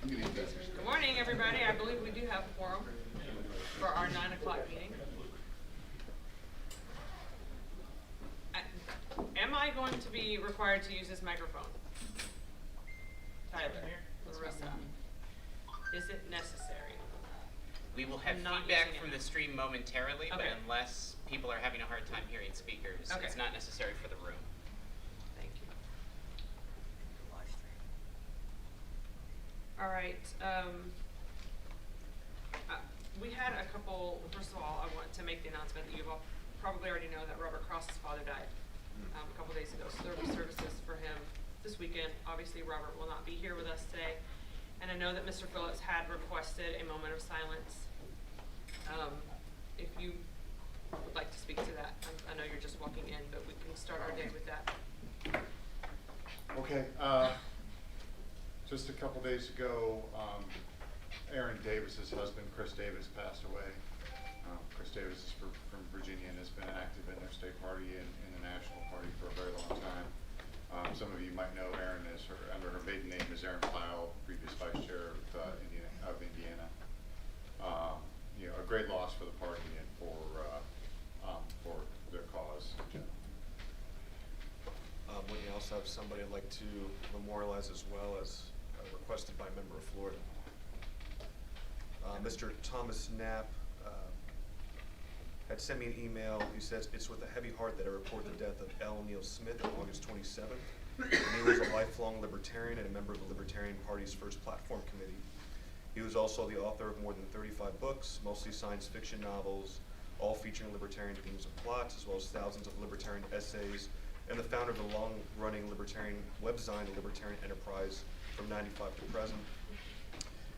Good morning, everybody. I believe we do have a quorum for our 9 o'clock meeting. Am I going to be required to use this microphone? Tyler, Larissa, is it necessary? We will have feedback from the stream momentarily, but unless people are having a hard time hearing speakers, it's not necessary for the room. Thank you. All right. We had a couple, first of all, I want to make the announcement that you all probably already know that Robert Cross's father died a couple days ago, so there will be services for him this weekend. Obviously, Robert will not be here with us today. And I know that Mr. Phillips had requested a moment of silence. If you would like to speak to that, I know you're just walking in, but we can start our day with that. Okay. Just a couple days ago, Aaron Davis's husband, Chris Davis, passed away. Chris Davis is from Virginia and has been active in their state party and in the national party for a very long time. Some of you might know Erin as under her maiden name is Erin Plow, previous vice chair of Indiana. You know, a great loss for the party and for their cause in general. We also have somebody I'd like to memorialize as well as requested by a member of Florida. Mr. Thomas Knapp had sent me an email. He says, "It's with a heavy heart that I report the death of L. Neil Smith on August 27th. Neil was a lifelong libertarian and a member of the Libertarian Party's first platform committee. He was also the author of more than 35 books, mostly science fiction novels, all featuring libertarian themes and plots, as well as thousands of libertarian essays, and the founder of the long-running libertarian webzine, The Libertarian Enterprise, from '95 to present.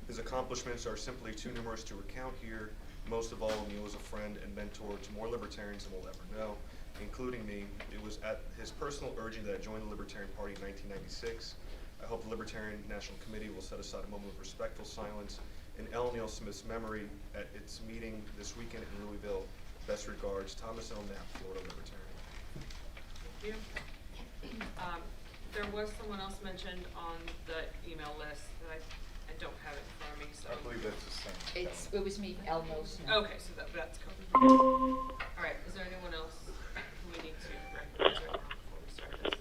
His accomplishments are simply too numerous to recount here. Most of all, Neil was a friend and mentor to more libertarians than we'll ever know, including me. It was at his personal urging that I joined the Libertarian Party in 1996. I hope the Libertarian National Committee will set aside a moment of respectful silence in L. Neil Smith's memory at its meeting this weekend in Louisville. Best regards, Thomas L. Knapp, Florida Libertarian." Thank you. There was someone else mentioned on the email list that I don't have it in front of me. So I believe that's the same. It was me, Elmo Smith. okay, so that's covered. All right. Is there anyone else who we need to recognize right now before we start this?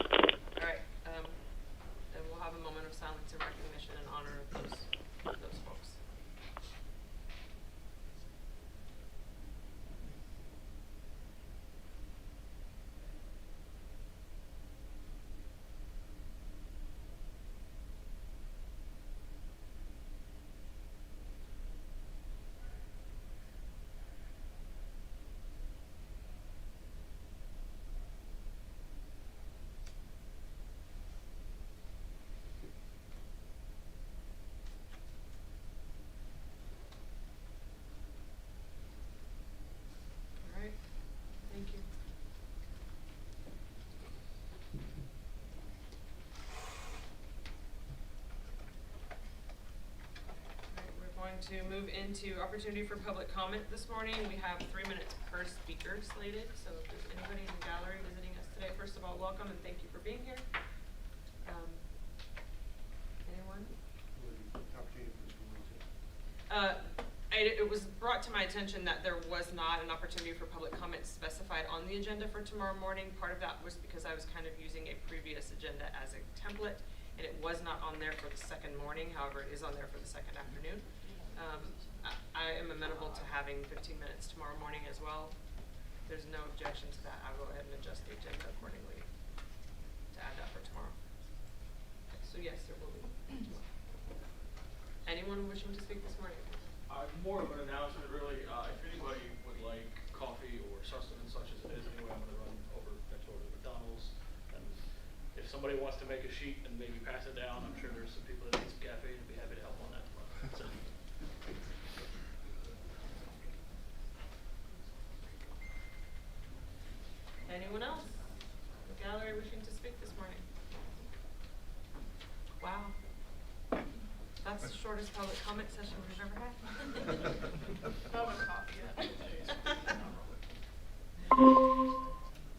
All right. Then we'll have a moment of silence and recognition in honor of those folks. Thank you. All right, we're going to move into opportunity for public comment this morning. We have 3 minutes per speaker slated. So if there's anybody in the gallery visiting us today, first of all, welcome and thank you for being here. Anyone? It was brought to my attention that there was not an opportunity for public comment specified on the agenda for tomorrow morning. Part of that was because I was kind of using a previous agenda as a template, and it was not on there for the second morning. However, it is on there for the second afternoon. I am amenable to having 15 minutes tomorrow morning as well. There's no objection to that. I'll go ahead and adjust the agenda accordingly to add that for tomorrow. So yes, there will be. Anyone wishing to speak this morning? More of an announcement, really. If anybody would like coffee or sustenance, such as it is anyway, I'm going to run over to McDonald's. And if somebody wants to make a sheet and maybe pass it down, I'm sure there's some people that need some caffeine and be happy to help on that front. So. Anyone else in the gallery wishing to speak this morning? Wow. That's the shortest public comment session we've ever had.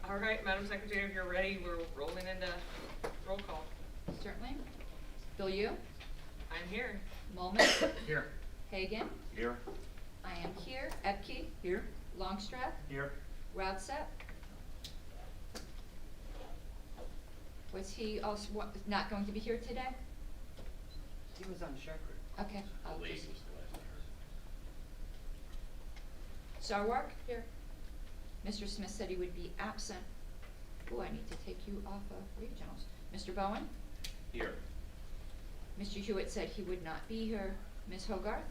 All right, Madam Secretary, if you're ready, we're rolling into roll call. Certainly. Bill, you? I'm here. Mullen? Hagan. Here. I am here. Epke. Here. Longstreth. Here. Roudset. Was he also not going to be here today? He was unsure. Okay, I'll just. Sarwark? Here. Mr. Smith said he would be absent. Oh, I need to take you off of regionals. Mr. Bowen? Here. Mr. Hewitt said he would not be here. Ms. Hogarth?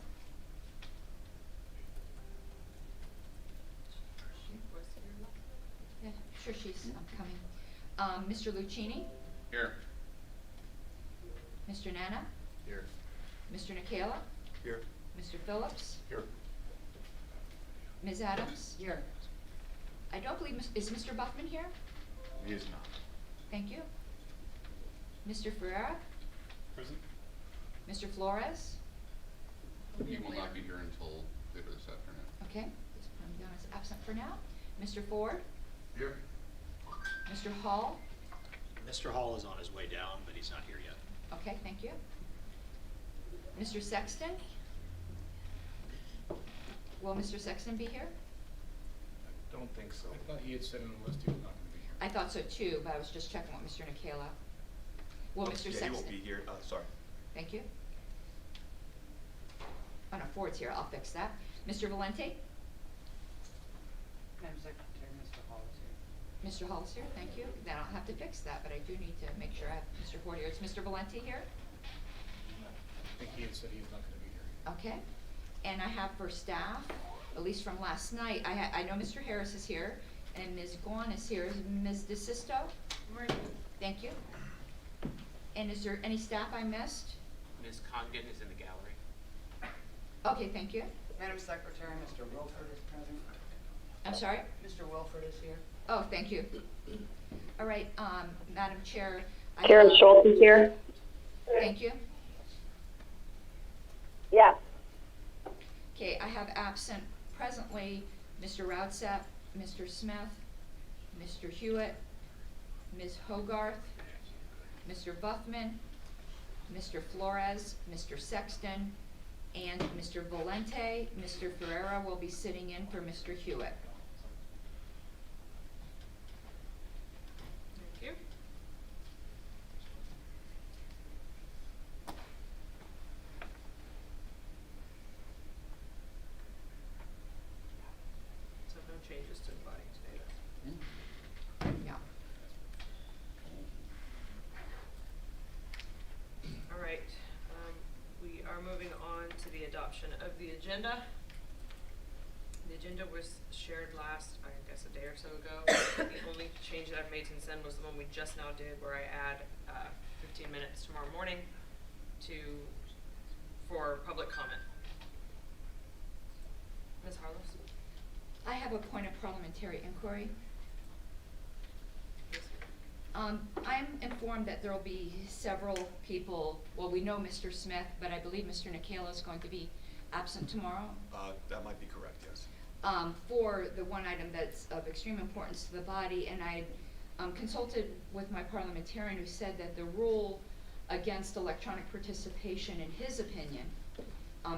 She was here last night. Yeah, sure, she's coming. Mr. Lucchini? Here. Mr. Nana? Here. Mr. Nikela? Here. Mr. Phillips? Here. Ms. Adams? Here. I don't believe, is Mr. Buffman here? He is not. Thank you. Mr. Ferreira? Present. Mr. Flores? He will not be here until later this afternoon. Okay, let's put him down as absent for now. Mr. Ford? Here. Mr. Hall? Mr. Hall is on his way down, but he's not here yet. Okay, thank you. Mr. Sexton? Will Mr. Sexton be here? Don't think so. I thought he had said on the list he was not going to be here. I thought so too, but I was just checking with Mr. Nikela. Will Mr. Yeah, Sexton? he won't be here. Sorry. Thank you. Oh no, Ford's here, I'll fix that. Mr. Valente? Madam Secretary, Mr. Hall is here. Mr. Hall's here, thank you. Then I'll have to fix that, but I do need to make sure I have Mr. Ford here. Is Mr. Valente here? I think he had said he was not going to be here. Okay. And I have for staff, at least from last night, I know Mr. Harris is here, and Ms. Guan is here. Is Ms. DeSisto? Thank you. And is there any staff I missed? Ms. Congdon is in the gallery. Okay, thank you. Madam Secretary, Mr. Wilford is present. I'm sorry? Mr. Wilford is here. Oh, thank you. All right, Madam Chair. Karen Schultz is here. Thank you. Yes. Okay, I have absent presently Mr. Roudset, Mr. Smith, Mr. Hewitt, Ms. Hogarth, Mr. Buffman, Mr. Flores, Mr. Sexton, and Mr. Valente. Mr. Ferreira will be sitting in for Mr. Hewitt. Thank you. So no changes to the body today then? Yeah. All right, we are moving on to the adoption of the agenda. The agenda was shared last, I guess, a day or so ago. The only change that I've made since then was the one we just now did, where I add 15 minutes tomorrow morning for public comment. Ms. Harless? I have a point of parliamentary inquiry. Yes. I'm informed that there will be several people, well, we know Mr. Smith, but I believe Mr. Nikela is going to be absent tomorrow. That might be correct, yes. For the one item that's of extreme importance to the body, and I consulted with my parliamentarian who said that the rule against electronic participation, in his opinion,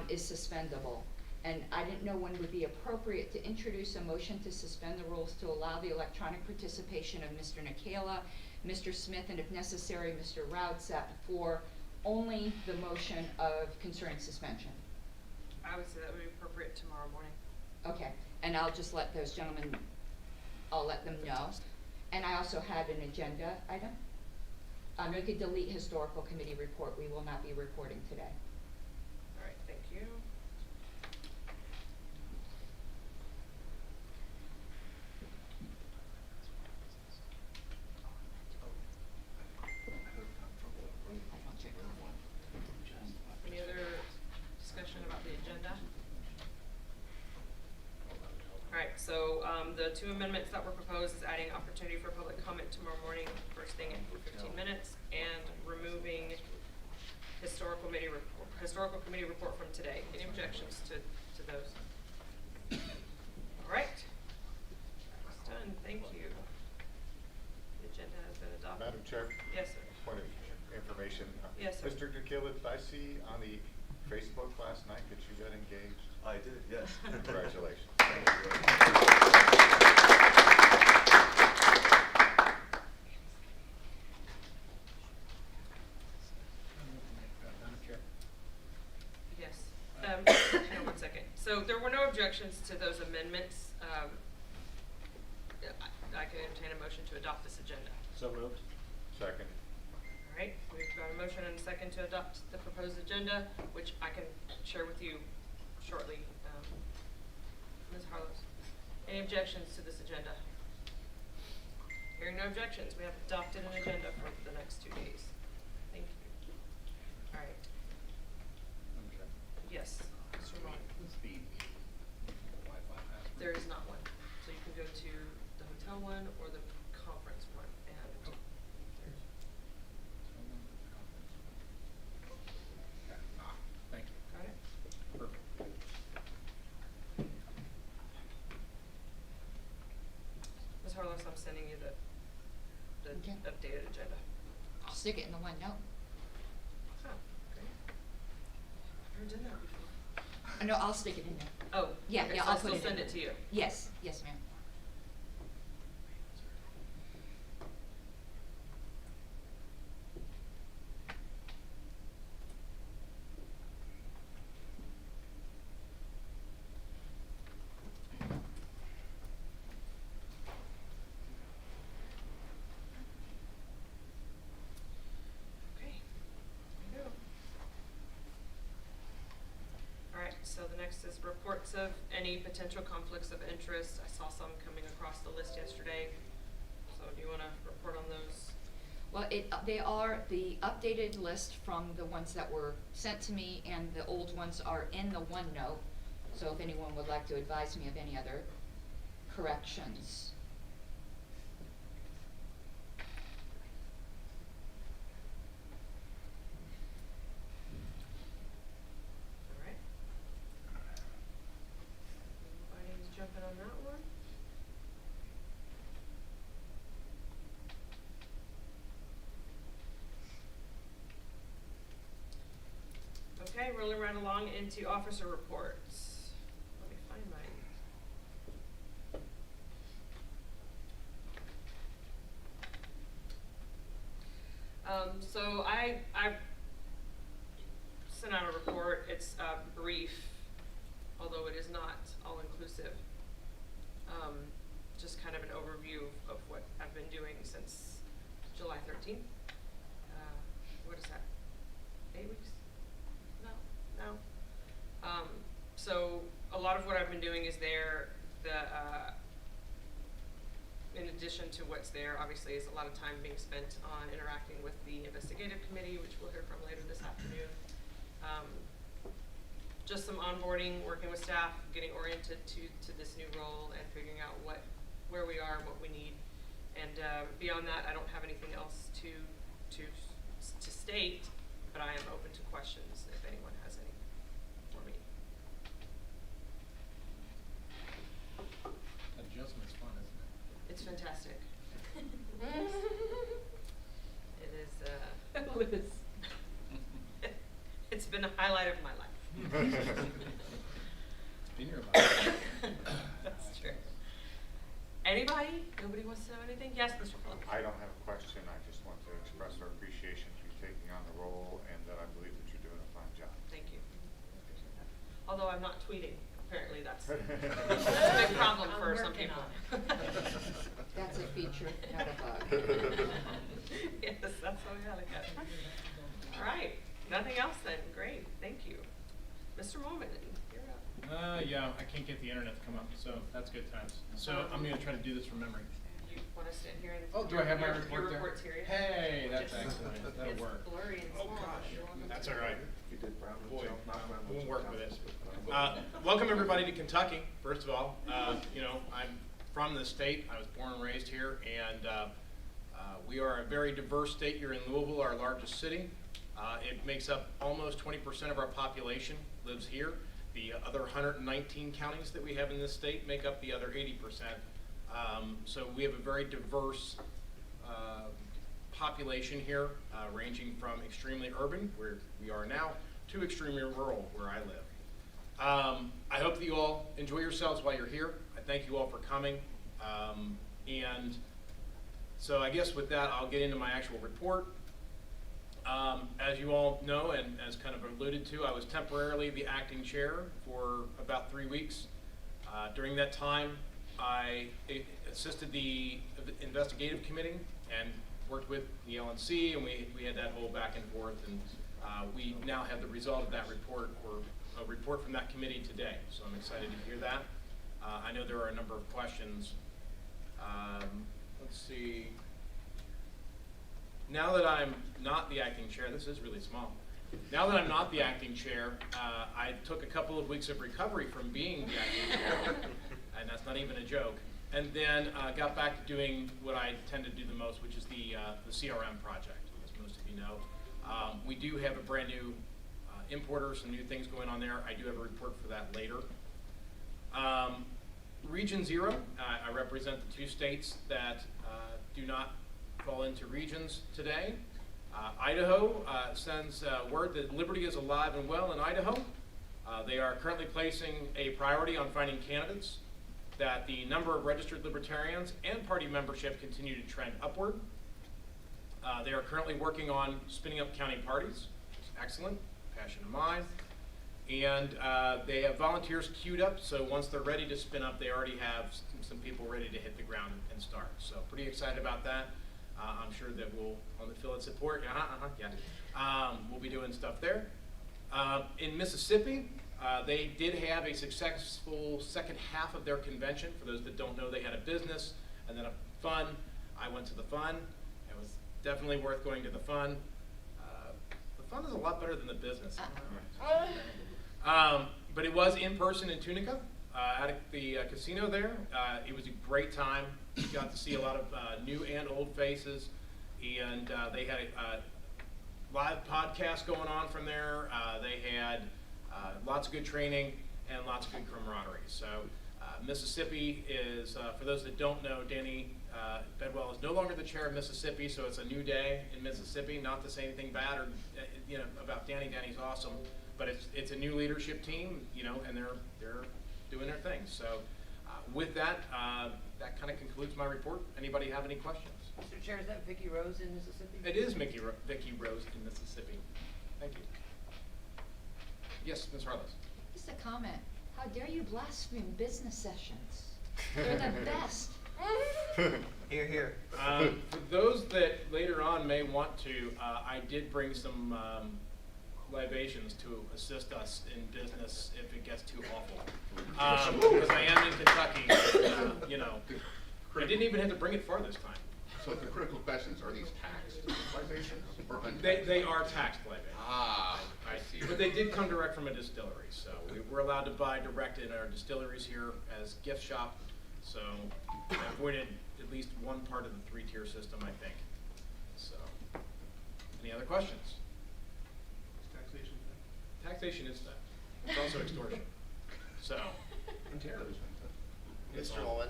is suspendable. And I didn't know when would be appropriate to introduce a motion to suspend the rules to allow the electronic participation of Mr. Nikela, Mr. Smith, and if necessary, Mr. Roudset, for only the motion of concerning suspension. I would say that would be appropriate tomorrow morning. Okay, and I'll just let those gentlemen, I'll let them know. And I also had an agenda item. You could delete historical committee report. We will not be reporting today. All right, thank you. Any other discussion about the agenda? All right, so the two amendments that were proposed is adding opportunity for public comment tomorrow morning, first thing in 15 minutes, and removing historical committee report from today. Any objections to those? All right, that's done. Thank you. The agenda has been adopted. Madam Chair? Yes, sir. Point of information. Yes, sir. Mr. Nikela, did I see on the Facebook last night get you that engaged? I did, yes. Congratulations. Thank you. Yes. Hang on one second. So there were no objections to those amendments. I can entertain a motion to adopt this agenda. So moved. Second. All right, we've got a motion and a second to adopt the proposed agenda, which I can share with you shortly. Ms. Harlow, any objections to this agenda? Hearing no objections, we have adopted an agenda for the next 2 days. Thank you. All right. Yes, Mr. Vaughn. There is not one. So you can go to the hotel one or the conference one, and there's. Thank you. Got it? Perfect. Ms. Harlow, I'm sending you the Okay. updated agenda. I'll stick it in the OneNote. Oh, great. Never done that before. No, I'll stick it in there. Oh. Yeah, okay, yeah, so I'll put it in. still send it to you. Yes, yes, ma'am. Okay. There we go. All right, so the next is reports of any potential conflicts of interest. I saw some coming across the list yesterday. So do you want to report on those? Well, they are the updated list from the ones that were sent to me, and the old ones are in the OneNote. So if anyone would like to advise me of any other corrections. All right. Anybody's jumping on that one? Okay, rolling right along into officer reports. Let me find mine. So I sent out a report. It's brief, although it is not all-inclusive. Just kind of an overview of what I've been doing since July 13th. What is that? 8 weeks? No. So a lot of what I've been doing is there. In addition to what's there, obviously, is a lot of time being spent on interacting with the Investigative committee, which we'll hear from later this afternoon. Just some onboarding, working with staff, getting oriented to this new role, and figuring out where we are and what we need. And beyond that, I don't have anything else to state, but I am open to questions if anyone has any for me. Adjustment's fun, isn't it? It's fantastic. It is. It's been a highlight of my life. In your life. That's true. Anybody? Nobody wants to know anything? Yes, Mr. Phillips. I don't have a question. I just want to express our appreciation for you taking on the role, and that I believe that you're doing a fine job. Thank you. I appreciate that. Although I'm not tweeting. Apparently that's a big problem for some people. That's a feature, not a bug. Yes, that's how we gotta get. All right. Nothing else then. Great. Thank you. Mr. Moman, you're up. Yeah, I can't get the internet to come up, so that's good times. So I'm gonna try to do this from memory. You want to stand here and? Oh, do I have my report Your there? report's here. Hey, that's Just- excellent. That'll it's work. blurry and Oh, small. gosh. You're welcome That's to- all right. You did Brown Boy, Hotel, not Brown we'll Hotel work with Council, this. but, Welcome everybody to Kentucky, first of all. You know, I'm from the state. I was born and raised here, and we are a very diverse state here in Louisville, our largest city. It makes up almost 20% of our population lives here. The other 119 counties that we have in this state make up the other 80%. So we have a very diverse population here, ranging from extremely urban, where we are now, to extremely rural where I live. I hope that you all enjoy yourselves while you're here. I thank you all for coming. And so I guess with that, I'll get into my actual report. As you all know, and as kind of alluded to, I was temporarily the acting chair for about 3 weeks. During that time, I assisted the investigative committee and worked with the LNC, and we had that whole back and forth, and we now have the result of that report, or a report from that committee today. So I'm excited to hear that. I know there are a number of questions. Let's see. Now that I'm not the acting chair, this is really small. Now that I'm not the acting chair, I took a couple of weeks of recovery from being the acting chair, and that's not even a joke. And then got back to doing what I tend to do the most, which is the CRM project, as most of you know. We do have a brand new importer, some new things going on there. I do have a report for that later. Region 0, I represent the 2 states that do not fall into regions today. Idaho sends word that liberty is alive and well in Idaho. They are currently placing a priority on finding candidates, that the number of registered libertarians and party membership continue to trend upward. They are currently working on spinning up county parties, which is excellent, passion of mine. And they have volunteers queued up, so once they're ready to spin up, they already have some people ready to hit the ground and start. So pretty excited about that. I'm sure that we'll, on the affiliate support, we'll be doing stuff there. In Mississippi, they did have a successful second half of their convention. For those that don't know, they had a business and then a fun. I went to the fun. It was definitely worth going to the fun. The fun is a lot better than the business. But it was in person in Tunica at the casino there. It was a great time. We got to see a lot of new and old faces, and they had a live podcast going on from there. They had lots of good training and lots of good camaraderie. So Mississippi is, for those that don't know, Danny Bedwell is no longer the chair of Mississippi, so it's a new day in Mississippi. Not to say anything bad or about Danny. Danny's awesome, but it's a new leadership team, and they're doing their thing. So with that, that kind of concludes my report. Anybody have any questions? Mr. Chair, is that Vicki Rose in Mississippi? It is Vicki Rose in Mississippi. Thank you. Yes, Ms. Harless. Just a comment. How dare you blaspheme business sessions? They're the best. Here, here. For those that later on may want to, I did bring some libations to assist us in business if it gets too awful. Because I am in Kentucky, I didn't even have to bring it far this time. So the critical questions, are these taxed libations or untaxed? They are taxed libations. I see. But they did come direct from a distillery, so we're allowed to buy direct in our distilleries here as gift shop. So I avoided at least one part of the 3-tier system, I think. So, any other questions? Taxation. Taxation is theft. It's also extortion. So, Mr. Ullman,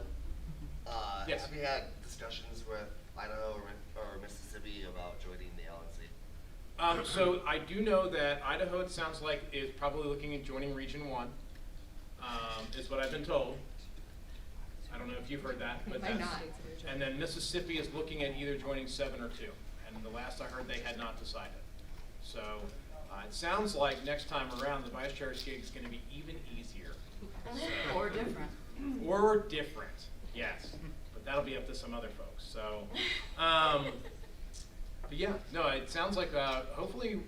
yes. have you had discussions with Idaho or Mississippi about joining the LNC? So I do know that Idaho, it sounds like, is probably looking at joining Region 1, is what I've been told. I don't know if you've heard that, but Might that's, not. and then Mississippi is looking at either joining 7 or 2, and the last I heard they had not decided. So it sounds like next time around the vice chair's gig is going to be even easier. So, Or different. or different, yes, but that'll be up to some other folks. So, but yeah, no, it sounds like hopefully,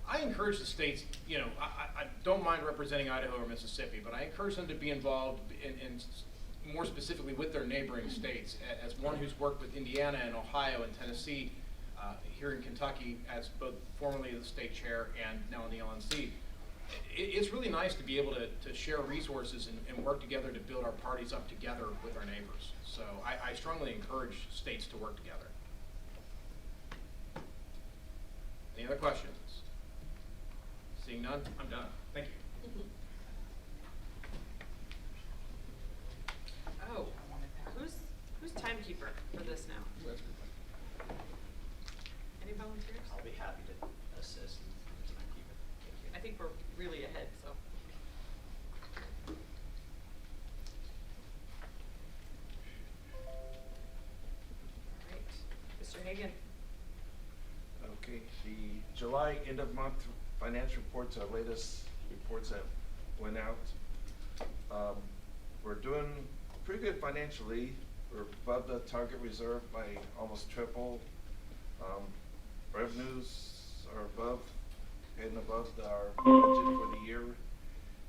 I encourage the states, I don't mind representing Idaho or Mississippi, but I encourage them to be involved in more specifically with their neighboring states. As one who's worked with Indiana and Ohio and Tennessee, here in Kentucky as both formerly the state chair and now in the LNC, it's really nice to be able to share resources and work together to build our parties up together with our neighbors. So I strongly encourage states to work together. Any other questions? Seeing none, I'm done. Thank you. Oh, who's timekeeper for this now? That's a good one. Any volunteers? I'll be happy to assist and keep it. I think July end of month financial reports, our latest reports that went out. We're doing pretty good financially. We're above the target reserve by almost triple. Revenues are above, heading above our budget for the year.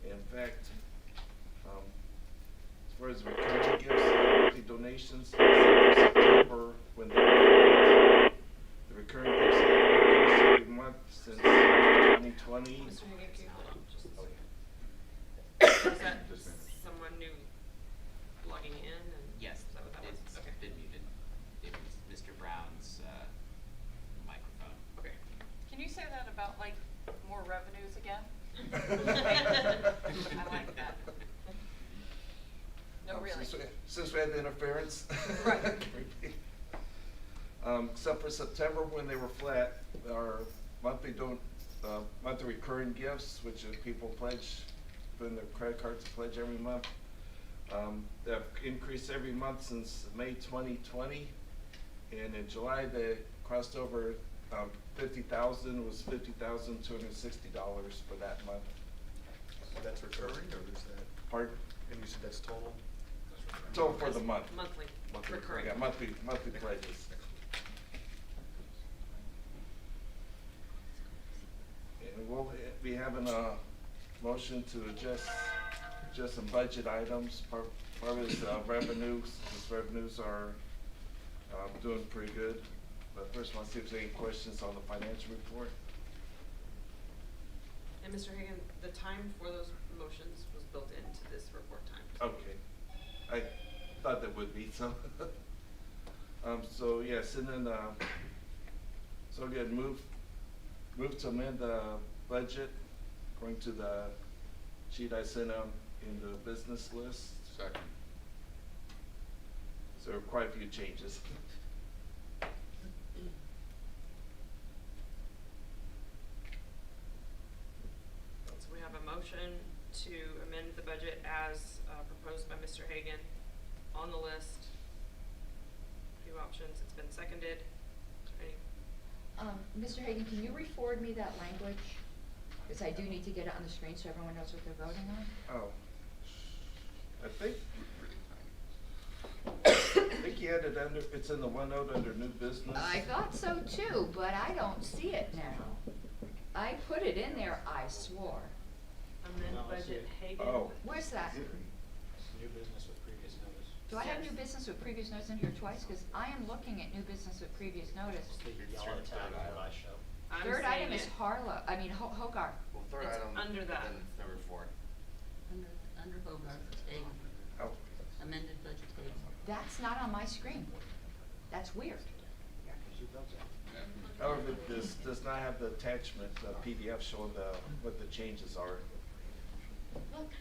In fact, as far as recurring gifts, monthly donations, in September, when they were the recurring gifts have increased every month since 2020. Mr. Higgin, can you hold on just a second? Is that someone new logging in? And Yes, is that what that was? it's Okay. been muted. It was Mr. Brown's microphone. Okay. Can you say that about like more revenues again? I like that. No, really. Since we had the interference. Right. Except for September when they were flat, our monthly recurring gifts, which is people pledge, put in their credit cards to pledge every month. They've increased every month since May 2020, and in July they crossed over 50,000. Was $50,260 for that month. So that's recurring, or is that? Pardon? And you said that's total? Total for the month. Monthly. Monthly Recurring. Yeah, monthly pledges. And we'll be having a motion to adjust some budget items. Part of it is revenues. These revenues are doing pretty good. But first, I want to see if there's any questions on the financial report. And Mr. Higgin, the time for those motions was built into this report time. Okay, I thought that would be so. So yes, and then so again, move to amend the budget according to the sheet I sent out in the business list. Second. So there are quite a few changes. So we have a motion to amend the budget as proposed by Mr. Hagan on the list. Few options. It's been seconded. Any? Mr. Hagan, can you re-forward me that language? Because I do need to get it on the screen so everyone knows what they're voting on. Oh, I think you had it under, it's in the OneNote under new business. I thought so too, but I don't see it now. I put it in there, I swore. Amend budget Hagan. Oh. Where's that? New business with previous notice. Do I have new business with previous notice in here twice? Because I am looking at new business with previous notice. The yellow tag on what I show. I'm Third item seeing is it. Hogarth. Well, third It's item. under that. Then it's number 4. Under Hogarth, Hagan, Oh. amended budget Hagan. That's not on my screen. That's weird. Yeah, because you built it. However, this does not have the attachment, PDF showing what the changes are. Look,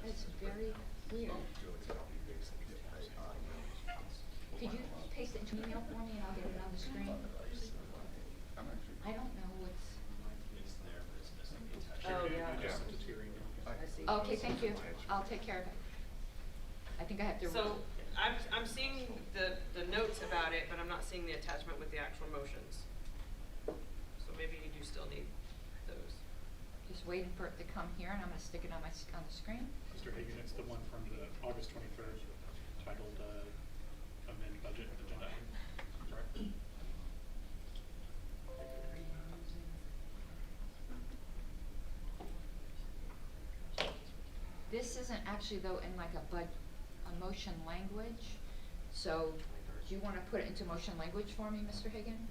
that's very weird. Could you paste it into an email for me and I'll get it on the screen? I'm actually. I don't know what's. It's there, but it's missing the attachment. Oh, yeah. Just sent it to your email. I see. Okay, thank you. I'll take care of it. I think I have to. So I'm seeing the notes about it, but I'm not seeing the attachment with the actual motions. So maybe you do still need those. Just waiting for it to come here and I'm gonna stick it on on the screen. Mr. Hagan, it's the one from the August 23rd titled amend budget agenda item, correct? This isn't actually though in like a motion language. So do you wanna put it into motion language for me, Mr. Hagan?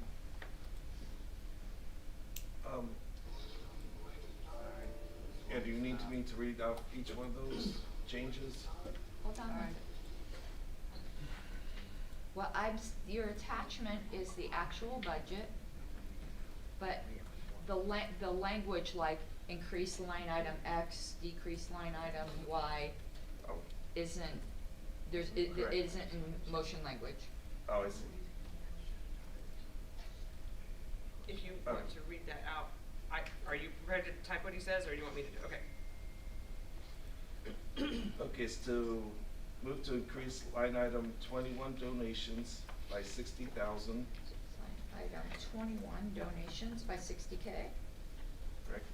Yeah, do you need me to read out each one of those changes? Hold on. Well, your attachment is the actual budget, but the language like increase line item X, decrease line item Y Oh. isn't, it Correct. isn't in motion language. Oh, I see. If you want to read that out, are you prepared to type what he says, or do you want me to do? Okay. Okay, it's to move to increase line item 21 donations by 60,000. Item 21, donations by 60K. Correct.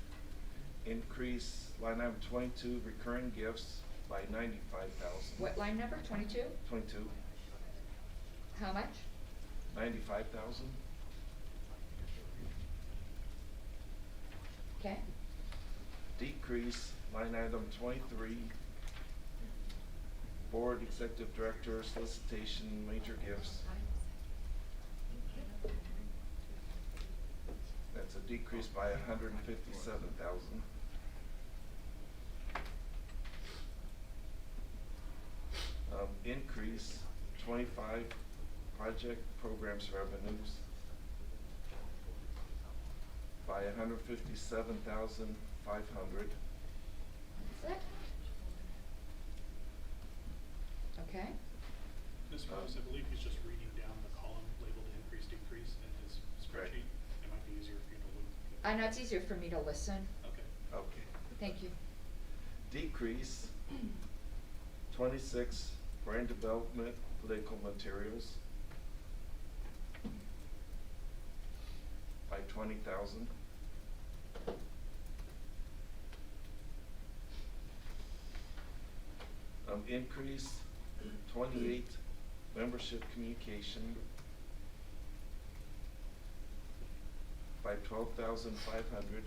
Increase line item 22, recurring gifts by 95,000. What line number, 22? 22, How much? 95,000. Okay. Decrease line item 23, board executive director solicitation major gifts. That's a decrease by 157,000. Increase 25 project programs revenues by 157,500. That's it. Okay. Ms. Rose, I believe he's just reading down the column labeled increase, decrease in his Right. spreadsheet. It might be easier for you to look. I know it's easier for me to listen. Okay. Okay. Thank you. Decrease 26 brand development political materials by 20,000. Increase 28 membership communication by 12,500.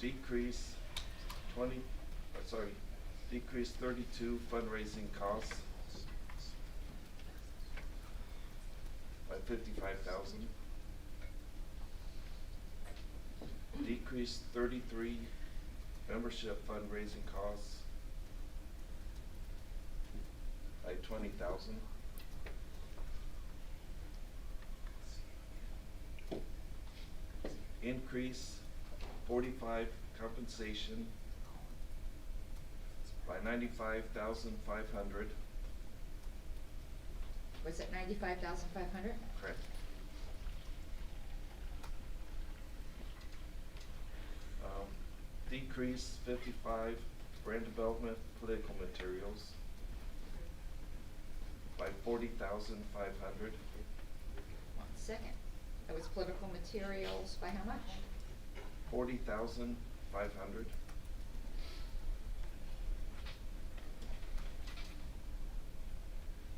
Decrease decrease 32 fundraising costs by 55,000. Decrease 33 membership fundraising costs by 20,000. Increase 45 compensation by 95,500. Was it 95,500? Correct. Decrease 55 brand development political materials by 40,500. 1 second. That was political materials by how much? 40,500.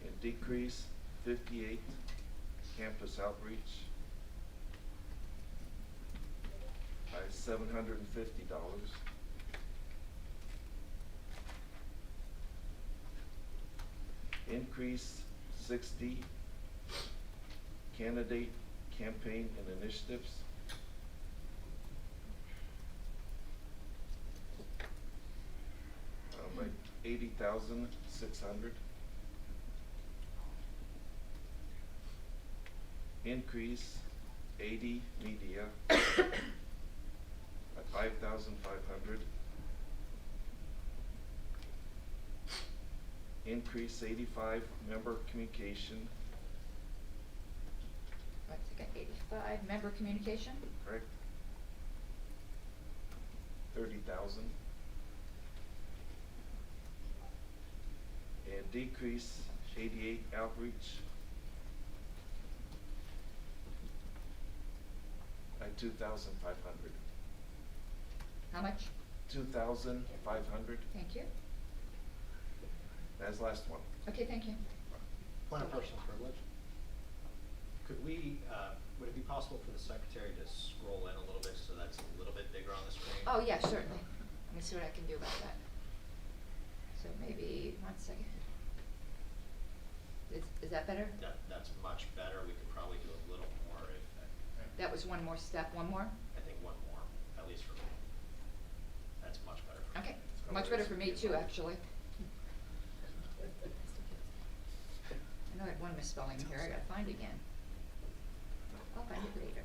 And decrease 58 campus outreach by $750. Increase 60 candidate campaign and initiatives by 80,600. Increase 80 media by 5,500. Increase 85 member communication. 1 second, 85, member communication? Correct. 30,000. And decrease 88 outreach by 2,500. How much? 2,500. Thank you. That's the last one. Okay, thank you. Point of personal privilege. Could we, would it be possible for the secretary to scroll in a little bit so that's a little bit bigger on the screen? Oh, yeah, certainly. Let me see what I can do about that. So maybe, 1 second. Is that better? That's much better. We could probably do a little more if, That was one more step, one more? I think one more, at least for me. That's much better. for me. Okay, much better for me too, actually. I know I had one misspelling here, I gotta find it again. I'll find it later.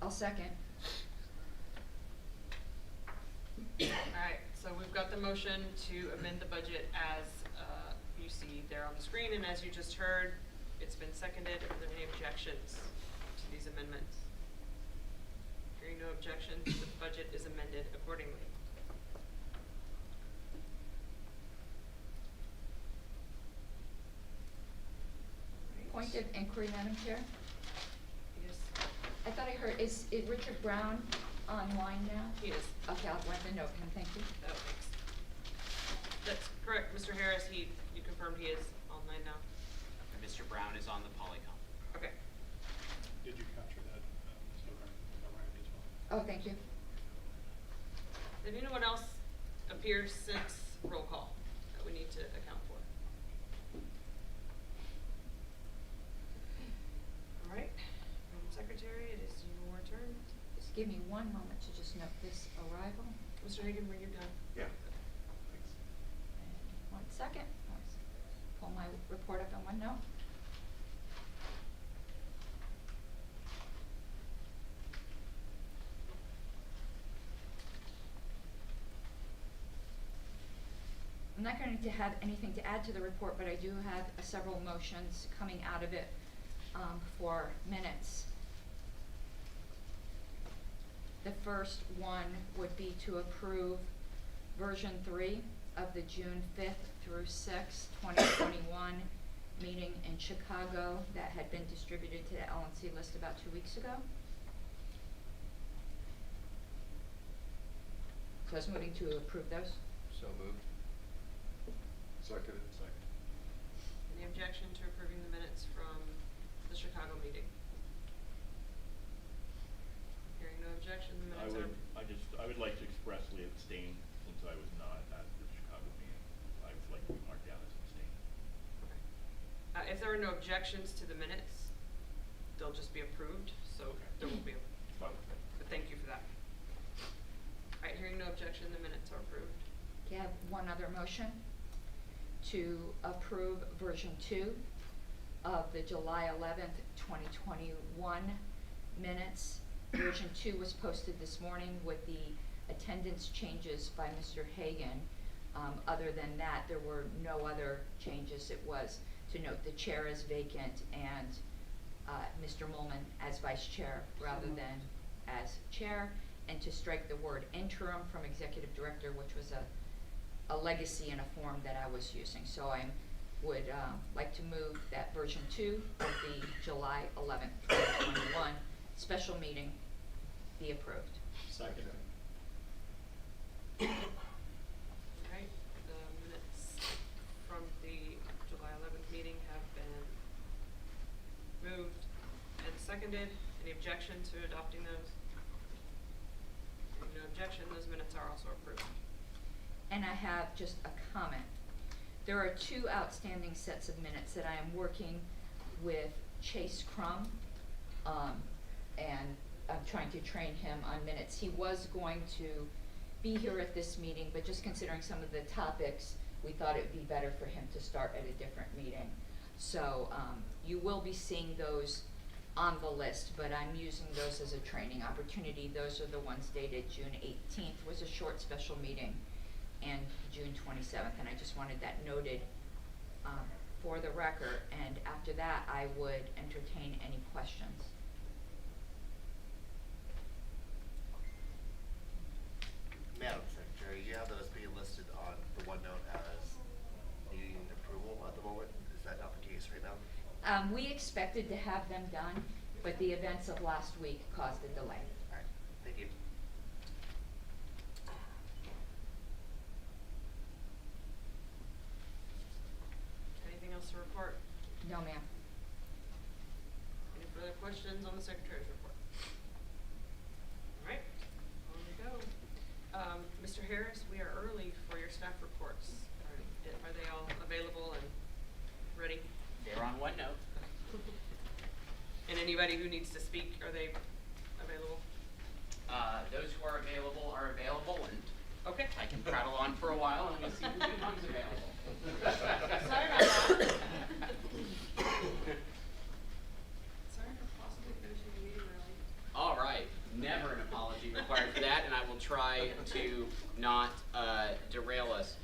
I'll second. Alright, so we've got the motion to amend the budget as you see there on the screen, and as you just heard, it's been seconded. Are there any objections to these amendments? Hearing no objections, the budget is amended accordingly. point of inquiry, Madam Chair? Yes. I thought I heard, is Richard Brown online now? He is. Okay, I'll let him know, thank you. Oh, thanks. That's correct, Mr. Harris, you confirmed he is online now? And Mr. Brown is on the Polycom. Okay. Did you capture that, Ms. O'Brien as well? Oh, thank you. Did anyone else appear since roll call that we need to account for? All right, Madam Secretary, it is your turn. Just give me one moment to just note this arrival. Mr. Hagan, were you done? Yeah. And 1 second. Let's pull my report up in OneNote. I'm not going to have anything to add to the report, but I do have several motions coming out of it for minutes. The first one would be to approve version 3 of the June 5th through 6th, 2021 meeting in Chicago that had been distributed to the LNC list about 2 weeks ago. So I was moving to approve those. So moved. Second. Any objection to approving the minutes from the Chicago meeting? Hearing no objection, the minutes are. I would like to expressly abstain since I was not at the Chicago meeting. I would like to be marked down as abstain. Okay. If there are no objections to the minutes, they'll just be approved, so there won't be a vote, but thank you for that. All right, hearing no objection, the minutes are approved. Okay, I have one other motion to approve version 2 of the July 11th, 2021 minutes. Version 2 was posted this morning with the attendance changes by Mr. Hagan. Other than that, there were no other changes. It was to note the chair is vacant and Mr. Mullman as vice chair rather than as chair, and to strike the word interim from executive director, which was a legacy in a form that I was using. So I would like to move that version 2 of the July 11th, 2021 special meeting be approved. Second. All right, the minutes from the July 11th meeting have been moved and seconded. Any objection to adopting those? No objection, those minutes are also approved. And I have just a comment. There are 2 outstanding sets of minutes that I am working with Chase Crum, and I'm trying to train him on minutes. He was going to be here at this meeting, but just considering some of the topics, we thought it would be better for him to start at a different meeting. So you will be seeing those on the list, but I'm using those as a training opportunity. Those are the ones dated June 18th was a short special meeting, and June 27th, and I just wanted that noted for the record. And after that, I would entertain any questions. Madam Secretary, you have those being listed on the OneNote as needing approval at the moment. Is that not the case right now? We expected to have them done, but the events of last week caused a delay. All right, thank you. Anything else to report? No, ma'am. Any further questions on the Secretary's report? All right, on we go. Mr. Harris, we are early for your staff reports. Are they all available and ready? They're on OneNote. And anybody who needs to speak, are they available? Those who are available, and Okay. I can prattle on for a while and we'll see who becomes available. Sorry about that. Sorry for possibly finishing the meeting early. All right, never an apology required for that, and I will try to not derail us.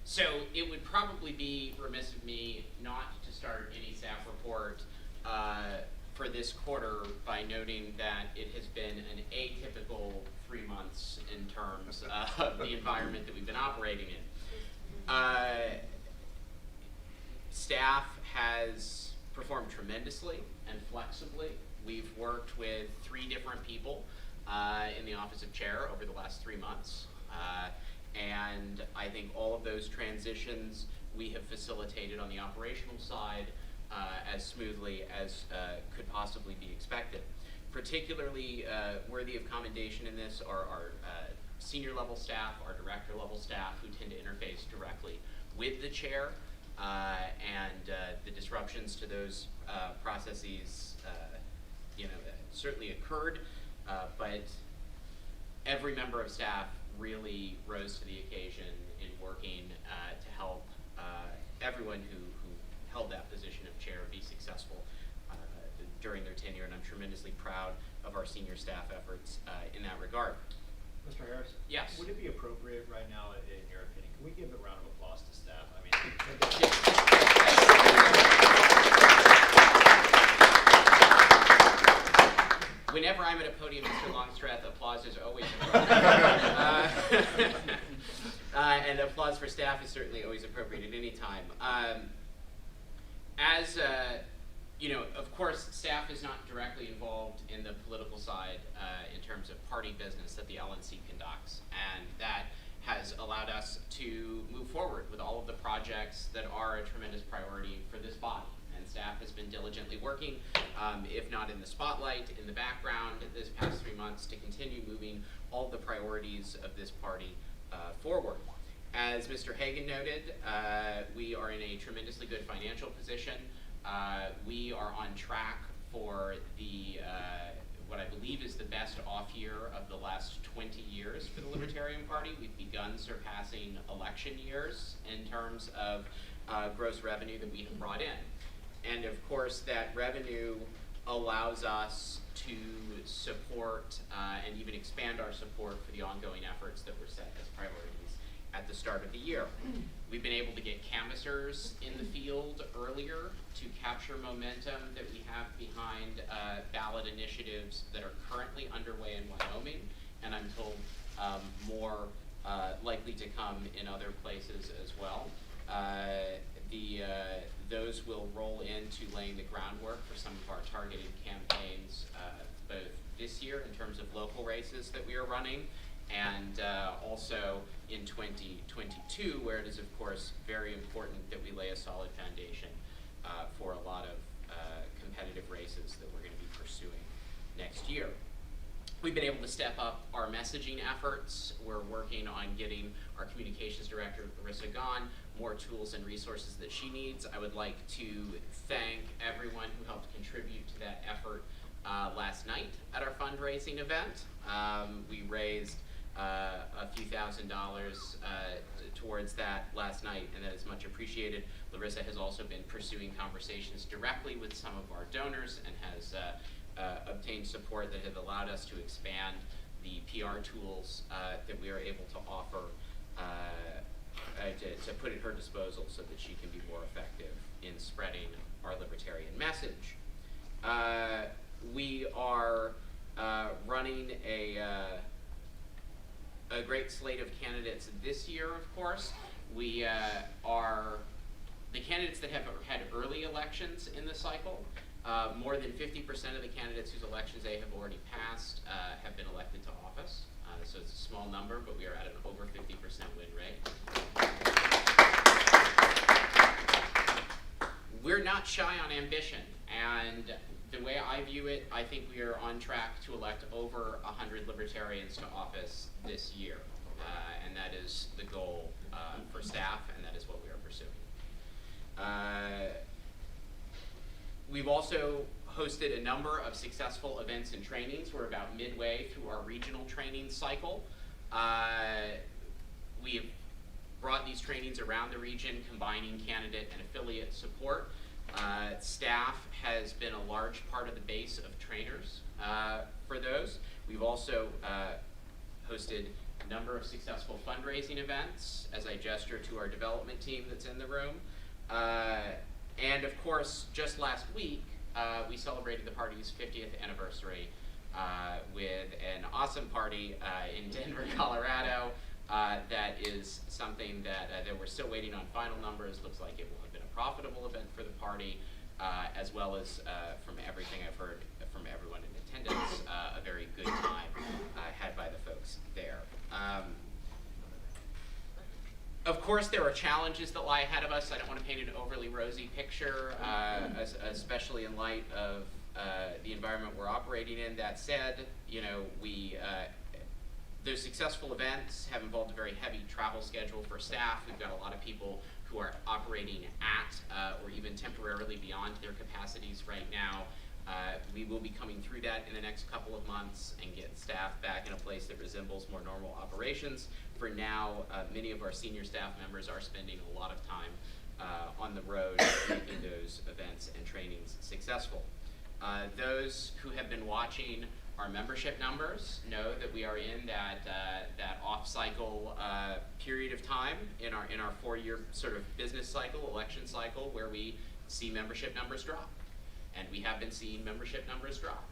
So it would probably be remiss of me not to start any staff report for this quarter by noting that it has been an atypical 3 months in terms of the environment that we've been operating in. Staff has performed tremendously and flexibly. We've worked with 3 different people in the office of chair over the last 3 months. And I think all of those transitions we have facilitated on the operational side as smoothly as could possibly be expected. Particularly worthy of commendation in this are our senior level staff, our director level staff, who tend to interface directly with the chair, and the disruptions to those processes certainly occurred, but every member of staff really rose to the occasion in working to help everyone who held that position of chair be successful during their tenure, and I'm tremendously proud of our senior staff efforts in that regard. Mr. Harris? Yes. Would it be appropriate right now, in your opinion, can we give a round of applause to staff? I mean, whenever I'm at a podium, Mr. Longstreth, applause is always appropriate. And applause for staff is certainly always appropriate at any time. Of course, staff is not directly involved in the political side in terms of party business that the LNC conducts, and that has allowed us to move forward with all of the projects that are a tremendous priority for this body. And staff has been diligently working, if not in the spotlight, in the background this past 3 months to continue moving all the priorities of this party forward. As Mr. Hagan noted, we are in a tremendously good financial position. We are on track for the what I believe is the best off year of the last 20 years for the Libertarian Party. We've begun surpassing election years in terms of gross revenue that we have brought in. And of course, that revenue allows us to support and even expand our support for the ongoing efforts that were set as priorities at the start of the year. We've been able to get canvassers in the field earlier to capture momentum that we have behind ballot initiatives that are currently underway in Wyoming, and I'm told more likely to come in other places as well. Those will roll into laying the groundwork for some of our targeted campaigns both this year in terms of local races that we are running, and also in 2022, where it is of course very important that we lay a solid foundation for a lot of competitive races that we're going to be pursuing next year. We've been able to step up our messaging efforts. We're working on getting our communications director, Larissa Gahn, more tools and resources that she needs. I would like to thank everyone who helped contribute to that effort last night at our fundraising event. We raised a few $1,000s towards that last night, and that is much appreciated. Larissa has also been pursuing conversations directly with some of our donors and has obtained support that have allowed us to expand the PR tools that we are able to offer to put at her disposal so that she can be more effective in spreading our libertarian message. We are running a great slate of candidates this year, of course. We are the candidates that have had early elections in the cycle. More than 50% of the candidates whose elections they have already passed have been elected to office. So it's a small number, but we are at an over 50% win rate. We're not shy on ambition, and the way I view it, I think we are on track to elect over 100 libertarians to office this year, and that is the goal for staff, and that is what we are pursuing. We've also hosted a number of successful events and trainings. We're about midway through our regional training cycle. We have brought these trainings around the region, combining candidate and affiliate support. Staff has been a large part of the base of trainers for those. We've also hosted a number of successful fundraising events as I gesture to our development team that's in the room. And of course, just last week, we celebrated the party's 50th anniversary with an awesome party in Denver, Colorado. That is something that we're still waiting on final numbers. Looks like it will have been a profitable event for the party, as well as from everything I've heard from everyone in attendance, a very good time had by the folks there. Of course, there are challenges that lie ahead of us. I don't want to paint an overly rosy picture, especially in light of the environment we're operating in. That said, you know, those successful events have involved a very heavy travel schedule for staff. We've got a lot of people who are operating at or even temporarily beyond their capacities right now. We will be coming through that in the next couple of months and get staff back in a place that resembles more normal operations. For now, many of our senior staff members are spending a lot of time on the road making those events and trainings successful. Those who have been watching our membership numbers know that we are in that off-cycle period of time in our 4-year sort of business cycle, election cycle, where we see membership numbers drop. And we have been seeing membership numbers drop.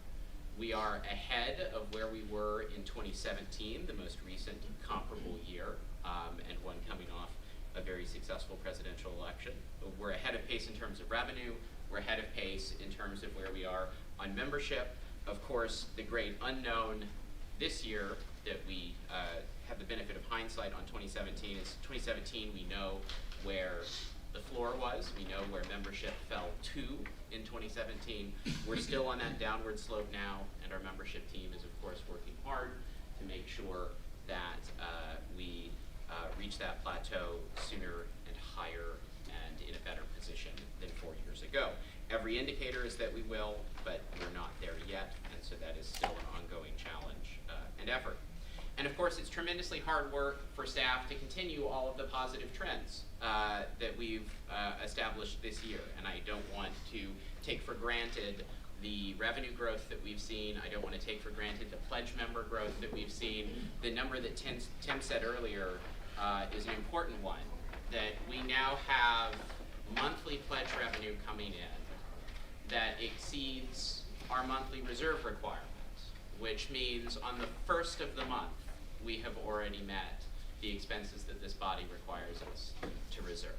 We are ahead of where we were in 2017, the most recent comparable year, and one coming off a very successful presidential election. We're ahead of pace in terms of revenue. We're ahead of pace in terms of where we are on membership. Of course, the great unknown this year that we have the benefit of hindsight on 2017 is 2017 we know where the floor was. We know where membership fell to in 2017. We're still on that downward slope now, and our membership team is, of course, working hard to make sure that we reach that plateau sooner and higher and in a better position than 4 years ago. Every indicator is that we will, but we're not there yet, and so that is still an ongoing challenge and effort. And of course, it's tremendously hard work for staff to continue all of the positive trends that we've established this year. And I don't want to take for granted the revenue growth that we've seen. I don't want to take for granted the pledge member growth that we've seen. The number that Tim said earlier is an important one, that we now have monthly pledge revenue coming in that exceeds our monthly reserve requirement, which means on the first of the month, we have already met the expenses that this body requires us to reserve.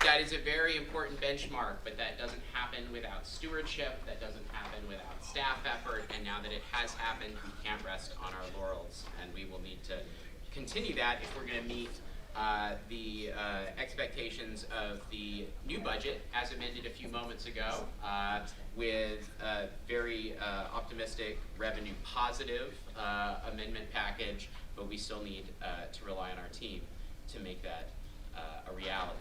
That is a very important benchmark, but that doesn't happen without stewardship, that doesn't happen without staff effort, and now that it has happened, we can't rest on our laurels, and we will need to continue that if we're going to meet the expectations of the new budget, as amended a few moments ago, with a very optimistic revenue positive amendment package, but we still need to rely on our team to make that a reality.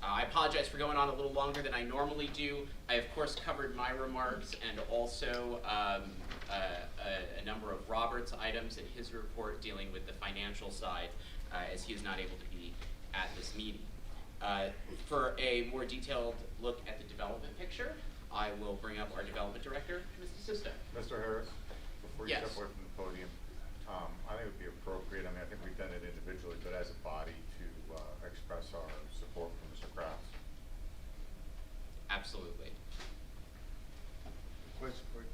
I apologize for going on a little longer than I normally do. I, of course, covered my remarks and also a number of Robert's items in his report dealing with the financial side, as he is not able to be at this meeting. For a more detailed look at the development picture, I will bring up our development director, Mr. Sisto. Mr. Harris, before you Yes. step away from the podium, I think it would be appropriate, I mean, I think we've done it individually, but as a body to express our support for Mr. Krause. Absolutely. Question for you.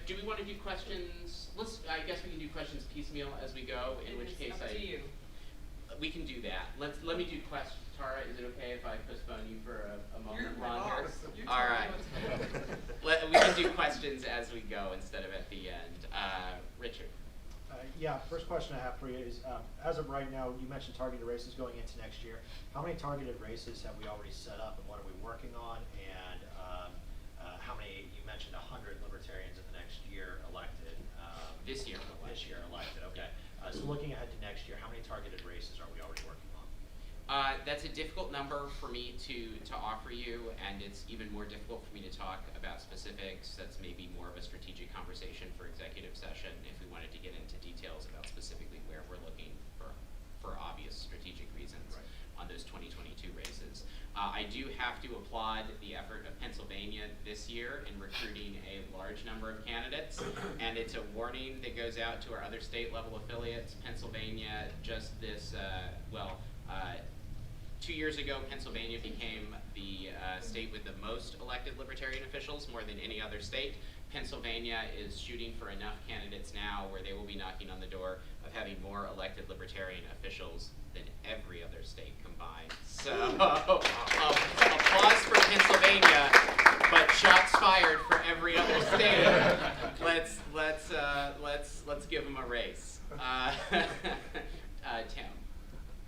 Do we want to do questions? I guess we can do questions piecemeal as we go, in which case Up to you. We can do that. Let me do questions. Tara, is it okay if I postpone you for a moment You're my longer? boss. You All tell me right. what's We can do questions as we go instead of at the end. Richard. Yeah, first question I have for you is, as of right now, you mentioned targeted races going into next year. How many targeted races have we already set up, and what are we working on? And how many, you mentioned 100 libertarians in the next year elected. This year. This year elected, okay. So looking ahead to next year, how many targeted races are we already working on? That's a difficult number for me to offer you, and it's even more difficult for me to talk about specifics. That's maybe more of a strategic conversation for executive session if we wanted to get into details about specifically where we're looking for obvious strategic reasons on those 2022 races. I do have to applaud the effort of Pennsylvania this year in recruiting a large number of candidates, and it's a warning that goes out to our other state level affiliates. Pennsylvania just this, 2 years ago, Pennsylvania became the state with the most elected libertarian officials, more than any other state. Pennsylvania is shooting for enough candidates now where they will be knocking on the door of having more elected libertarian officials than every other state combined. So applause for Pennsylvania, but shots fired for every other state. Let's give them a race. Tim.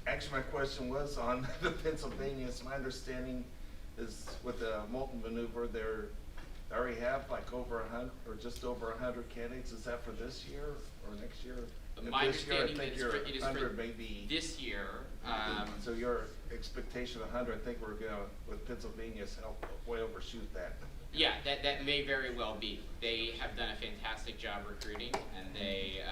Actually, my question was on the Pennsylvania. So my understanding is with the Moulton maneuver, they already have like over 100 or just over 100 candidates. Is that for this year or next year? My This year, I understanding think that your it is 100 for may be. this year. So your expectation of 100, I think we're gonna, with Pennsylvania's help, way overshoot that. Yeah, that may very well be. They have done a fantastic job recruiting, and they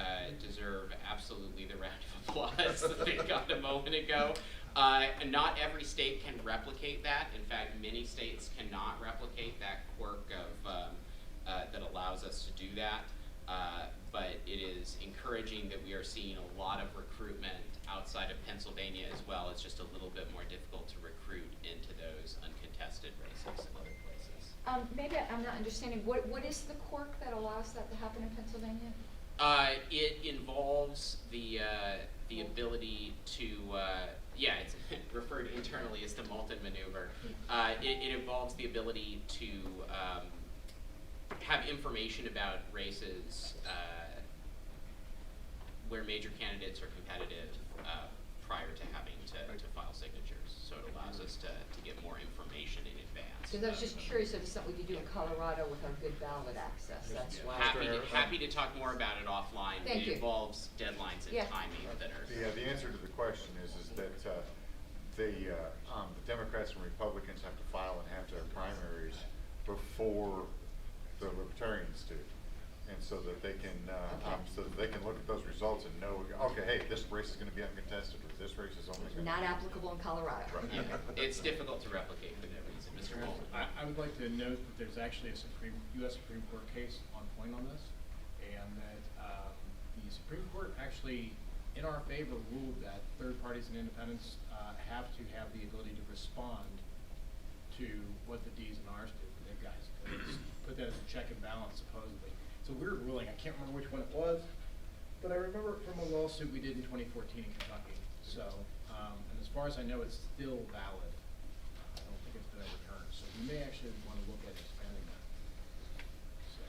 deserve absolutely the round of applause that they got a moment ago. Not every state can replicate that. In fact, many states cannot replicate that quirk of that allows us to do that. But it is encouraging that we are seeing a lot of recruitment outside of Pennsylvania as well. It's just a little bit more difficult to recruit into those uncontested races in other places. Maybe I'm not understanding, what is the quirk that allows that to happen in Pennsylvania? It involves the ability to, it's referred internally as the Moulton maneuver. It involves the ability to have information about races where major candidates are competitive prior to having to file signatures. So it allows us to get more information in advance. Because I was just curious if it's something we could do in Colorado with our good ballot access, that's why. Happy to talk more about it offline. Thank you. It involves deadlines and timing that are. The answer to the question is that the Democrats and Republicans have to file and have their primaries before the Libertarians do, and so that they can look at those results and know, okay, hey, this race is going to be uncontested, or this race is only going to Not applicable in Colorado. Right. Yeah, it's difficult to replicate for that reason. Mr. Moulton. I would like to note that there's actually a U.S. Supreme Court case on point on this, and that the Supreme Court actually, in our favor, ruled that third parties and independents have to have the ability to respond to what the D's and R's do for their guys. Put that as a check and balance, supposedly. It's a weird ruling. I can't remember which one it was, but I remember it from a lawsuit we did in 2014 in Kentucky. So, and as far as I know, it's still valid. I don't think it's been overturned. So we may actually want to look at expanding that. So.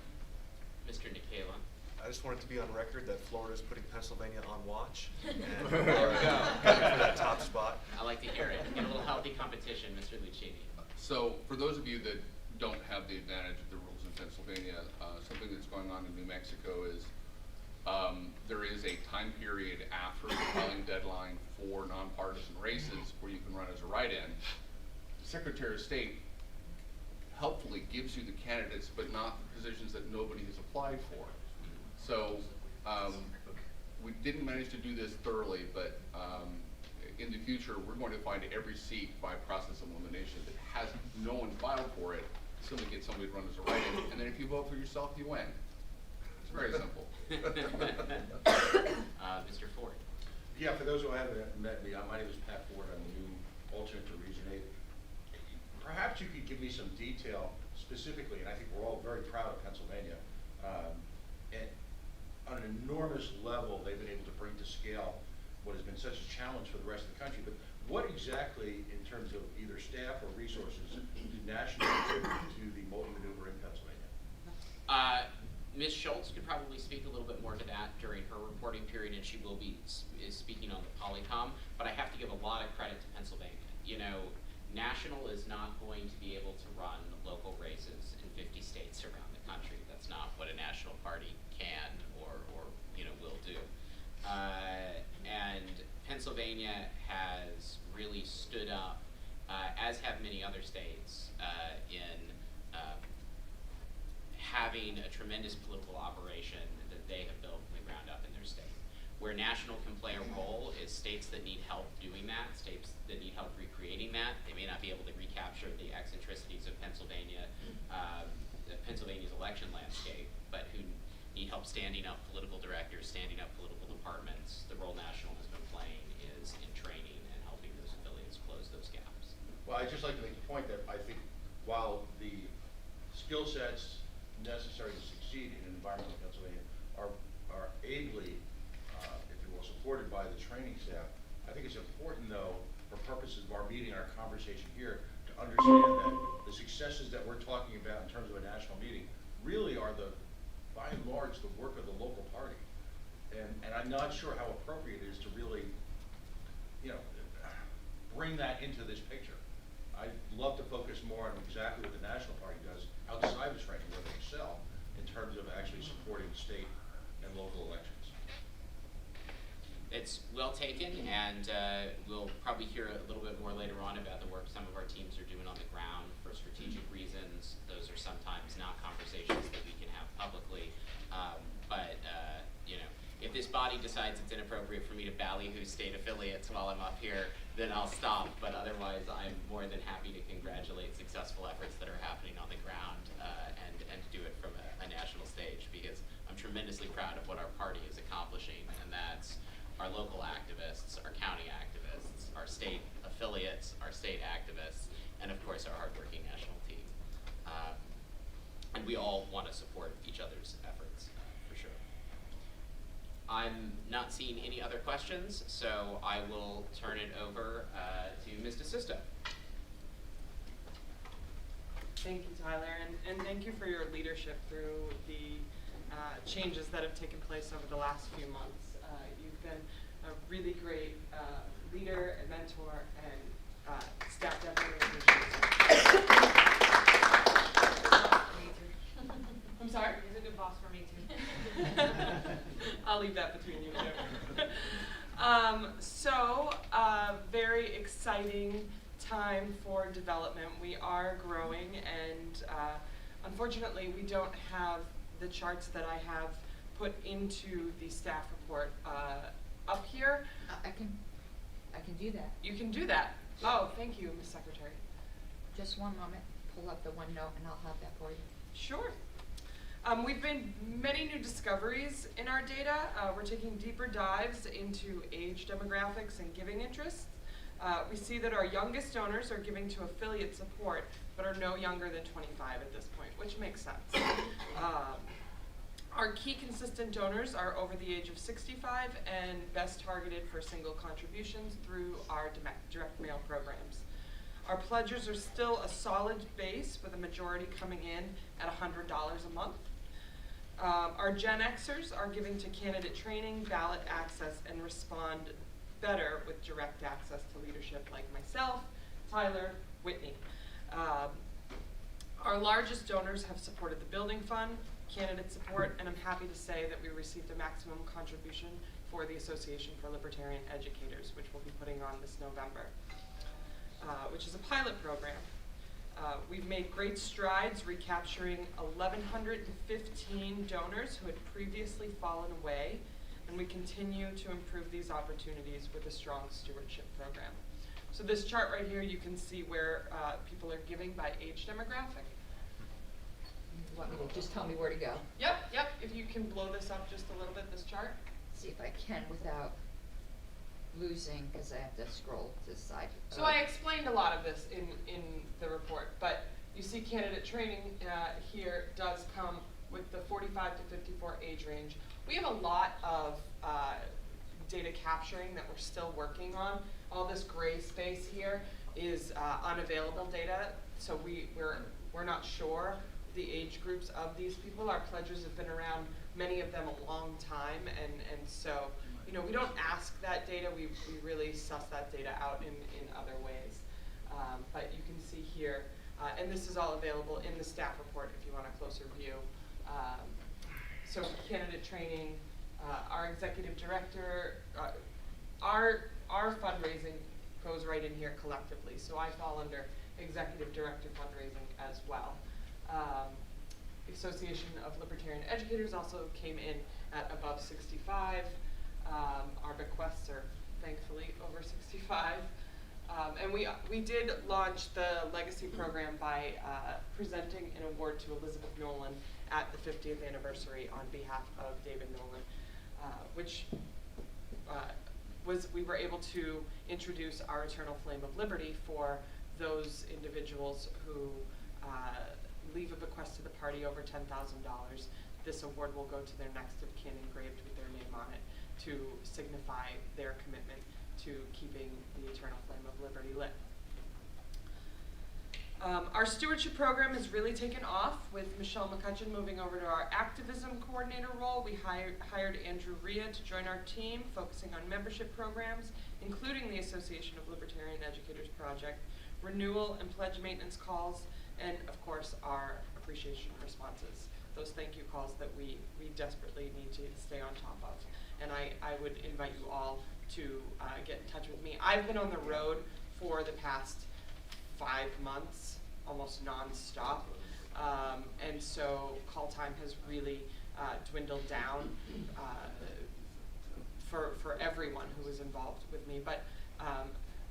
Mr. Nicola. I just wanted to be on record that Florida is putting Pennsylvania on watch. And There we go. for that top spot. I like to hear it. Get a little healthy competition, Mr. Lucchini. So for those of you that don't have the advantage of the rules in Pennsylvania, something that's going on in New Mexico is there is a time period after the filing deadline for nonpartisan races where you can run as a write-in. Secretary of State helpfully gives you the candidates, but not the positions that nobody has applied for. So we didn't manage to do this thoroughly, but in the future, we're going to find every seat by process of elimination that has no one filed for it, simply get somebody to run as a write-in, and then if you vote for yourself, you win. It's very simple. Mr. Ford. Yeah, for those who haven't met me, my name is Pat Ford. I'm the new alternate to Region 8. Perhaps you could give me some detail specifically, and I think we're all very proud of Pennsylvania. And on an enormous level, they've been able to bring to scale what has been such a challenge for the rest of the country. But what exactly, in terms of either staff or resources, do nationally contribute to the Moulton maneuver in Pennsylvania? Ms. Schultz could probably speak a little bit more to that during her reporting period, and she will be speaking on the Polycom. But I have to give a lot of credit to Pennsylvania. You know, national is not going to be able to run local races in 50 states around the country. That's not what a national party can or will do. And Pennsylvania has really stood up, as have many other states, in having a tremendous political operation that they have built from the ground up in their state. Where national can play a role is states that need help doing that, states that need help recreating that. They may not be able to recapture the eccentricities of Pennsylvania's election landscape, but who need help standing up political directors, standing up political departments. The role national has been playing is in training and helping those affiliates close those gaps. Well, I'd just like to make the point that I think while the skill sets necessary to succeed in an environment like Pennsylvania are ably, if you will, supported by the training staff. I think it's important, though, for purposes of our meeting, our conversation here, to understand that the successes that we're talking about in terms of a national meeting really are by and large, the work of the local party. And I'm not sure how appropriate it is to really, bring that into this picture. I'd love to focus more on exactly what the national party does outside the training, where they excel in terms of actually supporting state and local elections. It's well taken, and we'll probably hear a little bit more later on about the work some of our teams are doing on the ground for strategic reasons. Those are sometimes not conversations that we can have publicly, if this body decides it's inappropriate for me to ballyhoo state affiliates while I'm up here, then I'll stop. But otherwise, I'm more than happy to congratulate successful efforts that are happening on the ground and to do it from a national stage, because I'm tremendously proud of what our party is accomplishing, and that's our local activists, our county activists, our state affiliates, our state activists, and of course our hardworking national team. And we all want to support each other's efforts, for sure. I'm not seeing any other questions, so I will turn it over to Ms. DeSisto. Thank you, Tyler, and thank you for your leadership through the changes that have taken place over the last few months. You've been a really great leader and mentor, and staff definitely appreciates it. I'm sorry? He's a good boss for me too. I'll leave that between you two. Very exciting time for development. We are growing, and unfortunately we don't have the charts that I have put into the staff report up here. I can do that. You can do that. Oh, thank you, Ms. Secretary. Just one moment, pull up the OneNote and I'll have that for you. Sure. We've made many new discoveries in our data. We're taking deeper dives into age demographics and giving interests. We see that our youngest donors are giving to affiliate support, but are no younger than 25 at this point, which makes sense. Our key consistent donors are over the age of 65 and best targeted for single contributions through our direct mail programs. Our pledgers are still a solid base, with a majority coming in at $100 a month. Our Gen Xers are giving to candidate training, ballot access, and respond better with direct access to leadership, like myself, Tyler, Whitney. Our largest donors have supported the building fund, candidate support, and I'm happy to say that we received a maximum contribution for the Association for Libertarian Educators, which we'll be putting on this November, which is a pilot program. We've made great strides recapturing 1,115 donors who had previously fallen away, and we continue to improve these opportunities with a strong stewardship program. So this chart right here, you can see where people are giving by age demographic. You want me to just tell me where to go? Yep. If you can blow this up just a little bit, this chart. See if I can without losing, because I have to scroll to the side. So I explained a lot of this in the report, but you see candidate training here does come with the 45 to 54 age range. We have a lot of data capturing that we're still working on. All this gray space here is unavailable data, so we're not sure the age groups of these people. Our pledgers have been around, many of them, a long time, and so we don't ask that data. We really suss that data out in other ways. But you can see here, and this is all available in the staff report if you want a closer view. So candidate training, our executive director, our fundraising goes right in here collectively. So I fall under executive director fundraising as well. Association of Libertarian Educators also came in at above 65. Our bequests are thankfully over 65. And we did launch the legacy program by presenting an award to Elizabeth Nolan at the 50th anniversary on behalf of David Nolan, which we were able to introduce our Eternal Flame of Liberty for those individuals who leave a bequest to the party over $10,000, this award will go to their next of kin engraved with their name on it to signify their commitment to keeping the eternal flame of liberty lit. Our stewardship program has really taken off, with Michelle McCutcheon moving over to our activism coordinator role. We hired Andrew Rhea to join our team, focusing on membership programs, including the Association of Libertarian Educators Project, renewal and pledge maintenance calls, and of course our appreciation responses, those thank you calls that we desperately need to stay on top of. And I would invite you all to get in touch with me. I've been on the road for the past 5 months, almost non-stop, and so call time has really dwindled down for everyone who was involved with me. But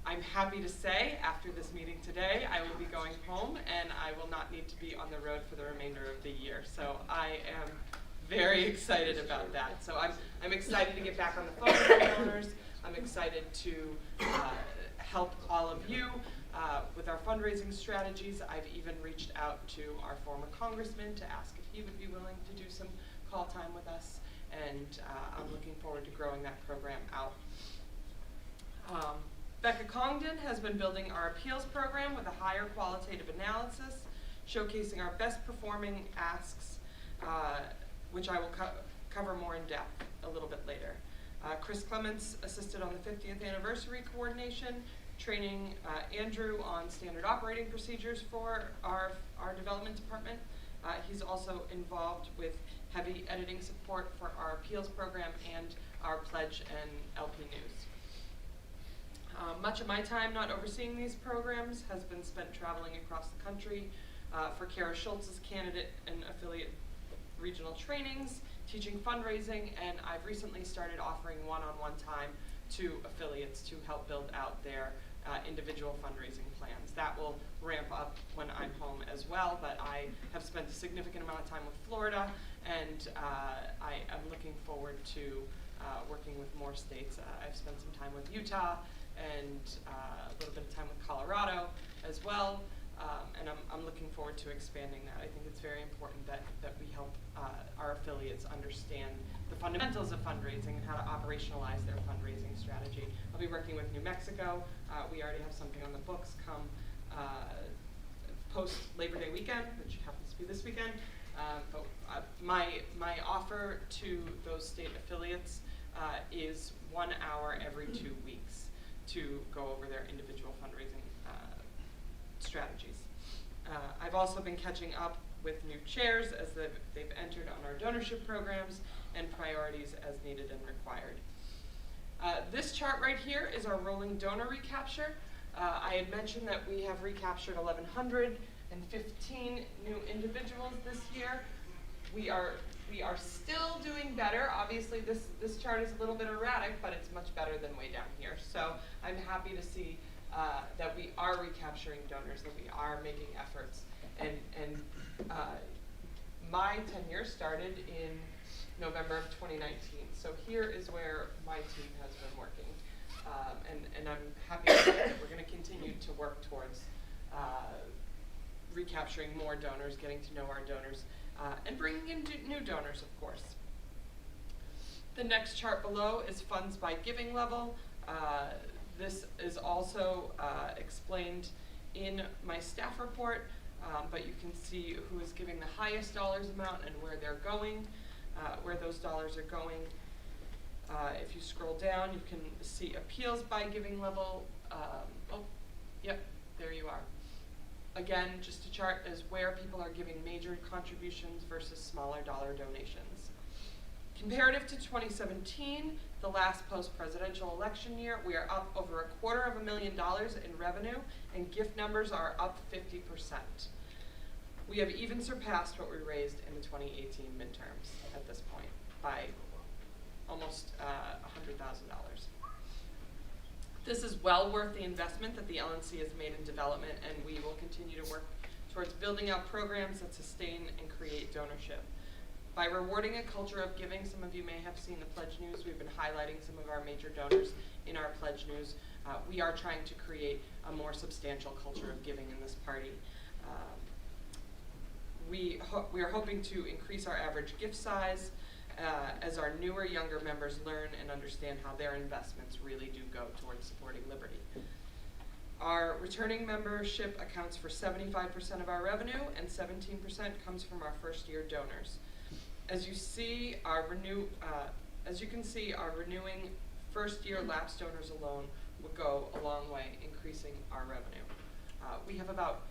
I'm happy to say, after this meeting today, I will be going home and I will not need to be on the road for the remainder of the year. So I am very excited about that. So I'm excited to get back on the phone with our donors. I'm excited to help all of you with our fundraising strategies. I've even reached out to our former congressman to ask if he would be willing to do some call time with us, and I'm looking forward to growing that program out. Becca Congdon has been building our appeals program with a higher qualitative analysis, showcasing our best performing asks, which I will cover more in depth a little bit later. Chris Clements assisted on the 50th anniversary coordination, training Andrew on standard operating procedures for our development department. He's also involved with heavy editing support for our appeals program and our pledge and LP news. Much of my time not overseeing these programs has been spent traveling across the country for Kara Schultz's candidate and affiliate regional trainings, teaching fundraising, and I've recently started offering one-on-one time to affiliates to help build out their individual fundraising plans. That will ramp up when I'm home as well, but I have spent a significant amount of time with Florida, and I am looking forward to working with more states. I've spent some time with Utah and a little bit of time with Colorado as well, and I'm looking forward to expanding that. I think it's very important that we help our affiliates understand the fundamentals of fundraising and how to operationalize their fundraising strategy. I'll be working with New Mexico. We already have something on the books come post Labor Day weekend, which happens to be this weekend. But my offer to those state affiliates is 1 hour every 2 weeks to go over their individual fundraising strategies. I've also been catching up with new chairs as they've entered on our donorship programs and priorities as needed and required. This chart right here is our rolling donor recapture. I had mentioned that we have recaptured 1,115 new individuals this year. We are still doing better. Obviously this chart is a little bit erratic, but it's much better than way down here. So I'm happy to see that we are recapturing donors, that we are making efforts. And my tenure started in November of 2019. So here is where my team has been working. And I'm happy to say that we're going to continue to work towards recapturing more donors, getting to know our donors, and bringing in new donors, of course. The next chart below is funds by giving level. This is also explained in my staff report, but you can see who is giving the highest dollars amount and where they're going, where those dollars are going. If you scroll down, you can see appeals by giving level. Oh, yep, there you are. Again, just a chart as where people are giving major contributions versus smaller dollar donations. Comparative to 2017, the last post-presidential election year, we are up over $250,000 in revenue, and gift numbers are up 50%. We have even surpassed what we raised in the 2018 midterms at this point by almost $100,000. This is well worth the investment that the LNC has made in development, and we will continue to work towards building out programs that sustain and create donorship. By rewarding a culture of giving, some of you may have seen the Pledge News. We've been highlighting some of our major donors in our Pledge News. We are trying to create a more substantial culture of giving in this party. we are hoping to increase our average gift size as our newer, younger members learn and understand how their investments really do go towards supporting liberty. Our returning membership accounts for 75% of our revenue, and 17% comes from our first-year donors. As you can see, our renewing first-year lapsed donors alone would go a long way increasing our revenue. We have about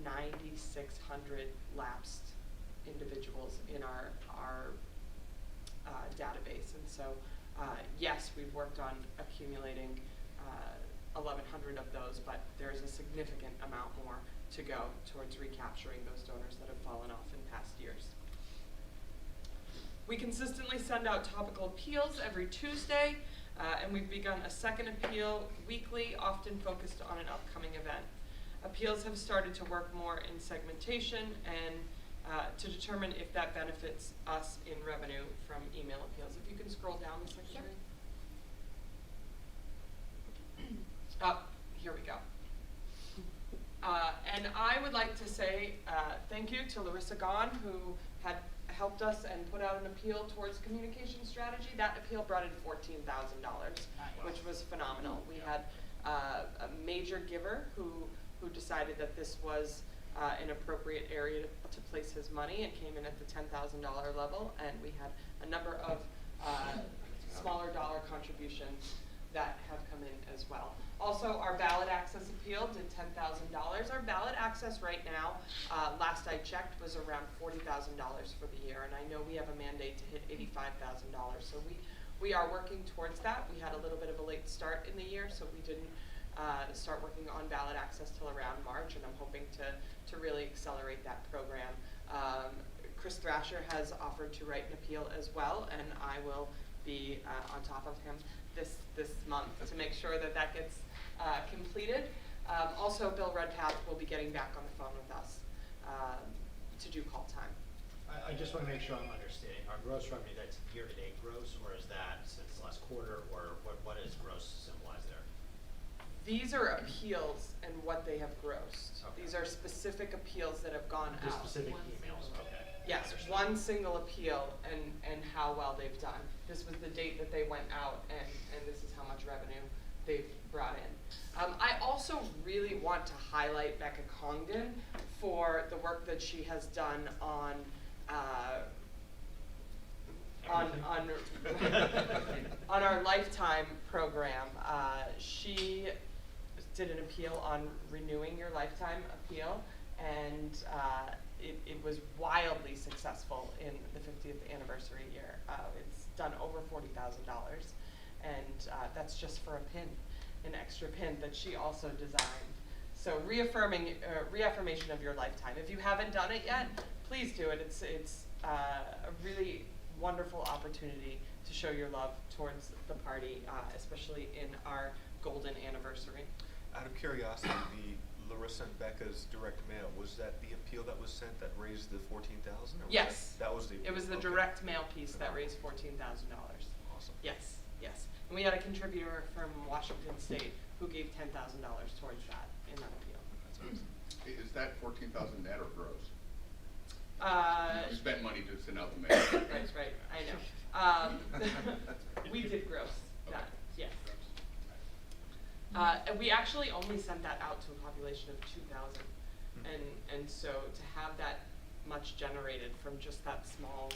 9,600 lapsed individuals in our database, and so yes, we've worked on accumulating 1,100 of those, but there's a significant amount more to go towards recapturing those donors that have fallen off in past years. We consistently send out topical appeals every Tuesday, and we've begun a second appeal weekly, often focused on an upcoming event. Appeals have started to work more in segmentation and to determine if that benefits us in revenue from email appeals. If you can scroll down the secretary. Here we go. And I would like to say thank you to Larissa Gahn, who had helped us and put out an appeal towards communication strategy. That appeal brought in $14,000, which was phenomenal. We had a major giver who decided that this was an appropriate area to place his money. It came in at the $10,000 level, and we had a number of smaller dollar contributions that have come in as well. Also, our ballot access appeal did $10,000. Our ballot access right now, last I checked, was around $40,000 for the year, and I know we have a mandate to hit $85,000. So we are working towards that. We had a little bit of a late start in the year, so we didn't start working on ballot access till around March, and I'm hoping to really accelerate that program. Chris Thrasher has offered to write an appeal as well, and I will be on top of him this month to make sure that that gets completed. Also, Bill Redpath will be getting back on the phone with us to do call time. I just want to make sure I'm understanding. Our gross revenue, that's year-to-date gross, or is that since last quarter, or what is gross symbolized there? These are appeals and what they have grossed. Okay. These are specific appeals that have gone Just out. specific emails, okay. Yes, one single appeal and how well they've done. This was the date that they went out, and this is how much revenue they've brought in. I also really want to highlight Becca Congdon for the work that she has done on our Lifetime program. She did an appeal on renewing your Lifetime appeal, and it was wildly successful in the 50th anniversary year. It's done over $40,000, and that's just for a pin, an extra pin that she also designed. So reaffirmation of your lifetime. If you haven't done it yet, please do it. It's a really wonderful opportunity to show your love towards the party, especially in our golden anniversary. Out of curiosity, the Larissa and Becca's direct mail, was that the appeal that was sent that raised the $14,000? Yes. That was the appeal. It was the Okay. direct mail piece that raised $14,000. Awesome. Yes, yes. And we had a contributor from Washington State who gave $10,000 towards that in that appeal. That's awesome. Is that 14,000 net or gross? You spent money to send out the mail. Right, I know. We did gross that, yes. And we actually only sent that out to a population of 2,000. And so to have that much generated from just that small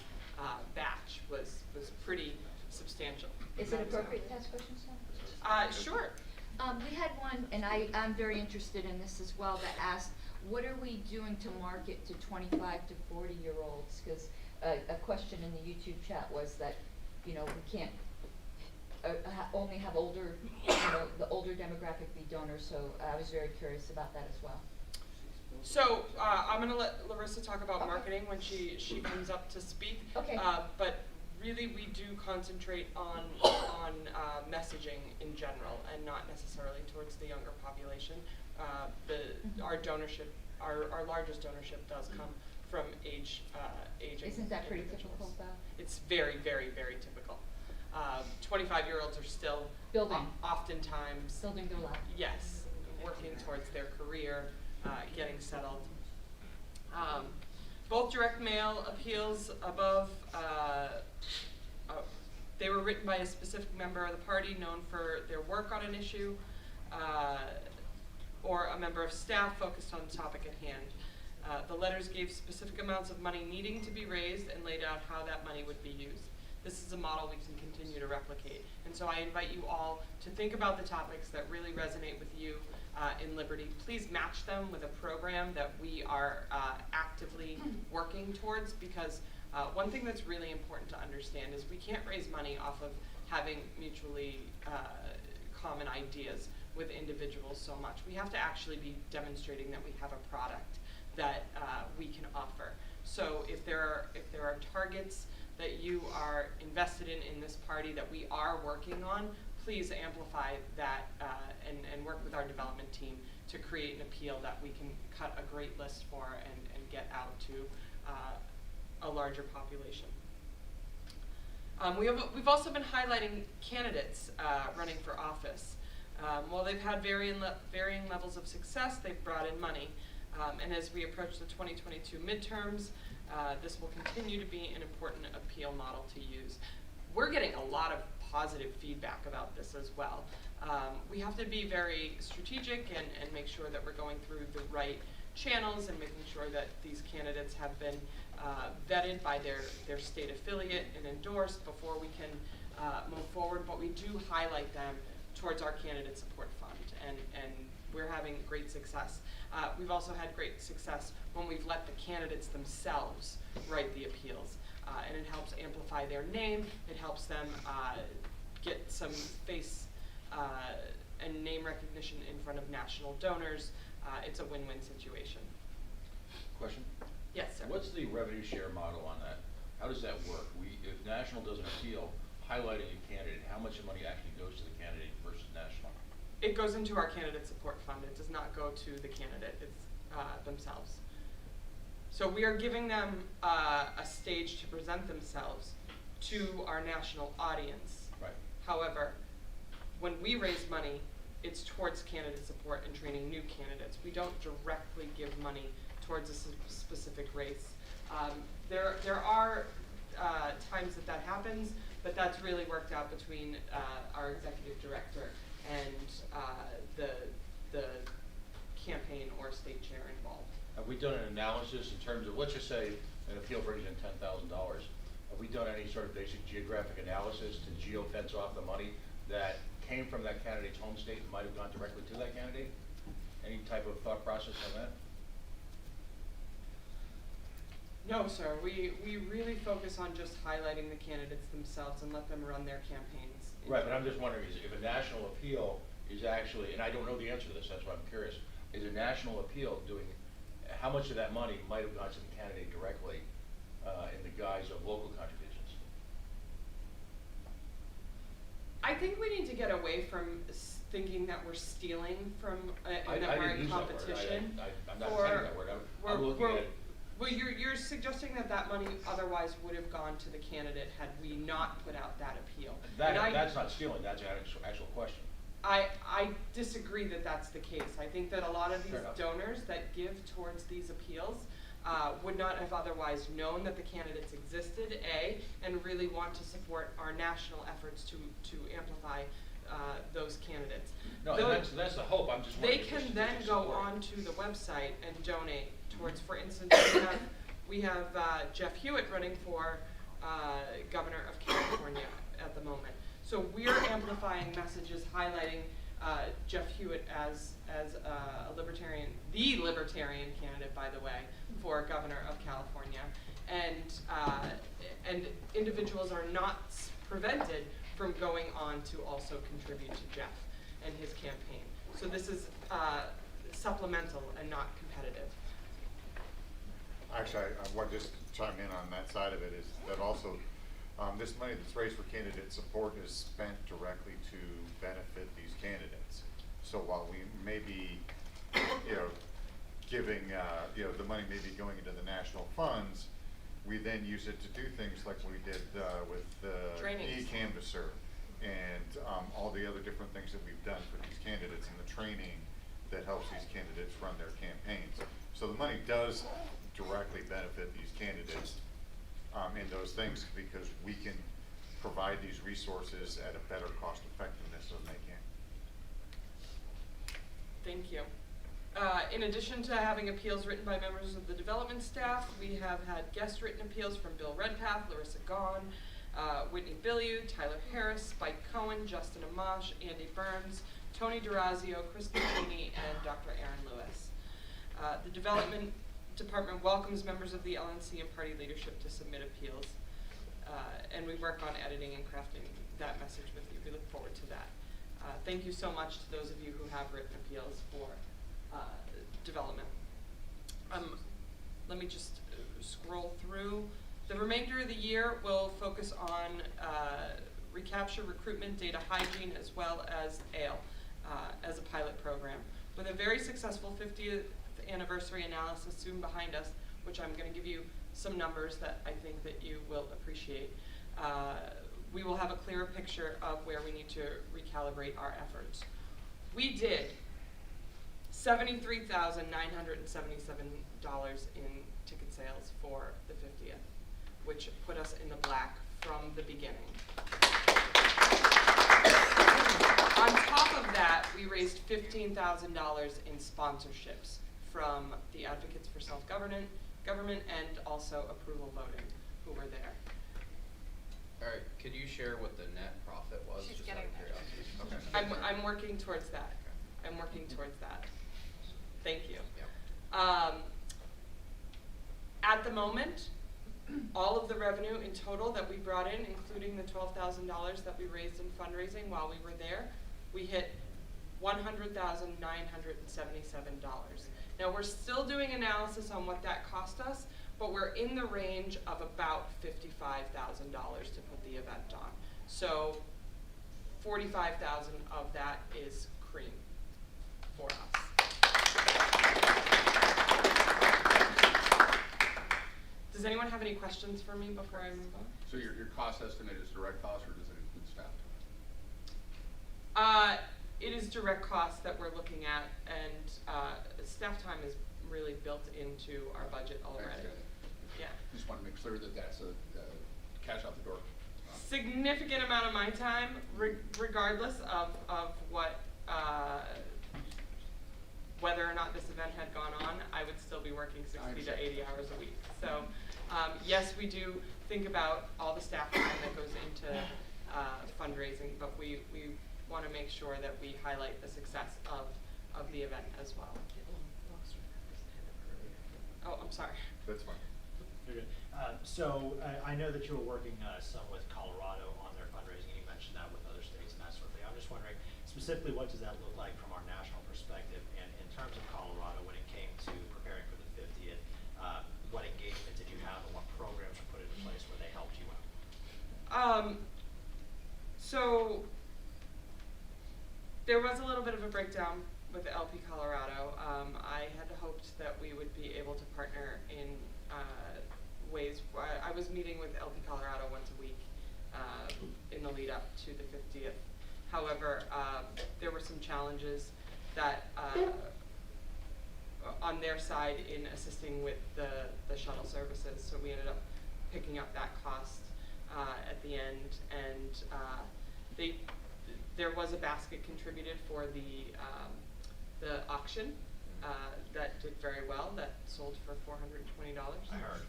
batch was pretty substantial. Is it appropriate to ask questions now? Sure. We had one, and I'm very interested in this as well, that asked, what are we doing to market to 25 to 40-year-olds? Because a question in the YouTube chat was that, we can't only have older, the older demographic be donors, so I was very curious about that as well. So I'm going to let Larissa talk about marketing when she comes up to speak. Okay. But really, we do concentrate on messaging in general, and not necessarily towards the younger population. Our donorship, our largest donorship does come from aging. Isn't that pretty individuals. typical, though? It's very, very, very typical. 25-year-olds are still Building. Oftentimes Building their life. Yes, working towards their career, getting settled. Both direct mail appeals above, they were written by a specific member of the party known for their work on an issue, or a member of staff focused on the topic at hand. The letters gave specific amounts of money needing to be raised and laid out how that money would be used. This is a model we can continue to replicate. And so I invite you all to think about the topics that really resonate with you in Liberty. Please match them with a program that we are actively working towards, because one thing that's really important to understand is we can't raise money off of having mutually common ideas with individuals so much. We have to actually be demonstrating that we have a product that we can offer. So if there are targets that you are invested in this party that we are working on, please amplify that and work with our development team to create an appeal that we can cut a great list for and get out to a larger population. We've also been highlighting candidates running for office. While they've had varying levels of success, they've brought in money. And as we approach the 2022 midterms, this will continue to be an important appeal model to use. We're getting a lot of positive feedback about this as well. We have to be very strategic and make sure that we're going through the right channels and making sure that these candidates have been vetted by their state affiliate and endorsed before we can move forward. But we do highlight them towards our candidate support fund, and we're having great success. We've also had great success when we've let the candidates themselves write the appeals, and it helps amplify their name. It helps them get some face and name recognition in front of national donors. It's a win-win situation. Question? Yes, sir. What's the revenue share model on that? How does that work? If national does an appeal highlighting a candidate, how much of money actually goes to the candidate versus national? It goes into our candidate support fund. It does not go to the candidate. It's themselves. So we are giving them a stage to present themselves to our national audience. Right. However, when we raise money, it's towards candidate support and training new candidates. We don't directly give money towards a specific race. There are times that happens, but that's really worked out between our executive director and the campaign or state chair involved. Have we done an analysis in terms of, let's just say an appeal brings in $10,000. Have we done any sort of basic geographic analysis to geo-fence off the money that came from that candidate's home state and might have gone directly to that candidate? Any type of thought process on that? No, sir. We really focus on just highlighting the candidates themselves and let them run their campaigns. Right, but I'm just wondering, if a national appeal is actually, and I don't know the answer to this, that's why I'm curious, is a national appeal doing, how much of that money might have gone to the candidate directly in the guise of local contributions? I think we need to get away from thinking that we're stealing from and that we're in competition. I'm not saying that word. I'm looking at it. Well, you're suggesting that money otherwise would have gone to the candidate had we not put out that appeal. That's not stealing, that's an actual question. I disagree that that's the case. I think that a lot of these Fair enough. donors that give towards these appeals would not have otherwise known that the candidates existed, A, and really want to support our national efforts to amplify those candidates. No, and that's the hope. I'm just They wondering. can then go on to the website and donate towards, for instance, we have Jeff Hewitt running for Governor of California at the moment. So we're amplifying messages highlighting Jeff Hewitt as a libertarian, the libertarian candidate, by the way, for Governor of California, and individuals are not prevented from going on to also contribute to Jeff and his campaign. So this is supplemental and not competitive. Actually, I want to just chime in on that side of it, is that also this money that's raised for candidate support is spent directly to benefit these candidates. So while we may be, giving, the money may be going into the national funds, we then use it to do things like we did with the e-canvasser and all the other different things that we've done for these candidates and the training that helps these candidates run their campaigns. So the money does directly benefit these candidates in those things, because we can provide these resources at a better cost effectiveness than they can. Thank you. In addition to having appeals written by members of the development staff, we have had guest written appeals from Bill Redpath, Larissa Gahn, Whitney Billieu, Tyler Harris, Spike Cohen, Justin Amash, Andy Burns, Tony Durazio, Chris Bikini, and Dr. Aaron Lewis. The Development Department welcomes members of the LNC and party leadership to submit appeals, and we work on editing and crafting that message with you. We look forward to that. Thank you so much to those of you who have written appeals for development. Let me just scroll through. The remainder of the year will focus on recapture, recruitment, data hygiene, as well as ALE as a pilot program. With a very successful 50th anniversary analysis soon behind us, which I'm going to give you some numbers that I think that you will appreciate, we will have a clearer picture of where we need to recalibrate our efforts. We did $73,977 in ticket sales for the 50th, which put us in the black from the beginning. On top of that, we raised $15,000 in sponsorships from the Advocates for Self-Government and also Approval Voting, who were there. All right, could you share what the net profit was? She's just getting out of there. curiosity? Okay. I'm working towards that. I'm working towards that. Thank you. Yeah. At the moment, all of the revenue in total that we brought in, including the $12,000 that we raised in fundraising while we were there, we hit $100,977. Now we're still doing analysis on what that cost us, but we're in the range of about $55,000 to put the event on. So $45,000 of that is cream for us. Does anyone have any questions for me before I move on? So your cost estimate is direct cost, or does it include staff? It is direct costs that we're looking at, and staff time is really built into our budget already. Yeah. Just want to make clear that that's a cash out the door. Significant amount of my time, regardless of what, whether or not this event had gone on, I would still be working 60 to 80 hours a week. So yes, we do think about all the staff time that goes into fundraising, but we want to make sure that we highlight the success of the event as well. Oh, I'm sorry. That's fine. Very good. So I know that you were working some with Colorado on their fundraising. You mentioned that with other states and that sort of thing. I'm just wondering, specifically, what does that look like from our national perspective? And in terms of Colorado, when it came to preparing for the 50th, what engagement did you have and what programs were put into place where they helped you out? So there was a little bit of a breakdown with the LP Colorado. I had hoped that we would be able to partner in ways. I was meeting with LP Colorado once a week in the lead up to the 50th. However, there were some challenges that on their side in assisting with the shuttle services, so we ended up picking up that cost at the end, and there was a basket contributed for the auction that did very well, that sold for $420. I heard.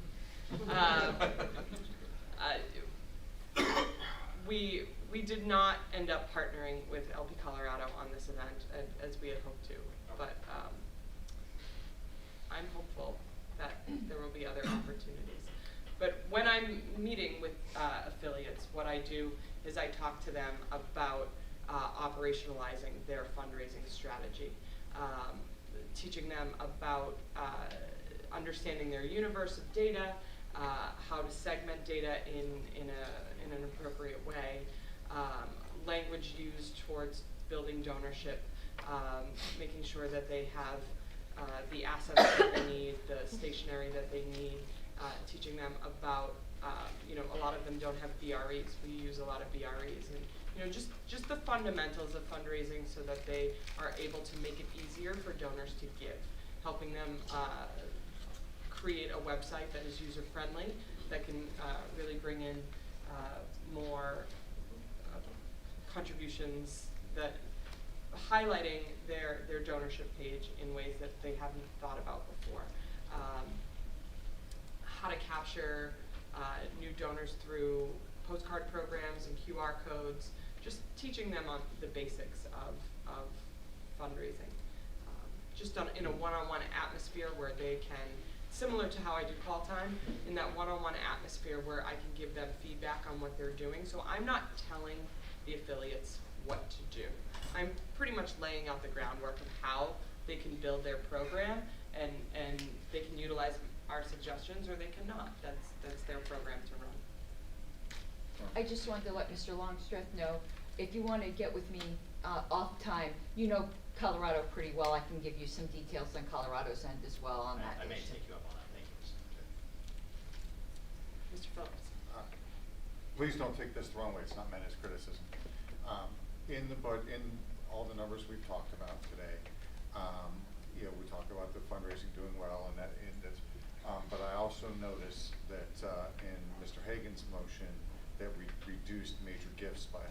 We did not end up partnering with LP Colorado on this event as we had hoped to, but I'm hopeful that there will be other opportunities. But when I'm meeting with affiliates, what I do is I talk to them about operationalizing their fundraising strategy, teaching them about understanding their universe of data, how to segment data in an appropriate way, language used towards building donorship, making sure that they have the assets that they need, the stationery that they need, teaching them about, a lot of them don't have BREs. We use a lot of BREs, and just the fundamentals of fundraising so that they are able to make it easier for donors to give, helping them create a website that is user-friendly, that can really bring in more contributions, that highlighting their donorship page in ways that they haven't thought about before. How to capture new donors through postcard programs and QR codes, just teaching them on the basics of fundraising. Just in a one-on-one atmosphere where they can, similar to how I do call time, in that one-on-one atmosphere where I can give them feedback on what they're doing. So I'm not telling the affiliates what to do. I'm pretty much laying out the groundwork of how they can build their program, and they can utilize our suggestions or they cannot. That's their program to run. I just wanted to let Mr. Longstreth know, if you want to get with me off time, you know Colorado pretty well. I can give you some details on Colorado's end as well on that I may issue. take you up on that. Thank you, Mr. Mr. Phillips. Please don't take this the wrong way. It's not meant as criticism. In all the numbers we've talked about today, we talked about the fundraising doing well, and that's. But I also noticed that in Mr. Hagan's motion that we reduced major gifts by $157,000.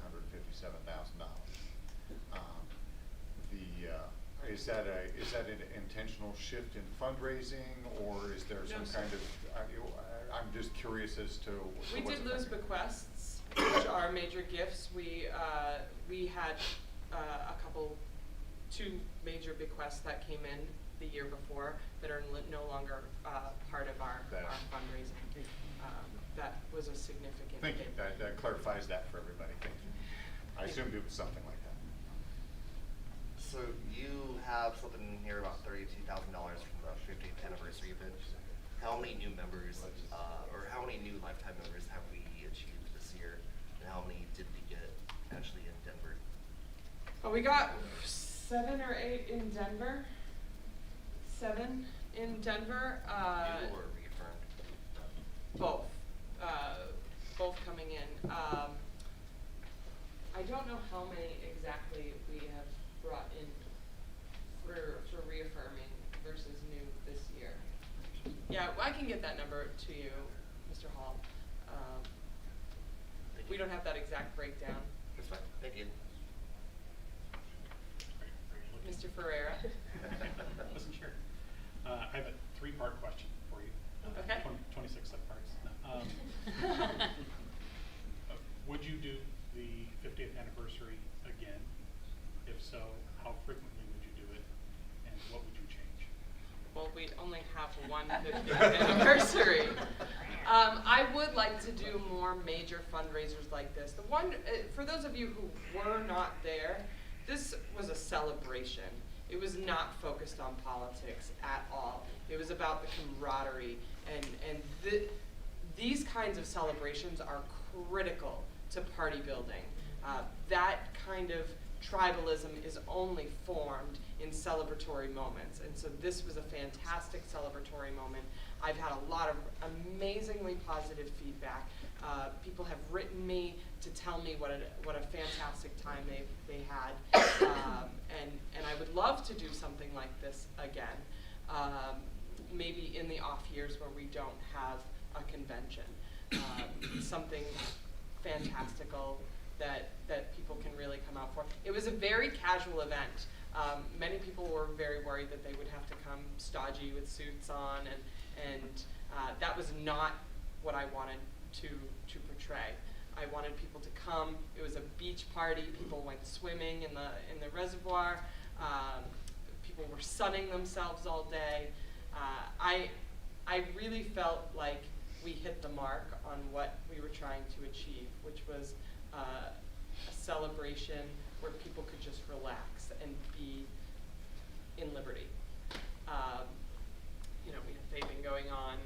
Is that an intentional shift in fundraising, or is there some kind of? I'm just curious as to. We did lose bequests, which are major gifts. We had two major bequests that came in the year before that are no longer part of our fundraising. That was a significant. Thank you. That clarifies that for everybody. Thank you. I assumed it was something like that. So you have something in here about $32,000 from the 50th anniversary event. How many new members, or how many new lifetime members have we achieved this year, and how many did we get actually in Denver? Oh, we got 7 or 8 in Denver. 7 in Denver. New or reaffirmed? Both. Both coming in. I don't know how many exactly we have brought in for reaffirming versus new this year. Yeah, I can get that number to you, Mr. Hall. We don't have that exact breakdown. That's fine. Thank you. Mr. Ferreira. Wasn't sure. I have a 3-part question for you. Okay. 26 subparts. Would you do the 50th anniversary again? If so, how frequently would you do it, and what would you change? Well, we only have one 50th anniversary. I would like to do more major fundraisers like this. The one, for those of you who were not there, this was a celebration. It was not focused on politics at all. It was about the camaraderie, and these kinds of celebrations are critical to party building. That kind of tribalism is only formed in celebratory moments, and so this was a fantastic celebratory moment. I've had a lot of amazingly positive feedback. People have written me to tell me what a fantastic time they had, and I would love to do something like this again. Maybe in the off years where we don't have a convention, something fantastical that people can really come out for. It was a very casual event. Many people were very worried that they would have to come stodgy with suits on, and that was not what I wanted to portray. I wanted people to come. It was a beach party. People went swimming in the reservoir. People were sunning themselves all day. I really felt like we hit the mark on what we were trying to achieve, which was a celebration where people could just relax and be in liberty. We had vaping going on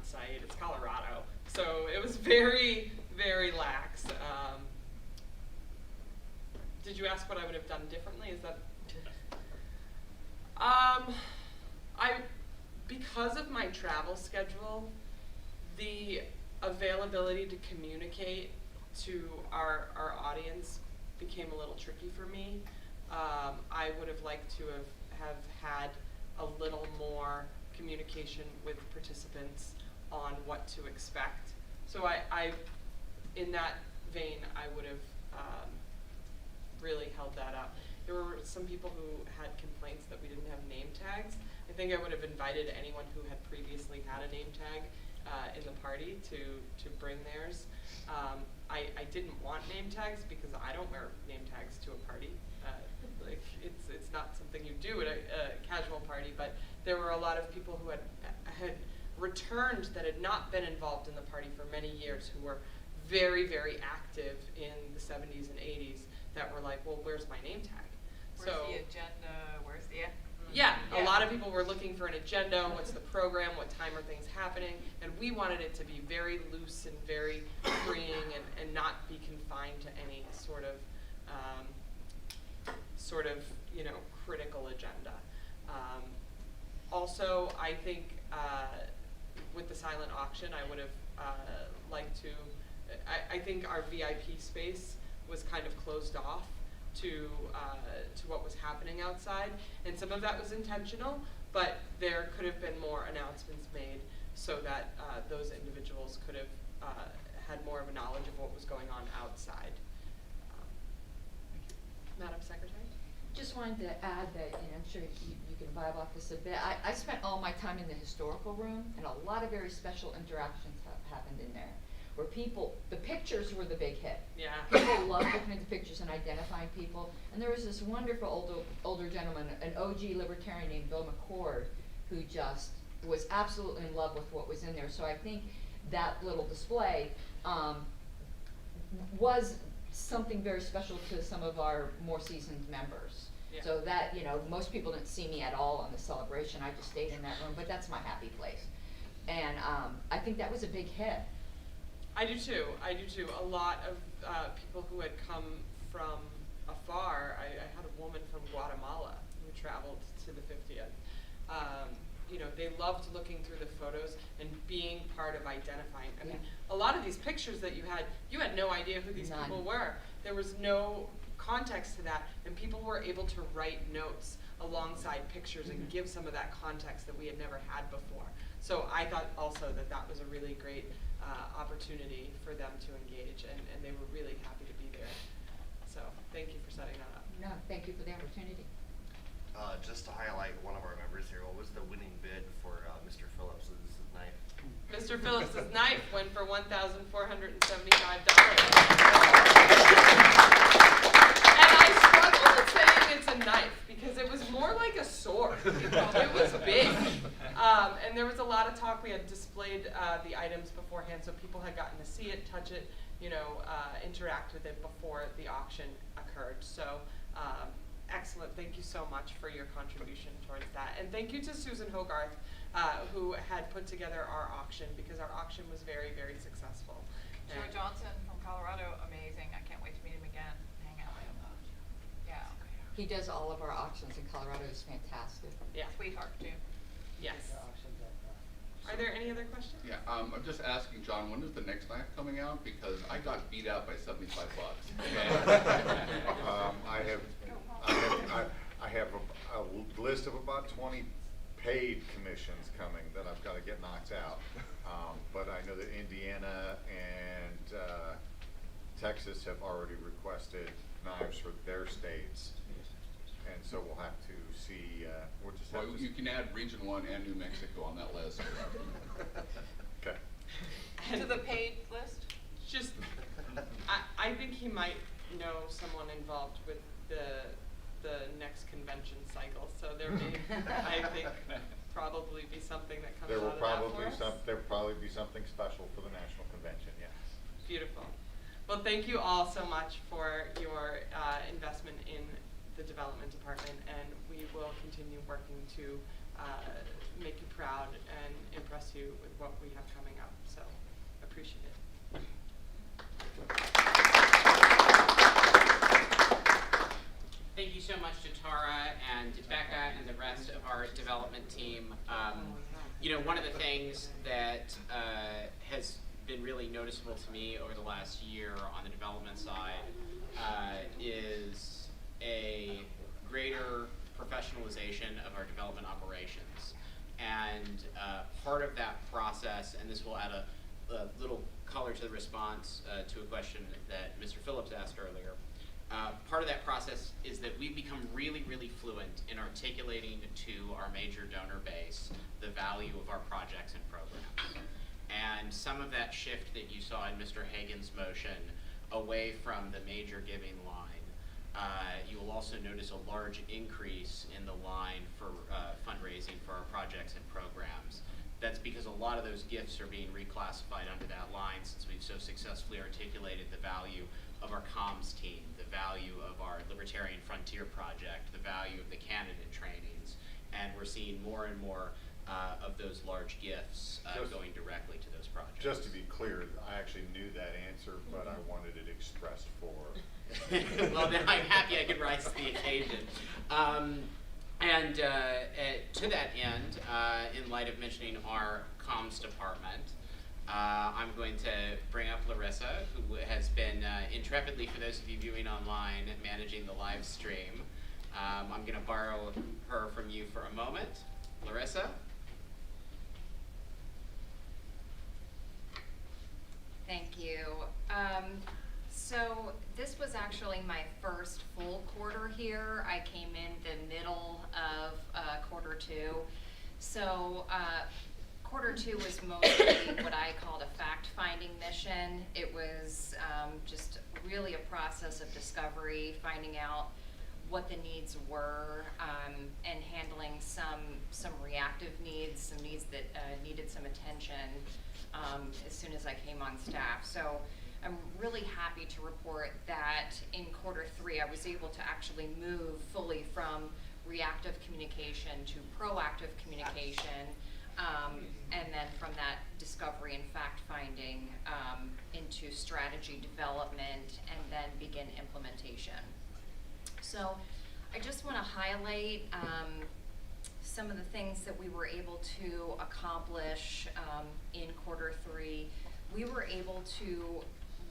site. It's Colorado, so it was very, very lax. Did you ask what I would have done differently? Is that? Because of my travel schedule, the availability to communicate to our audience became a little tricky for me. I would have liked to have had a little more communication with participants on what to expect. So I in that vein, I would have really held that up. There were some people who had complaints that we didn't have name tags. I think I would have invited anyone who had previously had a name tag in the party to bring theirs. I didn't want name tags because I don't wear name tags to a party. Like it's not something you do at a casual party, but there were a lot of people who had returned that had not been involved in the party for many years, who were very, very active in the 70s and 80s, that were like, well, where's my name tag? Where's the agenda? Where's the... Yeah, a lot of people were looking for an agenda. What's the program? What time are things happening? And we wanted it to be very loose and very freeing, and not be confined to any sort of critical agenda. Also, I think with the silent auction, I would have liked to. I think our VIP space was kind of closed off to what was happening outside, and some of that was intentional, but there could have been more announcements made so that those individuals could have had more of a knowledge of what was going on outside. Madam Secretary? Just wanted to add that, I'm sure you can vibe off this a bit. I spent all my time in the historical room, and a lot of very special interactions happened in there, where the pictures were the big hit. Yeah. People loved looking at the pictures and identifying people. And there was this wonderful older gentleman, an OG libertarian named Bill McCord, who just was absolutely in love with what was in there. So I think that little display was something very special to some of our more seasoned members. Yeah. So that, most people didn't see me at all on the celebration. I just stayed in that room, but that's my happy place. And I think that was a big hit. I do too. A lot of people who had come from afar. I had a woman from Guatemala who traveled to the 50th. They loved looking through the photos and being part of identifying. I mean, a lot of these pictures that you had no idea who these people were. There was no context to that, and people were able to write notes alongside pictures and give some of that context that we had never had before. So I thought also that was a really great opportunity for them to engage, and they were really happy to be there. So thank you for setting that up. No, thank you for the opportunity. Just to highlight one of our members here, what was the winning bid for Mr. Phillips' knife? Mr. Phillips' knife went for $1,475. And I struggled with saying it's a knife because it was more like a sword. It was big. And there was a lot of talk. We had displayed the items beforehand, so people had gotten to see it, touch it, interact with it before the auction occurred. So excellent. Thank you so much for your contribution towards that. And thank you to Susan Hogarth, who had put together our auction, because our auction was very, very successful. Joe Johnson from Colorado, amazing. I can't wait to meet him again. Hang out with him. Yeah. He does all of our auctions in Colorado. It's fantastic. Yeah. Sweetheart, too. Yes. Are there any other questions? Yeah, I'm just asking John, when is the next knife coming out? Because I got beat out by $75. I have a list of about 20 paid commissions coming that I've got to get knocked out. But I know that Indiana and Texas have already requested knives for their states. And so we'll have to see, we'll just have to... You can add Region 1 and New Mexico on that list. Okay. To the paid list? Just, I think he might know someone involved with the next convention cycle, so there may, I think, probably be something that comes out of that for us. There will probably be something special for the national convention, yes. Beautiful. Well, thank you all so much for your investment in the development department, and we will continue working to make you proud and impress you with what we have coming up. So appreciate it. Thank you so much to Tara and Becca and the rest of our development team. One of the things that has been really noticeable to me over the last year on the development side is a greater professionalization of our development operations. And part of that process, and this will add a little color to the response to a question that Mr. Phillips asked earlier. Part of that process is that we've become really, really fluent in articulating to our major donor base the value of our projects and programs. And some of that shift that you saw in Mr. Hagan's motion away from the major giving line, you will also notice a large increase in the line for fundraising for our projects and programs. That's because a lot of those gifts are being reclassified under that line since we've so successfully articulated the value of our comms team, the value of our Libertarian Frontier Project, the value of the candidate trainings, and we're seeing more and more of those large gifts going directly to those projects. Just to be clear, I actually knew that answer, but I wanted it expressed for. Well, then I'm happy I could rise to the occasion. And to that end, in light of mentioning our comms department, I'm going to bring up Larissa, who has been intrepidly, for those of you viewing online, managing the live stream. I'm going to borrow her from you for a moment. Larissa? Thank you. So this was actually my first full quarter here. I came in the middle of quarter two. So quarter two was mostly what I called a fact-finding mission. It was just really a process of discovery, finding out what the needs were, and handling some reactive needs, some needs that needed some attention as soon as I came on staff. So I'm really happy to report that in quarter three, I was able to actually move fully from reactive communication to proactive communication, and then from that discovery and fact-finding into strategy development and then begin implementation. So I just want to highlight some of the things that we were able to accomplish in quarter three. We were able to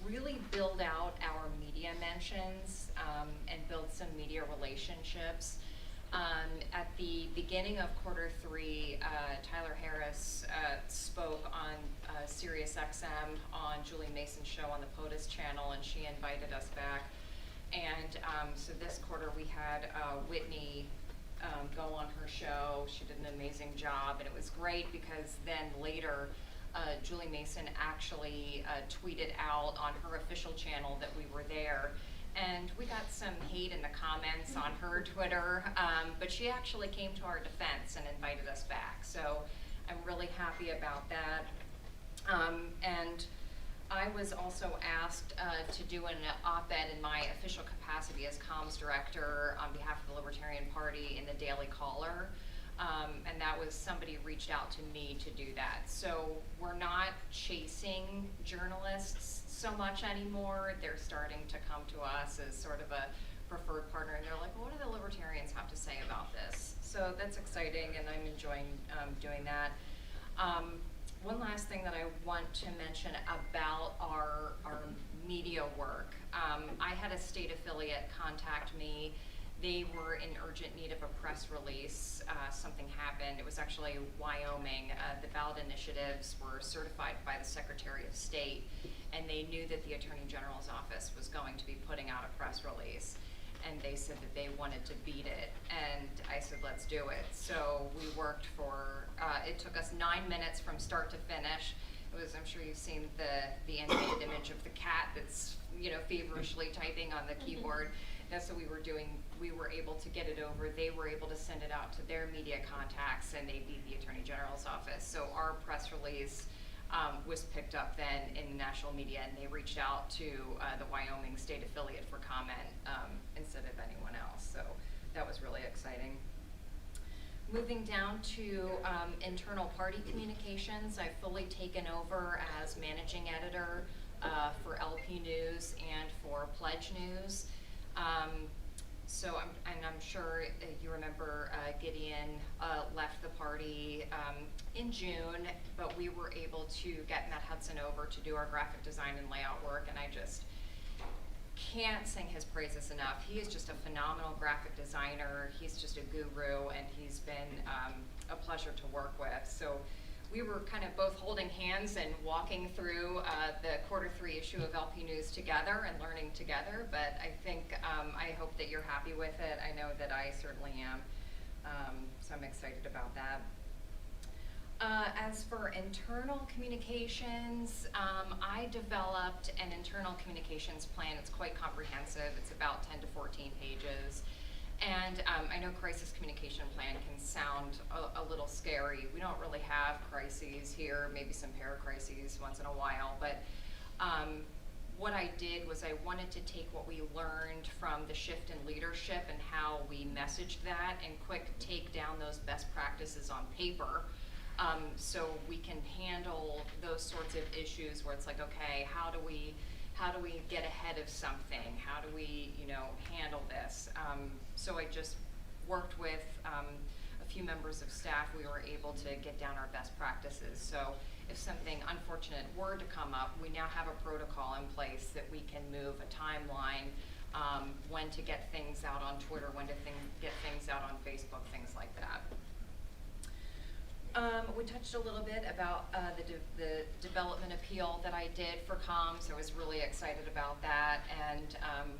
really build out our media mentions and build some media relationships. At the beginning of quarter three, Tyler Harris spoke on SiriusXM on Julie Mason's show on the POTUS channel, and she invited us back. And so this quarter we had Whitney go on her show. She did an amazing job, and it was great because then later Julie Mason actually tweeted out on her official channel that we were there. And we got some hate in the comments on her Twitter, but she actually came to our defense and invited us back. So I'm really happy about that. And I was also asked to do an op-ed in my official capacity as comms director on behalf of the Libertarian Party in the Daily Caller. And that was somebody reached out to me to do that. So we're not chasing journalists so much anymore. They're starting to come to us as sort of a preferred partner, and they're like, well, what do the Libertarians have to say about this? So that's exciting, and I'm enjoying doing that. One last thing that I want to mention about our media work. I had a state affiliate contact me. They were in urgent need of a press release. Something happened. It was actually Wyoming. The ballot initiatives were certified by the Secretary of State, and they knew that the Attorney General's office was going to be putting out a press release. And they said that they wanted to beat it, and I said, let's do it. So we worked for, it took us 9 minutes from start to finish. It was, I'm sure you've seen the animated image of the cat that's, feverishly typing on the keyboard. That's what we were doing. We were able to get it over. They were able to send it out to their media contacts, and they beat the Attorney General's office. So our press release was picked up then in national media, and they reached out to the Wyoming state affiliate for comment instead of anyone else. So that was really exciting. Moving down to internal party communications, I've fully taken over as managing editor for LP News and for Pledge News. So I'm sure you remember Gideon left the party in June, but we were able to get Matt Hudson over to do our graphic design and layout work, and I just can't sing his praises enough. He is just a phenomenal graphic designer. He's just a guru, and he's been a pleasure to work with. So we were kind of both holding hands and walking through the Q3 issue of LP News together and learning together, but I think, I hope that you're happy with it. I know that I certainly am, so I'm excited about that. As for internal communications, I developed an internal communications plan. It's quite comprehensive. It's about 10 to 14 pages. And I know crisis communication plan can sound a little scary. We don't really have crises here, maybe some paracrises once in a while, but what I did was I wanted to take what we learned from the shift in leadership and how we messaged that and quick take down those best practices on paper, so we can handle those sorts of issues where it's like, okay, how do we get ahead of something? How do we, handle this? So I just worked with a few members of staff. We were able to get down our best practices. So if something unfortunate were to come up, we now have a protocol in place that we can move a timeline, when to get things out on Twitter, when to get things out on Facebook, things like that. We touched a little bit about the development appeal that I did for comms. I was really excited about that, and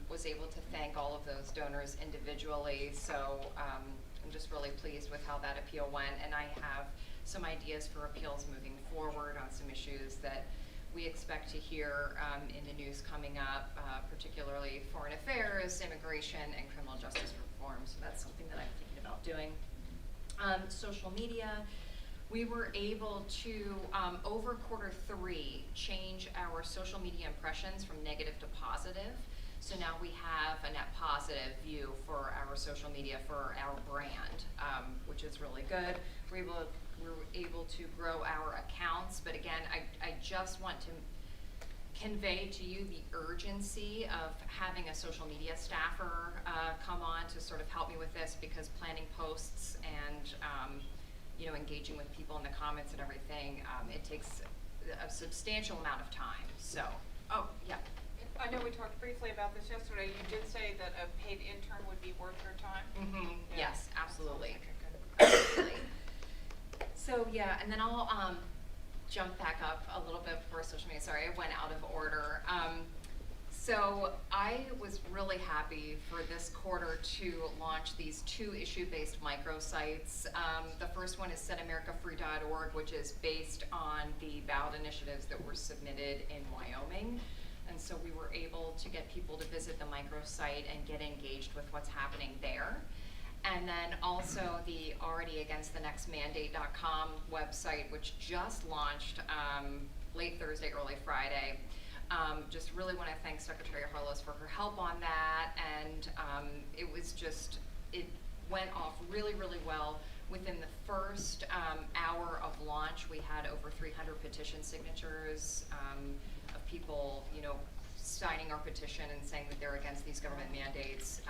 was able to thank all of those donors individually. So I'm just really pleased with how that appeal went, and I have some ideas for appeals moving forward on some issues that we expect to hear in the news coming up, particularly foreign affairs, immigration, and criminal justice reform. So that's something that I'm thinking about doing. Social media. We were able to, over Q3, change our social media impressions from negative to positive. So now we have a net positive view for our social media for our brand, which is really good. We were able to grow our accounts, but again, I just want to convey to you the urgency of having a social media staffer come on to sort of help me with this, because planning posts and engaging with people in the comments and everything, it takes a substantial amount of time. So, oh, yeah. I know we talked briefly about this yesterday. You did say that a paid intern would be worth your time. Mm-hmm. Yeah. Yes, absolutely. Okay, good. Absolutely. So, yeah, and then I'll jump back up a little bit for social media. Sorry, I went out of order. So I was really happy for this quarter to launch these 2 issue-based microsites. The first one is SetAmericaFree.org, which is based on the ballot initiatives that were submitted in Wyoming. And so we were able to get people to visit the microsite and get engaged with what's happening there. And then also the alreadyagainstthenextmandate.com website, which just launched late Thursday, early Friday. Just really want to thank Secretary Harlos for her help on that, and it went off really, really well. Within the first hour of launch, we had over 300 petition signatures of people, signing our petition and saying that they're against these government mandates.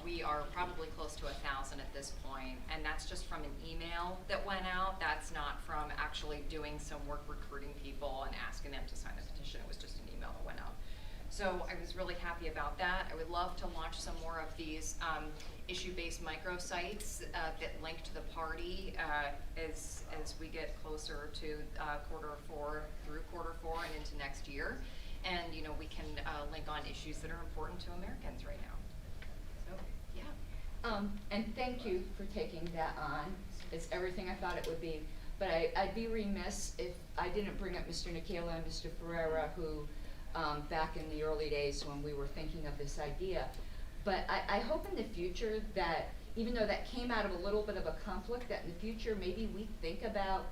We are probably close to 1,000 at this point, and that's just from an email that went out. That's not from actually doing some work recruiting people and asking them to sign the petition. It was just an email that went out. So I was really happy about that. I would love to launch some more of these issue-based microsites that link to the party as we get closer to Q4 through Q4 and into next year. And we can link on issues that are important to Americans right now. And thank you for taking that on. It's everything I thought it would be. But I'd be remiss if I didn't bring up Mr. Nicola and Mr. Ferreira, who back in the early days when we were thinking of this idea. But I hope in the future that, even though that came out of a little bit of a conflict, that in the future maybe we think about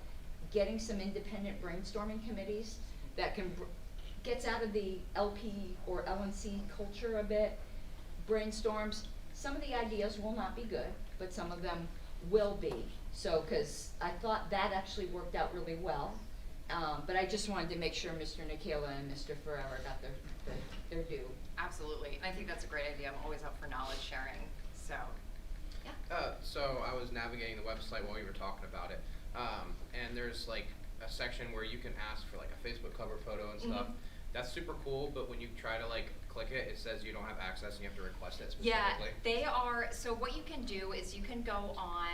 getting some independent brainstorming committees that gets out of the LP or LNC culture a bit, brainstorms. Some of the ideas will not be good, but some of them will be. So, because I thought that actually worked out really well. But I just wanted to make sure Mr. Nicola and Mr. Ferreira got their due. Absolutely. And I think that's a great idea. I'm always up for knowledge sharing. So, yeah. So I was navigating the website while we were talking about it. And there's like a section where you can ask for like a Facebook cover photo and stuff. That's super cool, but when you try to like click it, it says you don't have access and you have to request it Yeah, specifically. they are, so what you can do is you can go on,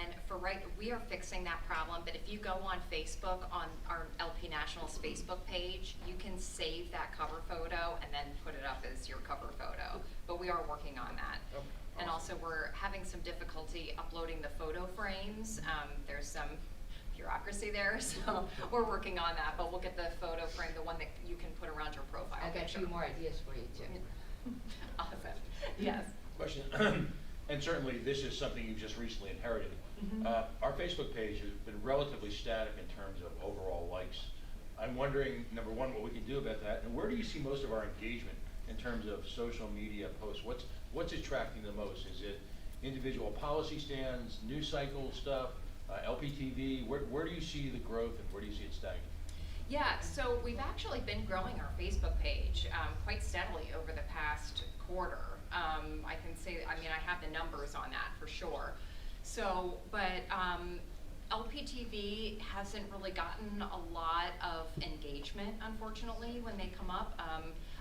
we are fixing that problem, but if you go on Facebook, on our LP Nationals Facebook page, you can save that cover photo and then put it up as your cover photo. But we are working on that. Okay, And awesome. also we're having some difficulty uploading the photo frames. There's some bureaucracy there, so we're working on that, but we'll get the photo frame, the one that you can put around your profile I've got a picture. few more ideas for you too. Awesome, yes. Question, and certainly this is something you've just recently inherited. Our Facebook page has been relatively static in terms of overall likes. I'm wondering, number one, what we can do about that, and where do you see most of our engagement in terms of social media posts? What's attracting the most? Is it individual policy stands, news cycle stuff, LPTv? Where do you see the growth and where do you see it stagnant? Yeah, so we've actually been growing our Facebook page quite steadily over the past quarter. I can say, I mean, I have the numbers on that for sure. So, but LPTv hasn't really gotten a lot of engagement, unfortunately, when they come up.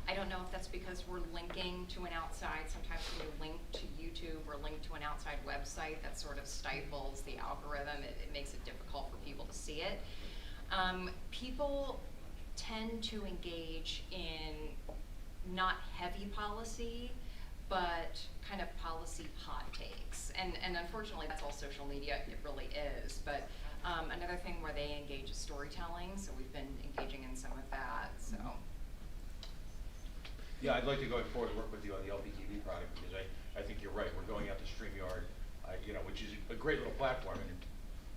I don't know if that's because we're linking to an outside, sometimes when you link to YouTube or link to an outside website, that sort of stifles the algorithm. It makes it difficult for people to see it. People tend to engage in not heavy policy, but kind of policy hot takes. And unfortunately, that's all social media, it really is. But another thing where they engage is storytelling, so we've been engaging in some of that, so. Yeah, I'd like to go forward and work with you on the LPTv product because I think you're right. We're going out to StreamYard, which is a great little platform and it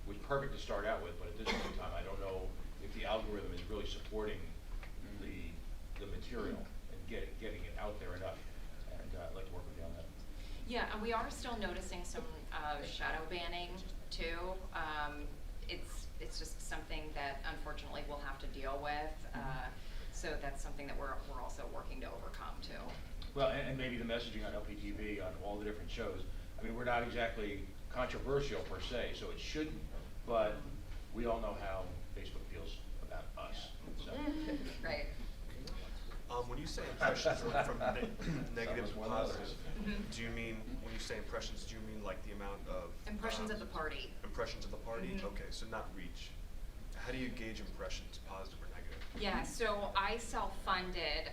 was perfect to start out with, but at this point in time, I don't know if the algorithm is really supporting the material and getting it out there enough. And I'd like to work with you on that. Yeah, and we are still noticing some shadow banning too. It's just something that unfortunately we'll have to deal with. So that's something that we're also working to overcome too. Well, and maybe the messaging on LPTv on all the different shows. I mean, we're not exactly controversial per se, so it shouldn't, but we all know how Facebook feels about us. So. Right. When you say impressions went from negative to positive, do you mean, when you say impressions, do you mean like the amount of Impressions of the party. Impressions of the party? Okay, so not reach. How do you gauge impressions, positive or negative? Yeah, so I self-funded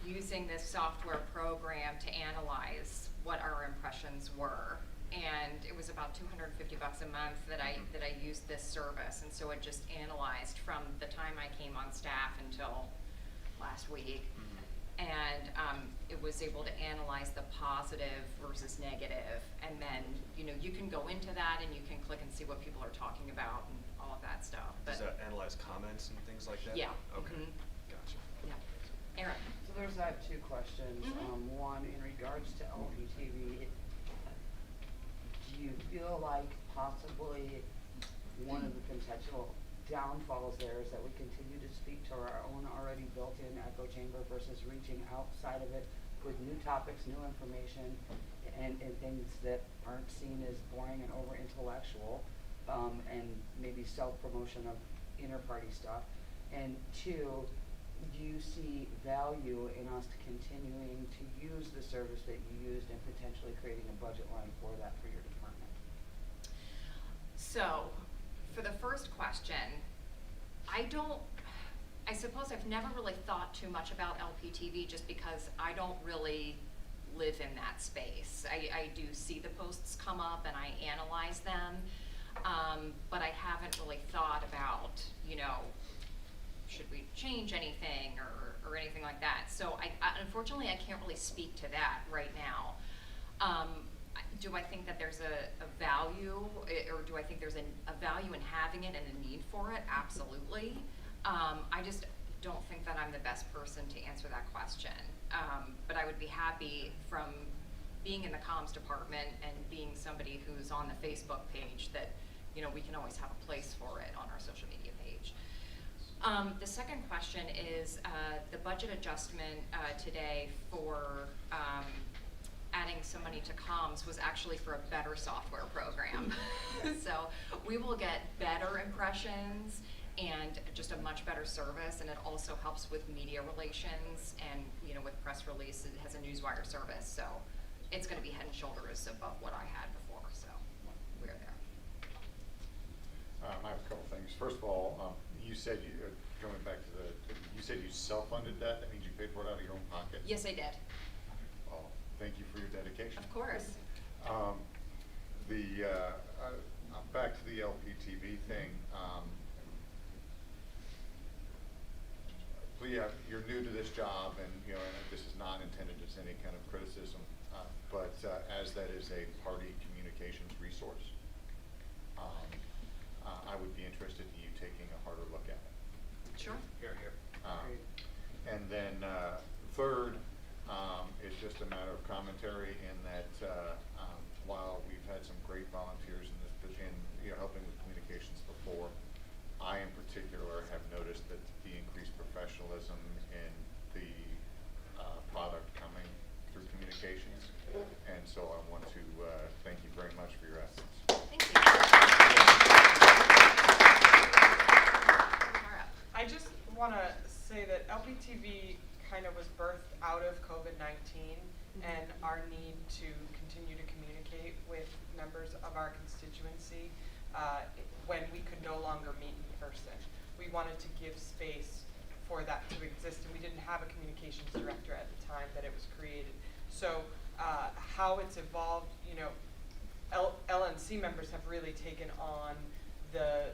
using this software program to analyze what our impressions were. And it was about $250 a month that I used this service. And so it just analyzed from the time I came on staff until last week. And it was able to analyze the positive versus negative. And then, you can go into that and you can click and see what people are talking about and all of that stuff. But Does that analyze comments and things like that? yeah. Okay, gotcha. Yeah. Aaron. So I have two questions. One, in regards to LPTv, do you feel like possibly one of the potential downfalls there is that we continue to speak to our own already built-in echo chamber versus reaching outside of it with new topics, new information, and things that aren't seen as boring and over-intellectual, and maybe self-promotion of inter-party stuff? And two, do you see value in us continuing to use the service that you used and potentially creating a budget line for that for your department? So, for the first question, I suppose I've never really thought too much about LPTv just because I don't really live in that space. I do see the posts come up and I analyze them, but I haven't really thought about, should we change anything or anything like that. So unfortunately, I can't really speak to that right now. Do I think that there's a value, or do I think there's a value in having it and a need for it? Absolutely. I just don't think that I'm the best person to answer that question. But I would be happy from being in the comms department and being somebody who's on the Facebook page that, we can always have a place for it on our social media page. The second question is the budget adjustment today for adding some money to comms was actually for a better software program. So we will get better impressions and just a much better service, and it also helps with media relations and, you know, with press release, it has a newswire service, so it's gonna be head and shoulders above what I had before, so we're there. I have a couple things. First of all, you said going back to you said you self-funded that. That means you paid for it out of your own pocket? Yes, I did. Well, thank you for your dedication. Of course. Back to the LPTv thing. You're new to this job, and you know, and this is not intended as any kind of criticism, but as that is a party communications resource, I would be interested in you taking a harder look at it. Sure. Here, here. And then third, it's just a matter of commentary in that while we've had some great volunteers in helping with communications before, I in particular have noticed that the increased professionalism in the product coming through communications, and so I want to thank you very much for your efforts. Thank you. I just want to say that LPTv kind of was birthed out of COVID-19 and our need to continue to communicate with members of our constituency when we could no longer meet in person. We wanted to give space for that to exist, and we didn't have a communications director at the time that it was created. So how it's evolved, you know, LNC members have really taken on the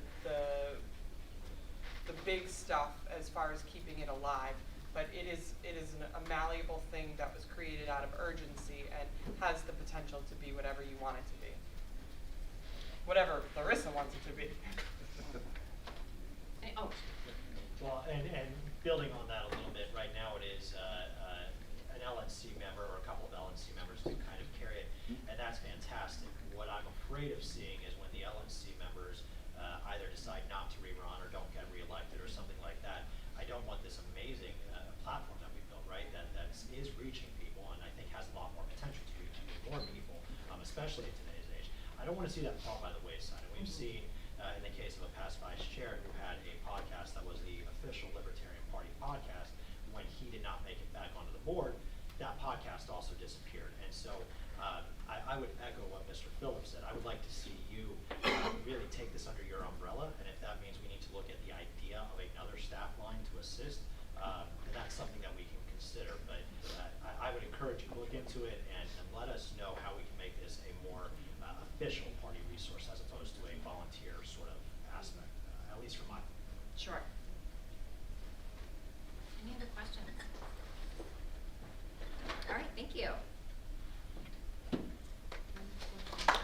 big stuff as far as keeping it alive, but it is a malleable thing that was created out of urgency and has the potential to be whatever you want it to be. Whatever Larissa wants it to be. Well, and building on that a little bit, right now it is an LNC member or a couple of LNC members who kind of carry it, and that's fantastic. What I'm afraid of seeing is when the LNC members either decide not to rerun or don't get reelected or something like that. I don't want this amazing platform that we built, right, that is reaching people and I think has a lot more potential to reach more people, especially in today's age. I don't want to see that fall by the wayside. And we've seen in the case of a past vice chair who had a podcast that was the official Libertarian Party podcast, when he did not make it back onto the board, that podcast also disappeared. And so I would echo what Mr. Phillips said. I would like to see you really take this under your umbrella, and if that means we need to look at the idea of another staff line to assist, then that's something that we can consider. But I would encourage you to look into it and let us know how we can make this a more official party resource as opposed to a volunteer sort of aspect, at least from my point. Sure. Any other questions? All right, thank you.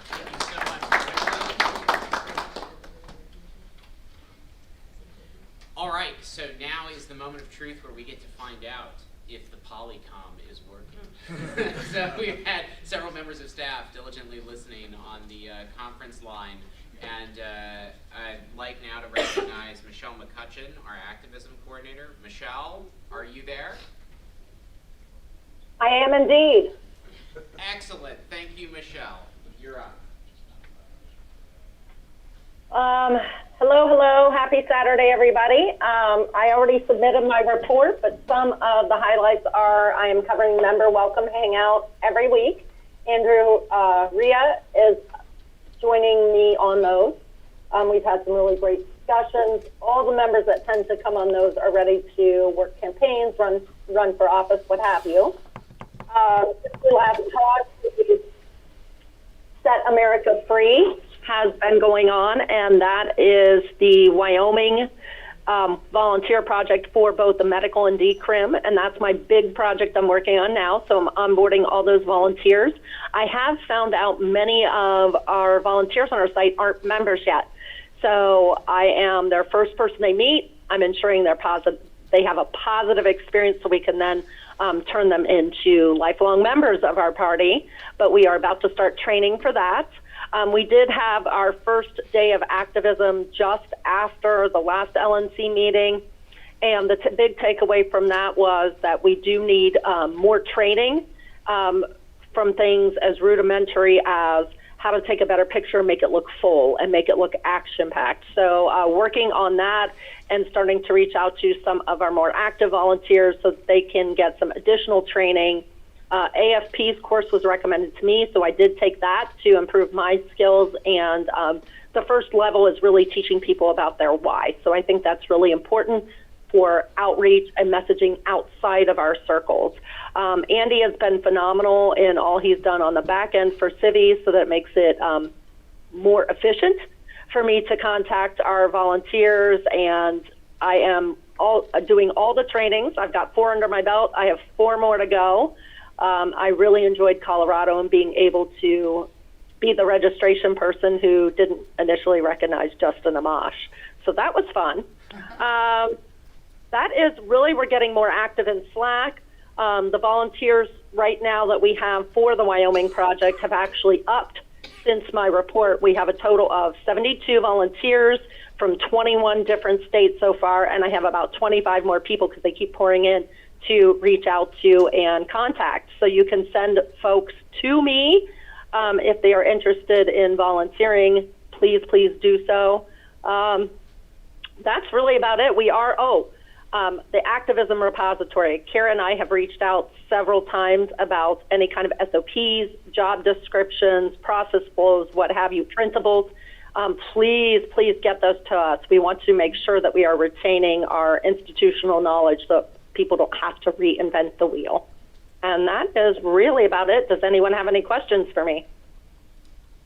Thank you so much. All right, so now is the moment of truth where we get to find out if the Polycom is working. So we've had several members of staff diligently listening on the conference line, and I'd like now to recognize Michelle McCutcheon, our Activism coordinator. Michelle, are you there? I am indeed. Excellent. Thank you, Michelle. You're up. Hello. Happy Saturday, everybody. I already submitted my report, but some of the highlights are I am covering member welcome hangout every week. Andrew Ria is joining me on those. We've had some really great discussions. All the members that tend to come on those are ready to work campaigns, run for office, what have you. The last talk, Set America Free, has been going on, and that is the Wyoming volunteer project for both the medical and decrim, and that's my big project I'm working on now, so I'm onboarding all those volunteers. I have found out many of our volunteers on our site aren't members yet, so I am their first person they meet. I'm ensuring they have a positive experience so we can then turn them into lifelong members of our party, but we are about to start training for that. We did have our first day of activism just after the last LNC meeting, and the big takeaway from that was that we do need more training from things as rudimentary as how to take a better picture, make it look full, and make it look action-packed. So working on that and starting to reach out to some of our more active volunteers so that they can get some additional training. AFP's course was recommended to me, so I did take that to improve my skills. And the first level is really teaching people about their why. So I think that's really important for outreach and messaging outside of our circles. Andy has been phenomenal in all he's done on the back end for Civi, so that makes it more efficient for me to contact our volunteers. And I am doing all the trainings. I've got 4 under my belt. I have 4 more to go. I really enjoyed Colorado and being able to be the registration person who didn't initially recognize Justin Amash. So that was fun. That is really, we're getting more active in Slack. The volunteers right now that we have for the Wyoming project have actually upped since my report. We have a total of 72 volunteers from 21 different states so far, and I have about 25 more people because they keep pouring in to reach out to and contact. So you can send folks to me if they are interested in volunteering. Please do so. That's really about it. We are, the Activism repository. Kara and I have reached out several times about any kind of SOPs, job descriptions, process flows, what have you, printables. Please get those to us. We want to make sure that we are retaining our institutional knowledge so people don't have to reinvent the wheel. And that is really about it. Does anyone have any questions for me?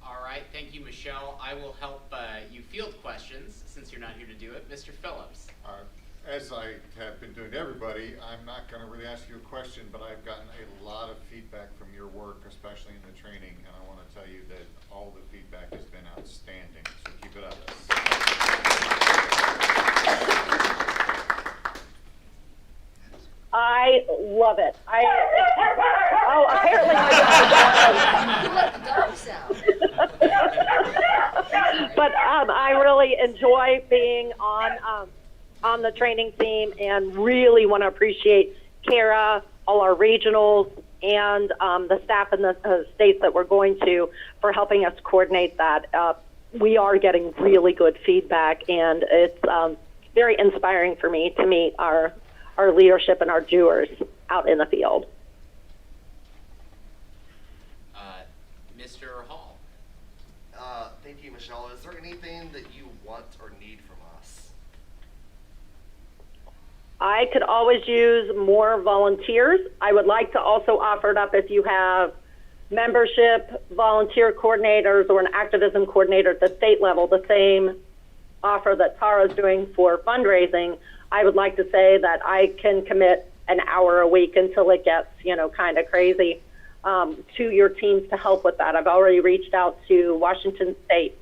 All right, thank you, Michelle. I will help you field questions since you're not here to do it. Mr. Phillips. As I have been doing to everybody, I'm not going to really ask you a question, but I've gotten a lot of feedback from your work, especially in the training, and I want to tell you that all the feedback has been outstanding, so keep it up. I love it. Apparently my dog. You let the dogs out. But I really enjoy being on the training team, and really want to appreciate Kara, all our regionals, and the staff in the states that we're going to for helping us coordinate that. We are getting really good feedback, and it's very inspiring for me to meet our leadership and our doers out in the field. Mr. Hall. Thank you, Michelle. Is there anything that you want or need from us? I could always use more volunteers. I would like to also offer it up if you have membership, volunteer coordinators, or an activism coordinator at the state level, the same offer that Tara's doing for fundraising. I would like to say that I can commit an hour a week until it gets, kind of crazy to your teams to help with that. I've already reached out to Washington State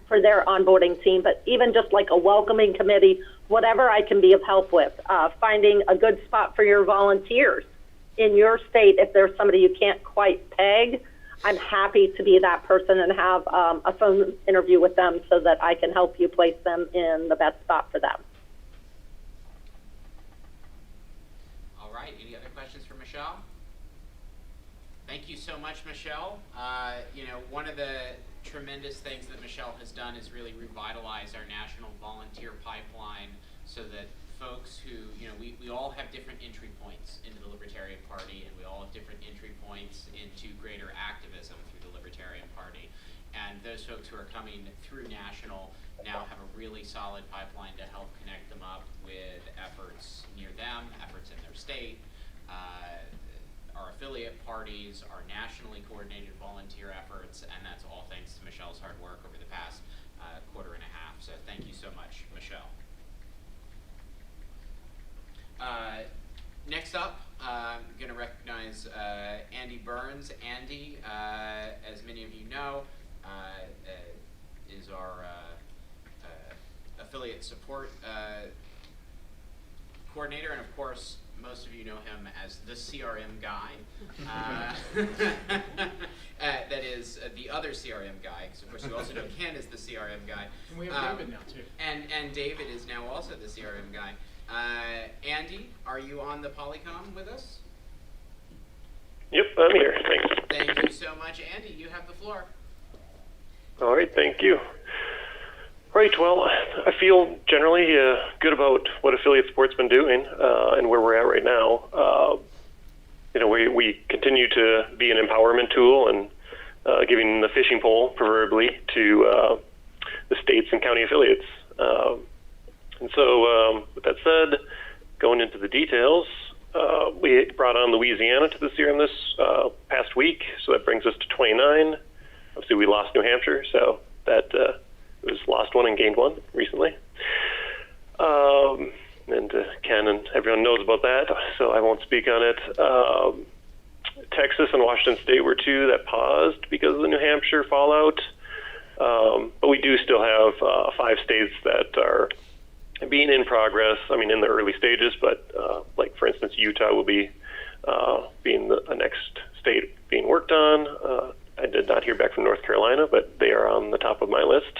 for their onboarding team, but even just like a welcoming committee, whatever I can be of help with, finding a good spot for your volunteers in your state. If there's somebody you can't quite peg, I'm happy to be that person and have a phone interview with them so that I can help you place them in the best spot for them. All right, any other questions for Michelle? Thank you so much, Michelle. One of the tremendous things that Michelle has done is really revitalize our national volunteer pipeline so that folks who, we all have different entry points into the Libertarian Party, and we all have different entry points into greater activism through the Libertarian Party. And those folks who are coming through national now have a really solid pipeline to help connect them up with efforts near them, efforts in their state, our affiliate parties, our nationally coordinated volunteer efforts, and that's all thanks to Michelle's hard work over the past quarter and a half. So thank you so much, Michelle. Next up, I'm going to recognize Andy Burns. Andy, as many of you know, is our affiliate support coordinator, and of course, most of you know him as the CRM guy. That is the other CRM guy, because of course you also know Ken is the CRM guy. And we have David now too. And David is now also the CRM guy. Andy, are you on the Polycom with us? Yep, I'm here. Thanks. Thank you so much, Andy. You have the floor. All right, thank you. Right, well, I feel generally good about what affiliate support's been doing and where we're at right now. We continue to be an empowerment tool and giving the fishing pole, proverbially, to the states and county affiliates. And so, with that said, going into the details, we brought on Louisiana to the CRM this past week, so that brings us to 29. Obviously, we lost New Hampshire, so that was lost one and gained one recently. And Ken and everyone knows about that, so I won't speak on it. Texas and Washington State were two that paused because of the New Hampshire fallout. But we do still have 5 states that are being in progress, I mean, in the early stages, but like, for instance, Utah will be being the next state being worked on. I did not hear back from North Carolina, but they are on the top of my list.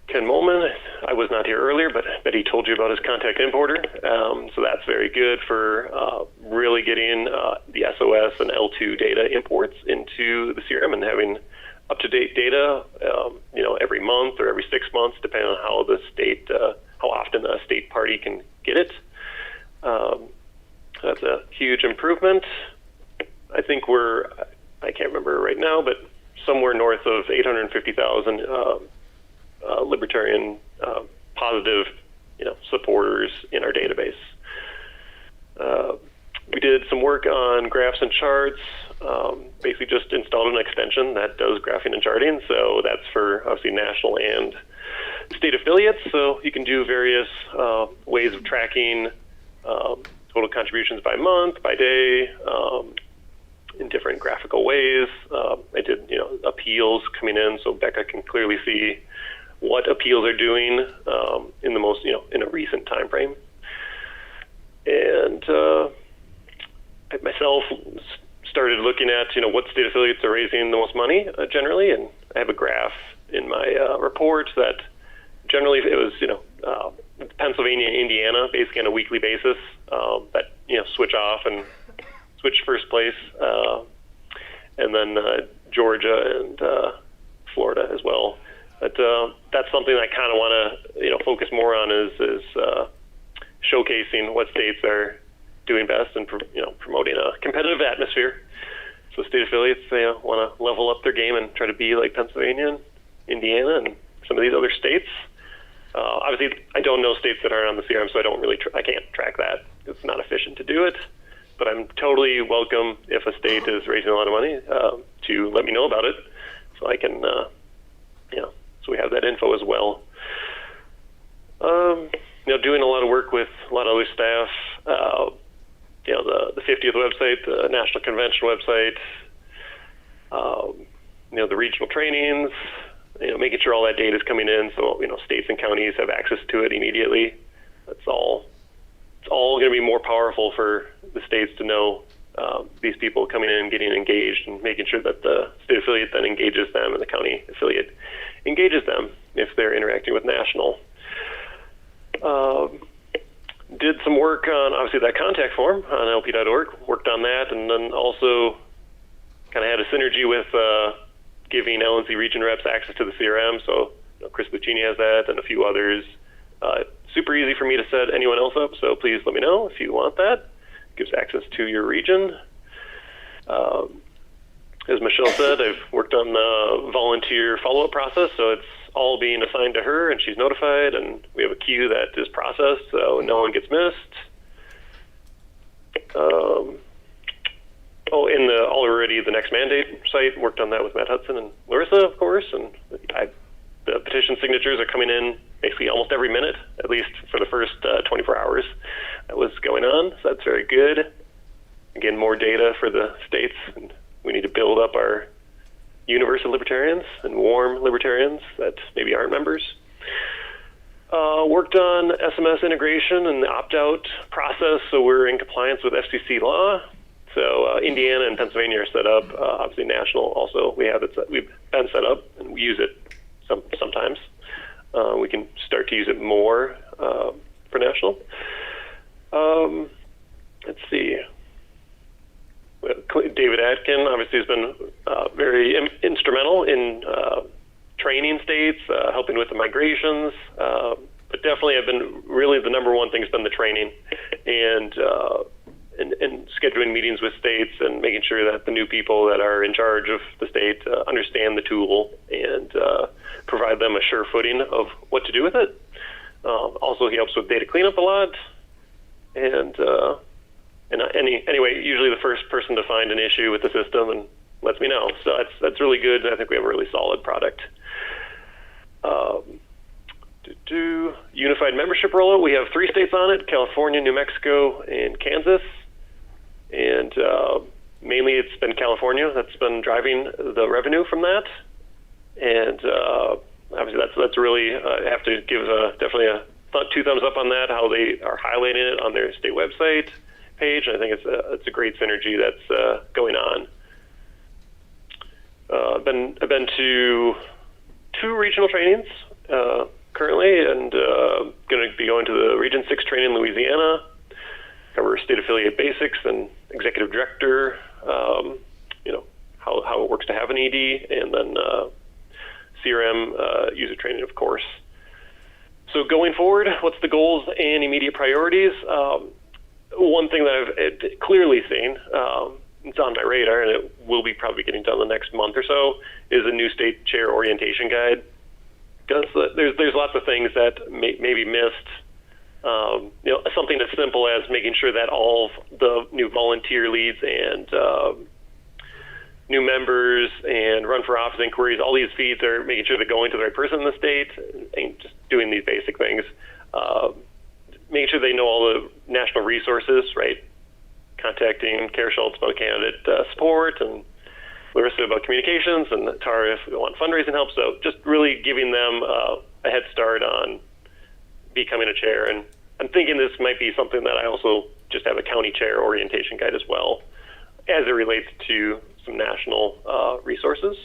Ken Molman, I was not here earlier, but I bet he told you about his contact importer. So that's very good for really getting the SOS and L2 data imports into the CRM and having up-to-date data, every month or every 6 months, depending on how the state, how often a state party can get it. That's a huge improvement. I think I can't remember right now, but somewhere north of 850,000 libertarian positive, supporters in our database. We did some work on graphs and charts. Basically, just installed an extension that does graphing and charting. So that's for obviously national and state affiliates. So you can do various ways of tracking total contributions by month, by day, in different graphical ways. I did, appeals coming in, so Becca can clearly see what appeals are doing in the most, in a recent time frame. And I myself started looking at, what state affiliates are raising the most money generally, and I have a graph in my report that generally it was, Pennsylvania and Indiana, basically on a weekly basis, that, switch off and switch first place, and then Georgia and Florida as well. But that's something I kind of want to, focus more on is showcasing what states are doing best and promoting a competitive atmosphere. So state affiliates, want to level up their game and try to be like Pennsylvania and Indiana and some of these other states. Obviously, I don't know states that aren't on the CRM, so I don't really, I can't track that. It's not efficient to do it. But I'm totally welcome if a state is raising a lot of money to let me know about it, so I can, so we have that info as well. Doing a lot of work with a lot of other staff. The 50th website, the National Convention website, the regional trainings, making sure all that data is coming in, so states and counties have access to it immediately. That's all. It's all going to be more powerful for the states to know these people coming in, getting engaged, and making sure that the state affiliate then engages them and the county affiliate engages them if they're interacting with national. Did some work on, obviously, that contact form on lp.org, worked on that, and then also kind of had a synergy with giving LNC region reps access to the CRM. So Chris Lucchini has that and a few others. Super easy for me to set anyone else up, so please let me know if you want that. Gives access to your region. As Michelle said, I've worked on the volunteer follow-up process, so it's all being assigned to her, and she's notified, and we have a queue that is processed, so no one gets missed. In the already the next mandate site, worked on that with Matt Hudson and Larissa, of course, and the petition signatures are coming in basically almost every minute, at least for the first 24 hours that was going on, so that's very good. Again, more data for the states, and we need to build up our universe of libertarians and warm libertarians that maybe aren't members. Worked on SMS integration and the opt-out process, so we're in compliance with FCC law. So Indiana and Pennsylvania are set up. Obviously, national also we've been set up, and we use it sometimes. We can start to use it more for national. Let's see. David Atkin obviously has been very instrumental in training states, helping with the migrations. But definitely, I've been really the number one thing has been the training and scheduling meetings with states and making sure that the new people that are in charge of the state understand the tool and provide them a sure footing of what to do with it. Also, he helps with data cleanup a lot, and anyway, usually the first person to find an issue with the system and lets me know. So that's really good. I think we have a really solid product. Unified membership rollout. We have 3 states on it: California, New Mexico, and Kansas. And mainly it's been California that's been driving the revenue from that. And obviously that's really, I have to give definitely 2 thumbs up on that, how they are highlighting it on their state website page. And I think it's a great synergy that's going on. I've been to 2 regional trainings currently, and going to be going to the Region 6 training in Louisiana, cover state affiliate basics and executive director, how it works to have an ED, and then CRM user training, of course. So going forward, what's the goals and immediate priorities? One thing that I've clearly seen, it's on my radar, and it will be probably getting done the next month or so, is a new state chair orientation guide. Because there's lots of things that may be missed. Something as simple as making sure that all of the new volunteer leads and new members and run for office inquiries, all these feeds are making sure they're going to the right person in the state and just doing these basic things. Making sure they know all the national resources, right? Contacting Kara Schultz about candidate support, and Larissa about communications, and Tara if we want fundraising help. So just really giving them a head start on becoming a chair. And I'm thinking this might be something that I also just have a county chair orientation guide as well, as it relates to some national resources.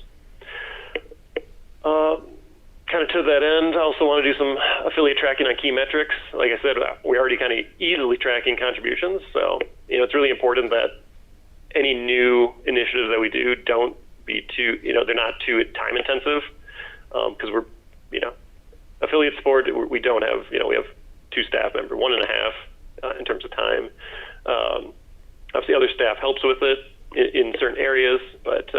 Kind of to that end, I also want to do some affiliate tracking on key metrics. Like I said, we're already kind of easily tracking contributions. So, it's really important that any new initiatives that we do don't be too, they're not too time intensive, because we're, affiliate support, we don't have, we have 2 staff members, 1.5 in terms of time. Obviously other staff helps with it in certain areas, but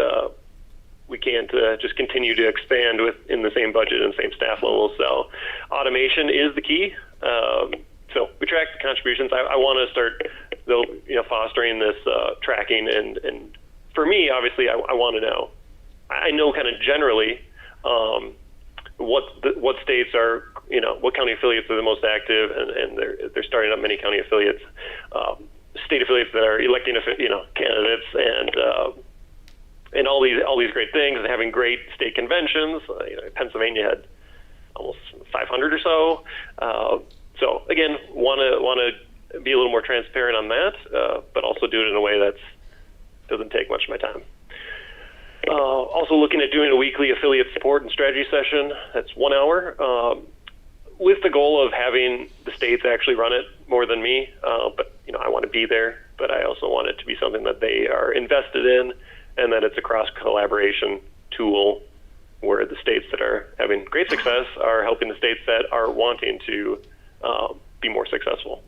we can't just continue to expand in the same budget and same staff levels. So automation is the key. So we track the contributions. I want to start, fostering this tracking, and for me, obviously, I want to know. I know kind of generally what states are, what county affiliates are the most active, and they're starting up many county affiliates, state affiliates that are electing, candidates, and all these great things, and having great state conventions. Pennsylvania had almost 500 or so. So again, want to be a little more transparent on that, but also do it in a way that doesn't take much of my time. Also looking at doing a weekly affiliate support and strategy session. That's 1 hour, with the goal of having the states actually run it more than me. But I want to be there, but I also want it to be something that they are invested in, and that it's a cross collaboration tool where the states that are having great success are helping the states that are wanting to be more successful.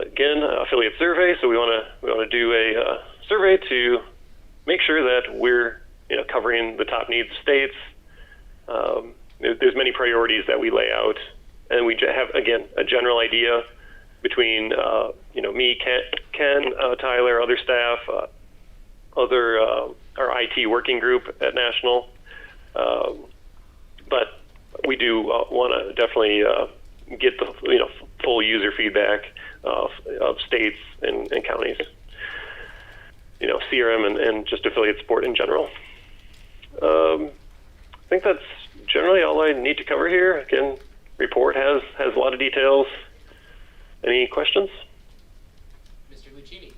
Again, affiliate survey. So we want to do a survey to make sure that we're covering the top needs of states. There's many priorities that we lay out, and we have again a general idea between me, Ken, Tyler, other staff, our IT working group at National. But we do want to definitely get the full user feedback of states and counties, CRM and just affiliate support in general. I think that's generally all I need to cover here. Again, report has a lot of details. Any questions? Mr. Lucchini.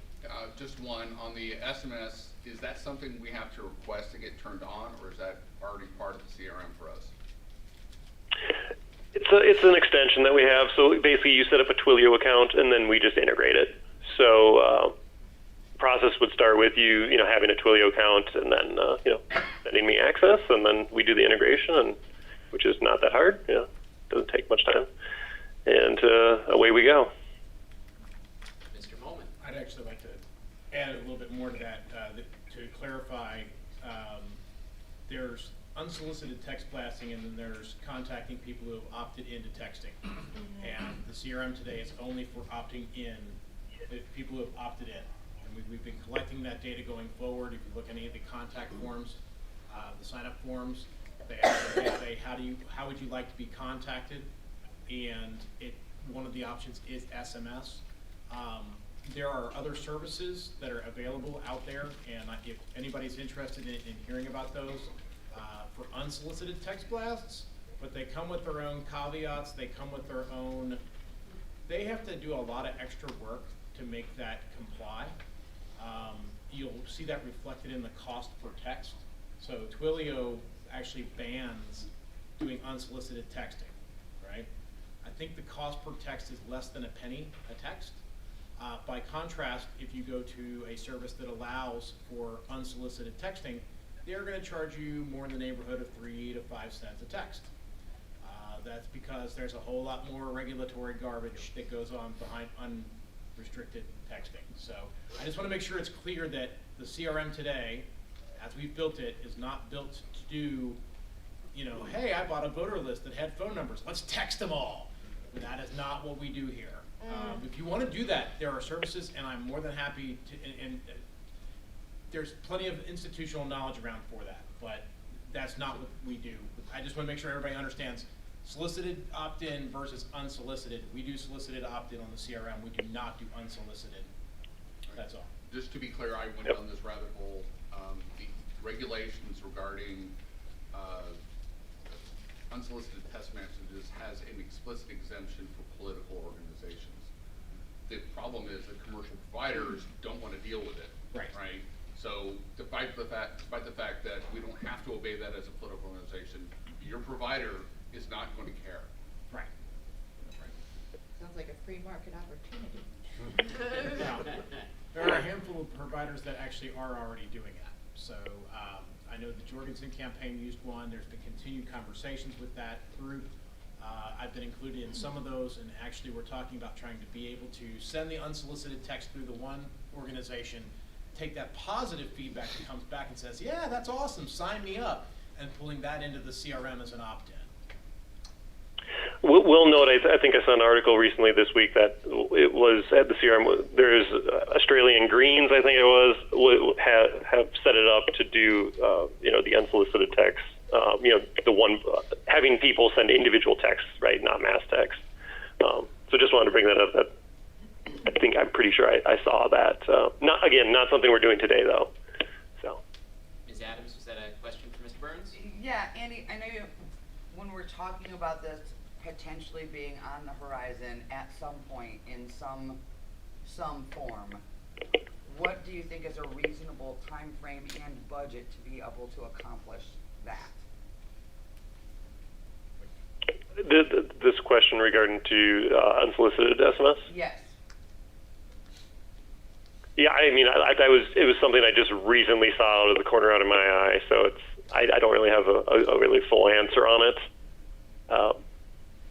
Just one on the SMS. Is that something we have to request to get turned on, or is that already part of the CRM for us? It's an extension that we have. So basically, you set up a Twilio account, and then we just integrate it. So process would start with you having a Twilio account and then sending me access, and then we do the integration, and which is not that hard. Doesn't take much time, and away we go. Mr. Molman. I'd actually like to add a little bit more to that, to clarify. There's unsolicited text blasting, and then there's contacting people who have opted into texting. And the CRM today is only for opting in, people who have opted in. And we've been collecting that data going forward. If you look at any of the contact forms, the sign-up forms, they actually have a how would you like to be contacted? And one of the options is SMS. There are other services that are available out there, and if anybody's interested in hearing about those, for unsolicited text blasts, but they come with their own caveats, they come with their own, they have to do a lot of extra work to make that comply. You'll see that reflected in the cost per text. So Twilio actually bans doing unsolicited texting, right? I think the cost per text is less than a penny a text. By contrast, if you go to a service that allows for unsolicited texting, they're going to charge you more in the neighborhood of 3 to 5 cents a text. That's because there's a whole lot more regulatory garbage that goes on behind unrestricted texting. So I just want to make sure it's clear that the CRM today, as we've built it, is not built to do, hey, I bought a voter list that had phone numbers. Let's text them all. That is not what we do here. If you want to do that, there are services, and I'm more than happy to, and there's plenty of institutional knowledge around for that, but that's not what we do. I just want to make sure everybody understands solicited opt-in versus unsolicited. We do solicited opt-in on the CRM. We do not do unsolicited. That's all. Just to be clear, I went down this rabbit hole. The regulations regarding unsolicited text messages has an explicit exemption for political organizations. The problem is that commercial providers don't want to deal with it. Right. So despite the fact that we don't have to obey that as a political organization, your provider is not going to care. Right. Sounds like a free market opportunity. Now, there are a handful of providers that actually are already doing that. So I know the Jorgensen campaign used one. There's been continued conversations with that group. I've been included in some of those, and actually we're talking about trying to be able to send the unsolicited text through the one organization, take that positive feedback that comes back and says, yeah, that's awesome, sign me up, and pulling that into the CRM as an opt-in. We'll note, I think I saw an article recently this week that it was at the CRM, there's Australian Greens, I think it was, have set it up to do, the unsolicited text, the one, having people send individual texts, right, not mass text. So just wanted to bring that up. That I'm pretty sure I saw that. Not something we're doing today, though. So. Ms. Adams, was that a question for Mr. Burns? Yeah, Andy, I know when we're talking about this potentially being on the horizon at some point in some form, what do you think is a reasonable time frame and budget to be able to accomplish that? This question regarding to unsolicited SMS? Yes. Yeah, I mean, it was something I just recently saw out of the corner out of my eye, so I don't really have a really full answer on it,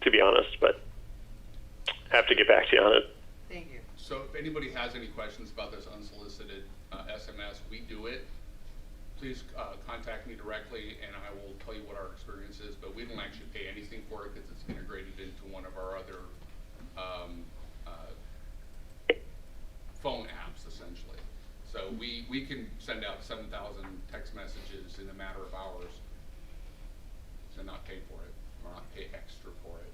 to be honest, but I have to get back to you on it. Thank you. So if anybody has any questions about this unsolicited SMS, we do it. Please contact me directly, and I will tell you what our experience is, but we don't actually pay anything for it because it's integrated into one of our other phone apps, essentially. So we can send out 7,000 text messages in a matter of hours and not pay for it, or not pay extra for it.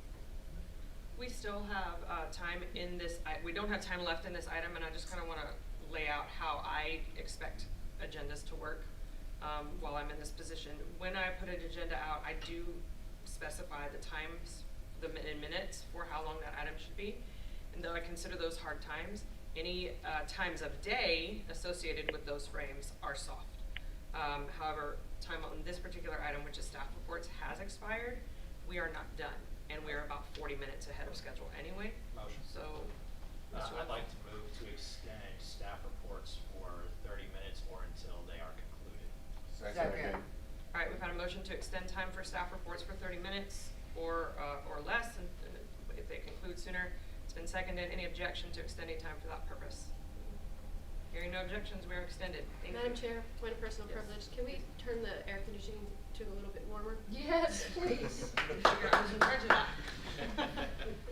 We still have time in this, we don't have time left in this item, and I just kind of want to lay out how I expect agendas to work while I'm in this position. When I put an agenda out, I do specify the times, in minutes, for how long that item should be. And though I consider those hard times, any times of day associated with those frames are soft. However, time on this particular item, which is staff reports, has expired. We are not done, and we're about 40 minutes ahead of schedule anyway. Motion. So, I'd like to move to extend staff reports for Second. All right, we've had a motion to extend time for staff reports for 30 minutes or less, and if they conclude sooner. It's been seconded. Any objection to extending time for that purpose? Hearing no objections, we are extended. Thank Madam you. Chair, point of personal Yes. privilege, can we turn the air conditioning to a little bit warmer? Yes, please. I was in charge of that.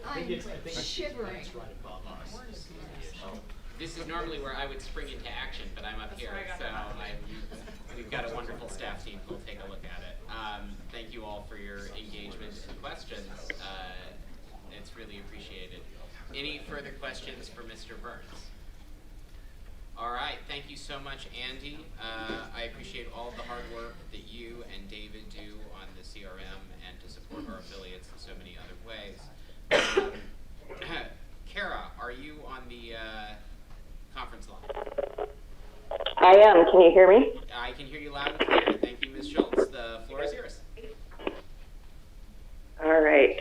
I think it's shivering. It's right above us. This is the issue. This is normally where I would spring into action, but I'm up That's here, where I got so it. we've got a wonderful staff team who'll take a look at it. Thank you all for your engagement and questions. It's really appreciated. Any further questions for Mr. Burns? All right, thank you so much, Andy. I appreciate all the hard work that you and David do on the CRM and to support our affiliates in so many other ways. Kara, are you on the conference line? I am. Can you hear me? I can hear you loud and clear. Thank you, Ms. Schultz. The floor is yours. All right.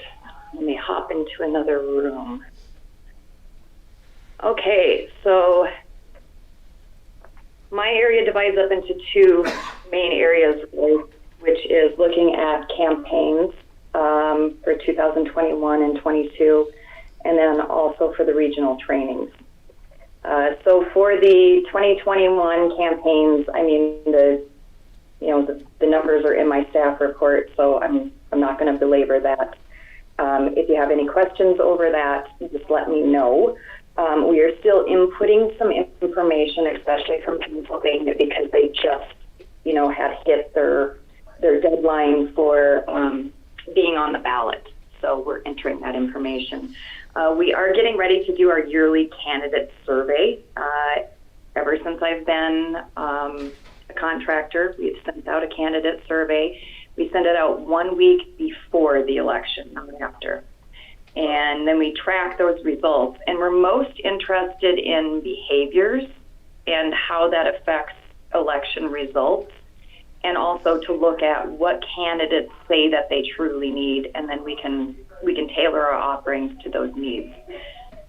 Let me hop into another room. Okay, so my area divides up into two main areas, which is looking at campaigns for 2021 and 22, and then also for the regional trainings. So for the 2021 campaigns, I mean, the numbers are in my staff report, so I'm not going to belabor that. If you have any questions over that, just let me know. We are still inputting some information, especially from Pennsylvania, because they just, had hit their deadline for being on the ballot. So we're entering that information. We are getting ready to do our yearly candidate survey. Ever since I've been a contractor, we've sent out a candidate survey. We send it out 1 week before the election, not after. And then we track those results. And we're most interested in behaviors and how that affects election results, and also to look at what candidates say that they truly need, and then we can tailor our offerings to those needs.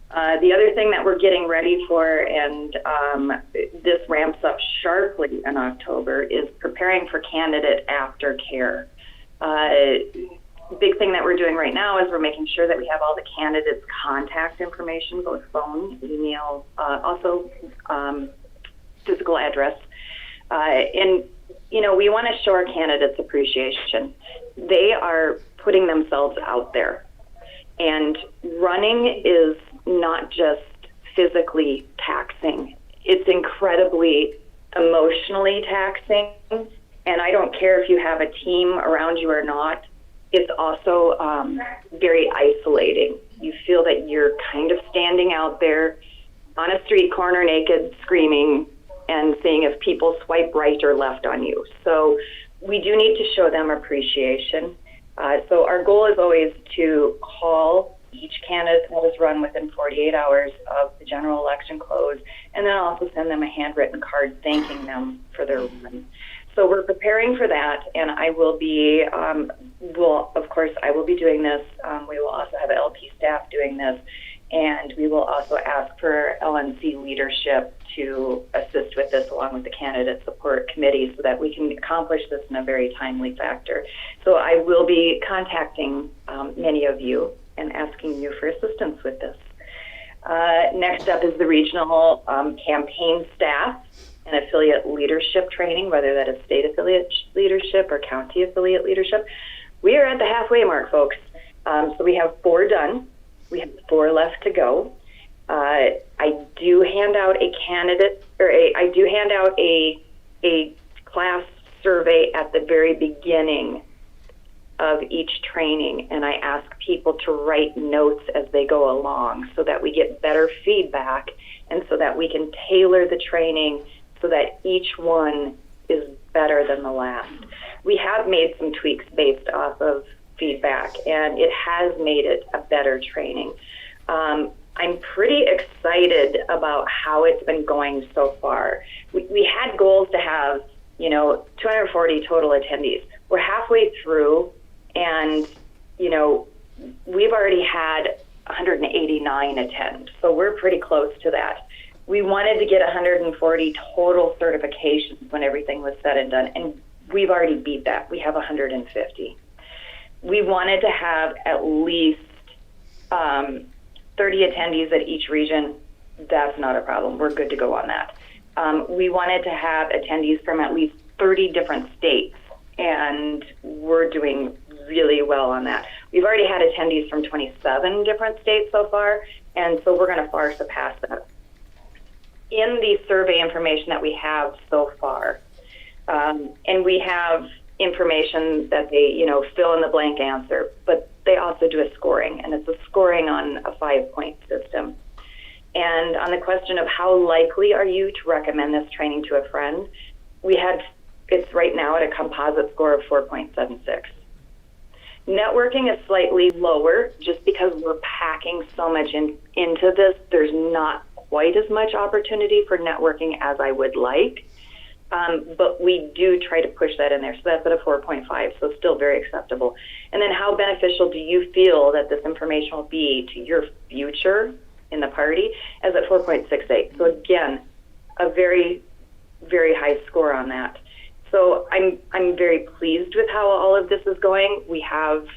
The other thing that we're getting ready for, and this ramps up sharply in October, is preparing for candidate aftercare. Big thing that we're doing right now is we're making sure that we have all the candidates' contact information, both phone, email, also physical address. And, we want to show our candidates appreciation. They are putting themselves out there. And running is not just physically taxing. It's incredibly emotionally taxing. And I don't care if you have a team around you or not. It's also very isolating. You feel that you're kind of standing out there on a street corner naked, screaming, and seeing if people swipe right or left on you. So we do need to show them appreciation. So our goal is always to call each candidate that is run within 48 hours of the general election close, and then also send them a handwritten card thanking them for their run. So we're preparing for that, and I will be, of course, I will be doing this. We will also have LP staff doing this, and we will also ask for LNC leadership to assist with this along with the candidate support committee so that we can accomplish this in a very timely factor. So I will be contacting many of you and asking you for assistance with this. Next up is the regional campaign staff and affiliate leadership training, whether that is state affiliate leadership or county affiliate leadership. We are at the halfway mark, folks. So we have 4 done. We have 4 left to go. I do hand out a candidate, or I do hand out a class survey at the very beginning of each training, and I ask people to write notes as they go along so that we get better feedback and so that we can tailor the training so that each one is better than the last. We have made some tweaks based off of feedback, and it has made it a better training. I'm pretty excited about how it's been going so far. We had goals to have, 240 total attendees. We're halfway through, and, we've already had 189 attend, so we're pretty close to that. We wanted to get 140 total certifications when everything was said and done, and we've already beat that. We have 150. We wanted to have at least 30 attendees at each region. That's not a problem. We're good to go on that. We wanted to have attendees from at least 30 different states, and we're doing really well on that. We've already had attendees from 27 different states so far, and so we're going to far surpass that. In the survey information that we have so far, and we have information that they, fill in the blank answer, but they also do a scoring, and it's a scoring on a 5-point system. And on the question of how likely are you to recommend this training to a friend, it's right now at a composite score of 4.76. Networking is slightly lower just because we're packing so much into this. There's not quite as much opportunity for networking as I would like, but we do try to push that in there. So that's at a 4.5, so still very acceptable. And then how beneficial do you feel that this information will be to your future in the party, as at 4.68. So again, a very, very high score on that. So I'm very pleased with how all of this is going. We have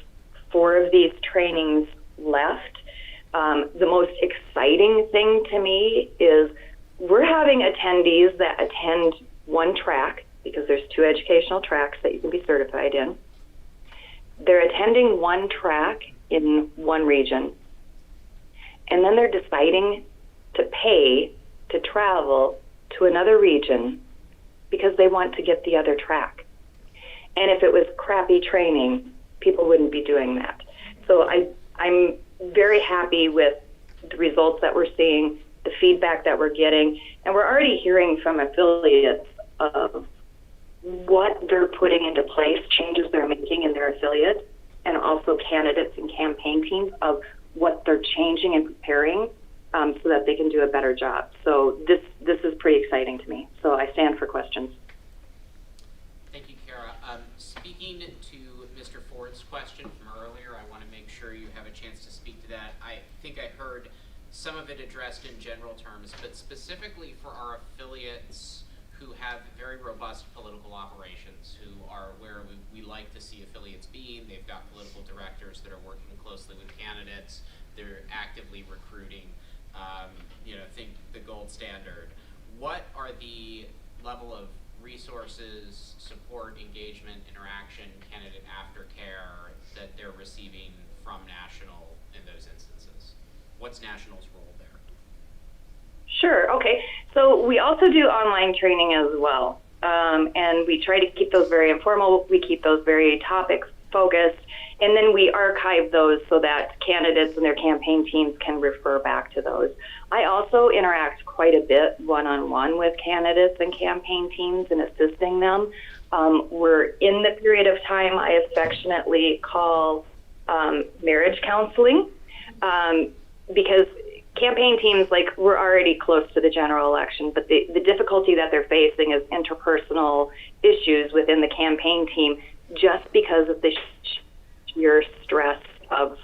4 of these trainings left. The most exciting thing to me is we're having attendees that attend one track, because there's 2 educational tracks that you can be certified in. They're attending one track in one region, and then they're deciding to pay to travel to another region because they want to get the other track. And if it was crappy training, people wouldn't be doing that. So I'm very happy with the results that we're seeing, the feedback that we're getting, and we're already hearing from affiliates of what they're putting into place, changes they're making in their affiliates, and also candidates and campaign teams of what they're changing and preparing so that they can do a better job. So this is pretty exciting to me. So I stand for questions. Thank you, Kara. Speaking to Mr. Ford's question from earlier, I want to make sure you have a chance to speak to that. I think I heard some of it addressed in general terms, but specifically for our affiliates who have very robust political operations, who are where we like to see affiliates being. They've got political directors that are working closely with candidates. They're actively recruiting. Think the gold standard. What are the level of resources, support, engagement, interaction, candidate aftercare that they're receiving from National in those instances? What's National's role there? Sure, okay. So we also do online training as well. And we try to keep those very informal. We keep those very topic focused. And then we archive those so that candidates and their campaign teams can refer back to those. I also interact quite a bit one-on-one with candidates and campaign teams and assisting them. We're in the period of time I affectionately call marriage counseling, because campaign teams, we're already close to the general election, but the difficulty that they're facing is interpersonal issues within the campaign team just because of the sheer stress of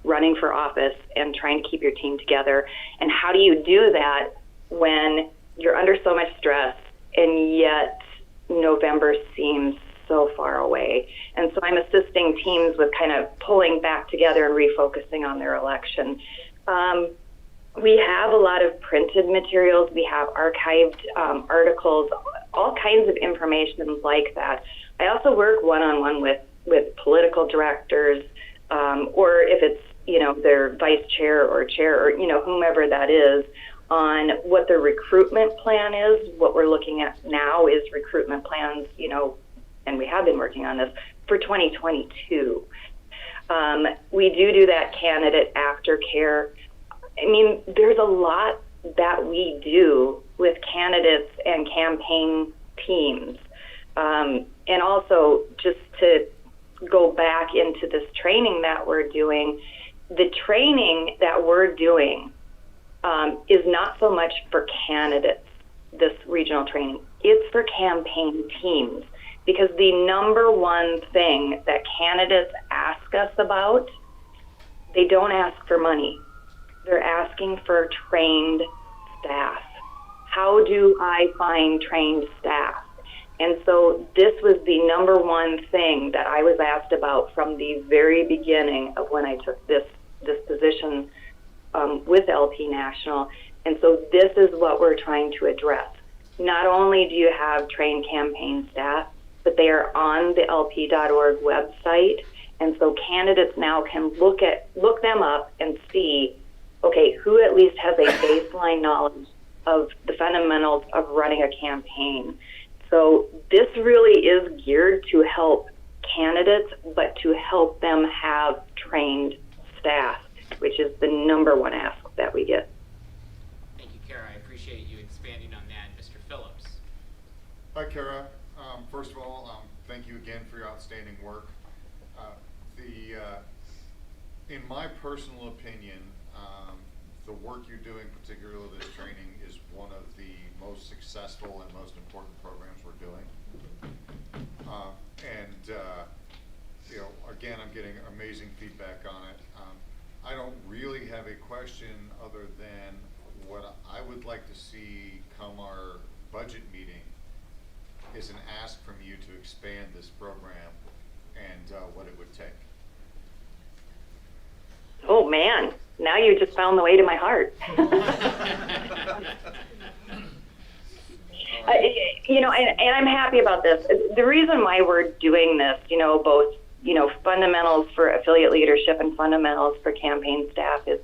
running for office and trying to keep your team together. And how do you do that when you're under so much stress and yet November seems so far away? And so I'm assisting teams with kind of pulling back together and refocusing on their election. We have a lot of printed materials. We have archived articles, all kinds of information like that. I also work one-on-one with political directors, or if it's, their vice chair or chair or, whomever that is, on what their recruitment plan is. What we're looking at now is recruitment plans, and we have been working on this for 2022. We do that candidate aftercare. I mean, there's a lot that we do with candidates and campaign teams. And also, just to go back into this training that we're doing, the training that we're doing is not so much for candidates, this regional training. It's for campaign teams, because the number one thing that candidates ask us about, they don't ask for money. They're asking for trained staff. How do I find trained staff? And so this was the number one thing that I was asked about from the very beginning of when I took this position with LP National. And so this is what we're trying to address. Not only do you have trained campaign staff, but they are on the lp.org website. And so candidates now can look them up and see, okay, who at least has a baseline knowledge of the fundamentals of running a campaign. So this really is geared to help candidates, but to help them have trained staff, which is the number one ask that we get. Thank you, Kara. I appreciate you expanding on that. Mr. Phillips. Hi, Kara. First of all, thank you again for your outstanding work. In my personal opinion, the work you're doing, particularly this training, is one of the most successful and most important programs we're doing. You know, again, I'm getting amazing feedback on it. I don't really have a question other than what I would like to see come our budget meeting is an ask from you to expand this program and what it would take. Oh man, now you just found the way to my heart. You know, and I'm happy about this. The reason why we're doing this, you know, both, you know, fundamentals for affiliate leadership and fundamentals for campaign staff is,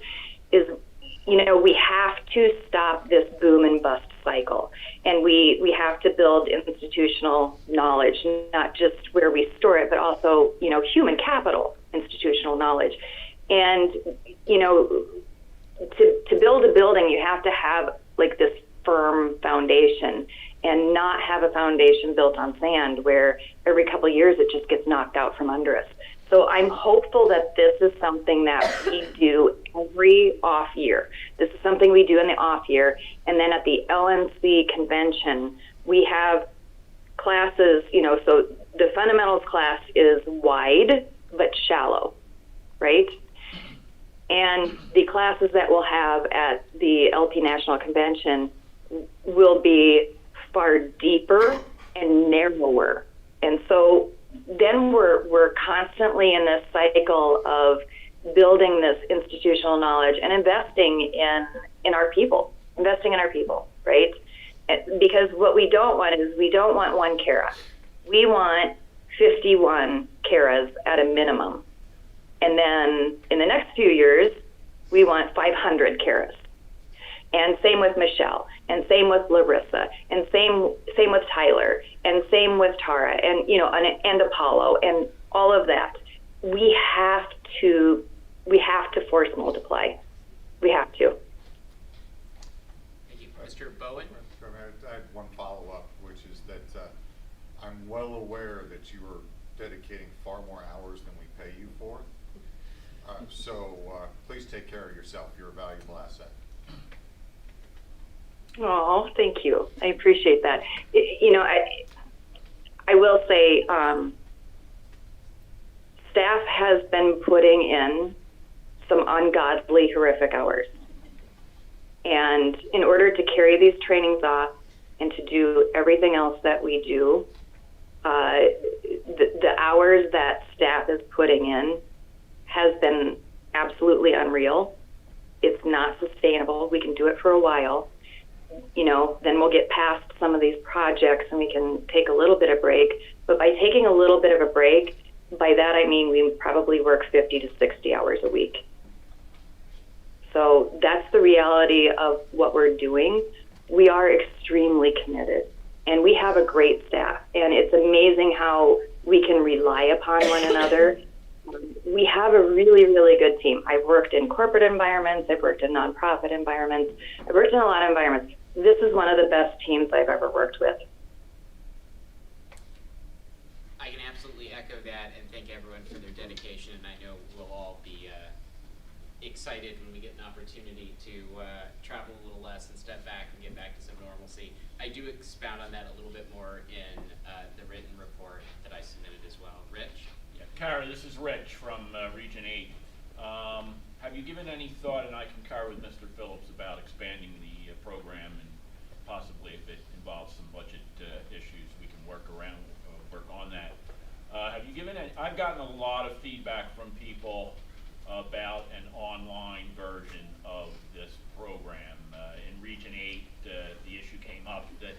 you know, we have to stop this boom and bust cycle. And we have to build institutional knowledge, not just where we store it, but also, you know, human capital institutional knowledge. And, you know, to build a building, you have to have like this firm foundation and not have a foundation built on sand where every couple of years it just gets knocked out from under us. So I'm hopeful that this is something that we do every off year. This is something we do in the off year. And then at the LNC convention, we have classes, you know, so the fundamentals class is wide but shallow, right? And the classes that we'll have at the LP National Convention will be far deeper and narrower. And so then we're constantly in this cycle of building this institutional knowledge and investing in our people, right? Because what we don't want is we don't want one Kara. We want 51 Karas at a minimum. And then in the next few years, we want 500 Karas. And same with Michelle, and same with Larissa, and same with Tyler, and same with Tara, and you know, and Apollo, and all of that. We have to force multiply. We have to. Thank you, Mr. Bowen. I had one follow-up, which is that I'm well aware that you are dedicating far more hours than we pay you for. So please take care of yourself. You're a valuable asset. Oh, thank you. I appreciate that. You know, I will say staff has been putting in some ungodly, horrific hours. And in order to carry these trainings off and to do everything else that we do, the hours that staff is putting in has been absolutely unreal. It's not sustainable. We can do it for a while. You know, then we'll get past some of these projects and we can take a little bit of break. But by taking a little bit of a break, by that I mean we probably work 50 to 60 hours a week. So that's the reality of what we're doing. We are extremely committed and we have a great staff. And it's amazing how we can rely upon one another. We have a really, really good team. I've worked in corporate environments. I've worked in nonprofit environments. I've worked in a lot of environments. This is one of the best teams I've ever worked with. I can absolutely echo that and thank everyone for their dedication. And I know we'll all be excited when we get an opportunity to travel a little less and step back and get back to some normalcy. I do expound on that a little bit more in the written report that I submitted as well. Rich? Kara, this is Rich from Region 8. Have you given any thought, and I concur with Mr. Phillips, about expanding the program and possibly if it involves some budget issues, we can work on that. Have you given any, I've gotten a lot of feedback from people about an online version of this program. In Region 8, the issue came up that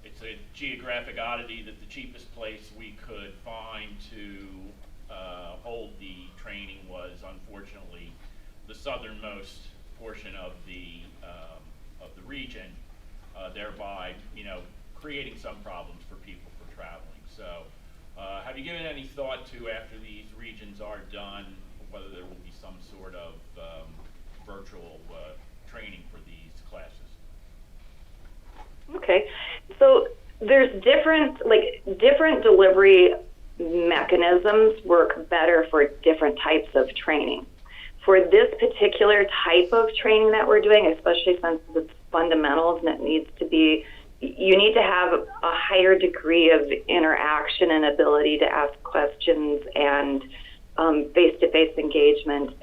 it's a geographic oddity that the cheapest place we could find to hold the training was unfortunately the southernmost portion of the region, thereby, creating some problems for people for traveling. So, have you given any thought to, after these regions are done, whether there will be some sort of virtual training for these classes? Okay, so there's different delivery mechanisms work better for different types of training. For this particular type of training that we're doing, especially since it's fundamentals and you need to have a higher degree of interaction and ability to ask questions and face-to-face engagement.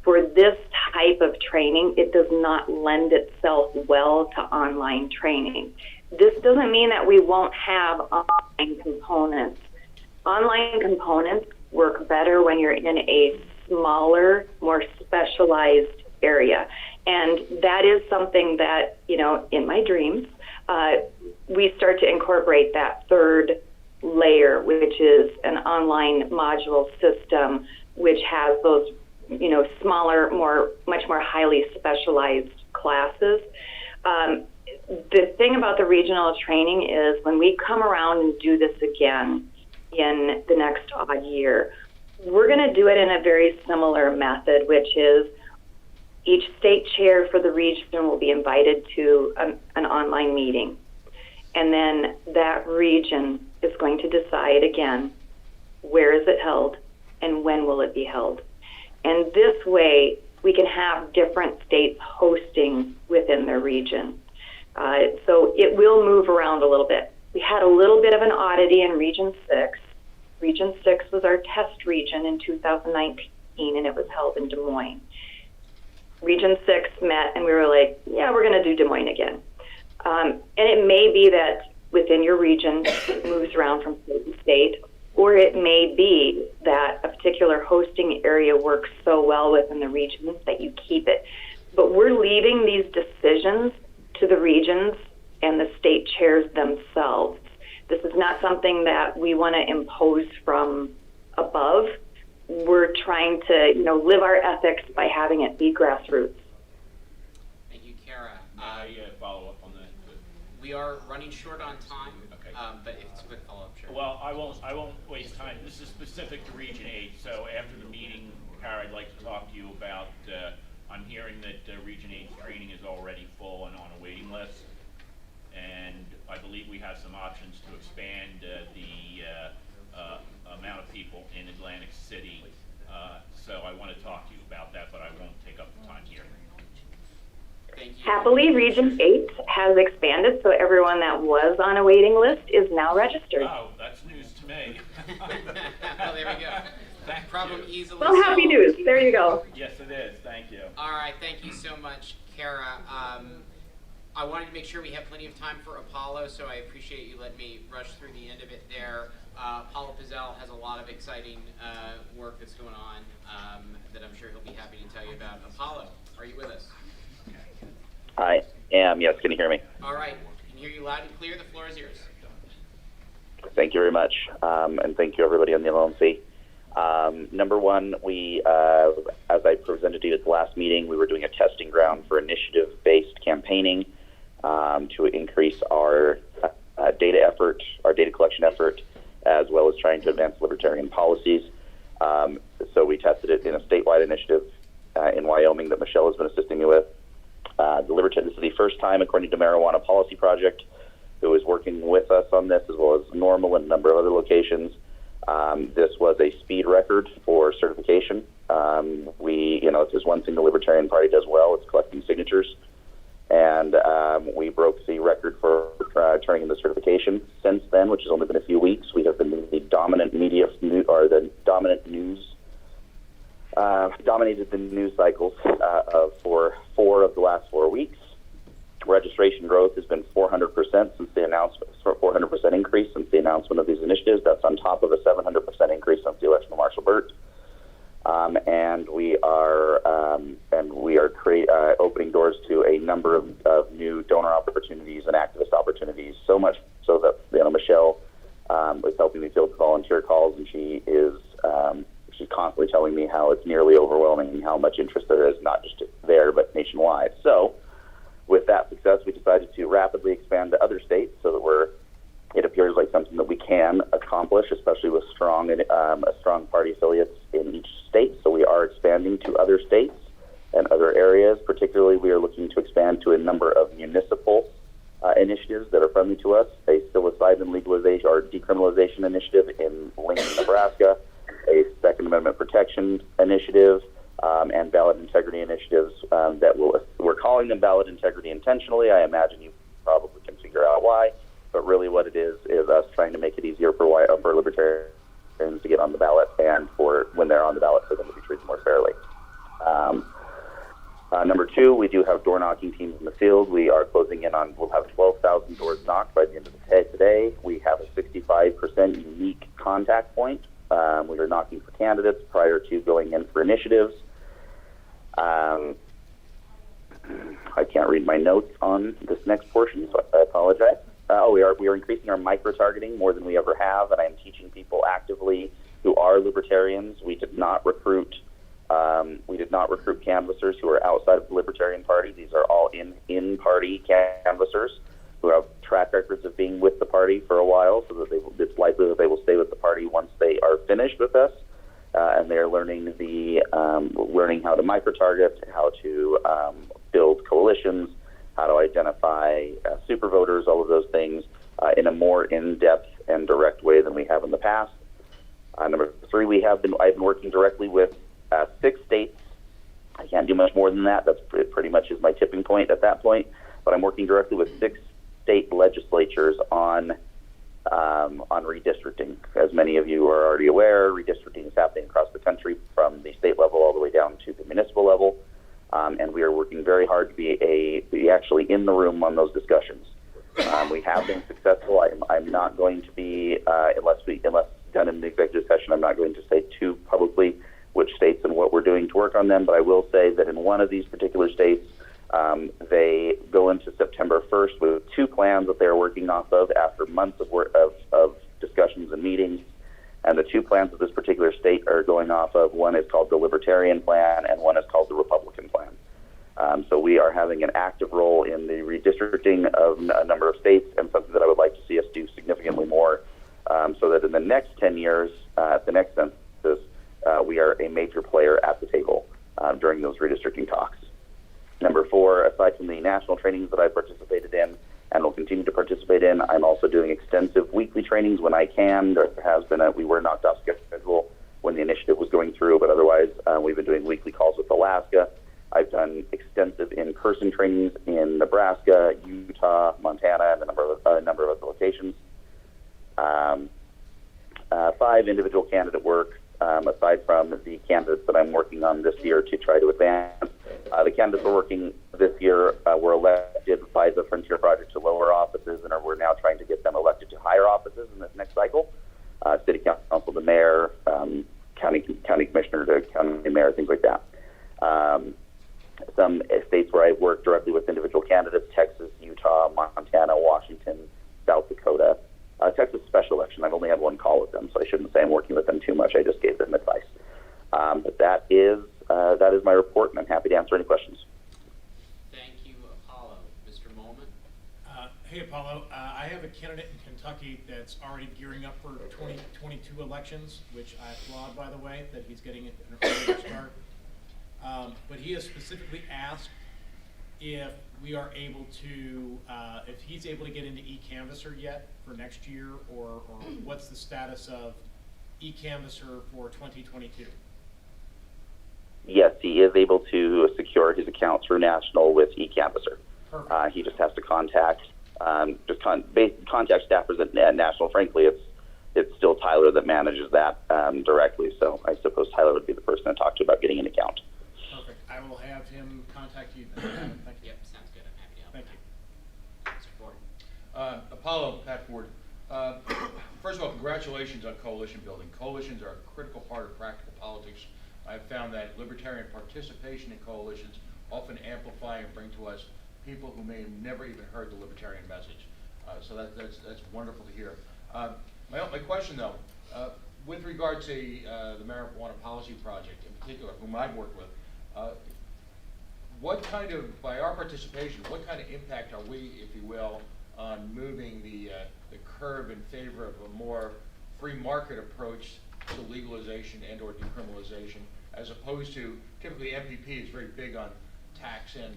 For this type of training, it does not lend itself well to online training. This doesn't mean that we won't have online components. Online components work better when you're in a smaller, more specialized area. And that is something that, in my dreams, we start to incorporate that third layer, which is an online module system, which has those, smaller, much more highly specialized classes. The thing about the regional training is when we come around and do this again in the next odd year, we're going to do it in a very similar method, which is each state chair for the region will be invited to an online meeting. And then that region is going to decide again, where is it held and when will it be held? And this way, we can have different states hosting within their region. So it will move around a little bit. We had a little bit of an oddity in Region 6. Region 6 was our test region in 2019, and it was held in Des Moines. Region 6 met, and we were like, yeah, we're going to do Des Moines again. And it may be that within your region, it moves around from state to state, or it may be that a particular hosting area works so well within the region that you keep it. But we're leaving these decisions to the regions and the state chairs themselves. This is not something that we want to impose from above. We're trying to, live our ethics by having it be grassroots. Thank you, Kara. Follow up on that. We are running short on time, okay. But if it's a quick follow-up, sure. Well, I won't waste time. This is specific to Region 8, so after the meeting, Kara, I'd like to talk to you about, I'm hearing that Region 8 training is already full and on a waiting list, and I believe we have some options to expand the amount of people in Atlantic City, so I want to talk to you about that, but I won't take up the time here. Thank you. Happily, Region 8 has expanded, so everyone that was on a waiting list is now registered. Oh, that's news to me. Well, there we go. That problem easily Well, happy solved. news. There you go. Yes, it is. Thank you. All right, thank you so much, Kara. I wanted to make sure we have plenty of time for Apollo, so I appreciate you letting me rush through the end of it there. Paulo Pizzell has a lot of exciting work that's going on that I'm sure he'll be happy to tell you about. Apollo, are you with us? I am, yes. Can you hear me? All right, can hear you loud and clear. The floor is yours. Thank you very much, and thank you everybody on the LNC. Number one, we, as I presented to you at the last meeting, we were doing a testing ground for initiative-based campaigning to increase our data effort, our data collection effort, as well as trying to advance libertarian policies. So we tested it in a statewide initiative in Wyoming that Michelle has been assisting me with. This is the first time, according to Marijuana Policy Project, who is working with us on this, as well as Normal and a number of other locations. This was a speed record for certification. If there's one thing the Libertarian Party does well, it's collecting signatures. And we broke the record for turning in the certification. Since then, which has only been a few weeks, we have been the dominant media, or the dominant news, dominated the news cycles for 4 of the last 4 weeks. Registration growth has been 400% since the announcement, 400% increase since the announcement of these initiatives. That's on top of a 700% increase since the election of Marshall Burt. And we are opening doors to a number of new donor opportunities and activist opportunities. So much so that Michelle was helping me field volunteer calls, and she's constantly telling me how it's nearly overwhelming and how much interest there is, not just there but nationwide. So, with that success, we decided to rapidly expand to other states so that it appears like something that we can accomplish, especially with strong party affiliates in each state. So we are expanding to other states and other areas. Particularly, we are looking to expand to a number of municipal initiatives that are friendly to us. A psilocybin legalization or decriminalization initiative in Lincoln, Nebraska, a Second Amendment protection initiative, and ballot integrity initiatives we're calling them ballot integrity intentionally. I imagine you probably can figure out why, but really what it is us trying to make it easier for libertarians to get on the ballot, and for when they're on the ballot for them to be treated more fairly. Number two, we do have door knocking teams in the field. We are closing in on, we'll have 12,000 doors knocked by the end of the day today. We have a 65% unique contact point. We are knocking for candidates prior to going in for initiatives. I can't read my notes on this next portion, so I apologize. We are increasing our micro-targeting more than we ever have, and I'm teaching people actively who are libertarians. We did not recruit canvassers who are outside of the Libertarian Party. These are all in-party canvassers who have track records of being with the party for a while, so that it's likely that they will stay with the party once they are finished with us. And they are learning how to micro-target, how to build coalitions, how to identify super voters, all of those things in a more in-depth and direct way than we have in the past. Number three, I've been working directly with 6 states. I can't do much more than that. That's pretty much is my tipping point at that point. But I'm working directly with 6 state legislatures on redistricting. As many of you are already aware, redistricting is happening across the country from the state level all the way down to the municipal level. And we are working very hard to be actually in the room on those discussions. We have been successful. I'm not going to be, unless done in the executive session, I'm not going to say too publicly which states and what we're doing to work on them, but I will say that in one of these particular states, they go into September 1st with 2 plans that they're working off of after months of discussions and meetings. And the 2 plans of this particular state are going off of, one is called the Libertarian Plan and one is called the Republican Plan. So we are having an active role in the redistricting of a number of states, and something that I would like to see us do significantly more, so that in the next 10 years, at the next census, we are a major player at the table during those redistricting talks. Number 4, aside from the national trainings that I've participated in and will continue to participate in, I'm also doing extensive weekly trainings when I can. There has been we were knocked off schedule when the initiative was going through, but otherwise we've been doing weekly calls with Alaska. I've done extensive in-person trainings in Nebraska, Utah, Montana, and a number of other locations. 5, individual candidate work. Aside from the candidates that I'm working on this year to try to advance. The candidates we're working this year were elected by the Frontier Project to lower offices, and we're now trying to get them elected to higher offices in this next cycle. City council to mayor, county commissioner to county mayor, things like that. Some states where I work directly with individual candidates: Texas, Utah, Montana, Washington, South Dakota. Texas special election, I've only had 1 call with them, so I shouldn't say I'm working with them too much. I just gave them advice. But that is my report, and I'm happy to answer any questions. Thank you, Apollo. Mr. Molman? Hey, Apollo. I have a candidate in Kentucky that's already gearing up for 2022 elections, which I applaud, by the way, that he's getting an earlier start. But he has specifically asked if we are able to, if he's able to get into eCanvasser yet for next year, or what's the status of eCanvasser for 2022? Yes, he is able to secure his account through National with eCanvasser. He just has to contact staffers at National. Frankly, it's still Tyler that manages that directly, so I suppose Tyler would be the person to talk to about getting an account. Perfect. I will have him contact you then. Thank you. Yep, sounds good. I'm happy to help. Thank you. congratulations on coalition building. Coalitions are a critical part of practical politics. I've found that libertarian participation in coalitions often amplify and bring to us people who may have never even heard the libertarian message. So that's wonderful to hear. My question though, with regard to the Marijuana Policy Project in particular, whom I've worked with, what kind of, by our participation, what kind of impact are we, if you will, on moving the curve in favor of a more free market approach to legalization and or decriminalization, as opposed to, typically MPP is very big on tax and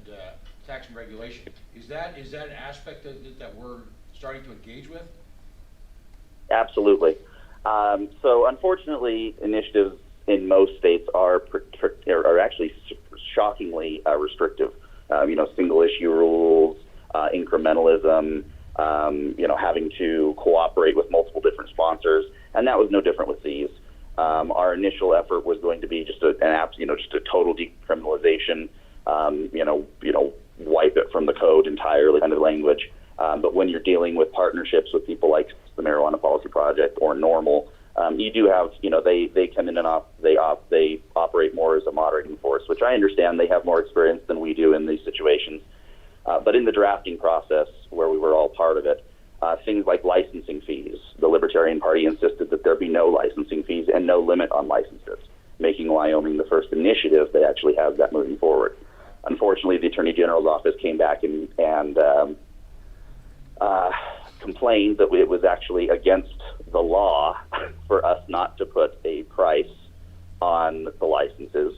regulation. Is that an aspect that we're starting to engage with? Absolutely. So unfortunately, initiatives in most states are actually shockingly restrictive. Single issue rules, incrementalism, having to cooperate with multiple different sponsors, and that was no different with these. Our initial effort was going to be just a total decriminalization, wipe it from the code entirely, kind of language. But when you're dealing with partnerships with people like the Marijuana Policy Project or Normal, you do have, they come in and they operate more as a moderating force, which I understand they have more experience than we do in these situations. But in the drafting process, where we were all part of it, things like licensing fees, the Libertarian Party insisted that there be no licensing fees and no limit on licenses, making Wyoming the first initiative that actually has that moving forward. Unfortunately, the Attorney General's office came back and complained that it was actually against the law for us not to put a price on the licenses.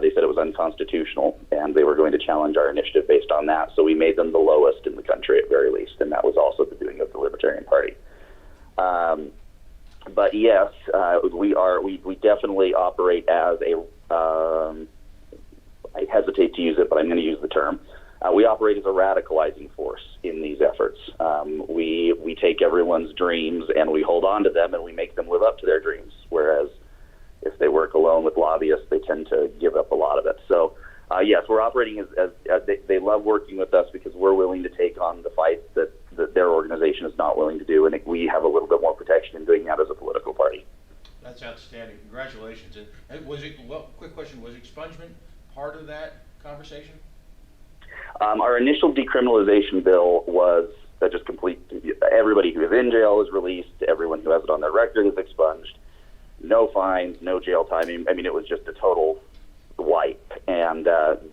They said it was unconstitutional, and they were going to challenge our initiative based on that. So we made them the lowest in the country at very least, and that was also the doing of the Libertarian Party. But yes, we definitely operate as I hesitate to use it, but I'm going to use the term. We operate as a radicalizing force in these efforts. We take everyone's dreams and we hold on to them and we make them live up to their dreams, whereas if they work alone with lobbyists, they tend to give up a lot of it. So, yes, we're operating as they love working with us because we're willing to take on the fights that their organization is not willing to do, and we have a little bit more protection in doing that as a political party. That's outstanding. Congratulations. And quick question, was expungement part of that conversation? Our initial decriminalization bill was just complete. Everybody who is in jail is released. Everyone who has it on their record is expunged. No fines, no jail time. I mean, it was just a total wipe, and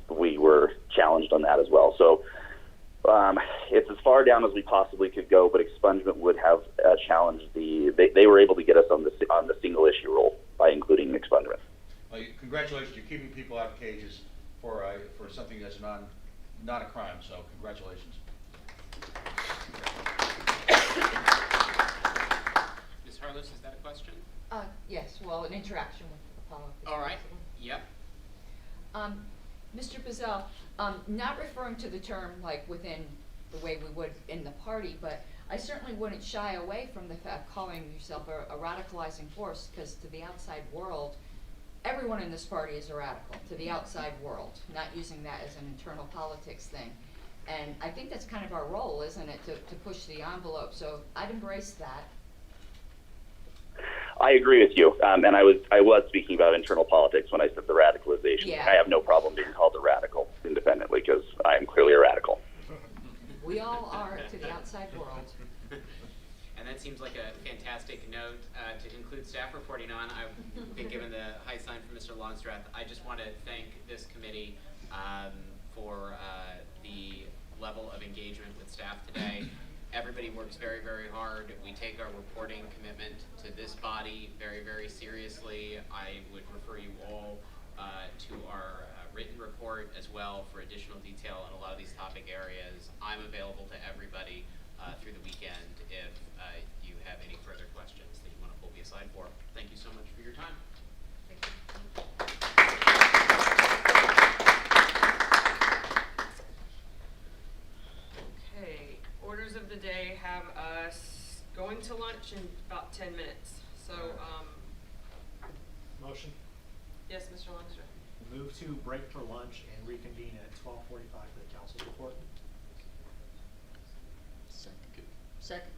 we were challenged on that as well. So it's as far down as we possibly could go, but expungement would have challenged they were able to get us on the single issue rule by including expungement. Well, congratulations. You're keeping people out of cages for something that's not a crime, so congratulations. Ms. Harless, is that a question? Yes, well, an interaction with Apollo. All right. Yep. Mr. Bazell, not referring to the term like within the way we would in the party, but I certainly wouldn't shy away from the fact calling yourself a radicalizing force, because to the outside world, everyone in this party is a radical, to the outside world, not using that as an internal politics thing. And I think that's kind of our role, isn't it, to push the envelope. So I'd embrace that. I agree with you, and I was speaking about internal politics when I said the radicalization. Yeah. I have no problem being called a radical independently because I am clearly a radical. We all are to the outside world. And that seems like a fantastic note to include staff reporting on. I've been given the high sign from Mr. Longstreth. I just want to thank this committee for the level of engagement with staff today. Everybody works very, very hard. We take our reporting commitment to this body very, very seriously. I would refer you all to our written report as well for additional detail on a lot of these topic areas. I'm available to everybody through the weekend if you have any further questions that you want to pull me aside for. Thank you so much for your time. Thank you. Okay, orders of the day have us going to lunch in about 10 minutes. So, Motion. yes, Mr. Longstreth. Move to break for lunch and reconvene at 12:45 for the council report. Second.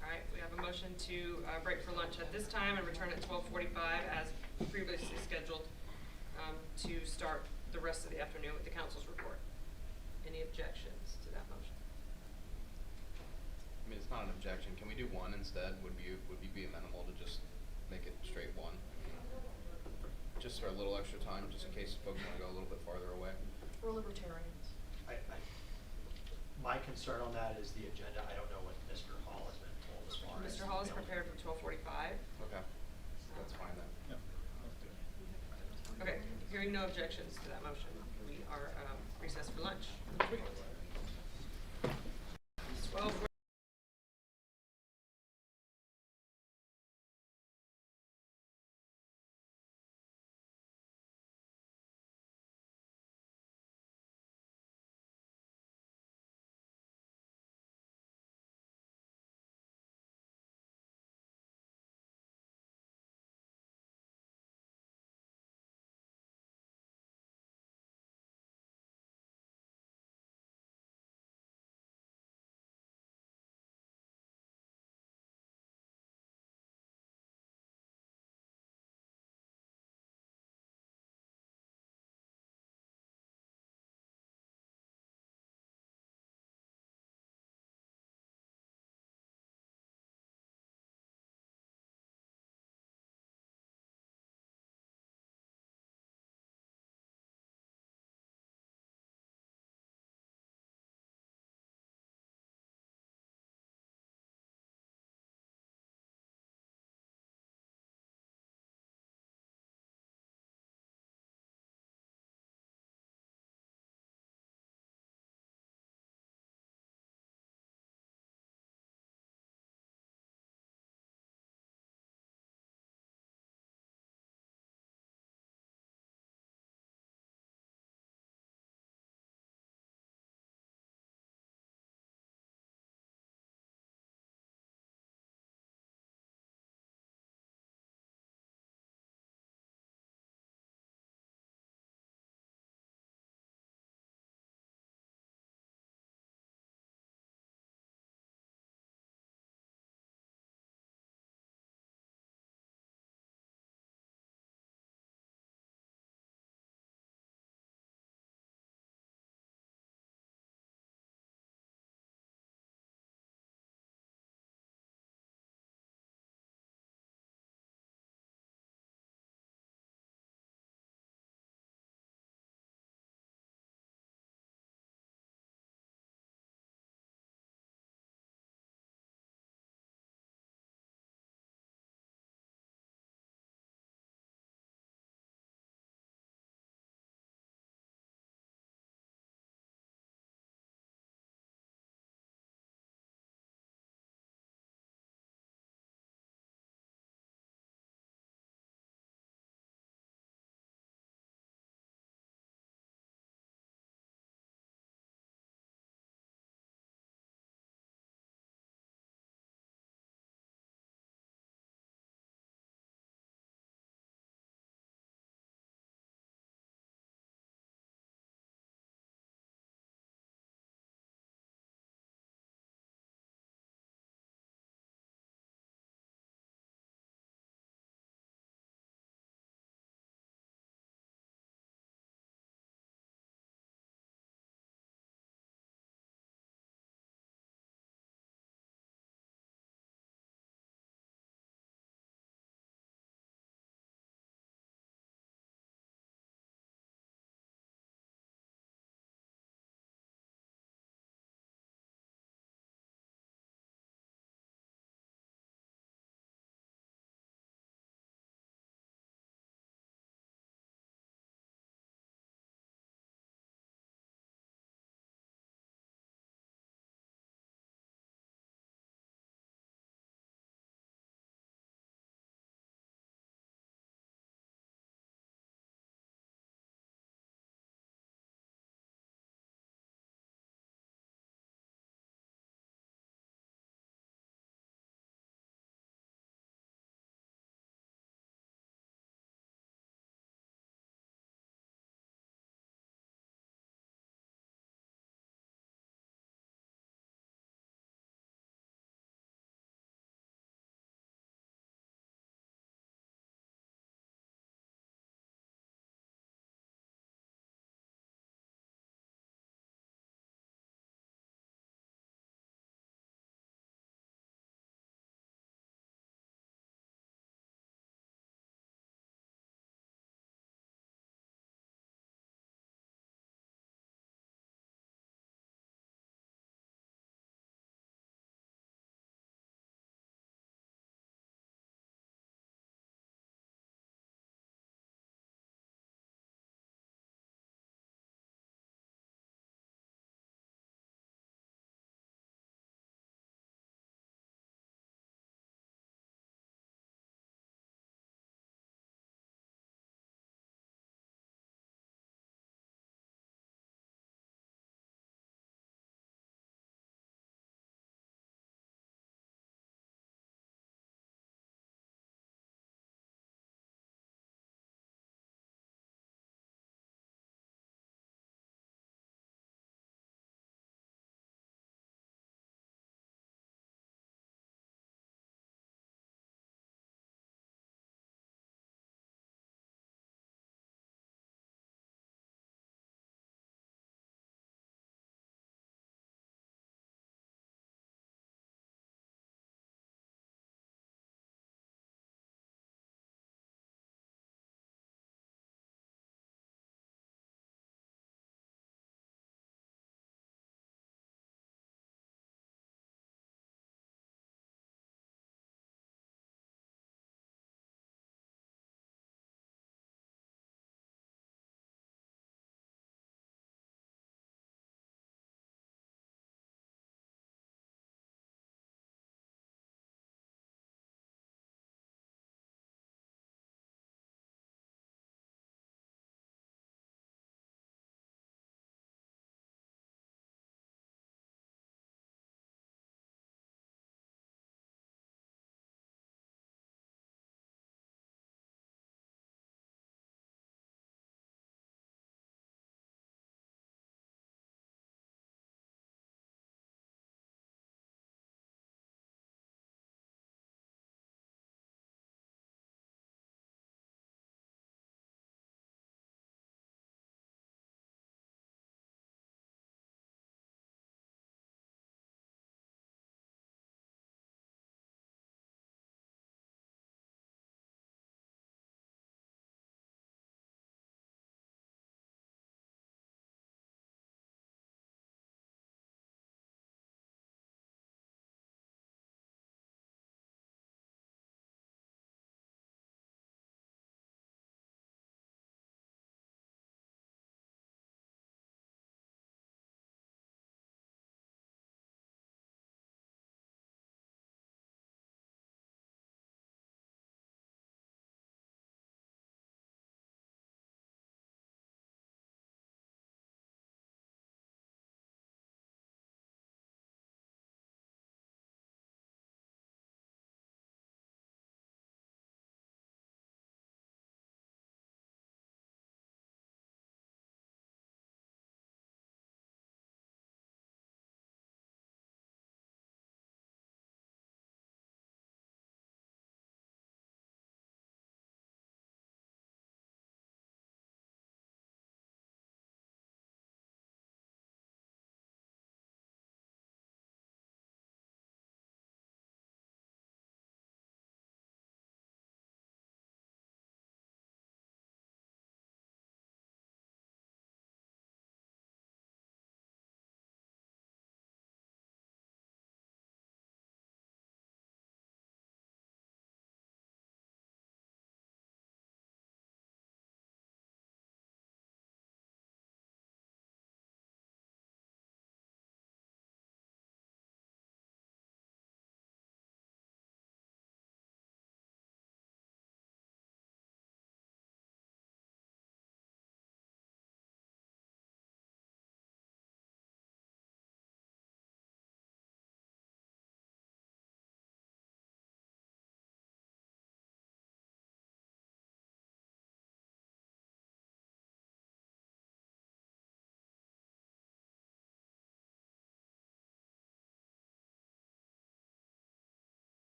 All right, we have a motion to break for lunch at this time and return at 12:45 as previously scheduled to start the rest of the afternoon with the council's report. Any objections to that motion? I mean, it's not an objection. Can we do one instead? Would you be amenable to just make it straight one? Just for a little extra time, just in case folks want to go a little bit farther away. We're libertarians. My concern on that is the agenda. I don't know what Mr. Hall has been told as far as. Mr. Hall is prepared for 12:45. Okay, that's fine then. Okay, hearing no objections to that motion, we are recessed for lunch. 12:45.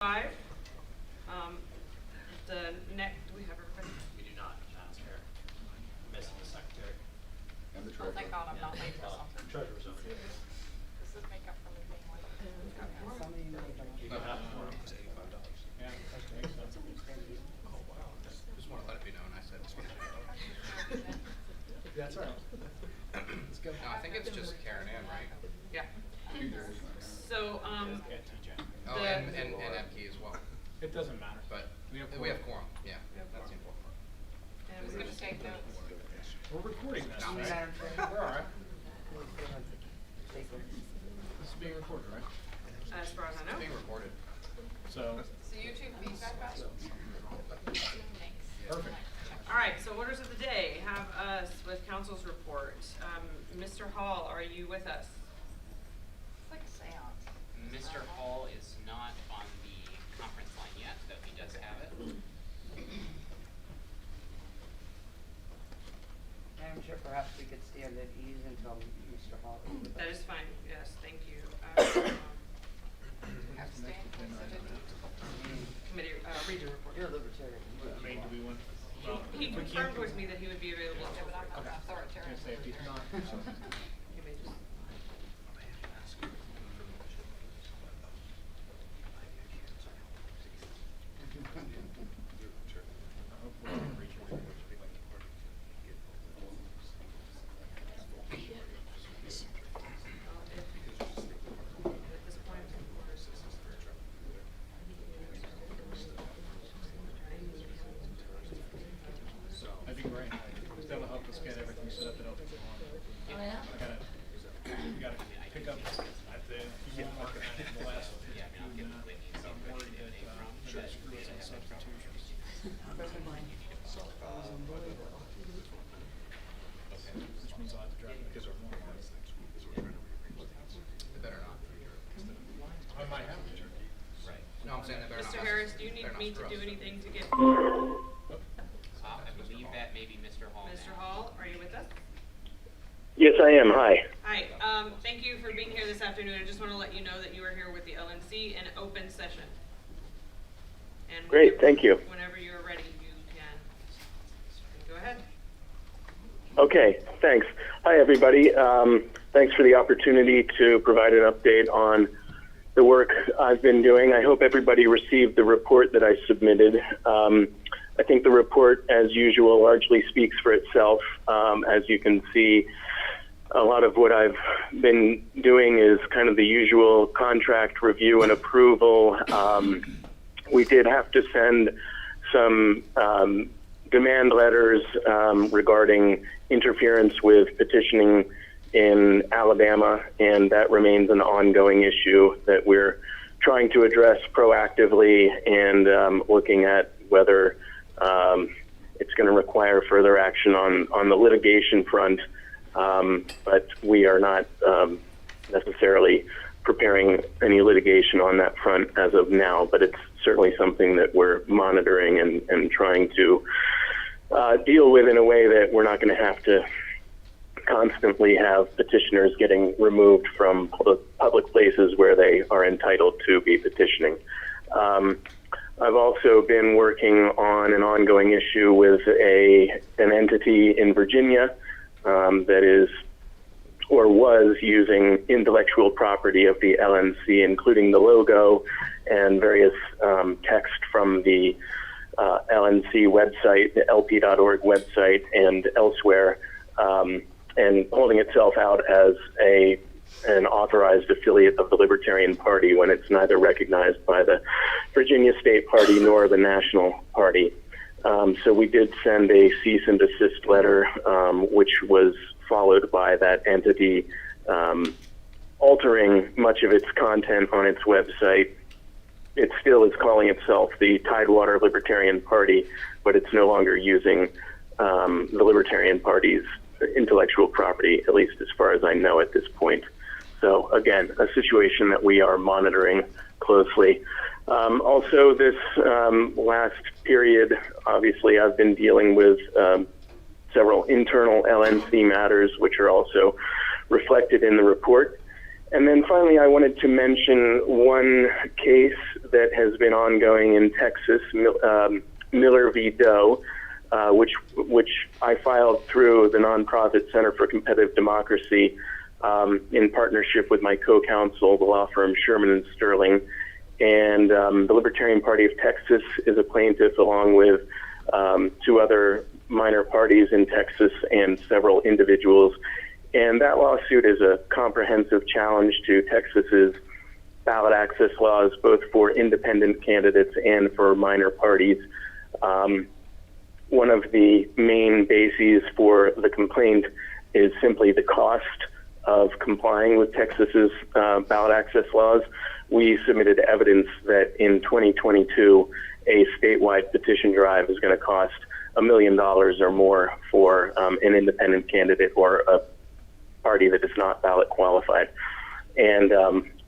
5. The next, do we have everybody? We do not, Madam Chair. Missing the secretary. And the Oh, thank God I'm not late for something. Treasurer's over here. This is make up for me being late. Somebody made them. You can have one. It was $85. Yeah, that's great. Oh, wow. Just want to let it be known, I said it's $85. That's all right. Let's go. No, I think it's just Karen Ann, right? Yeah. So, Yeah, TJ. Oh, The- and Ebke as well. It doesn't matter. But We have we have quorum. quorum, yeah, that's the important part. and Who's we- gonna take notes? We're recording this, No, right? Madam Chair. We're all right. Take them. This is being recorded, right? as far as I It's know. being recorded. So, So YouTube feedback about it? Thanks. perfect. All right, so orders of the day have us with council's report. Mr. Hall, are you with us? It's like a seance. Mr. Hall is not on the conference line yet, though he does have it. Madam Chair, perhaps we could stand at ease until Mr. Hall is with us. That is fine, yes, thank you. Abstain, consider Committee, region report. You're a libertarian. I mean, do we want? well, He if we confirmed can't- with me that he would be available. Yeah, but I'm not Okay. authoritarian. Can't say if he's not. You may just- Hopefully we can reach a report. At this point, That'd be great. That'll help us get everything set up at LPTv. Oh, yeah? We gotta pick up at the last 15, I'm worried that, should screw us on substitutions. Which means I'll have to drive because of one. They better not. I might have to. Right. No, I'm saying they better not. Mr. mess- Harris, do you need better not me to screw do us. anything to get? I believe that may be Mr. Hall Mr. now. Hall, are you with us? Yes, I am. Hi. Hi, thank you for being here this afternoon. I just want to let you know that you are here with the LNC in open session. And Great, whenever- thank you. Whenever you're ready, you can go ahead. Okay, thanks. Hi, everybody. Thanks for the opportunity to provide an update on the work I've been doing. I hope everybody received the report that I submitted. I think the report, as usual, largely speaks for itself. As you can see, a lot of what I've been doing is kind of the usual contract review and approval. We did have to send some demand letters regarding interference with petitioning in Alabama, and that remains an ongoing issue that we're trying to address proactively and looking at whether it's going to require further action on the litigation front, but we are not necessarily preparing any litigation on that front as of now, but it's certainly something that we're monitoring and trying to deal with in a way that we're not going to have to constantly have petitioners getting removed from public places where they are entitled to be petitioning. I've also been working on an ongoing issue with an entity in Virginia that is or was using intellectual property of the LNC, including the logo and various text from the LNC website, the lp.org website, and elsewhere, and holding itself out as an authorized affiliate of the Libertarian Party when it's neither recognized by the Virginia State Party nor the National Party. So we did send a cease and desist letter, which was followed by that entity altering much of its content on its website. It still is calling itself the Tidewater Libertarian Party, but it's no longer using the Libertarian Party's intellectual property, at least as far as I know at this point. So again, a situation that we are monitoring closely. Also, this last period, obviously, I've been dealing with several internal LNC matters, which are also reflected in the report. And then finally, I wanted to mention one case that has been ongoing in Texas, Miller v. Doe, which I filed through the nonprofit Center for Competitive Democracy in partnership with my co-counsel, the law firm Sherman and Sterling. And the Libertarian Party of Texas is a plaintiff, along with 2 other minor parties in Texas and several individuals. And that lawsuit is a comprehensive challenge to Texas's ballot access laws, both for independent candidates and for minor parties. One of the main bases for the complaint is simply the cost of complying with Texas's ballot access laws. We submitted evidence that in 2022, a statewide petition drive is going to cost $1 million or more for an independent candidate or a party that is not ballot qualified. And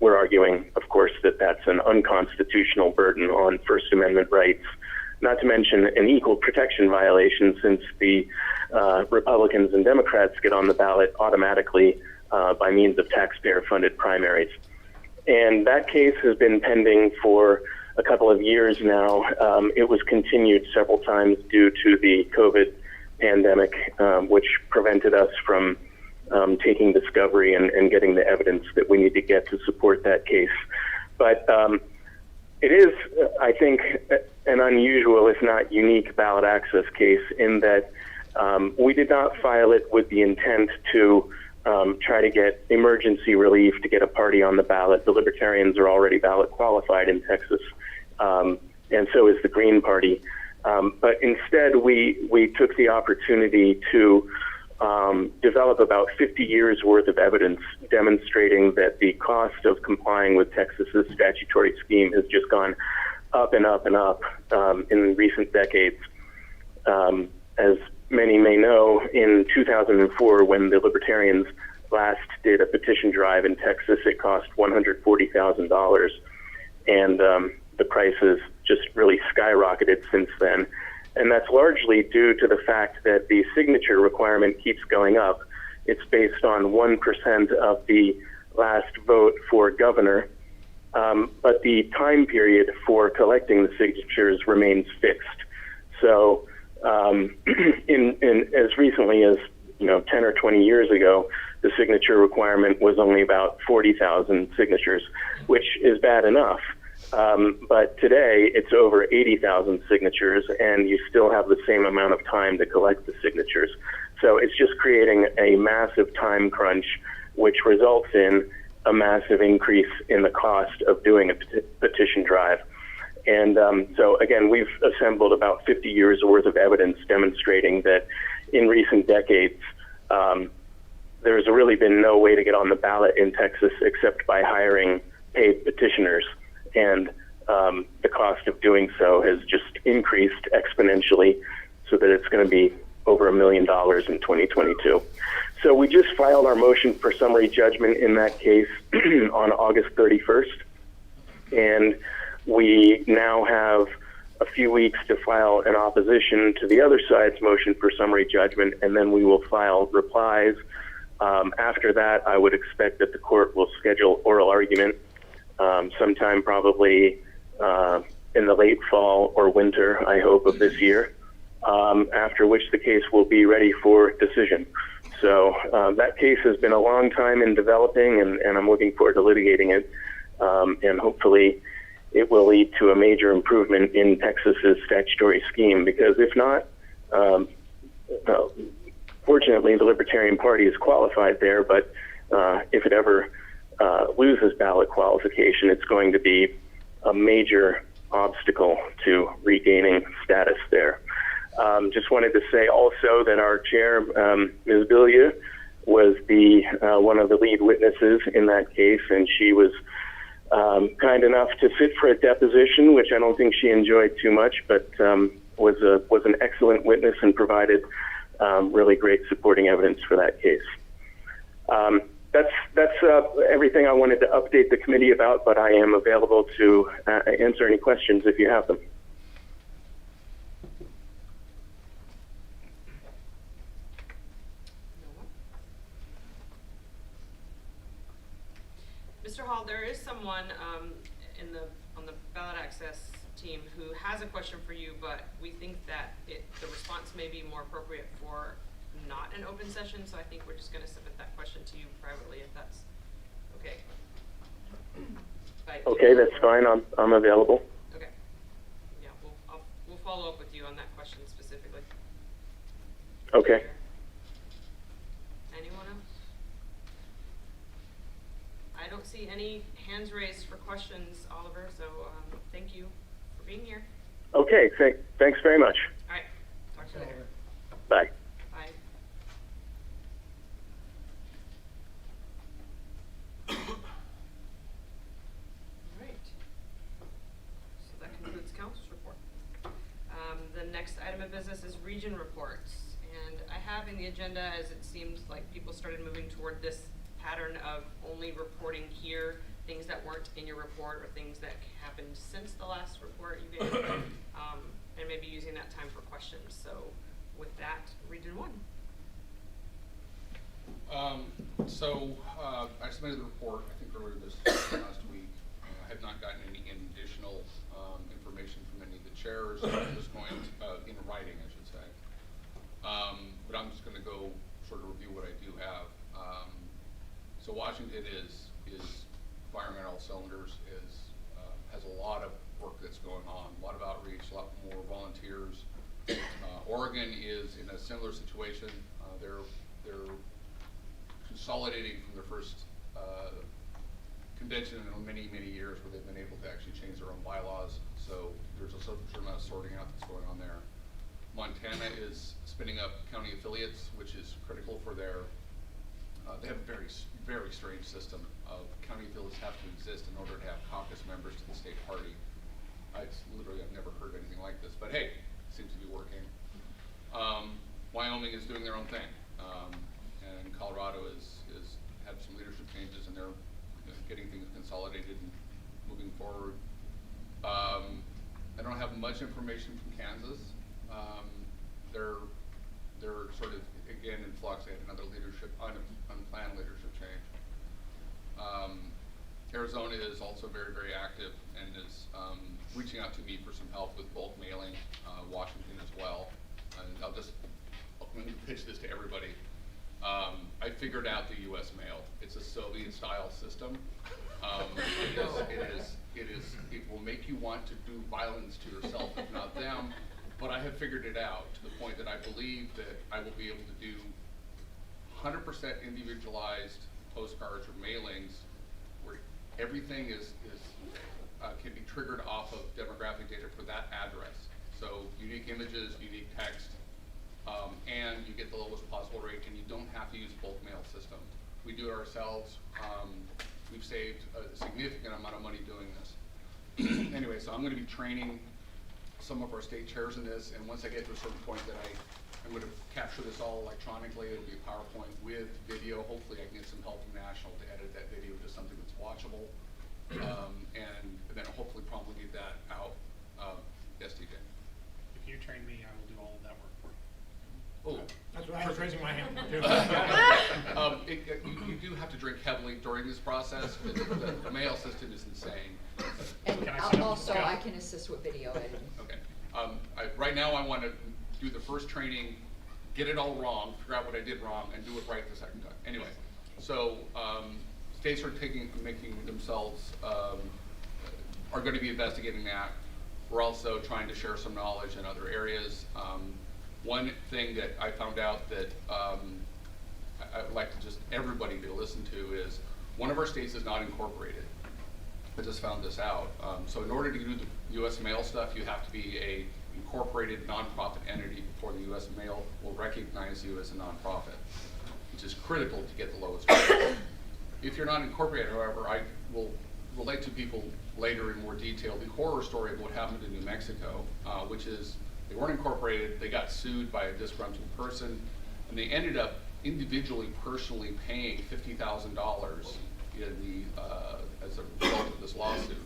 we're arguing, of course, that that's an unconstitutional burden on First Amendment rights, not to mention an equal protection violation, since the Republicans and Democrats get on the ballot automatically by means of taxpayer-funded primaries. And that case has been pending for a couple of years now. It was continued several times due to the COVID pandemic, which prevented us from taking discovery and getting the evidence that we need to get to support that case. But it is, I think, an unusual, if not unique, ballot access case in that we did not file it with the intent to try to get emergency relief to get a party on the ballot. The Libertarians are already ballot qualified in Texas, and so is the Green Party. But instead, we took the opportunity to develop about 50 years worth of evidence demonstrating that the cost of complying with Texas's statutory scheme has just gone up and up and up in recent decades. As many may know, in 2004, when the Libertarians last did a petition drive in Texas, it cost $140,000, and the prices just really skyrocketed since then. And that's largely due to the fact that the signature requirement keeps going up. It's based on 1% of the last vote for governor, but the time period for collecting the signatures remains fixed. So in as recently as 10 or 20 years ago, the signature requirement was only about 40,000 signatures, which is bad enough. But today it's over 80,000 signatures, and you still have the same amount of time to collect the signatures. So it's just creating a massive time crunch, which results in a massive increase in the cost of doing a petition drive. And so again, we've assembled about 50 years worth of evidence demonstrating that in recent decades, there's really been no way to get on the ballot in Texas except by hiring paid petitioners. And the cost of doing so has just increased exponentially, so that it's going to be over $1 million in 2022. So we just filed our motion for summary judgment in that case on August 31st. And we now have a few weeks to file an opposition to the other side's motion for summary judgment, and then we will file replies. After that, I would expect that the court will schedule oral argument sometime probably in the late fall or winter, I hope, of this year, after which the case will be ready for decision. So that case has been a long time in developing, and I'm looking forward to litigating it, and hopefully it will lead to a major improvement in Texas's statutory scheme, because if not, fortunately the Libertarian Party is qualified there, but if it ever loses ballot qualification, it's going to be a major obstacle to regaining status there. Just wanted to say also that our chair, Ms. Billieu, was one of the lead witnesses in that case, and she was kind enough to sit for a deposition, which I don't think she enjoyed too much, but was an excellent witness and provided really great supporting evidence for that case. That's everything I wanted to update the committee about, but I am available to answer any questions if you have them. Mr. Hall, there is someone on the ballot access team who has a question for you, but we think that the response may be more appropriate for not an open session, so I think we're just going to submit that question to you privately if that's okay. Okay, that's fine. I'm available. Okay. Yeah, we'll follow up with you on that question specifically. Okay. Anyone else? I don't see any hands raised for questions, Oliver, so thank you for being here. Okay, thanks very much. All right, talk to you later. Bye. Bye. All right. So that concludes council's report. The next item of business is region reports. And I have in the agenda, as it seems like people started moving toward this pattern of only reporting here, things that weren't in your report or things that happened since the last report you gave, and maybe using that time for questions. So with that, Region 1. I submitted the report, I think earlier this last week. I have not gotten any additional information from any of the chairs at this point, in writing, I should say. But I'm just going to go sort of review what I do have. So Washington is firing on all cylinders, has a lot of work that's going on, a lot of outreach, a lot more volunteers. Oregon is in a similar situation. They're consolidating from their first convention in many years where they've been able to actually change their own bylaws. So there's a certain amount of sorting out that's going on there. Montana is spinning up county affiliates, which is critical for their, they have a very strange system of county affiliates have to exist in order to have caucus members to the state party. It's literally, I've never heard anything like this, but hey, it seems to be working. Wyoming is doing their own thing, and Colorado is had some leadership changes, and they're getting things consolidated and moving forward. I don't have much information from Kansas. They're sort of again in flux. They had another unplanned leadership change. Arizona is also very active and is reaching out to me for some help with bulk mailing. Washington as well. And I'm going to pitch this to everybody. I figured out the U.S. mail. It's a Soviet-style system. It will make you want to do violence to yourself, if not them. But I have figured it out to the point that I believe that I will be able to do 100% individualized postcards or mailings where everything can be triggered off of demographic data for that address. So unique images, unique text, and you get the lowest possible rate, and you don't have to use a bulk mail system. We do it ourselves. We've saved a significant amount of money doing this. Anyway, so I'm going to be training some of our state chairs in this, and once I get to a certain point that I'm going to capture this all electronically. It'll be a PowerPoint with video. Hopefully I can get some help from National to edit that video to something that's watchable, and then I'll hopefully promulgate that out. Yes, TJ? If you train me, I will do all of that work for you. Oh, that's what I was raising my hand for too. You do have to drink heavily during this process. The mail system is insane. And I can assist with video editing. Okay. Right now I want to do the first training, get it all wrong, figure out what I did wrong, and do it right the second time. Anyway, so states are making themselves, are going to be investigating that. We're also trying to share some knowledge in other areas. One thing that I found out that I would like to just everybody to listen to is one of our states is not incorporated. I just found this out. So in order to do the U.S. mail stuff, you have to be a incorporated nonprofit entity before the U.S. mail will recognize you as a nonprofit, which is critical to get the lowest rate. If you're not incorporated, however, I will relate to people later in more detail the horror story of what happened in New Mexico, which is they weren't incorporated, they got sued by a disgruntled person, and they ended up individually, personally paying $50,000 as a result of this lawsuit.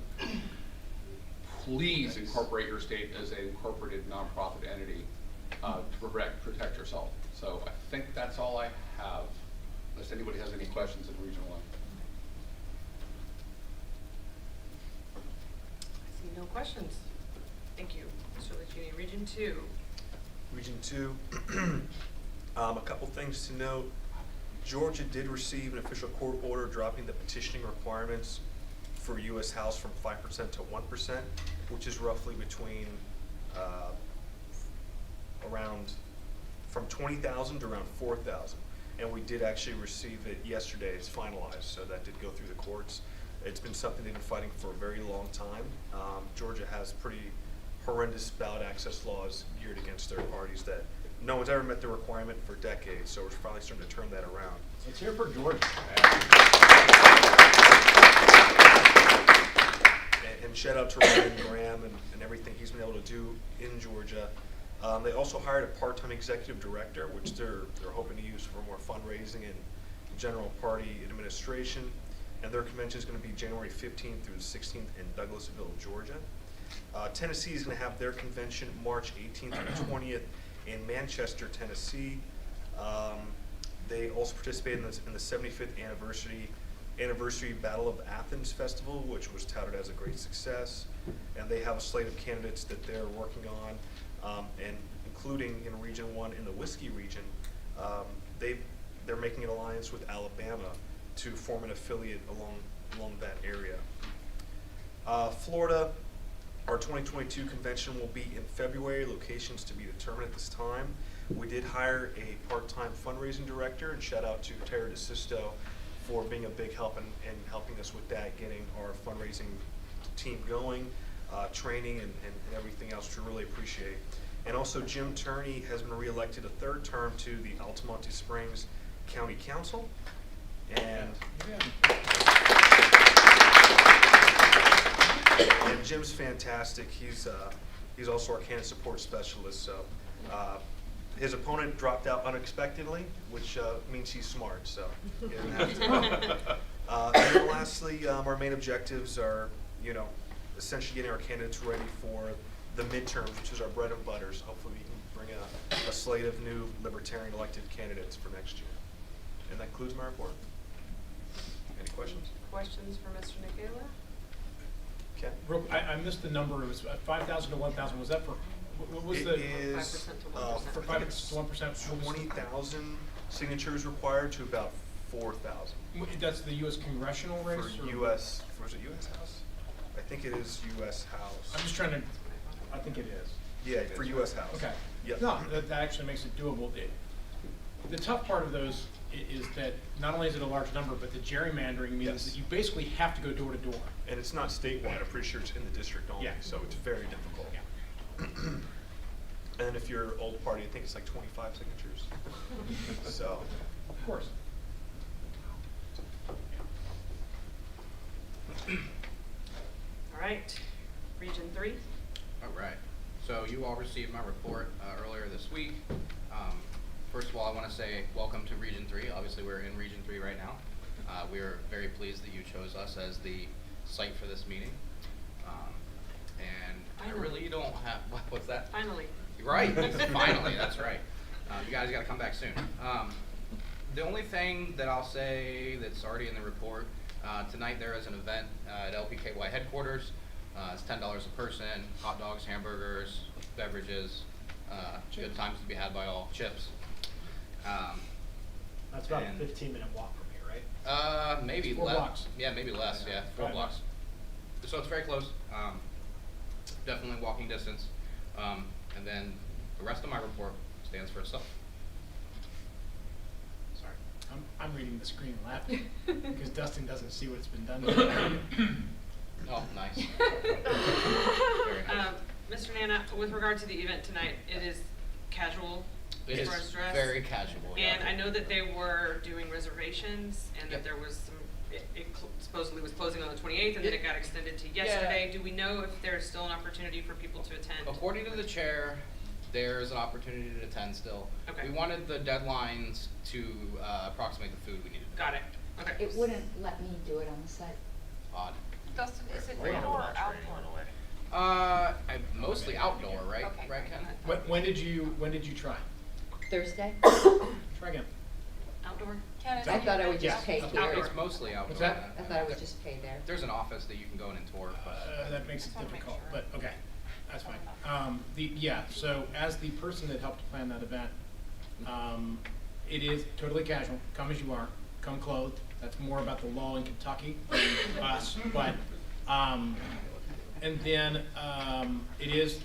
Please incorporate your state as an incorporated nonprofit entity to protect yourself. So I think that's all I have, unless anybody has any questions in Region 1. No questions. Thank you, Mr. Lucchini. Region 2. Region 2, a couple things to note. Georgia did receive an official court order dropping the petitioning requirements for U.S. House from 5% to 1%, which is roughly between around from 20,000 to around 4,000. And we did actually receive it yesterday. It's finalized, so that did go through the courts. It's been something they've been fighting for a very long time. Georgia has pretty horrendous ballot access laws geared against third parties that no one's ever met the requirement for decades, so we're finally starting to turn that around. Let's hear for Georgia. And shout out to Ryan Graham and everything he's been able to do in Georgia. They also hired a part-time executive director, which they're hoping to use for more fundraising and general party administration. And their convention is going to be January 15th through the 16th in Douglasville, Georgia. Tennessee is going to have their convention March 18th through 20th in Manchester, Tennessee. They also participated in the 75th anniversary Battle of Athens Festival, which was touted as a great success. And they have a slate of candidates that they're working on, and including in Region 1 in the Whiskey region, they're making an alliance with Alabama to form an affiliate along that area. Florida, our 2022 convention will be in February, locations to be determined at this time. We did hire a part-time fundraising director, and shout out to Tara DeSisto for being a big help in helping us with that, getting our fundraising team going, training and everything else, we really appreciate. And also Jim Turney has been reelected a third term to the Altamonte Springs County Council. And Jim's fantastic. He's also our candidate support specialist. So his opponent dropped out unexpectedly, which means he's smart. So he doesn't have to. And then lastly, our main objectives are, essentially getting our candidates ready for the midterms, which is our bread and butter. So hopefully we can bring a slate of new libertarian elected candidates for next year. And that concludes my report. Any questions? Questions for Mr. Nicola? Okay. I missed the number. It was 5,000 to 1,000. Was that for, what was the? It is 5% to 1%. For 5% to 1%. 20,000 signatures required to about 4,000. That's the U.S. congressional race? For U.S., was it U.S. House? I think it is U.S. House. I'm just trying to, I think it is. Yeah, for U.S. House. Okay. Yep. No, that actually makes it doable. The tough part of those is that not only is it a large number, but the gerrymandering means that you basically have to go door to door. And it's not statewide. I'm pretty sure it's in the district only, so it's very difficult. Yeah. And then if you're old party, I think it's like 25 signatures. So. Of course. All right, Region 3. All right. So you all received my report earlier this week. First of all, I want to say welcome to Region 3. Obviously, we're in Region 3 right now. We are very pleased that you chose us as the site for this meeting. And I really don't have, what's that? Finally. You're right, finally, that's right. You guys got to come back soon. The only thing that I'll say that's already in the report, tonight there is an event at LPKY headquarters. It's $10 a person, hot dogs, hamburgers, beverages, good times to be had by all, chips. That's about a 15-minute walk from here, right? Maybe it's 4 less. blocks. Yeah, maybe less. Yeah, 4 blocks. So it's very close. Definitely walking distance. And then the rest of my report stands for itself. Sorry. I'm reading the screen and laughing because Dustin doesn't see what's been done. Oh, nice. Very nice. Mr. Nana, with regard to the event tonight, it is casual. It is very casual. And I know that they were doing reservations, and that there was some. It supposedly was closing on the 28th, and then it got extended to yesterday. Do we know if there's still an opportunity for people to attend? According to the chair, there's an opportunity to attend still. Okay. We wanted the deadlines to approximate the food we needed. Got it. Okay. It wouldn't let me do it on the site. Odd. Dustin, is it indoor or outdoor? Mostly outdoor, right? Okay, right, Ken? When did you try? Thursday? Try again. Outdoor? I thought I would just pay here. It's mostly outdoor. What's that? I thought I would just pay there. There's an office that you can go in and tour, but. That makes it difficult, but okay, that's fine. So as the person that helped plan that event, it is totally casual, come as you are, come clothed. That's more about the law in Kentucky than us, but, and then it's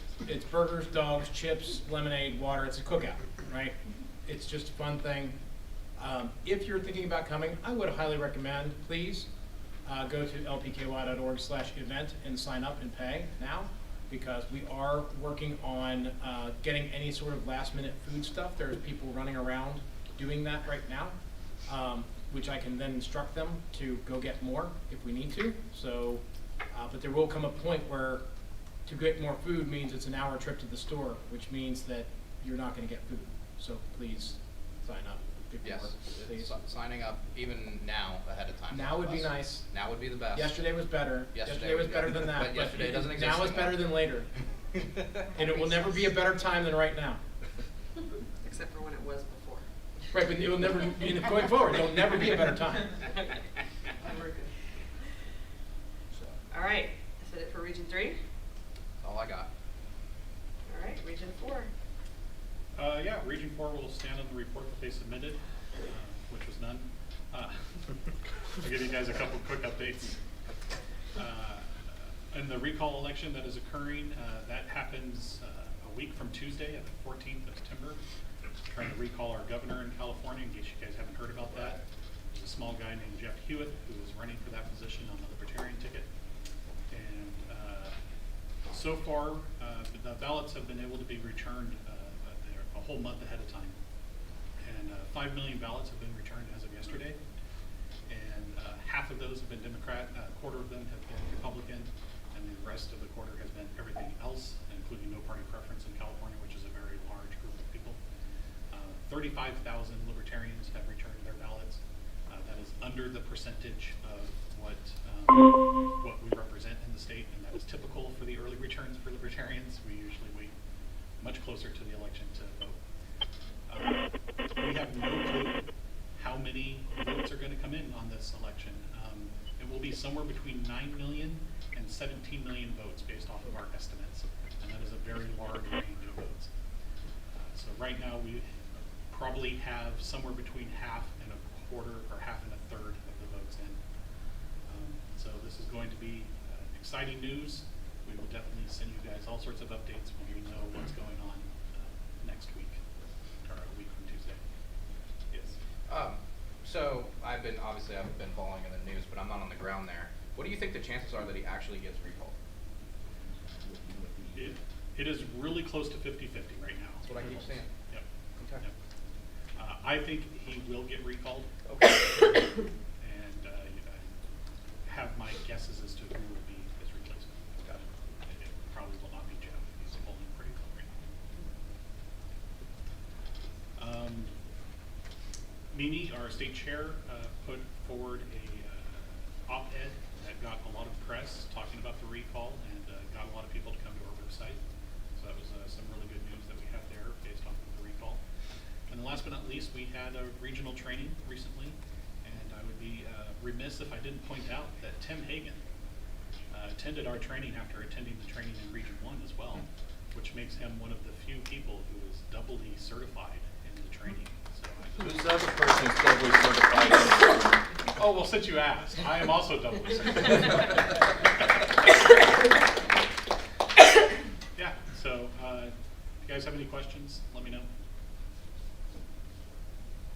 burgers, dogs, chips, lemonade, water, it's a cookout, right? It's just a fun thing. If you're thinking about coming, I would highly recommend, please, go to lpky.org/event and sign up and pay now, because we are working on getting any sort of last minute food stuff. There's people running around doing that right now, which I can then instruct them to go get more if we need to. So, but there will come a point where to get more food means it's an hour trip to the store, which means that you're not going to get food. So please sign up. Yes, please. Signing up even now ahead of time. Now would be nice. Now would be the best. Yesterday was better. Yesterday was better than that. But yesterday doesn't exist now is better than later. And it will never be a better time than right now. Except for when it was before. Right, but it will never, going forward, it will never be a better time. All right, is that it for Region 3? That's all I got. All right, Region 4. Yeah, Region 4 will stand on the report that they submitted, which was none. I'll give you guys a couple quick updates. In the recall election that is occurring, that happens a week from Tuesday, at the 14th of September. Trying to recall our governor in California, in case you guys haven't heard about that. There's a small guy named Jeff Hewitt who is running for that position on the Libertarian ticket. And so far, the ballots have been able to be returned a whole month ahead of time. And 5 million ballots have been returned as of yesterday. And half of those have been Democrat, a quarter of them have been Republican, and the rest of the quarter has been everything else, including no party preference in California, which is a very large group of people. 35,000 Libertarians have returned their ballots. That is under the percentage of what we represent in the state, and that is typical for the early returns for Libertarians. We usually wait much closer to the election to vote. We have no clue how many votes are going to come in on this election. It will be somewhere between 9 million and 17 million votes based off of our estimates, and that is a very large range of votes. So right now we probably have somewhere between half and a quarter or half and a third of the votes in. So this is going to be exciting news. We will definitely send you guys all sorts of updates when we know what's going on next week, or a week from Tuesday. Yes. So I've been following in the news, but I'm not on the ground there. What do you think the chances are that he actually gets recalled? It is really close to 50-50 right now. That's what I keep saying. Yep. Okay. Yep. I think he will get recalled. Okay. And I have my guesses as to who will be his replacement. Gotcha. It probably will not be Jeff. He's polling pretty low right now. Mimi, our state chair, put forward a op-ed that got a lot of press talking about the recall and got a lot of people to come to our website. So that was some really good news that we have there based off of the recall. And then last but not least, we had a regional training recently, and I would be remiss if I didn't point out that Tim Hagan attended our training after attending the training in Region 1 as well, which makes him one of the few people who is doubly certified in the training. So who's the other person who's doubly certified? Oh, well, since you asked, I am also doubly certified. Yeah, so if you guys have any questions, let me know.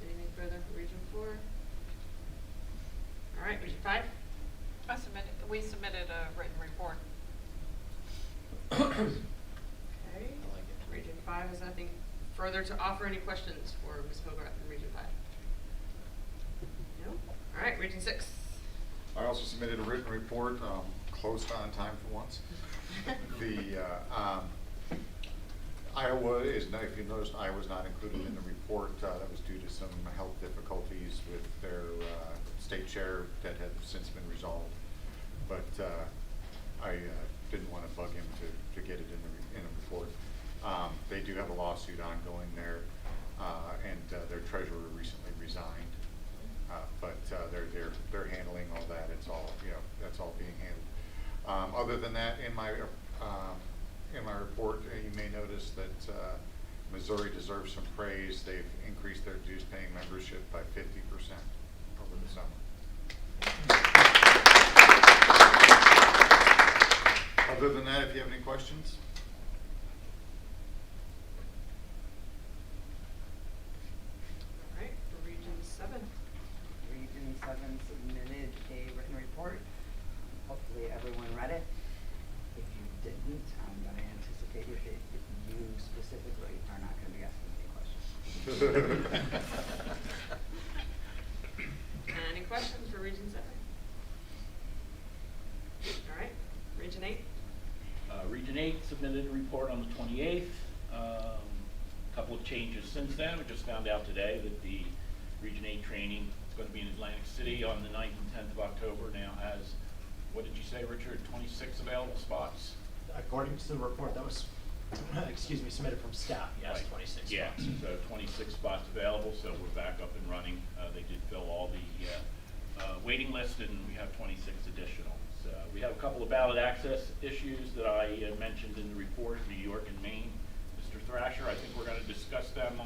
Anything further for Region 4? All right, Region 5? We submitted a written report. Okay. Region 5 has nothing further to offer. Any questions for Ms. Hogarth in Region 5? No? All right, Region 6. I also submitted a written report, close on time for once. The Iowa is not, if you noticed, Iowa's not included in the report. That was due to some health difficulties with their state chair that have since been resolved. But I didn't want to bug him to get it in a report. They do have a lawsuit ongoing there, and their treasurer recently resigned. But they're handling all that. It's all, that's all being handled. Other than that, in my report, you may notice that Missouri deserves some praise. They've increased their dues paying membership by 50% over the summer. Other than that, if you have any questions. All right, for Region 7. Region 7 submitted a written report. Hopefully everyone read it. If you didn't, I'm going to anticipate if you specifically are not going to be asking any questions. Any questions for Region 7? All right, Region 8. Region 8 submitted a report on the 28th. A couple of changes since then. We just found out today that the Region 8 training is going to be in Atlantic City on the 9th and 10th of October. Now has, what did you say, Richard, 26 available spots? According to the report that was, submitted from staff, yes, Right. 26 Yeah, spots. so 26 spots available, so we're back up and running. They did fill all the waiting list, and we have 26 additional. So we have a couple of ballot access issues that I mentioned in the report, New York and Maine. Mr. Thrasher, I think we're going to discuss them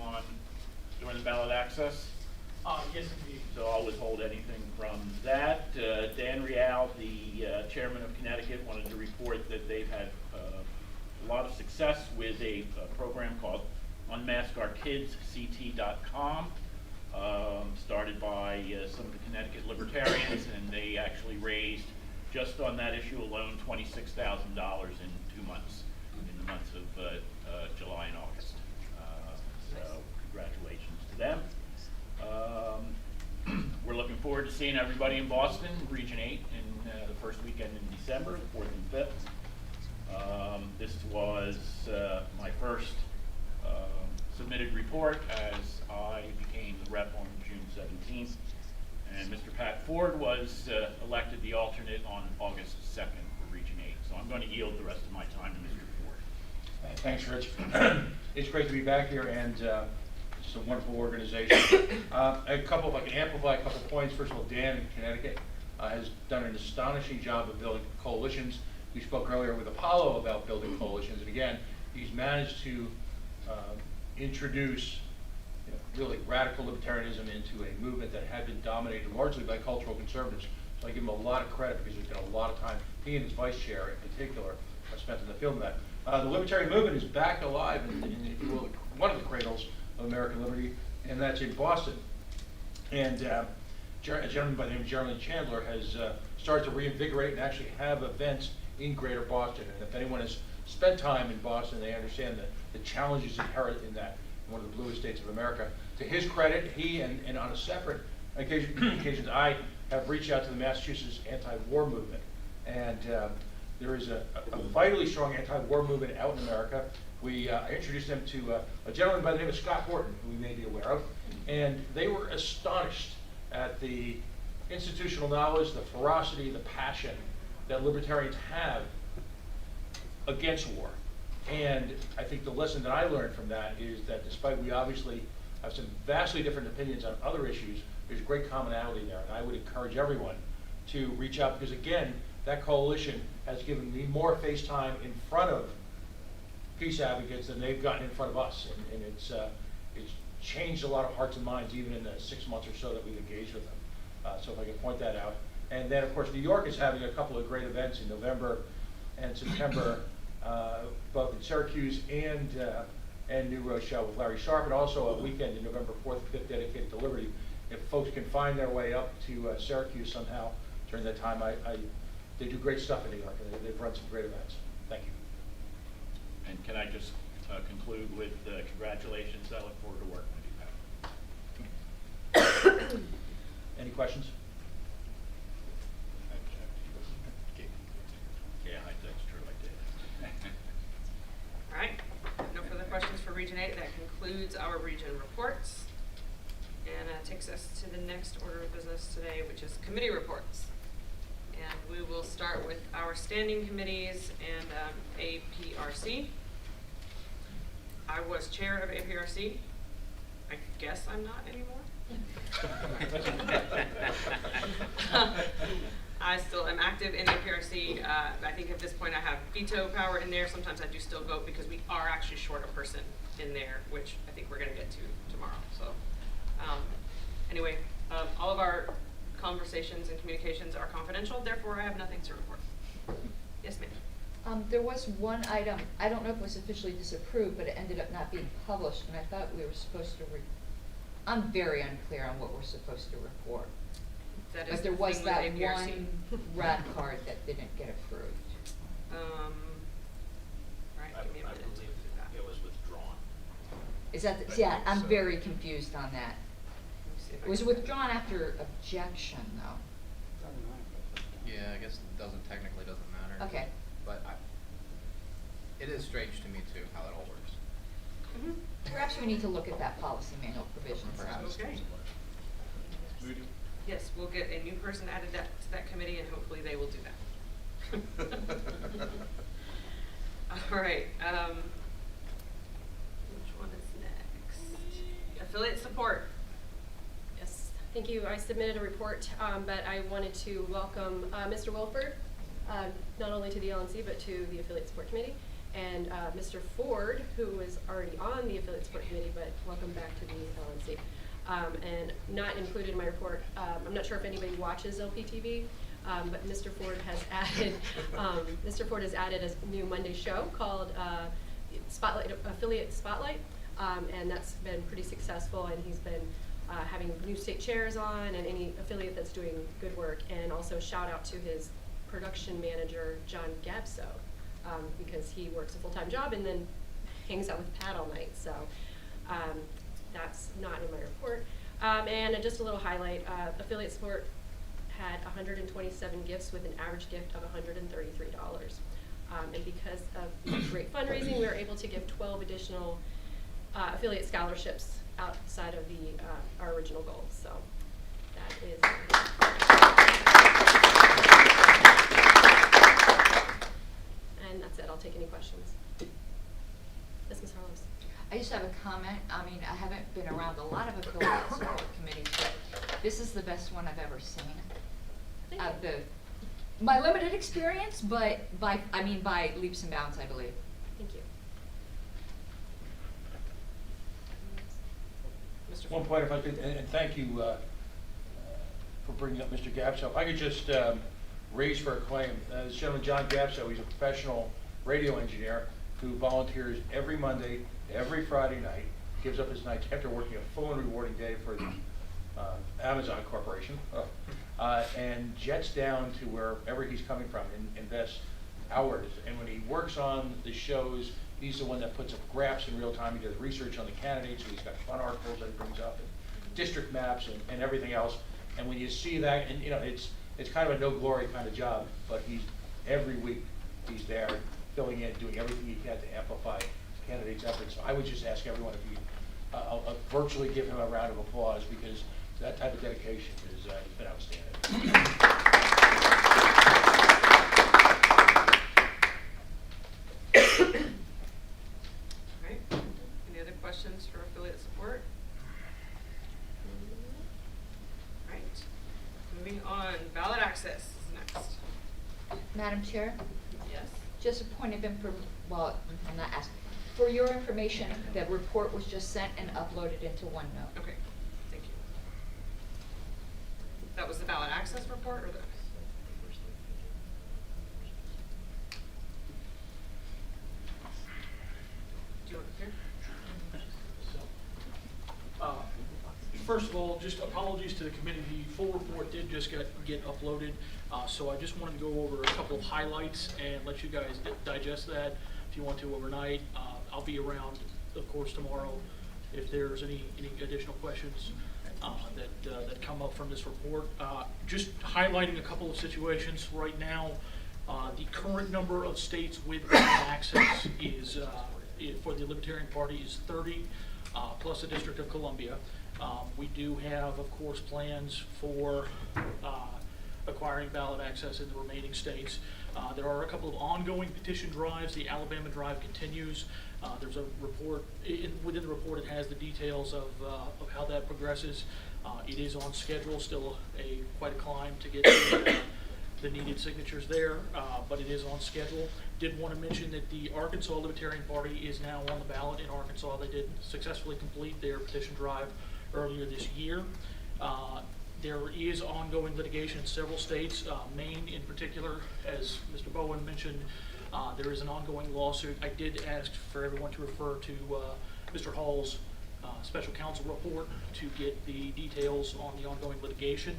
during the ballot access. Yes, indeed. So I'll withhold anything from that. Dan Rial, the chairman of Connecticut, wanted to report that they've had a lot of success with a program called UnmaskOurKidsCT.com, started by some of the Connecticut libertarians, and they actually raised, just on that issue alone, $26,000 in 2 months, in the months of July and August. So congratulations to them. We're looking forward to seeing everybody in Boston, Region 8, in the first weekend in December, the 4th and 5th. This was my first submitted report as I became the rep on June 17th. And Mr. Pat Ford was elected the alternate on August 2nd for Region 8. So I'm going to yield the rest of my time to Mr. Ford. Thanks, Rich. It's great to be back here, and it's a wonderful organization. A couple, if I can amplify a couple points. First of all, Dan in Connecticut has done an astonishing job of building coalitions. We spoke earlier with Apollo about building coalitions, and again, he's managed to introduce really radical libertarianism into a movement that had been dominated largely by cultural conservatives. So I give him a lot of credit because there's been a lot of time, he and his vice chair in particular, have spent in the field of that. The libertarian movement is back alive in if you will, one of the cradles of American liberty, and that's in Boston. And a gentleman by the name of Jeremy Chandler has started to reinvigorate and actually have events in Greater Boston. And if anyone has spent time in Boston, they understand the challenges inherent in that, one of the bluest states of America. To his credit, he and on a separate occasions, I have reached out to the Massachusetts anti-war movement. And there is a vitally strong anti-war movement out in America. I introduced them to a gentleman by the name of Scott Horton, who we may be aware of. And they were astonished at the institutional knowledge, the ferocity, the passion that libertarians have against war. And I think the lesson that I learned from that is that despite we obviously have some vastly different opinions on other issues, there's great commonality there. And I would encourage everyone to reach out, because again, that coalition has given me more face time in front of peace advocates than they've gotten in front of us. And it's changed a lot of hearts and minds even in the 6 months or so that we've engaged with them. So if I can point that out. And then of course New York is having a couple of great events in November and September, both in Syracuse and New Rochelle with Larry Sharp, and also a weekend in November 4th and 5th dedicated to liberty. If folks can find their way up to Syracuse somehow during that time, they do great stuff in New York, and they've run some great events. Thank you. And can I just conclude with congratulations? I look forward to working with you, Pat. Any questions? Yeah, that's true, I did. All right, no further questions for Region 8. That concludes our region reports. And takes us to the next order of business today, which is committee reports. And we will start with our standing committees and APRC. I was chair of APRC. I guess I'm not anymore. I still am active in APRC. I think at this point I have veto power in there. Sometimes I do still vote because we are actually short a person in there, which I think we're going to get to tomorrow. So anyway, all of our conversations and communications are confidential. Therefore, I have nothing to report. Yes, ma'am. There was one item, I don't know if it was officially disapproved, but it ended up not being published, and I thought we were supposed to I'm very unclear on what we're supposed to report. That is But there the was thing with that APRC. one rat card that didn't get approved. Right, I give me a minute to believe do that. it was withdrawn. Is that, I yeah, think I'm so. very confused on that. See if I It was can- withdrawn after objection, though. Yeah, I guess it technically doesn't matter. Okay. But it is strange to me too, how that all works. Perhaps we need to look at that policy manual provision perhaps. Okay. Yes, we'll get a new person added to that committee, and hopefully they will do that. All right. Which one is next? Affiliate support. Yes, thank you. I submitted a report, but I wanted to welcome Mr. Wilford, not only to the LNC, but to the Affiliate Support Committee, and Mr. Ford, who was already on the Affiliate Support Committee, but welcome back to the LNC. And not included in my report, I'm not sure if anybody watches LPTv, but Mr. Ford has added a new Monday show called Spotlight, Affiliate Spotlight, and that's been pretty successful, and he's been having new state chairs on and any affiliate that's doing good work, and also shout out to his production manager, John Gabso, because he works a full-time job and then hangs out with Pat all night, so that's not in my report. And just a little highlight, affiliate support had 127 gifts with an average gift of $133. And because of the great fundraising, we were able to give 12 additional affiliate scholarships outside of our original goals. So that is. And that's it. I'll take any questions. Yes, Ms. Harlows. I just have a comment. I mean, I haven't been around a lot of affiliate support committees, but this is the best one I've ever seen. My limited experience, but by leaps and bounds, I believe. Thank you. Mr. One point, if I could, and thank you for bringing up Mr. Gabso. If I could just raise for a claim, this gentleman, John Gabso, he's a professional radio engineer who volunteers every Monday, every Friday night, gives up his nights after working a full and rewarding day for the Amazon Corporation, and jets down to wherever he's coming from and invests hours. And when he works on the shows, he's the one that puts up graphs in real time. He does research on the candidates, so he's got fun articles that he brings up, and district maps and everything else. And when you see that, and it's kind of a no glory kind of job, but every week he's there filling in, doing everything he can to amplify candidates' efforts. So I would just ask everyone if you virtually give him a round of applause, because that type of dedication has been outstanding. All right. Any other questions for affiliate support? All right. Moving on. Ballot access is next. Madam Chair, Yes. just a point of I'm not asking. For your information, the report was just sent and uploaded into OneNote. Okay. Thank you. That was the ballot access report, or the? Do you want to hear? First of all, just apologies to the committee. The full report did just get uploaded, so I just wanted to go over a couple of highlights and let you guys digest that if you want to overnight. I'll be around, of course, tomorrow if there's any additional questions that come up from this report. Just highlighting a couple of situations right now. The current number of states with access is for the Libertarian Party is 30, plus the District of Columbia. We do have, of course, plans for acquiring ballot access in the remaining states. There are a couple of ongoing petition drives. The Alabama drive continues. There's a report, within the report it has the details of how that progresses. It is on schedule, still quite a climb to get the needed signatures there, but it is on schedule. Did want to mention that the Arkansas Libertarian Party is now on the ballot in Arkansas. They did successfully complete their petition drive earlier this year. There is ongoing litigation in several states, Maine in particular, as Mr. Bowen mentioned. There is an ongoing lawsuit. I did ask for everyone to refer to Mr. Hall's special counsel report to get the details on the ongoing litigation.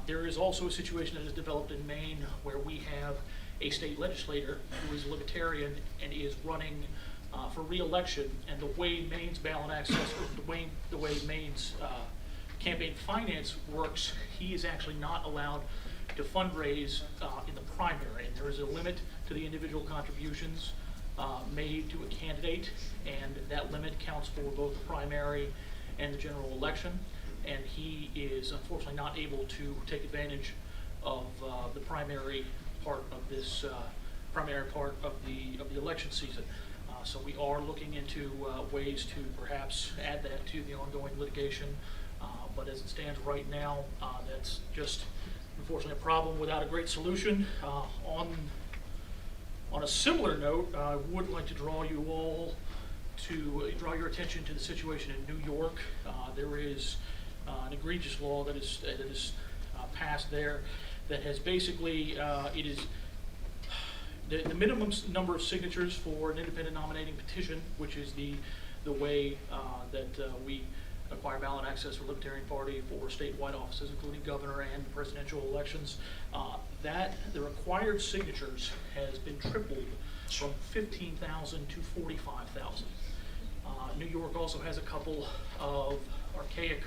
There is also a situation that has developed in Maine where we have a state legislator who is libertarian and is running for re-election, and the way Maine's ballot access, or the way Maine's campaign finance works, he is actually not allowed to fundraise in the primary, and there is a limit to the individual contributions made to a candidate, and that limit counts for both the primary and the general election, and he is unfortunately not able to take advantage of the primary part of this of the election season. So we are looking into ways to perhaps add that to the ongoing litigation, but as it stands right now, that's just unfortunately a problem without a great solution. On a similar note, I would like to draw your attention to the situation in New York. There is an egregious law that is passed there that has basically, it is the minimum number of signatures for an independent nominating petition, which is the way that we acquire ballot access for Libertarian Party for statewide offices, including governor and presidential elections. The required signatures has been tripled from 15,000 to 45,000. New York also has a couple of archaic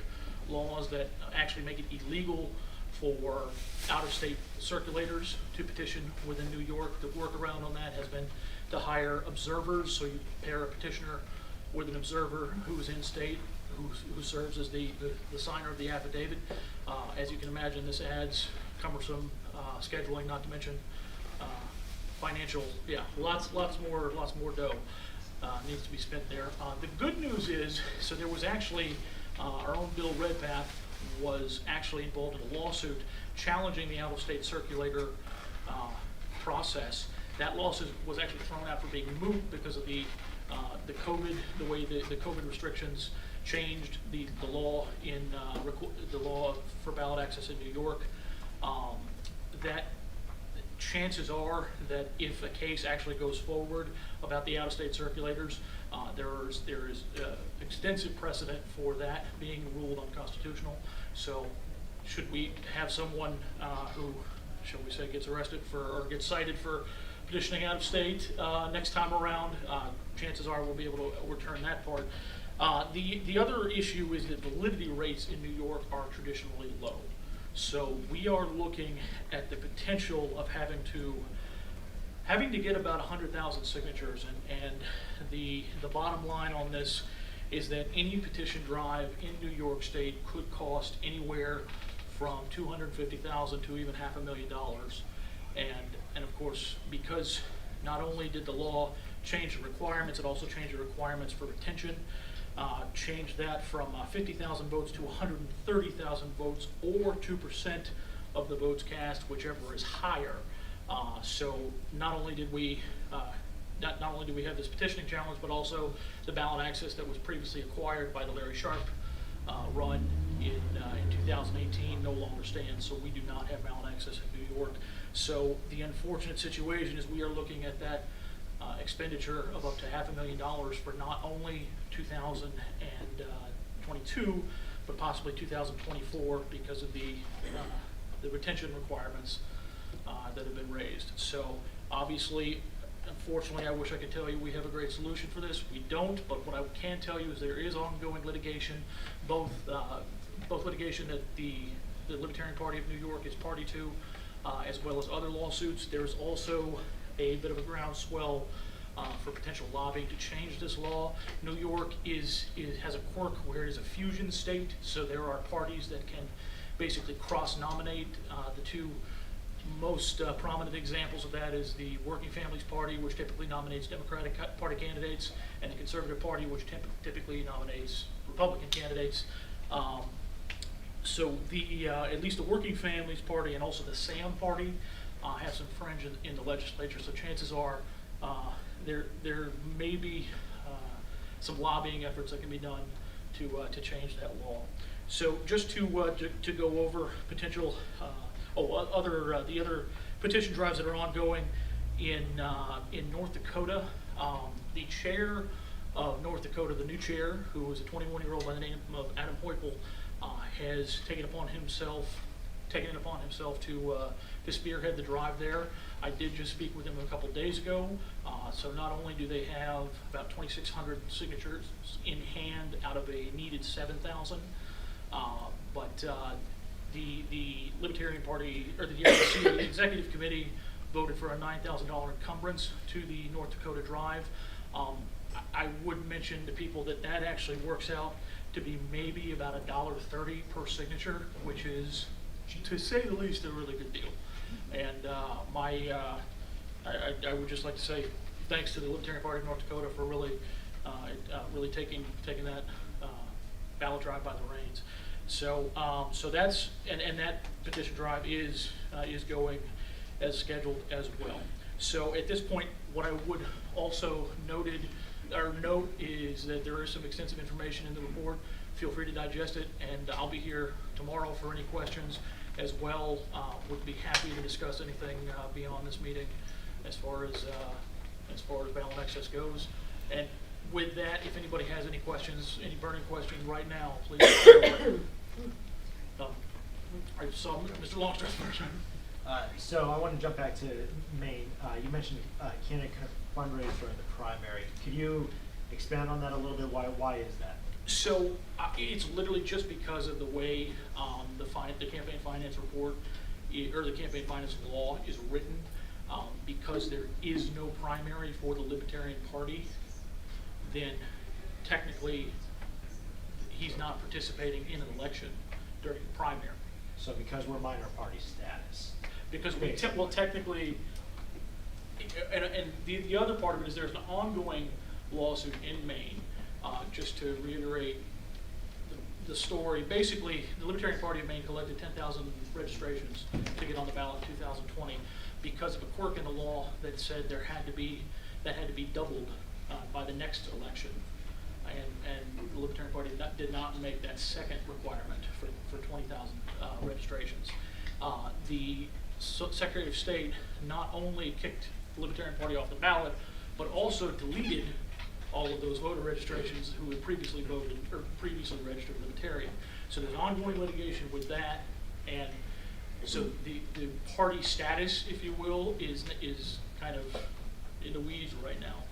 laws that actually make it illegal for out-of-state circulators to petition within New York. The workaround on that has been to hire observers, so you pair a petitioner with an observer who is in state, who serves as the signer of the affidavit. As you can imagine, this adds cumbersome scheduling, not to mention financial, lots more dough needs to be spent there. The good news is, so there was actually, our own Bill Redpath was actually involved in a lawsuit challenging the out-of-state circulator process. That lawsuit was actually thrown out for being moot because of the COVID, the way the COVID restrictions changed the law the law for ballot access in New York. That chances are that if a case actually goes forward about the out-of-state circulators, there is extensive precedent for that being ruled unconstitutional. So should we have someone who, shall we say, gets arrested or gets cited for petitioning out of state next time around, chances are we'll be able to overturn that part. The other issue is that validity rates in New York are traditionally low. So we are looking at the potential of having to get about 100,000 signatures, and the bottom line on this is that any petition drive in New York State could cost anywhere from $250,000 to even $500,000. And of course, because not only did the law change the requirements, it also changed the requirements for retention. Changed that from 50,000 votes to 130,000 votes, or 2% of the votes cast, whichever is higher. So not only did we have this petitioning challenge, but also the ballot access that was previously acquired by the Larry Sharp run in 2018 no longer stands. So we do not have ballot access in New York. So the unfortunate situation is we are looking at that expenditure of up to $500,000 for not only 2022, but possibly 2024 because of the retention requirements that have been raised. So obviously, unfortunately, I wish I could tell you we have a great solution for this. We don't, but what I can tell you is there is ongoing litigation, both litigation that the Libertarian Party of New York is party to, as well as other lawsuits. There's also a bit of a groundswell for potential lobbying to change this law. New York has a quirk where it is a fusion state, so there are parties that can basically cross-nominate the two most prominent examples of that is the Working Families Party, which typically nominates Democratic Party candidates, and the Conservative Party, which typically nominates Republican candidates. So at least the Working Families Party and also the SAM Party have some fringe in the legislature. So chances are there may be some lobbying efforts that can be done to change that law. So just to go over potential the other petition drives that are ongoing in North Dakota. The chair of North Dakota, the new chair, who is a 21-year-old by the name of Adam Hoypel, has taken it upon himself to spearhead the drive there. I did just speak with him a couple days ago. So not only do they have about 2,600 signatures in hand out of a needed 7,000, but the Libertarian Party, or the LNC, the Executive Committee voted for a $9,000 encumbrance to the North Dakota drive. I would mention to people that actually works out to be maybe about $1.30 per signature, which is, to say the least, a really good deal. And I would just like to say thanks to the Libertarian Party of North Dakota for really taking that ballot drive by the reins. So that's and that petition drive is going as scheduled as well. So at this point, what I would also note is that there is some extensive information in the report. Feel free to digest it, and I'll be here tomorrow for any questions as well. Would be happy to discuss anything beyond this meeting as far as ballot access goes. And with that, if anybody has any questions, any burning questions right now, please. I saw Mr. Longstress first. So I want to jump back to Maine. You mentioned candidate fundraise during the primary. Could you expand on that a little bit? Why is that? So it's literally just because of the way the campaign finance report or the campaign finance law is written. Because there is no primary for the Libertarian Party, then technically he's not participating in an election during the primary. So because we're minor party status. Because technically, and the other part of it is there's an ongoing lawsuit in Maine. Just to reiterate the story, basically the Libertarian Party of Maine collected 10,000 registrations to get on the ballot in 2020 because of a quirk in the law that said that had to be doubled by the next election, and the Libertarian Party did not make that second requirement for 20,000 registrations. The Secretary of State not only kicked the Libertarian Party off the ballot, but also deleted all of those voter registrations who had previously voted or previously registered Libertarian. So there's ongoing litigation with that, and so the party status, if you will, is kind of in the weeds right now.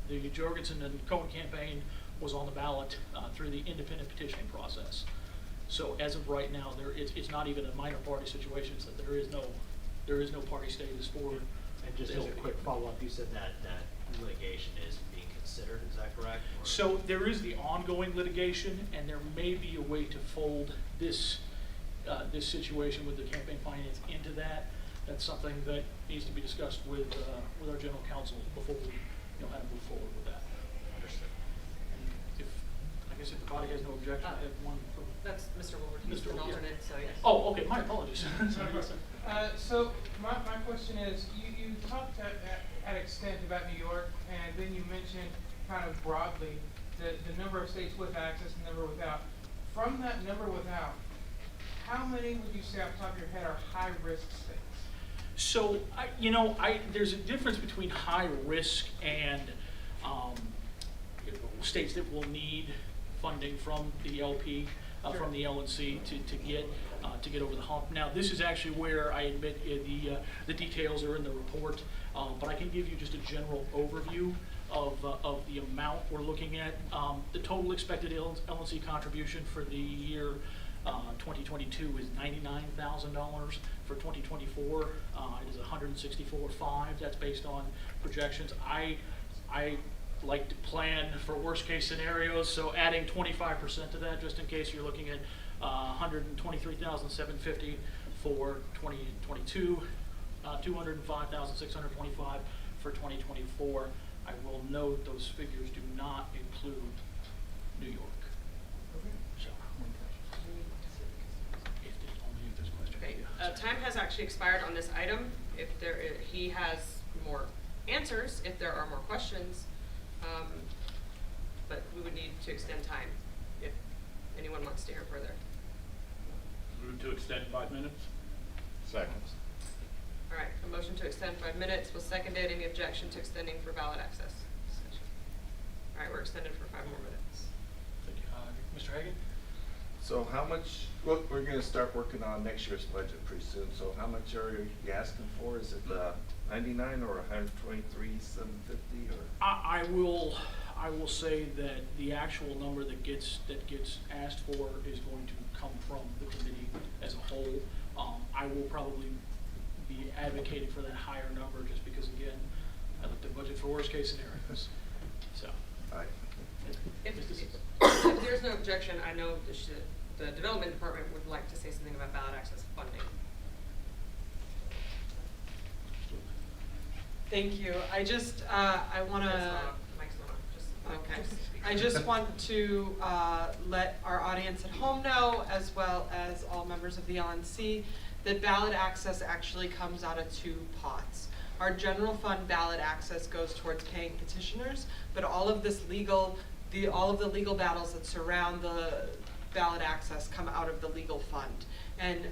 The Jorgensen and Cohen campaign was on the ballot through the independent petitioning process. So as of right now, it's not even a minor party situation. So there is no party status for. And just as a quick follow-up, you said that litigation is being considered. Is that correct? Or? So there is the ongoing litigation, and there may be a way to fold this situation with the campaign finance into that. That's something that needs to be discussed with our general counsel before we how to move forward with that. Understood. And I guess if the body has no objection, I have one from. That's Mr. Woolard. He's an alternate, so yes. Oh, okay. My apologies. Sorry. So my question is, you talked at extent about New York, and then you mentioned kind of broadly the number of states with access and number without. From that number without, how many would you say off the top of your head are high-risk states? So, there's a difference between high risk and states that will need funding from the LP, from the LNC to get over the hump. Now, this is actually where I admit the details are in the report, but I can give you just a general overview of the amount we're looking at. The total expected LNC contribution for the year 2022 is $99,000. For 2024, it is $164,500. That's based on projections. I like to plan for worst case scenarios, so adding 25% to that, just in case you're looking at $123,750 for 2022, 205,625 for 2024. I will note those figures do not include New York. So, if there's questions. Okay, time has actually expired on this item. If he has more answers, if there are more questions, but we would need to extend time if anyone wants to hear further. Move to extend 5 minutes. Second. All right, a motion to extend 5 minutes was seconded. Any objection to extending for ballot access? All right, we're extended for 5 more minutes. Thank you. Mr. Hagan? So how much, well, we're gonna start working on next year's budget pretty soon, so how much are you asking for? Is it 99 or 123,750 or? I will say that the actual number that gets asked for is going to come from the committee as a whole. I will probably be advocating for that higher number just because, again, I looked at budget for worst case scenarios. So. All right. If there's no objection, I know the development department would like to say something about ballot access funding. Thank you. I just, I want to. Mike's not on. Just Okay. I just want to let our audience at home know, as well as all members of the LNC, that ballot access actually comes out of 2 pots. Our general fund ballot access goes towards paying petitioners, but all of the legal battles that surround the ballot access come out of the legal fund. And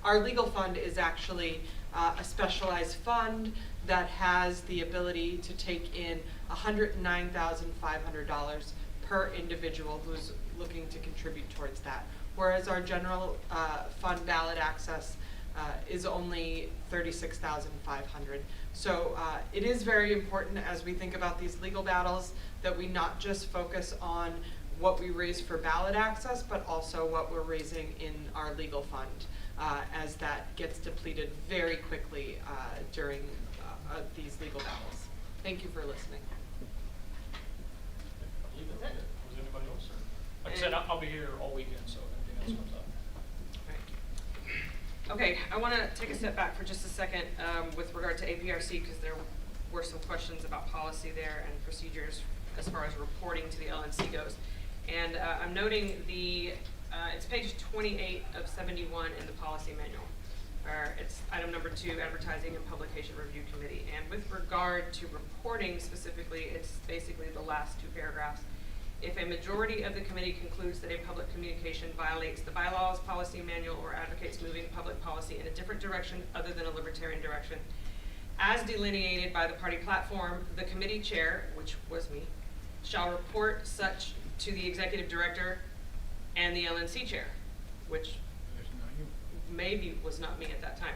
our legal fund is actually a specialized fund that has the ability to take in $109,500 per individual who's looking to contribute towards that. Whereas our general fund ballot access is only $36,500. So it is very important as we think about these legal battles that we not just focus on what we raise for ballot access, but also what we're raising in our legal fund, as that gets depleted very quickly during these legal battles. Thank you for listening. I believe that's it. Was anybody else? Or? Like I said, I'll be here all weekend, so if anything else comes up. Okay, I want to take a step back for just a second with regard to APRC, because there were some questions about policy there and procedures as far as reporting to the LNC goes. And I'm noting it's page 28 of 71 in the policy manual. It's item number 2, Advertising and Publication Review Committee. And with regard to reporting specifically, it's basically the last 2 paragraphs. If a majority of the committee concludes that a public communication violates the bylaws, policy manual, or advocates moving public policy in a different direction other than a libertarian direction, as delineated by the party platform, the committee chair, which was me, shall report such to the executive director and the LNC chair, which maybe was not me at that time.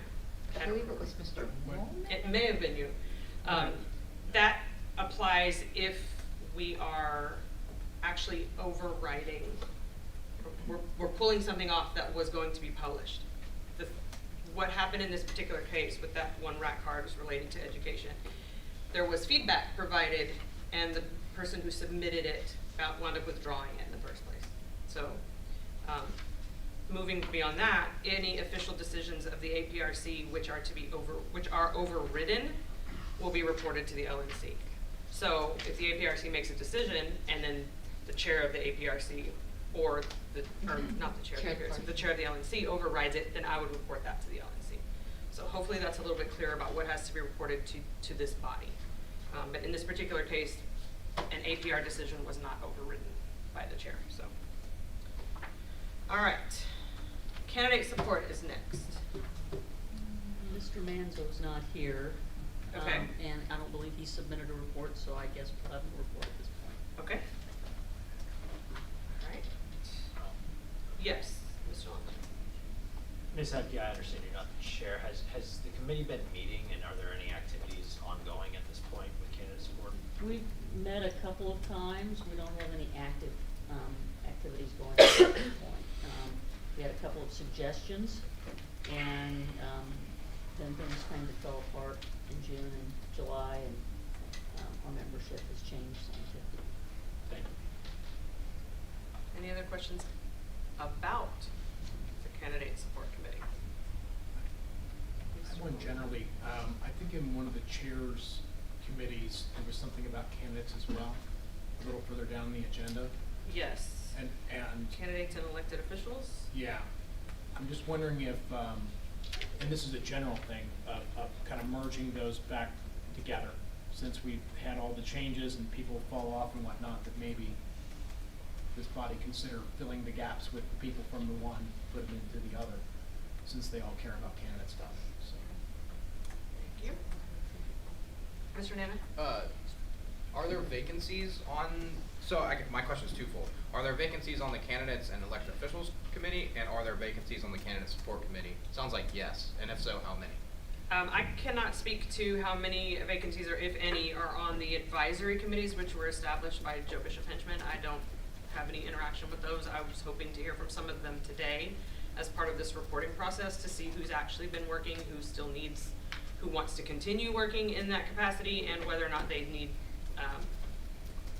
I believe it was Mr. Molman. It may have been you. That applies if we are actually overriding, we're pulling something off that was going to be published. What happened in this particular case with that one rat card was related to education. There was feedback provided, and the person who submitted it wound up withdrawing it in the first place. So moving beyond that, any official decisions of the APRC which are overridden will be reported to the LNC. So if the APRC makes a decision and then the chair of the APRC or not the chair of the APRC, the chair of the LNC overrides it, then I would report that to the LNC. So hopefully that's a little bit clearer about what has to be reported to this body. But in this particular case, an APR decision was not overridden by the chair. So, all right, candidate support is next. Mr. Manzo's not here. Okay. And I don't believe he submitted a report, so I guess we'll have a report at this point. Okay. All right. Yes, Mr. Long. Ms. Hepke, I understand you're not the chair. Has the committee been meeting, and are there any activities ongoing at this point with candidate support? We've met a couple of times. We don't have any active activities going on at this point. We had a couple of suggestions, and then things kind of fell apart in June and July, and our membership has changed some too. Thank you. Any other questions about the candidate support committee? have one generally. I think in one of the chairs committees, there was something about candidates as well, a little further down the agenda. Yes. And Candidates and elected officials? yeah, I'm just wondering if, and this is a general thing, of kind of merging those back together, since we've had all the changes and people fall off and whatnot, that maybe this body consider filling the gaps with the people from the one, put them into the other, since they all care about candidate stuff, so. Thank you. Mr. Nana? Are there vacancies on, my question is twofold. Are there vacancies on the candidates and elected officials committee, and are there vacancies on the candidate support committee? Sounds like yes, and if so, how many? I cannot speak to how many vacancies or if any are on the advisory committees, which were established by Joe Bishop Henchman. I don't have any interaction with those. I was hoping to hear from some of them today as part of this reporting process to see who's actually been working, who still needs, who wants to continue working in that capacity, and whether or not they need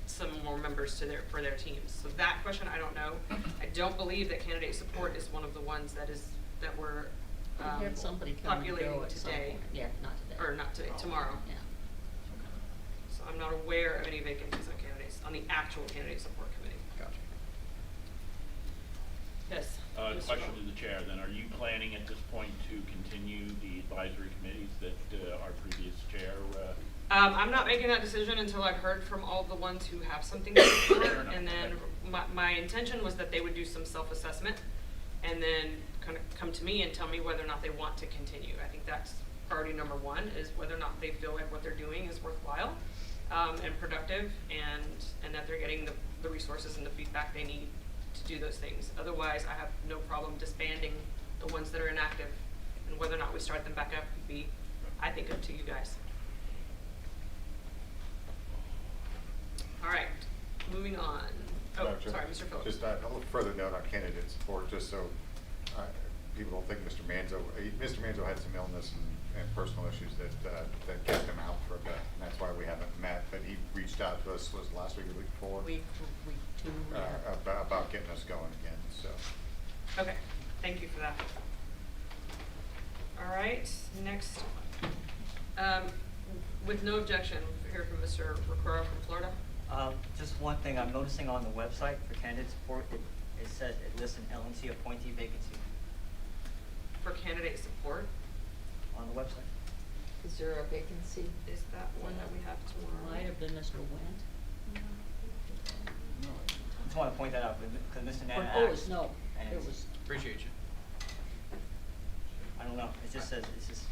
some more members to for their teams. So that question I don't know. I don't believe that candidate support is one of the ones that we're We had somebody come and populating go at some today. point. Yeah, not today. Or not today, tomorrow. Yeah. So I'm not aware of any vacancies on candidates, on the actual candidate support committee. Gotcha. Yes. Mr. Question Bell. to the chair, then, are you planning at this point to continue the advisory committees that our previous chair? I'm not making that decision until I've heard from all the ones who have something to report, Fair enough. and then my intention was that they would do some self-assessment, and then kind of come to me and tell me whether or not they want to continue. I think that's priority number one, is whether or not they feel like what they're doing is worthwhile, and productive, and that they're getting the resources and the feedback they need to do those things. Otherwise, I have no problem disbanding the ones that are inactive, and whether or not we start them back up would be, I think, up to you guys. All right, moving on. Oh, Madam Chair, sorry, Mr. Phillips. Just a little further note on candidate support, just so people don't think Mr. Manzo had some illness and personal issues that kept him out for a bit, and that's why we haven't met. But he reached out to us, was it last week or the week before? Week two. About getting us going again, so. Okay, thank you for that. All right, next, with no objection, we'll hear from Mr. Recoro from Florida. Just one thing I'm noticing on the website for candidate support, it says it lists an LNC appointee vacancy For candidate support, on the website. Is there a vacancy? is that one that we have tomorrow? Might have been Mr. Wendt. I just want to point that out because Mr. Nana Oh, asked. no, and it it's- was. Appreciate you. I don't know. It just says it's just.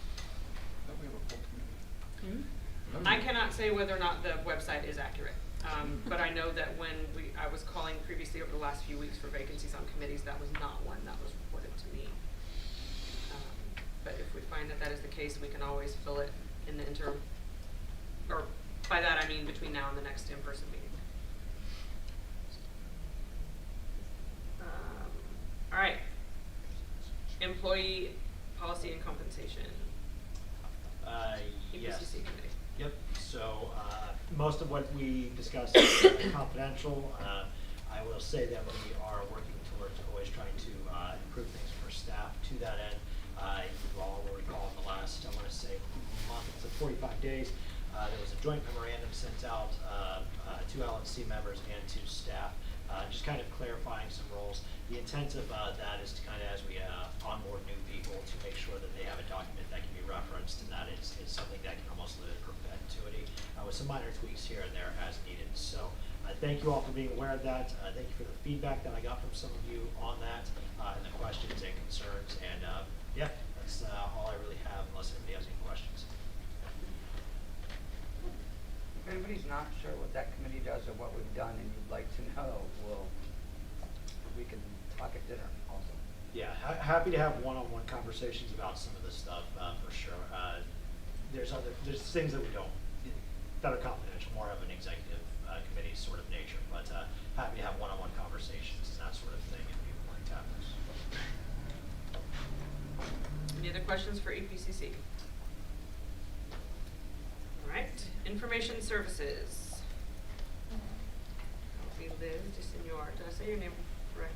I cannot say whether or not the website is accurate, but I know that when I was calling previously over the last few weeks for vacancies on committees, that was not one that was reported to me. But if we find that that is the case, we can always fill it in the interim, or by that I mean between now and the next in-person meeting. All right, employee policy and compensation. Yes. EPCC committee. Yep, so, most of what we discussed is confidential. I will say that we are working towards always trying to, improve things for staff to that end. You all will recall in the last, I wanna say, month, it's 45 days, there was a joint memorandum sent out, to LNC members and to staff, just kind of clarifying some roles. The intent of that is to kind of, as we onboard new people, to make sure that they have a document that can be referenced, and that is something that can almost live in perpetuity, with some minor tweaks here and there as needed. So thank you all for being aware of that. Thank you for the feedback that I got from some of you on that, and the questions and concerns. And yeah, that's all I really have, unless anybody has any questions. If anybody's not sure what that committee does or what we've done and you'd like to know, we can talk at dinner also. Yeah, happy to have one-on-one conversations about some of this stuff, for sure. There's things that that are confidential, more of an executive committee sort of nature, but happy to have one-on-one conversations and that sort of thing if people want to have those. Any other questions for EPCC? All right, information services. Healthy Liz DeSignore. Did I say your name right?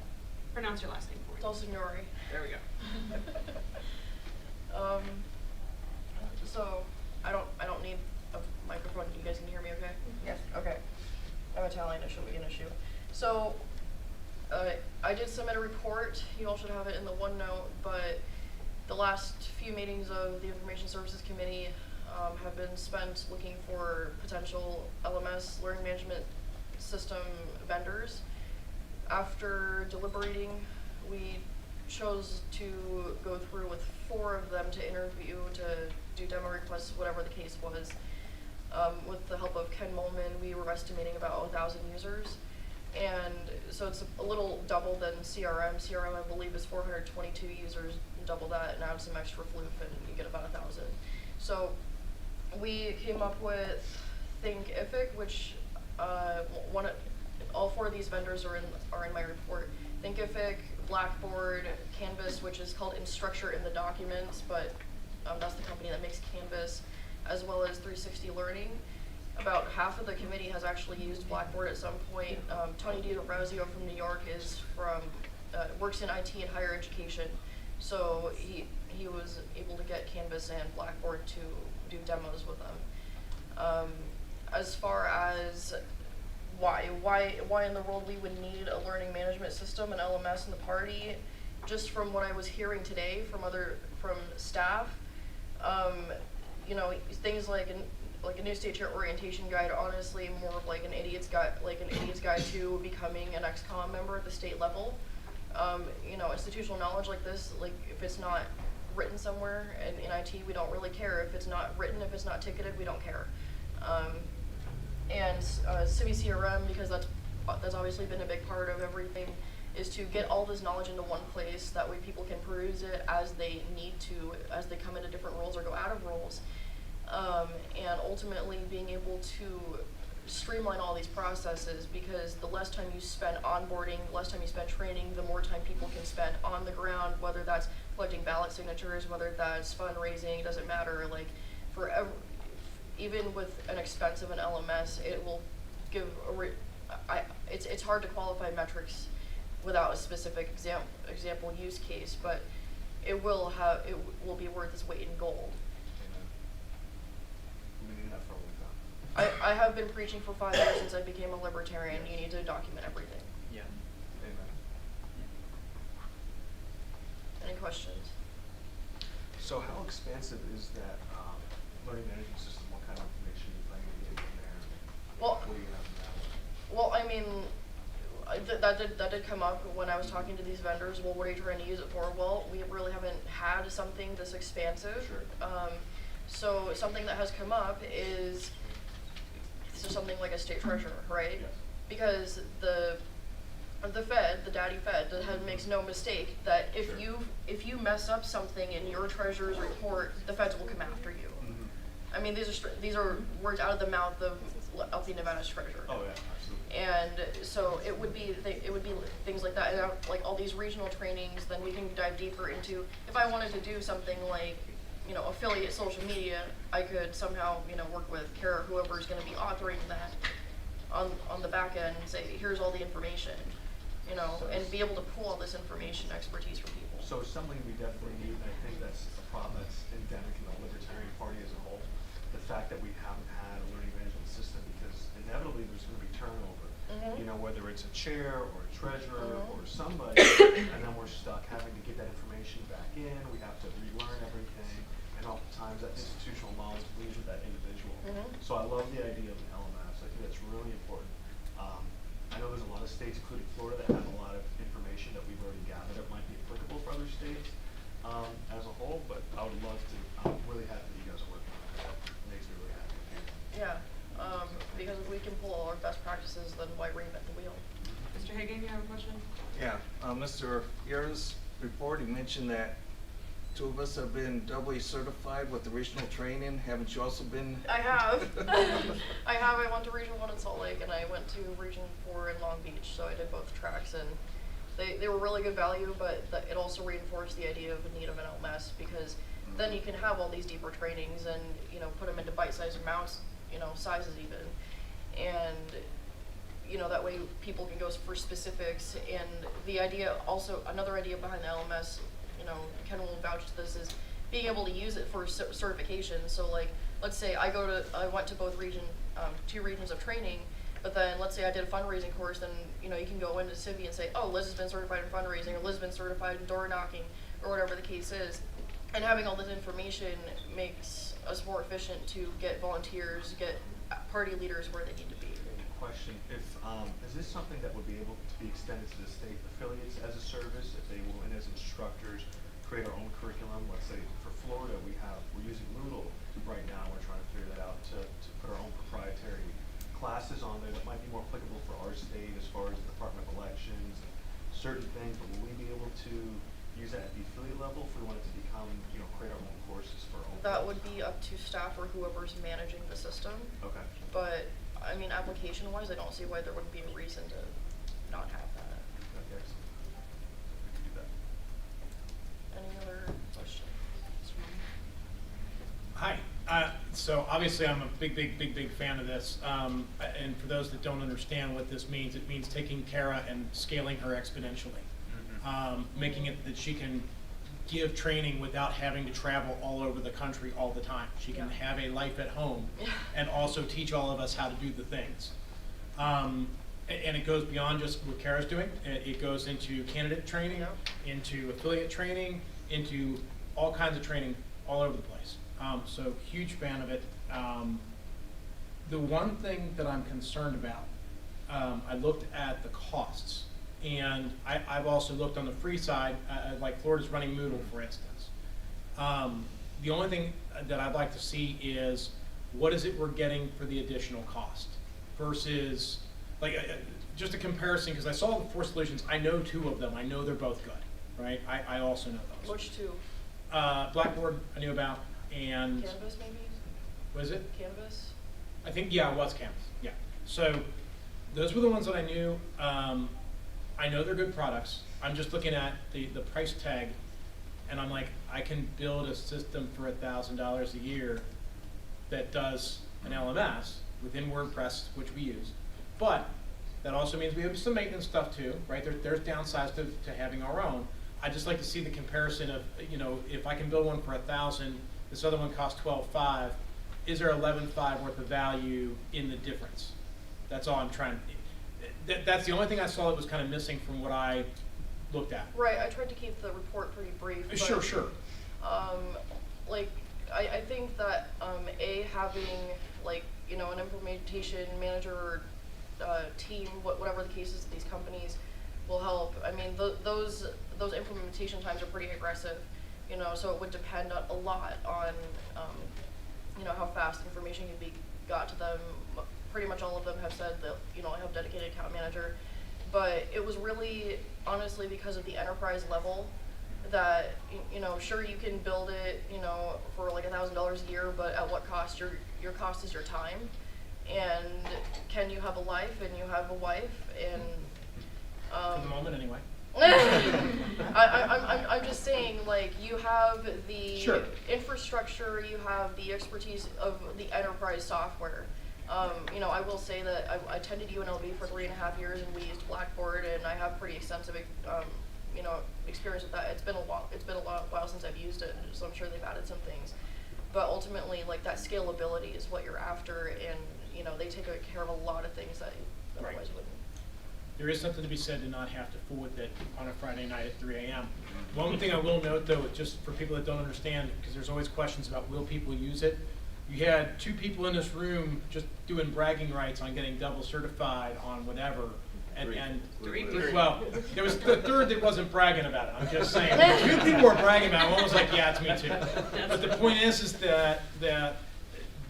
Pronounce your last name for me. Del Signore. There we go. So, I don't need a microphone. You guys can hear me okay? Yes. Okay. I'm Italian, it shouldn't be an issue. So, I did submit a report. You all should have it in the OneNote, but the last few meetings of the Information Services Committee have been spent looking for potential LMS, learning management system vendors. After deliberating, we chose to go through with 4 of them to interview, to do demo requests, whatever the case was. With the help of Ken Molman, we were estimating about 1,000 users. And so it's a little double than CRM. CRM, I believe, is 422 users, double that, and add some extra floof, and you get about 1,000. So we came up with Thinkific, which all 4 of these vendors are in my report. Thinkific, Blackboard, Canvas, which is called Instructure in the documents, but that's the company that makes Canvas, as well as 360 Learning. About half of the committee has actually used Blackboard at some point. Tony DiRosio from New York is works in IT and higher education, so he was able to get Canvas and Blackboard to do demos with them. As far as why in the world we would need a learning management system, an LMS in the party, just from what I was hearing today from staff, you know, things like a new state chair orientation guide, honestly, more of like an idiot's guide to becoming an XCOM member at the state level. You know, institutional knowledge like this, like if it's not written somewhere, and in IT we don't really care. If it's not written, if it's not ticketed, we don't care. And CiviCRM, because that's obviously been a big part of everything, is to get all this knowledge into one place. That way people can peruse it as they need to, as they come into different roles or go out of roles. And ultimately being able to streamline all these processes, because the less time you spend onboarding, the less time you spend training, the more time people can spend on the ground, whether that's collecting ballot signatures, whether that's fundraising, it doesn't matter. Like even with an expense of an LMS, it will give it's hard to qualify metrics without a specific example use case, but it will be worth its weight in gold. I have been preaching for 5 years since I became a libertarian. You need to document everything. Yeah. Amen. Any questions? So how expansive is that learning management system? What kind of information are you planning to get in there? Well, what do you have in that one? Well, I mean, that did come up when I was talking to these vendors. Well, what are you trying to use it for? Well, we really haven't had something this expansive. Sure. So something that has come up is something like a state treasurer, right? Yes. Because the Fed, the daddy Fed, makes no mistake that if you mess up something in your treasurer's report, the Feds will come after you. Mm-hmm. I mean, these are words out of the mouth of LP Nevada's treasurer. Oh yeah, absolutely. And so it would be things like that, and like all these regional trainings. Then we can dive deeper into, if I wanted to do something like, you know, affiliate social media, I could somehow, you know, work with Kara, whoever is going to be authoring that on the back end, and say, here's all the information, you know, and be able to pull all this information, expertise from people. So something we definitely need, and I think that's a problem that's endemic in the Libertarian Party as a whole, the fact that we haven't had a learning management system, because inevitably there's going to be turnover. Mm-hmm. You know, whether it's a chair or a treasurer Mm-hmm. or somebody, and then we're stuck having to get that information back in. We have to relearn everything, and oftentimes that institutional knowledge leaves with that individual. Mm-hmm. So I love the idea of an LMS. I think that's really important. I know there's a lot of states, including Florida, that have a lot of information that we've already gathered that might be applicable for other states as a whole, but I would love to, I'm really happy that you guys are working on that. That makes me really happy. Yeah, because if we can pull all our best practices, then why reinvent the wheel? Mr. Hagan, you have a question? Yeah, Mr. Guerra's report, he mentioned that 2 of us have been doubly certified with the regional training. Haven't you also been? I have. I went to Region 1 in Salt Lake, and I went to Region 4 in Long Beach, so I did both tracks, and they were really good value, but it also reinforced the idea of the need of an LMS, because then you can have all these deeper trainings and, you know, put them into bite-sized amounts, you know, sizes even, and, you know, that way people can go for specifics. And the idea also, another idea behind the LMS, you know, Ken will vouch to this, is being able to use it for certification. So like, let's say I went to both two regions of training, but then let's say I did a fundraising course, then you can go into Civi and say, oh, Liz has been certified in fundraising, or Liz has been certified in door knocking, or whatever the case is. And having all this information makes us more efficient to get volunteers, get party leaders where they need to be. Question, is this something that would be able to be extended to the state affiliates as a service, if they will, and as instructors, create our own curriculum? Let's say for Florida, we're using Moodle right now, we're trying to figure that out to put our own proprietary classes on there that might be more applicable for our state as far as the Department of Elections and certain things, but will we be able to use that at the affiliate level if we wanted to become, create our own courses for our own? That would be up to staff or whoever's managing the system. Okay. But, I mean, application-wise, I don't see why there wouldn't be a reason to not have that. Okay, excellent. We can do that. Any other questions? Hi. So obviously I'm a big fan of this. And for those that don't understand what this means, it means taking Kara and scaling her exponentially. Making it that she can give training without having to travel all over the country all the time. She can have a life at home and also teach all of us how to do the things. And it goes beyond just what Kara's doing. It goes into candidate training, into affiliate training, into all kinds of training all over the place. So huge fan of it. The one thing that I'm concerned about, I looked at the costs, and I've also looked on the free side, like Florida's running Moodle, for instance. The only thing that I'd like to see is what is it we're getting for the additional cost versus, like, just a comparison, because I saw the 4 solutions. I know 2 of them. I know they're both good, right? I also know those. Which 2? Blackboard I knew about, and Canvas maybe? Was it? Canvas? I think, yeah, it was Canvas, yeah. So those were the ones that I knew. I know they're good products. I'm just looking at the price tag, and I'm like, I can build a system for $1,000 a year that does an LMS within WordPress, which we use. But that also means we have some maintenance stuff too, right? There's downsides to having our own. I just like to see the comparison of, if I can build one for 1,000, this other one costs 12.5. Is there 11.5 worth of value in the difference? That's all I'm trying. That's the only thing I saw that was kind of missing from what I looked at. Right. I tried to keep the report pretty brief. But, Sure. Like, I think that having an implementation manager or team, whatever the case is, of these companies will help. I mean, those implementation times are pretty aggressive, so it would depend a lot on how fast information can be got to them. Pretty much all of them have said that I have dedicated account manager, but it was really honestly because of the enterprise level that sure, you can build it for like $1,000 a year, but at what cost? Your cost is your time, and can you have a life and you have a wife and for the moment anyway. I'm just saying, like, you have the infrastructure, you have the expertise of the enterprise software. I will say that I attended UNLV for 3.5 years, and we used Blackboard, and I have pretty extensive, experience with that. It's been a while since I've used it, so I'm sure they've added some things. But ultimately, like, that scalability is what you're after, and they take care of a lot of things that you otherwise wouldn't. There is something to be said to not have to fool with it on a Friday night at 3 a.m. One thing I will note, though, just for people that don't understand, because there's always questions about will people use it. You had 2 people in this room just doing bragging rights on getting double certified on whatever. Well, there was the 3rd that wasn't bragging about it. I'm just saying. 2 people were bragging about it. One was like, yeah, it's me too. But the point is that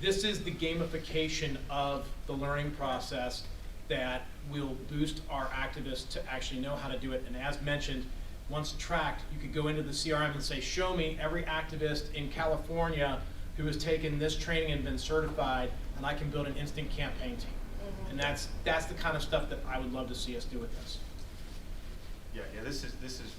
this is the gamification of the learning process that will boost our activists to actually know how to do it. And as mentioned, once tracked, you could go into the CRM and say, show me every activist in California who has taken this training and been certified, and I can build an instant campaign team. And that's the kind of stuff that I would love to see us do with this. Yeah, this is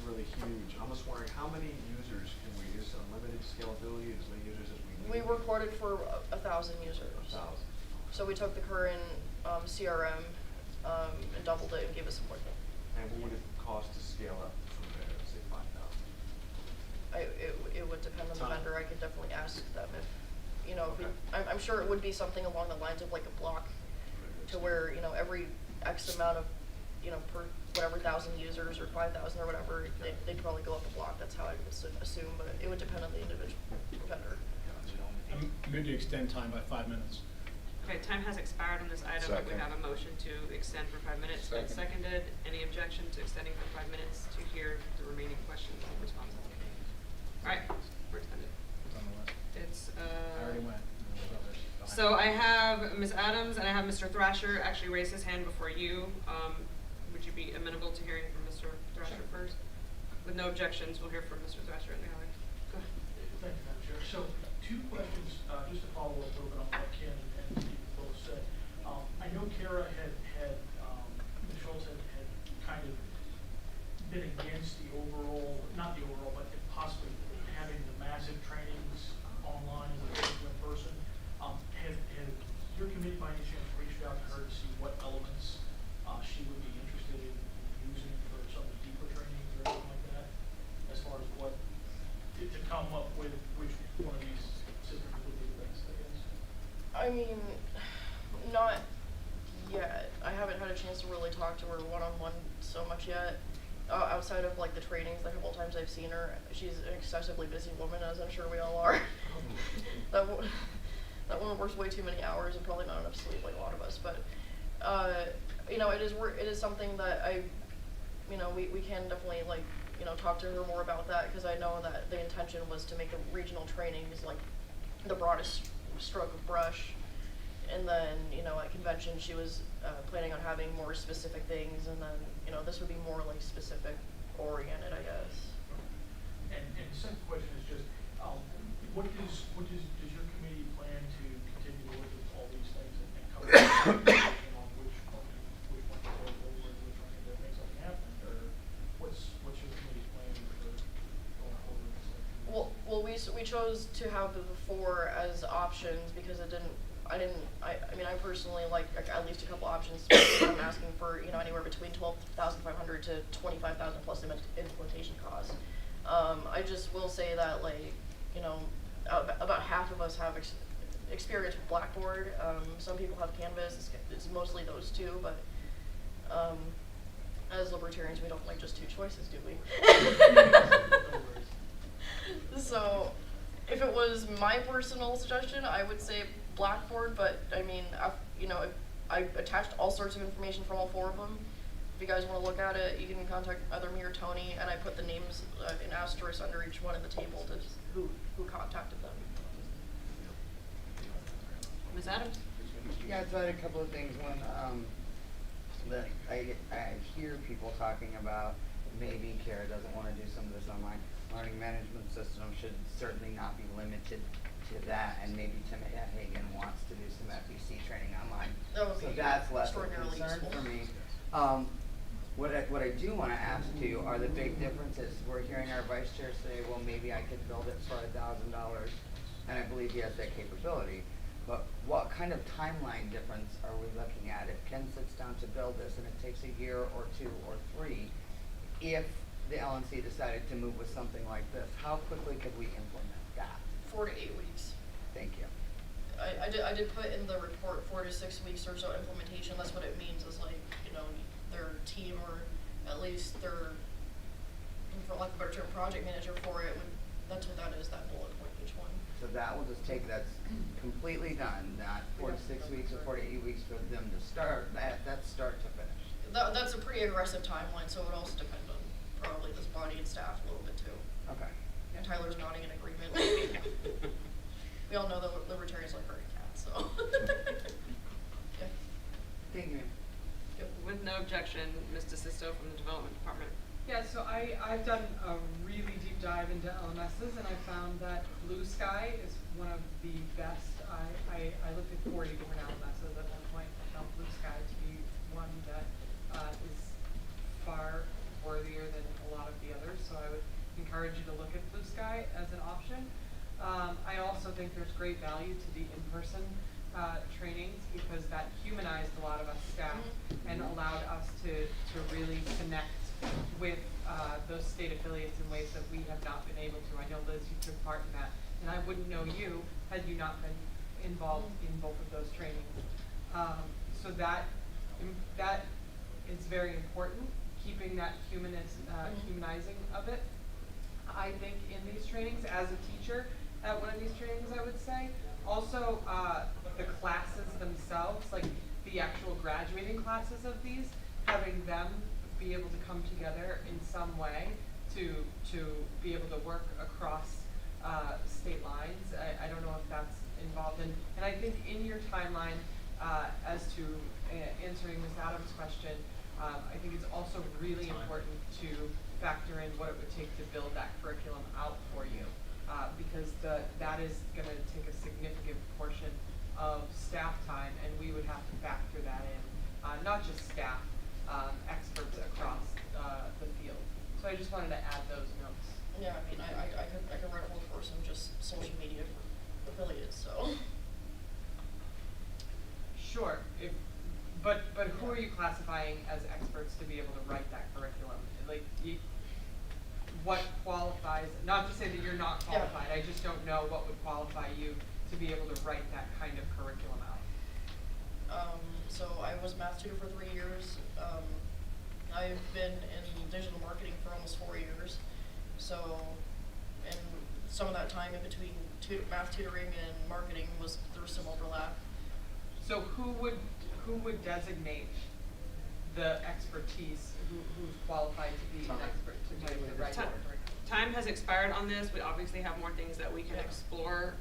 really huge. I'm just wondering, how many users can we use? Unlimited scalability, as many users as we need? We recorded for 1,000 users. 1,000. So we took the current CRM and doubled it and gave us some more. And what would it cost to scale up from there, say 5,000? It would depend on the vendor, I could definitely ask them if, you know, I'm sure it would be something along the lines of like a block to where, you know, every X amount of, you know, per whatever 1,000 users or 5,000 or whatever, they'd probably go up a block. That's how I would assume, but it would depend on the individual vendor. I'm going to extend time by 5 minutes. Okay, time has expired on this item, but we Second. have a motion to extend for 5 minutes. Been seconded. Any objection to extending for 5 minutes to hear the remaining questions and responses? All right, we're extended. It's on the list. It's, I already went. so I have Ms. Adams and I have Mr. Thrasher actually raise his hand before you. Would you be amenable to hearing from Mr. Thrasher first? With no objections, we'll hear from Mr. Thrasher and the other. Go ahead. Thank you, Madam Chair. So 2 questions, just to follow up a little bit on what Ken and Steve both said. I know Kara had Ms. Schultz had kind of been against the overall, not the overall, but possibly having the massive trainings online as opposed to in person. Have your committee by any chance reached out to her to see what elements she would be interested in using for some of the deeper trainings or anything like that? As far as what, to come up with which one of these systems would be the best, I guess? I mean, not yet. I haven't had a chance to really talk to her one-on-one so much yet. Outside of like the trainings, the couple times I've seen her, she's an excessively busy woman, as I'm sure we all are. That woman works way too many hours and probably not enough sleep, like a lot of us. But you know, it is something that you know, we can definitely like, you know, talk to her more about that, because I know that the intention was to make the regional trainings like the broadest stroke of brush, and then, you know, at convention she was planning on having more specific things, and then, you know, this would be more like specific oriented, I guess. And the second question is just, does your committee plan to continue to look at all these things and come up with a decision on which one to go over and which one to make something happen, or what's your committee's plan for going over this? Well, we chose to have the 4 as options because I mean, I personally like at least a couple options. I'm asking for, you know, anywhere between $12,500 to $25,000 plus implementation costs. I just will say that, like, you know, about half of us have experience with Blackboard. Some people have Canvas. It's mostly those 2, but as libertarians, we don't like just 2 choices, do we? So, if it was my personal suggestion, I would say Blackboard, but I mean, you know, I attached all sorts of information from all 4 of them. If you guys want to look at it, you can contact either me or Tony, and I put the names in asterisks under each one of the table to just who contacted them. Ms. Adams? Yeah, so I had a couple of things. One, that I hear people talking about maybe Kara doesn't want to do some of this online learning management system should certainly not be limited to that, and maybe Tim Hagan wants to do some FEC training online. That would So be that's less of a extraordinarily concern useful. for me. What I do want to ask you are the big differences. We're hearing our vice chair say, well, maybe I could build it for $1,000, and I believe he has that capability. But what kind of timeline difference are we looking at? If Ken sits down to build this and it takes a year or 2 or 3, if the LNC decided to move with something like this, how quickly could we implement that? 4 to 8 weeks. Thank you. I did put in the report 4 to 6 weeks or so implementation. That's what it means, is like, you know, their team, or at least their, for lack of a better term, project manager for it that's what that is, that bullet point, each one. So that will just take, that's completely done, not 4 to 6 weeks or 4 to 8 weeks for them to start, that's start to finish. That's a pretty aggressive timeline, so it would also depend on probably this body and staff a little bit too. Okay. And Tyler's nodding in agreement. We all know that libertarians like herding cats, so. Yeah. Thank you. With no objection, Ms. DeSisto from the Development Department. Yeah, so I've done a really deep dive into LMSs, and I found that Blue Sky is one of the best. I looked at 40 different LMSs at one point, and found Blue Sky to be one that is far worthier than a lot of the others, so I would encourage you to look at Blue Sky as an option. I also think there's great value to the in-person trainings, because that humanized a lot of us staff and allowed us to really connect with those state affiliates in ways that we have not been able to. I know, Liz, you took part in that and I wouldn't know you had you not been involved in both of those trainings. So that is very important, keeping that humanizing of it. I think in these trainings, as a teacher at one of these trainings, I would say, also the classes themselves, like the actual graduating classes of these, having them be able to come together in some way to be able to work across state lines. I don't know if that's involved in, and I think in your timeline, as to answering Ms. Adams' question, I think it's also really important to factor in what it would take to build that curriculum out for you, because that is going to take a significant portion of staff time, and we would have to factor that in, not just staff, experts across the field. So I just wanted to add those notes. Yeah, I mean, I could write a whole course on just social media for affiliates, so. Sure, but who are you classifying as experts to be able to write that curriculum? Like, what qualifies, not to say that you're not qualified, I just don't know what would qualify you to be able to write that kind of curriculum out. So I was math tutor for 3 years. I've been in digital marketing for almost 4 years. So, and some of that time in between math tutoring and marketing was there was some overlap. So who would designate the expertise, who's qualified to be an expert to do the right work? Time has expired on this. We obviously have more things that we can explore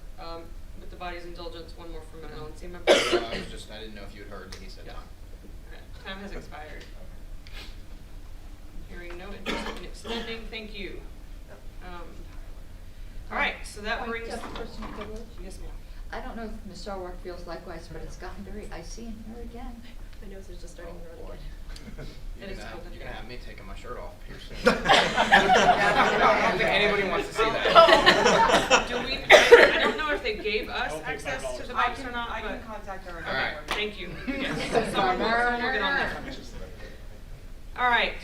with the body's indulgence. One more from an LNC member. I didn't know if you had heard that he said Yes. time. Okay. Time has expired. Hearing no interest in extending, thank you. All right, so that Point brings. of personal privilege. Yes, ma'am. I don't know if Ms. Sarwark feels likewise, but it's gotten very icy in here again. My nose is just starting to run again. You're It is gonna cold in you're here. gonna have me taking my shirt off here soon. I don't think anybody wants to see that. Do we, I don't know if they gave us I'll take access $5 to the I box can, or not, I can but. contact our. All right. Thank you. Yes. Someone will get on that. All right.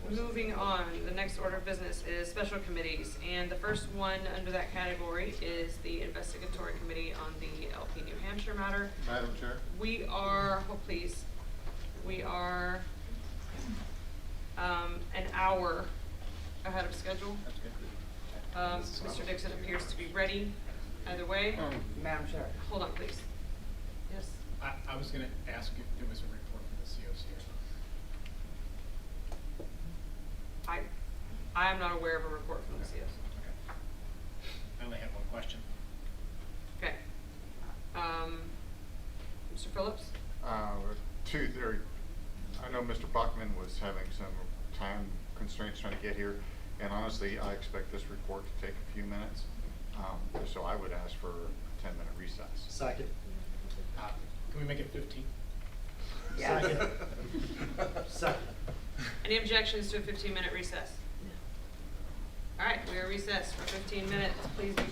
Moving on, the next order of business is special committees, and the first one under that category is the investigatory committee on the LP New Hampshire matter. Madam Chair? We are, please, we are an hour ahead of schedule. That's good. Mr. Dixon appears to be ready either way. Madam Chair. Hold on, please. Yes. I was gonna ask if there was a report from the COC or not. I am not aware of a report from the CS. Okay. I only have one question. Okay. Mr. Phillips? Two there. I know Mr. Buckman was having some time constraints trying to get here, and honestly, I expect this report to take a few minutes. So I would ask for a 10-minute recess. Second. Can we make it 15? Yes. Second. Second. Any objections to a 15-minute recess? No. All right, we are recessed for 15 minutes. Please be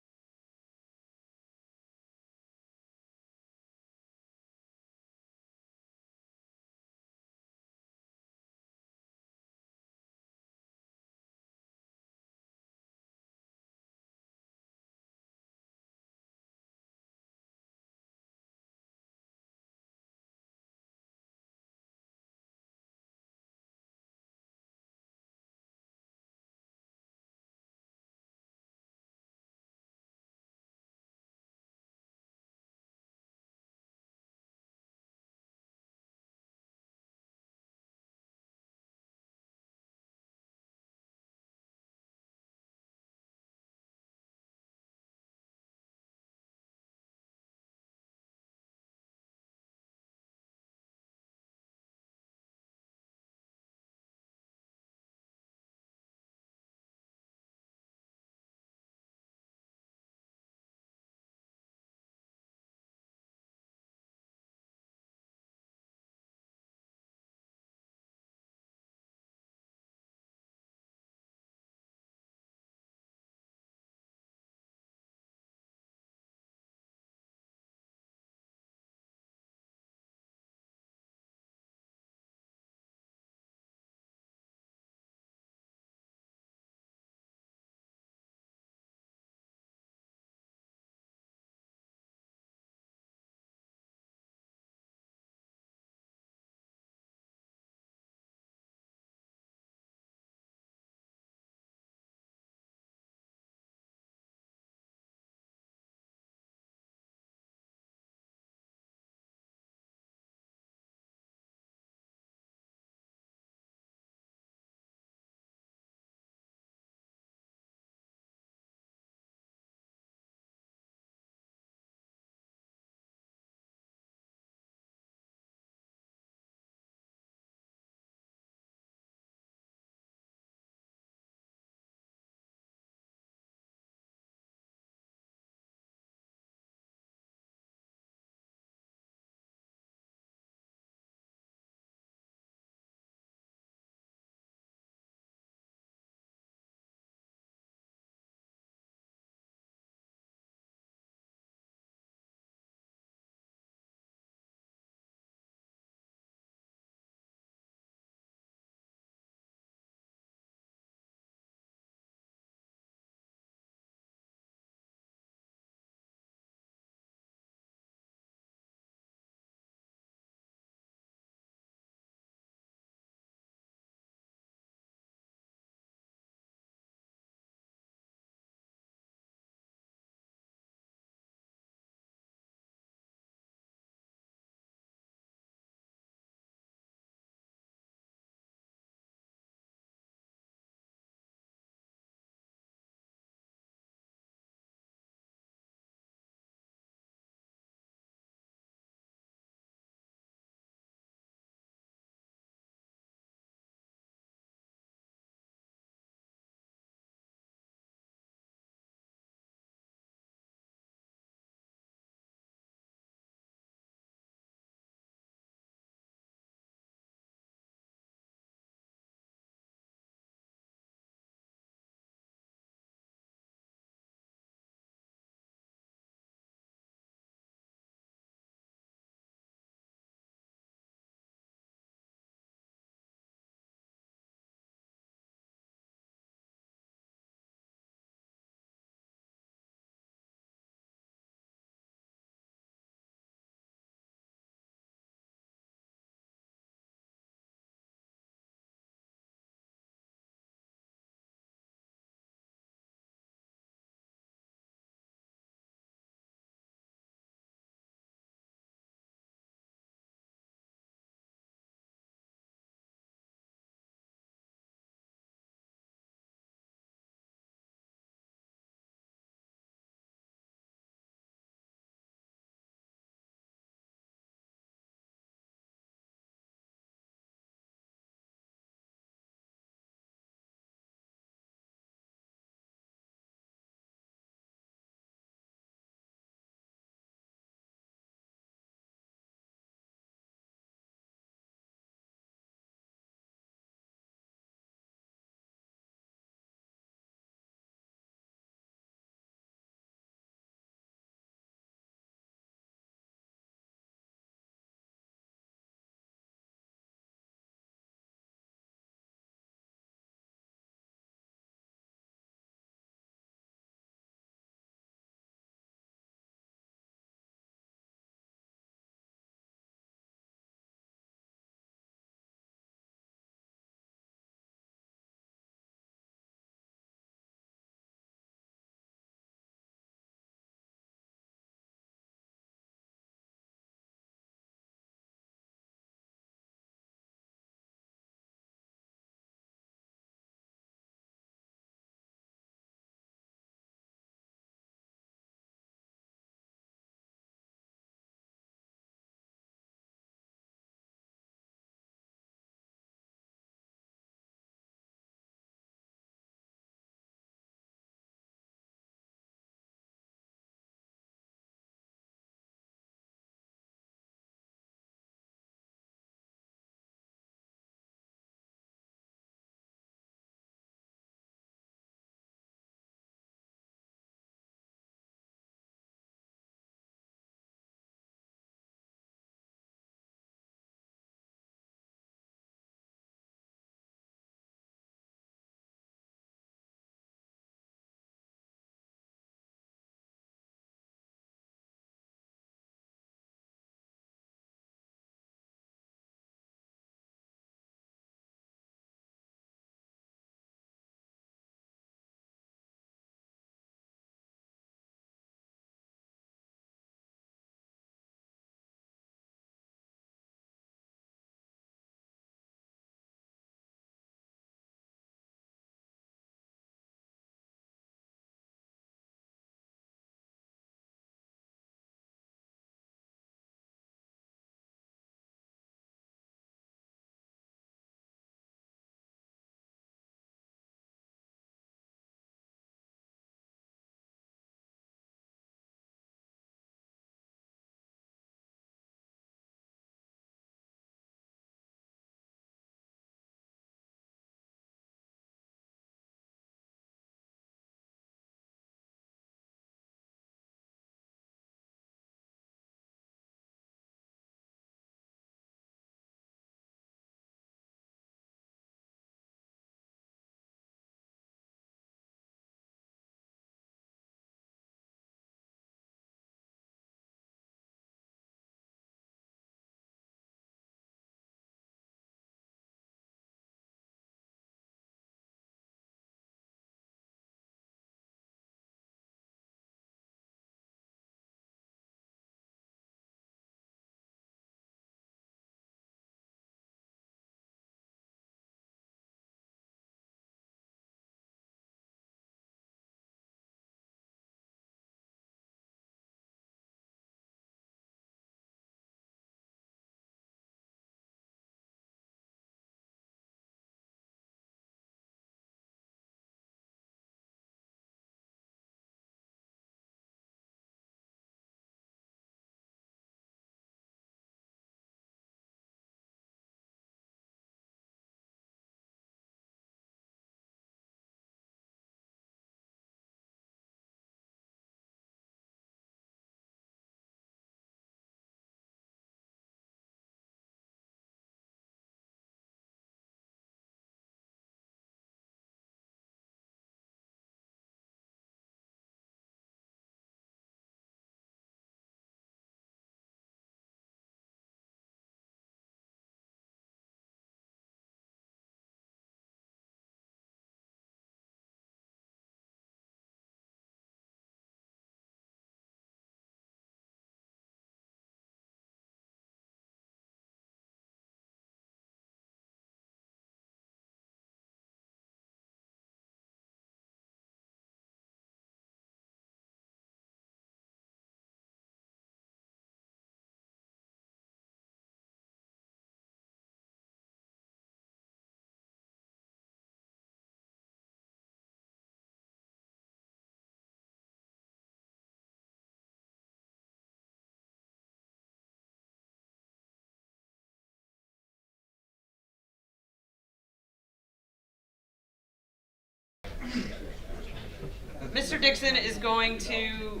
Mr. Dixon is going to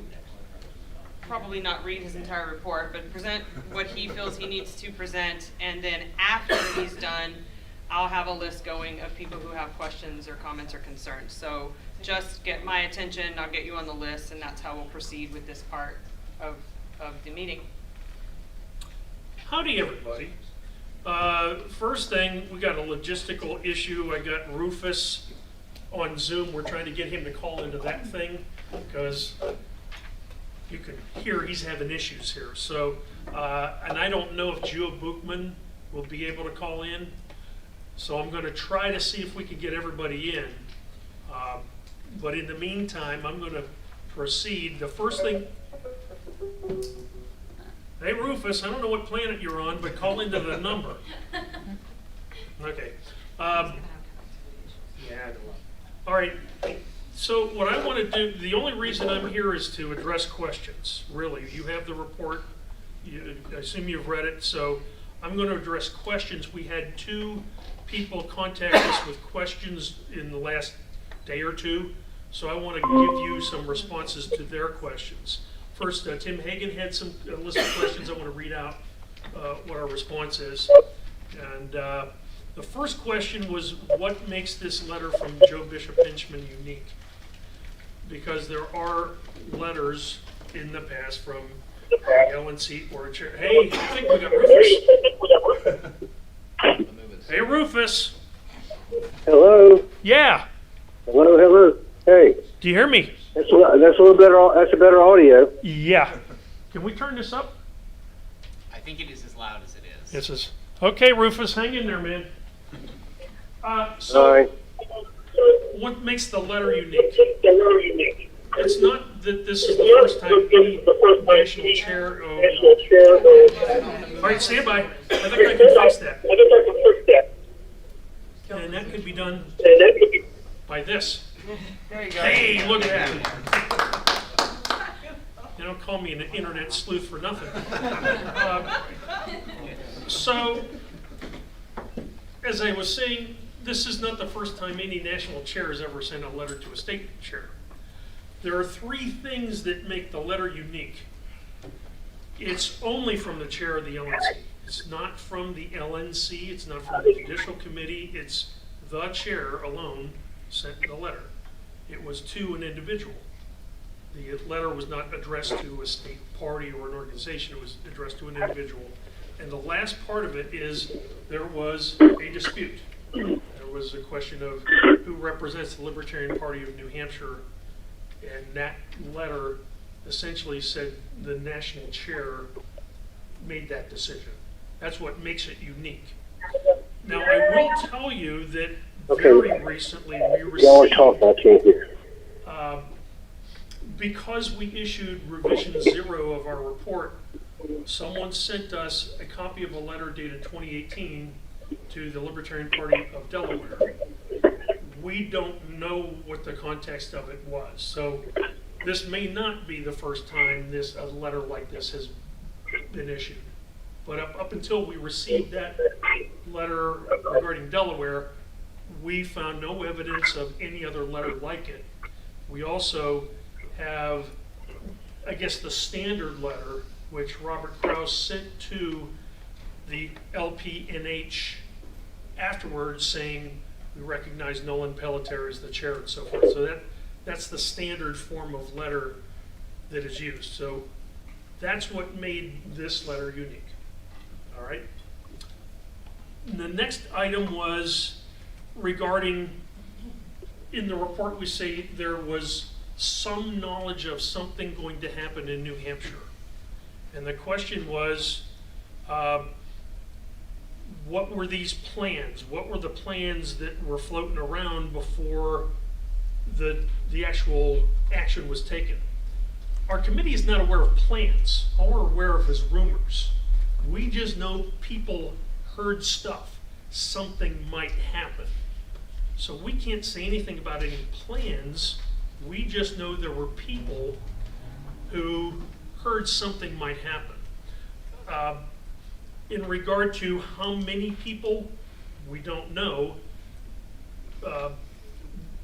probably not read his entire report, but present what he feels he needs to present, and then after he's done, I'll have a list going of people who have questions or comments or concerns. So just get my attention, I'll get you on the list, and that's how we'll proceed with this part of the meeting. Howdy, everybody. First thing, we got a logistical issue. I got Rufus on Zoom. We're trying to get him to call into that thing because you can hear he's having issues here. So, and I don't know if Joe Bookman will be able to call in. So I'm going to try to see if we can get everybody in. But in the meantime, I'm going to proceed. The first thing, hey Rufus, I don't know what planet you're on, but call into the number. Okay. All right. So what I want to do, the only reason I'm here is to address questions. Really, you have the report. I assume you've read it. So I'm going to address questions. We had 2 people contact us with questions in the last day or 2. So I want to give you some responses to their questions. First, Tim Hagan had some list of questions. I want to read out what our response is. And the first question was, what makes this letter from Joe Bishop Hinchman unique? Because there are letters in the past from the LNC or a chair. Hey, I think we got Rufus. Hey, Rufus. Hello. Yeah. Hello, hello. Hey. Do you hear me? That's a little better. That's a better audio. Yeah. Can we turn this up? I think it is as loud as it is. This is okay, Rufus. Hang in there, man. Sorry. What makes the letter unique? It's not that this is the first time any national chair. All right, stand by. I think I can fix that. And that could be done by this. There you go. Hey, look at that. You don't call me an internet sleuth for nothing. So, as I was saying, this is not the first time any national chair has ever sent a letter to a state chair. There are 3 things that make the letter unique. It's only from the chair of the LNC. It's not from the LNC. It's not from the Judicial Committee. It's the chair alone sent the letter. It was to an individual. The letter was not addressed to a state party or an organization. It was addressed to an individual. And the last part of it is there was a dispute. There was a question of who represents the Libertarian Party of New Hampshire, and that letter essentially said the national chair made that decision. That's what makes it unique. Now, I will tell you that very recently we received, because we issued revision 0 of our report, someone sent us a copy of a letter dated 2018 to the Libertarian Party of Delaware. We don't know what the context of it was. So this may not be the first time a letter like this has been issued. But up until we received that letter regarding Delaware, we found no evidence of any other letter like it. We also have, I guess, the standard letter, which Robert Krause sent to the LPNH afterwards, saying we recognize Nolan Pelletier as the chair and so forth. So that's the standard form of letter that is used. So that's what made this letter unique. All right. And the next item was regarding, in the report we say there was some knowledge of something going to happen in New Hampshire. And the question was, what were these plans? What were the plans that were floating around before the actual action was taken? Our committee is not aware of plans. All we're aware of is rumors. We just know people heard stuff. Something might happen. So we can't say anything about any plans. We just know there were people who heard something might happen. In regard to how many people, we don't know.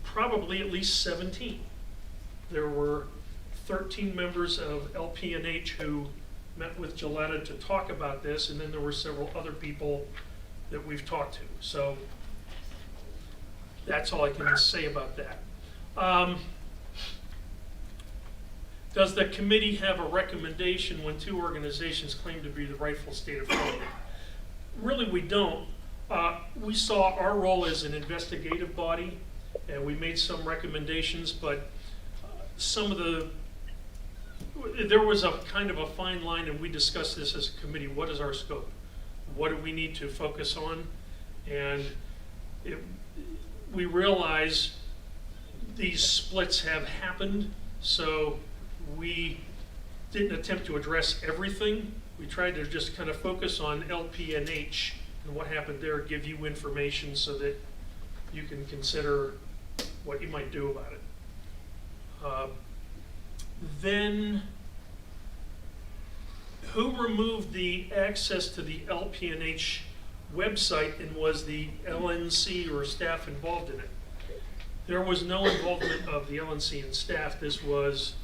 Probably at least 17. There were 13 members of LPNH who met with Gilletta to talk about this, and then there were several other people that we've talked to. So that's all I can say about that. Does the committee have a recommendation when two organizations claim to be the rightful state affiliate? Really, we don't. We saw our role as an investigative body, and we made some recommendations, but there was a kind of a fine line, and we discussed this as a committee. What is our scope? What do we need to focus on? And we realize these splits have happened, so we didn't attempt to address everything. We tried to just kind of focus on LPNH and what happened there, give you information so that you can consider what you might do about it. Then, who removed the access to the LPNH website, and was the LNC or staff involved in it? There was no involvement of the LNC and staff. This was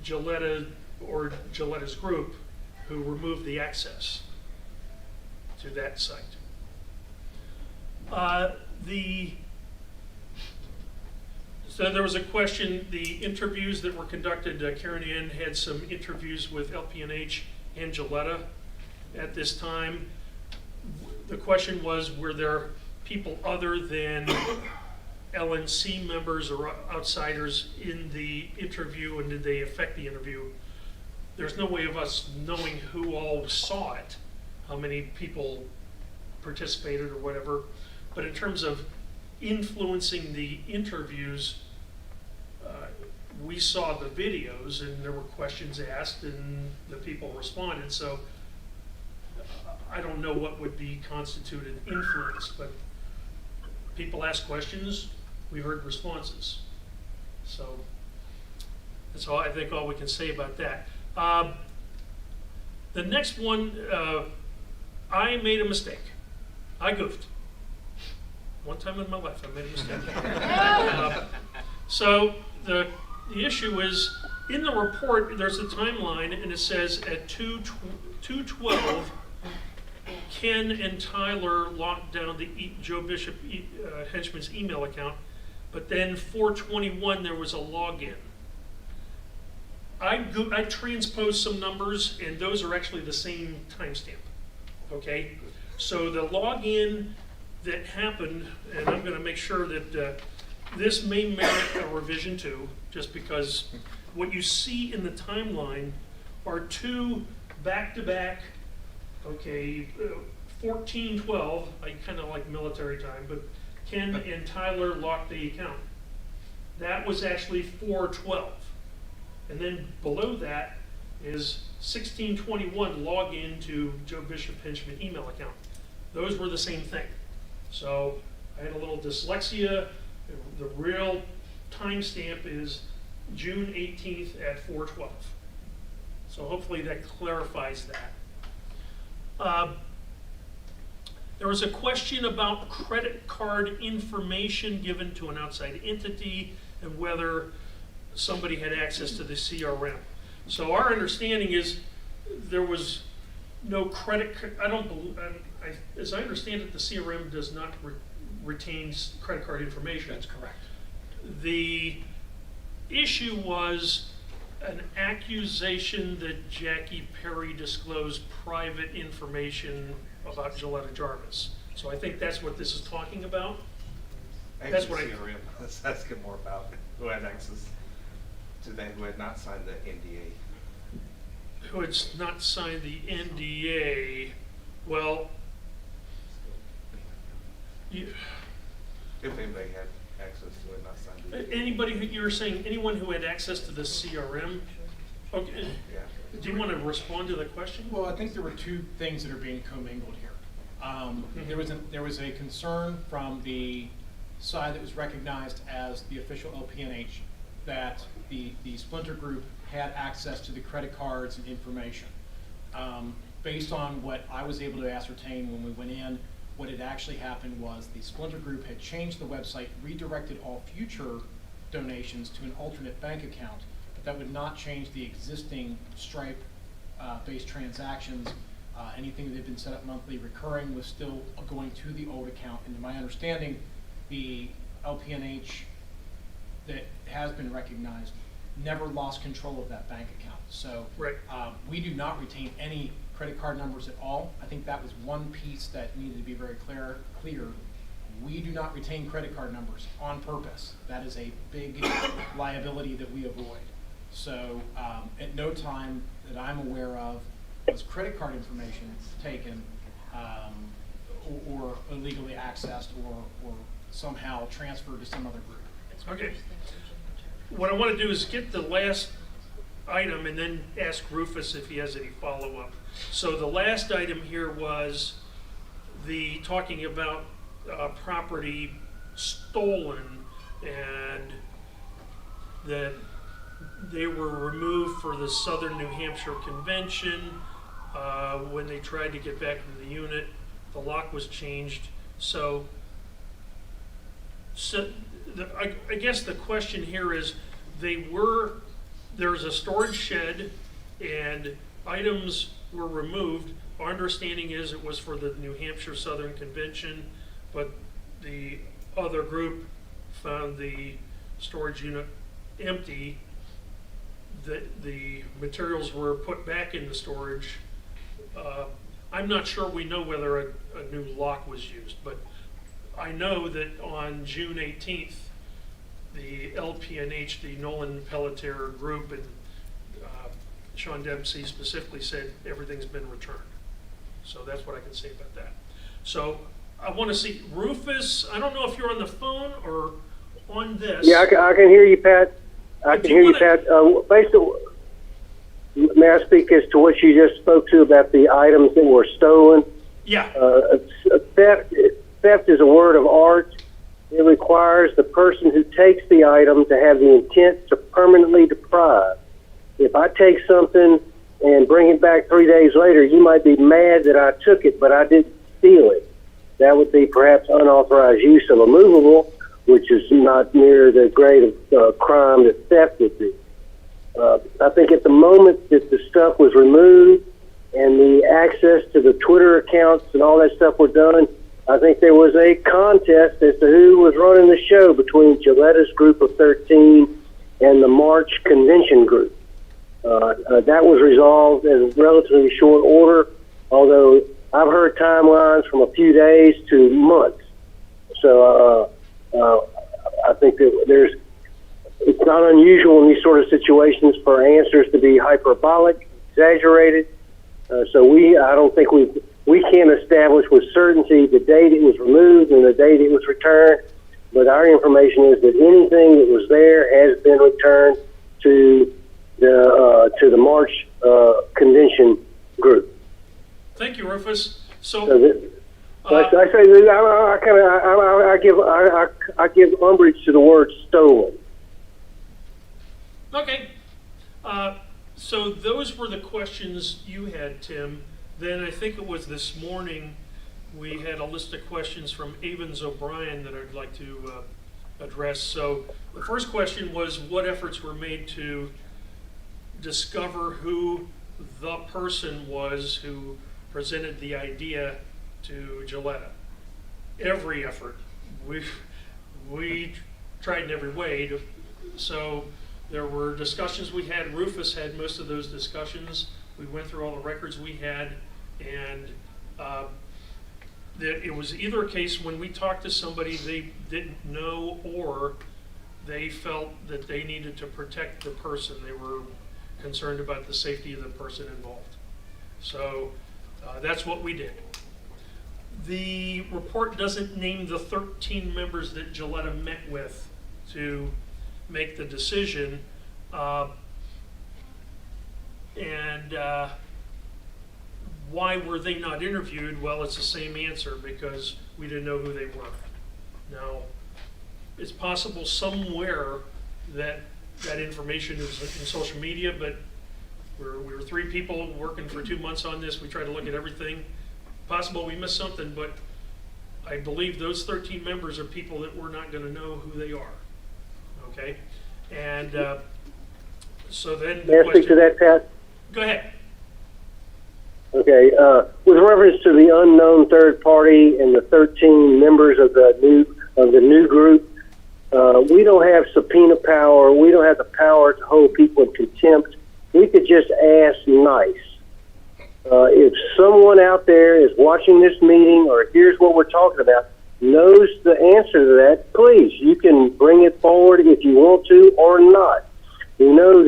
Gilletta or Gilletta's group who removed the access to that site. So there was a question, the interviews that were conducted, Karen Ann had some interviews with LPNH and Gilletta at this time. The question was, were there people other than LNC members or outsiders in the interview, and did they affect the interview? There's no way of us knowing who all saw it, how many people participated or whatever. But in terms of influencing the interviews, we saw the videos and there were questions asked and the people responded. So I don't know what would be constituted influence, but people asked questions, we heard responses. So that's all, I think all we can say about that. The next one, I made a mistake. I goofed. One time in my life, I made a mistake. So the issue is, in the report, there's a timeline, and it says at 2:12, Ken and Tyler locked down the Joe Bishop henchman's email account, but then 4:21 there was a login. I transposed some numbers, and those are actually the same timestamp. Okay, so the login that happened, and I'm going to make sure that this may merit a revision too, just because what you see in the timeline are two back-to-back, okay, 14:12, I kind of like military time, but Ken and Tyler locked the account. That was actually 4:12. And then below that is 16:21 log in to Joe Bishop Henchman email account. Those were the same thing. So I had a little dyslexia. The real timestamp is June 18th at 4:12. So hopefully that clarifies that. There was a question about credit card information given to an outside entity and whether somebody had access to the CRM. So our understanding is there was no credit. As I understand it, the CRM does not retain credit card information. That's correct. The issue was an accusation that Jackie Perry disclosed private information about Gilletta Jarvis. So I think that's what this is talking about. That's what Let's ask him more about who had access to them who had not signed the NDA. Who had not signed the NDA. Well, if anybody had access to it, not signed the NDA. anybody who, you were saying anyone who had access to the CRM? Okay. Yeah. Do you want to respond to the question? Well, I think there were two things that are being commingled here. There was a concern from the side that was recognized as the official LPNH that the splinter group had access to the credit cards and information. Based on what I was able to ascertain when we went in, what had actually happened was the splinter group had changed the website, redirected all future donations to an alternate bank account, but that would not change the existing Stripe based transactions. Anything that had been set up monthly recurring was still going to the old account. And to my understanding, the LPNH that has been recognized never lost control of that bank account. So Right. We do not retain any credit card numbers at all. I think that was one piece that needed to be very clear. We do not retain credit card numbers on purpose. That is a big liability that we avoid. So at no time that I'm aware of was credit card information taken or illegally accessed or somehow transferred to some other group. Okay. What I want to do is get the last item and then ask Rufus if he has any follow-up. So the last item here was the talking about property stolen and that they were removed for the Southern New Hampshire Convention. When they tried to get back into the unit, the lock was changed. So I guess the question here is, there's a storage shed and items were removed. Our understanding is it was for the New Hampshire Southern Convention, but the other group found the storage unit empty. The materials were put back into storage. I'm not sure we know whether a new lock was used, but I know that on June 18th, the LPNH, the Nolan Pelletier group, and Sean Dempsey specifically said everything's been returned. So that's what I can say about that. So I want to see Rufus. I don't know if you're on the phone or on this. Yeah, I can hear you, Pat. I can hear you, Pat. Basically, may I speak as to what you just spoke to about the items that were stolen? Yeah. Theft is a word of art. It requires the person who takes the item to have the intent to permanently deprive. If I take something and bring it back 3 days later, you might be mad that I took it, but I didn't steal it. That would be perhaps unauthorized use of a movable, which is not near the grade of crime that theft would be. I think at the moment that the stuff was removed and the access to the Twitter accounts and all that stuff were done, I think there was a contest as to who was running the show between Giletta's group of 13 and the March convention group. That was resolved in relatively short order, although I've heard timelines from a few days to months. So I think that it's not unusual in these sort of situations for answers to be hyperbolic, exaggerated. So I don't think we can establish with certainty the date it was removed and the date it was returned, but our information is that anything that was there has been returned to the March convention group. Thank you, Rufus. So I give umbrage to the word stolen. Okay. So those were the questions you had, Tim. Then I think it was this morning we had a list of questions from Avens O'Brien that I'd like to address. So the first question was, what efforts were made to discover who the person was who presented the idea to Gilletta? Every effort. We tried in every way. So there were discussions we had. Rufus had most of those discussions. We went through all the records we had, and that it was either a case when we talked to somebody they didn't know, or they felt that they needed to protect the person. They were concerned about the safety of the person involved. So that's what we did. The report doesn't name the 13 members that Gilletta met with to make the decision. Why were they not interviewed? Well, it's the same answer, because we didn't know who they were. Now, it's possible somewhere that information is in social media, but we were 3 people working for 2 months on this. We tried to look at everything. Possible we missed something, but I believe those 13 members are people that we're not going to know who they are. Okay, and so then May the I speak to question. that, Pat? Go ahead. Okay, with reference to the unknown third party and the 13 members of the new group, we don't have subpoena power. We don't have the power to hold people in contempt. We could just ask nice. If someone out there is watching this meeting or hears what we're talking about, knows the answer to that, please, you can bring it forward if you want to or not. We know who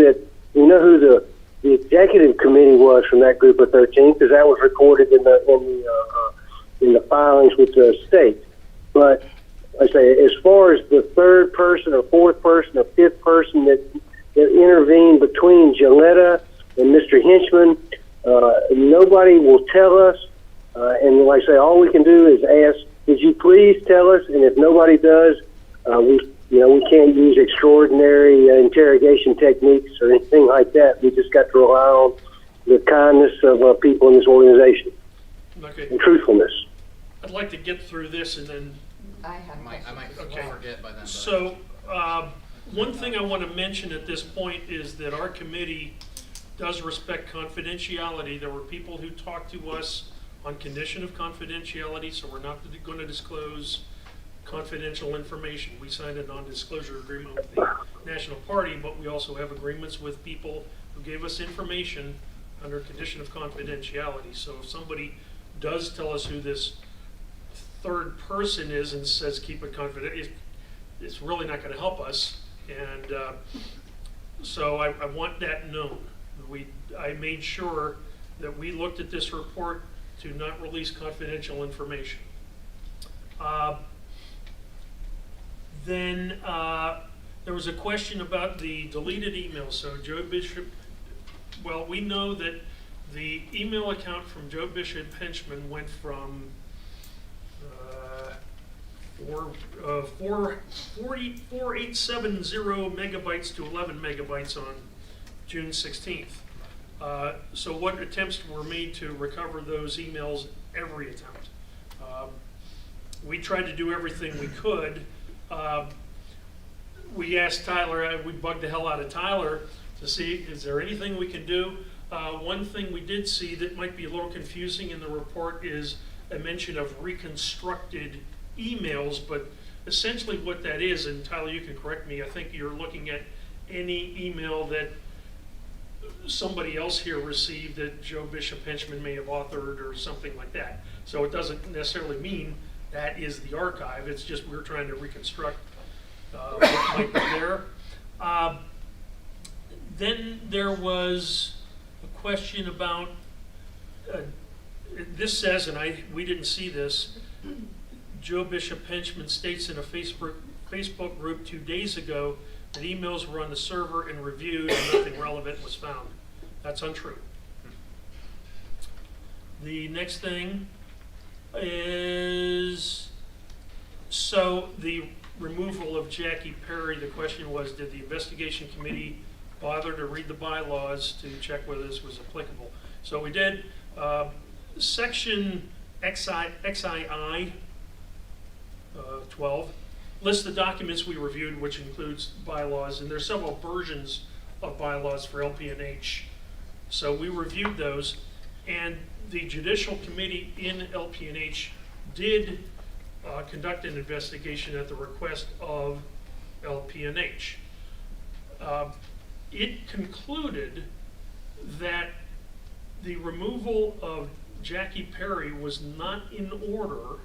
the executive committee was from that group of 13 because that was recorded in the filings with the state. But I say, as far as the third person or fourth person or fifth person that intervened between Gilletta and Mr. Hinchman, nobody will tell us. And like I say, all we can do is ask, "Would you please tell us?" And if nobody does, we can't use extraordinary interrogation techniques or anything like that. We just got to rely on the kindness of people in this organization Okay. and truthfulness. I'd like to get through this and then. I have I might Okay. forget by then. But. So, one thing I want to mention at this point is that our committee does respect confidentiality. There were people who talked to us on condition of confidentiality, so we're not going to disclose confidential information. We signed a non-disclosure agreement with the National Party, but we also have agreements with people who gave us information under condition of confidentiality. So if somebody does tell us who this third person is and says keep it confidential, it's really not going to help us. And so I want that known. I made sure that we looked at this report to not release confidential information. Then there was a question about the deleted emails. So Joe Bishop, well, we know that the email account from Joe Bishop Henchman went from 4870 megabytes to 11 megabytes on June 16th. So what attempts were made to recover those emails? Every attempt. We tried to do everything we could. We asked Tyler, we bugged the hell out of Tyler to see, is there anything we can do? One thing we did see that might be a little confusing in the report is a mention of reconstructed emails, but essentially what that is, and Tyler, you can correct me, I think you're looking at any email that somebody else here received that Joe Bishop Henchman may have authored or something like that. So it doesn't necessarily mean that is the archive, it's just we're trying to reconstruct what might be there. Then there was a question about, this says, and we didn't see this, Joe Bishop Henchman states in a Facebook group 2 days ago that emails were on the server and reviewed and nothing relevant was found. That's untrue. The next thing is, so the removal of Jackie Perry, the question was, did the investigation committee bother to read the bylaws to check whether this was applicable? So we did. Section XII 12 lists the documents we reviewed, which includes bylaws, and there's several versions of bylaws for LPNH. So we reviewed those, and the judicial committee in LPNH did conduct an investigation at the request of LPNH. It concluded that the removal of Jackie Perry was not in order,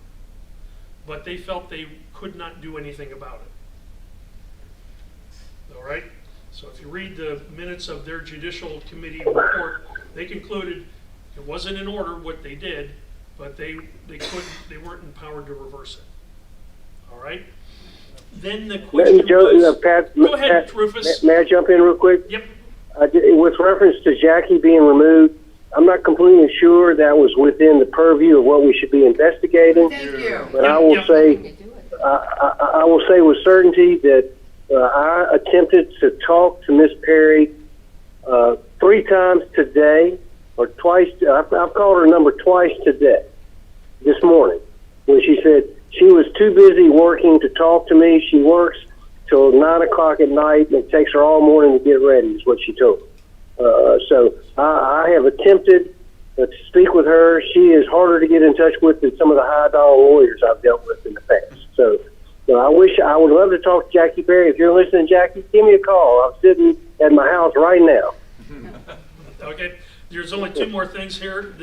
but they felt they could not do anything about it. All right? So if you read the minutes of their judicial committee report, they concluded it wasn't in order what they did, but they weren't empowered to reverse it. All right? Then the question was, Pat, go ahead, Rufus. May I jump in real quick? Yep. With reference to Jackie being removed, I'm not completely sure that was within the purview of what we should be investigating. Thank you. But I will say with certainty that I attempted to talk to Miss Perry 3 times today, or twice. I've called her number twice today, this morning, when she said she was too busy working to talk to me. She works till 9 o'clock at night, and it takes her all morning to get ready, is what she told me. So I have attempted to speak with her. She is harder to get in touch with than some of the high-dollar lawyers I've dealt with in the past. So I would love to talk to Jackie Perry. If you're listening, Jackie, give me a call. I'm sitting at my house right now. Okay, there's only two more things here.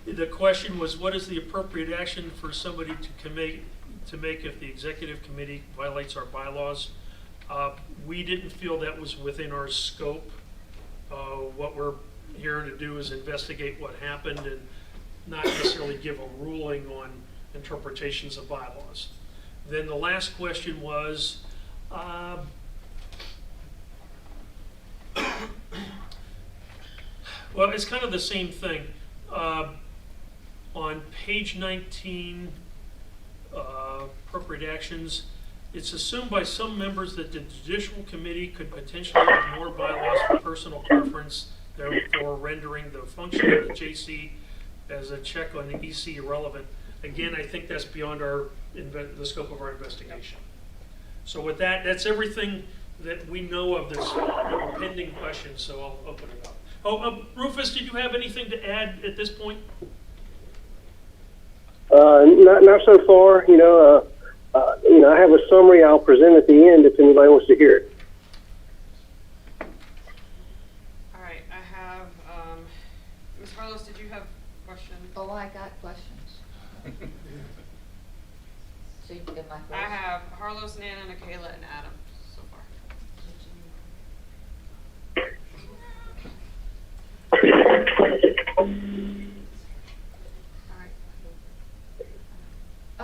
The question was, what is the appropriate action for somebody to make if the executive committee violates our bylaws? We didn't feel that was within our scope. What we're here to do is investigate what happened and not necessarily give a ruling on interpretations of bylaws. Then the last question was, well, it's kind of the same thing. On page 19, appropriate actions, it's assumed by some members that the judicial committee could potentially ignore bylaws for personal preference, therefore rendering the function of the JC as a check on the EC irrelevant. Again, I think that's beyond the scope of our investigation. So with that, that's everything that we know of this pending question, so I'll open it up. Oh, Rufus, did you have anything to add at this point? Not so far. I have a summary I'll present at the end if anybody wants to hear it. All right, I have, Ms. Carlos, did you have questions? Oh, I got questions. So am I first? I have Harlos, Nana, Nikayla, and Adam so far.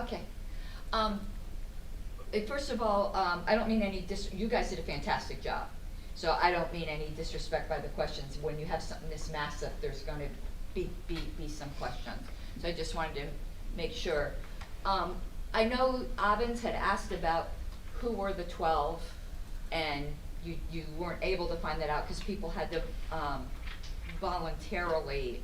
Okay. First of all, I don't mean any you guys did a fantastic job. So I don't mean any disrespect by the questions. When you have something this massive, there's going to be some questions. So I just wanted to make sure. I know Avins had asked about who were the 12, and you weren't able to find that out because people had to voluntarily,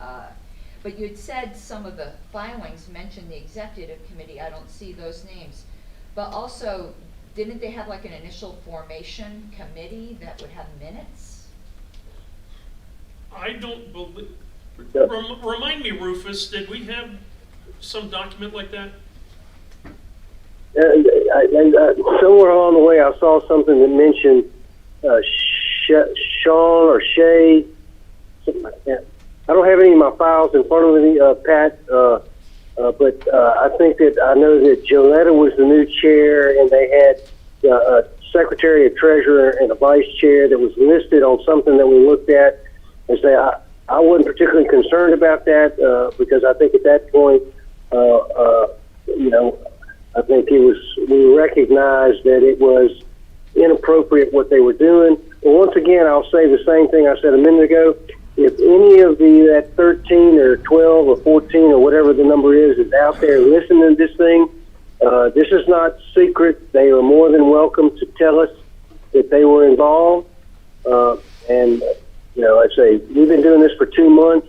but you had said some of the filings mentioned the executive committee. I don't see those names. But also, didn't they have like an initial formation committee that would have minutes? I don't believe, remind me, Rufus, did we have some document like that? And somewhere along the way, I saw something that mentioned Sean or Shay, something like that. I don't have any of my files in front of me, Pat, but I think that I know that Joletta was the new chair, and they had a secretary, a treasurer, and a vice chair that was listed on something that we looked at. And say I wasn't particularly concerned about that because I think at that point, I think we recognized that it was inappropriate what they were doing. But once again, I'll say the same thing I said a minute ago. If any of that 13 or 12 or 14 or whatever the number is out there listening to this thing, this is not secret. They are more than welcome to tell us that they were involved. And I say we've been doing this for 2 months.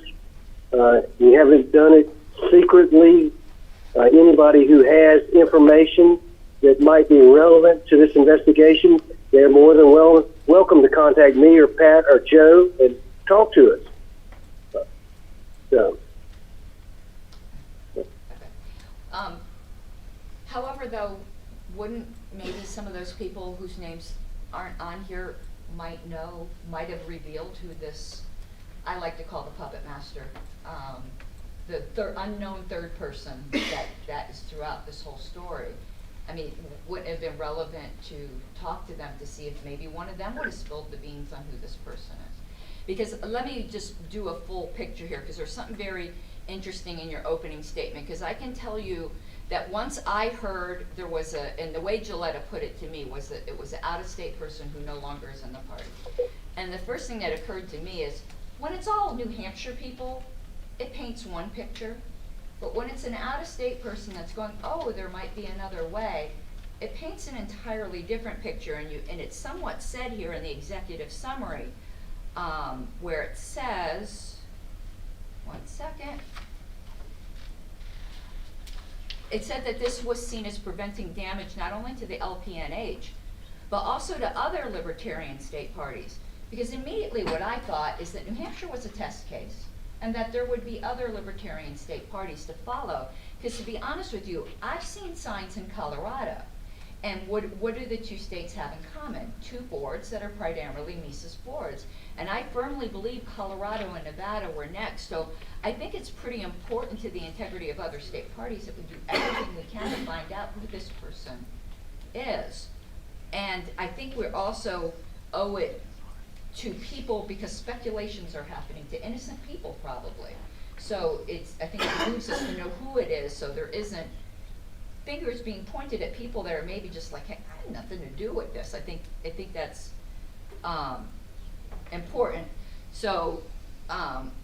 We haven't done it secretly. Anybody who has information that might be relevant to this investigation, they're more than welcome to contact me or Pat or Joe and talk to us. However, though, wouldn't maybe some of those people whose names aren't on here might have revealed who this, I like to call the puppet master, the unknown third person that is throughout this whole story. I mean, wouldn't it have been relevant to talk to them to see if maybe one of them would have spilled the beans on who this person is? Because let me just do a full picture here, because there's something very interesting in your opening statement, because I can tell you that once I heard there was and the way Joletta put it to me was that it was an out-of-state person who no longer is in the party. And the first thing that occurred to me is, when it's all New Hampshire people, it paints one picture. But when it's an out-of-state person that's going, oh, there might be another way, it paints an entirely different picture. And it's somewhat said here in the executive summary, where it says, one second. It said that this was seen as preventing damage not only to the LPNH, but also to other libertarian state parties. Because immediately what I thought is that New Hampshire was a test case, and that there would be other libertarian state parties to follow. Because to be honest with you, I've seen signs in Colorado. And what do the two states have in common? Two boards that are primarily Mises boards. And I firmly believe Colorado and Nevada were next. So I think it's pretty important to the integrity of other state parties that we do everything we can to find out who this person is. And I think we also owe it to people, because speculations are happening to innocent people probably. So I think it behooves us to know who it is, so there isn't fingers being pointed at people that are maybe just like, hey, I had nothing to do with this. I think that's important. So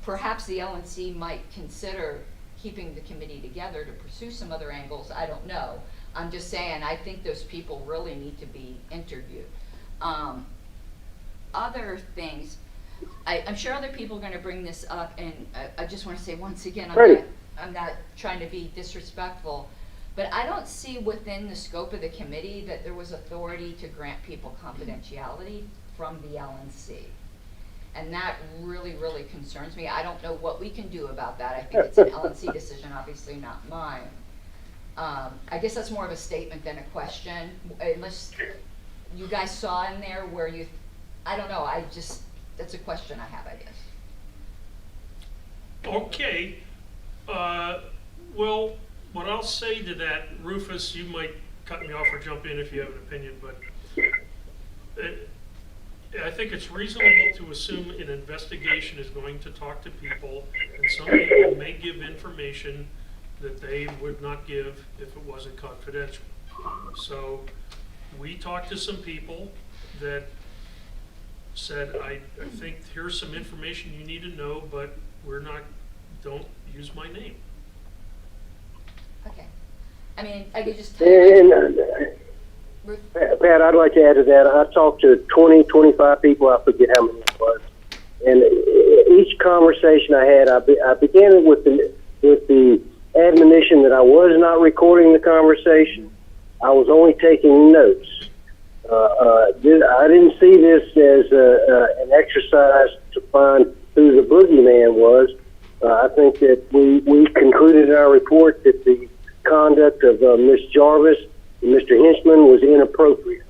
perhaps the LNC might consider keeping the committee together to pursue some other angles. I don't know. I'm just saying, I think those people really need to be interviewed. Other things, I'm sure other people are going to bring this up, and I just want to say once again, I'm not trying to be disrespectful, but I don't see within the scope of the committee that there was authority to grant people confidentiality from the LNC. And that really, really concerns me. I don't know what we can do about that. I think it's an LNC decision, obviously not mine. I guess that's more of a statement than a question, unless you guys saw in there where I don't know, that's a question I have, I guess. Okay, well, what I'll say to that, Rufus, you might cut me off or jump in if you have an opinion, but I think it's reasonable to assume an investigation is going to talk to people, and some people may give information that they would not give if it wasn't confidential. So we talked to some people that said, I think here's some information you need to know, but don't use my name. Okay. I mean, I could just Pat, I'd like to add to that. I talked to 20, 25 people. I forget how many it was. And each conversation I had, I began it with the admonition that I was not recording the conversation. I was only taking notes. I didn't see this as an exercise to find who the boogeyman was. I think that we concluded in our report that the conduct of Ms. Jarvis and Mr. Hinchman was inappropriate.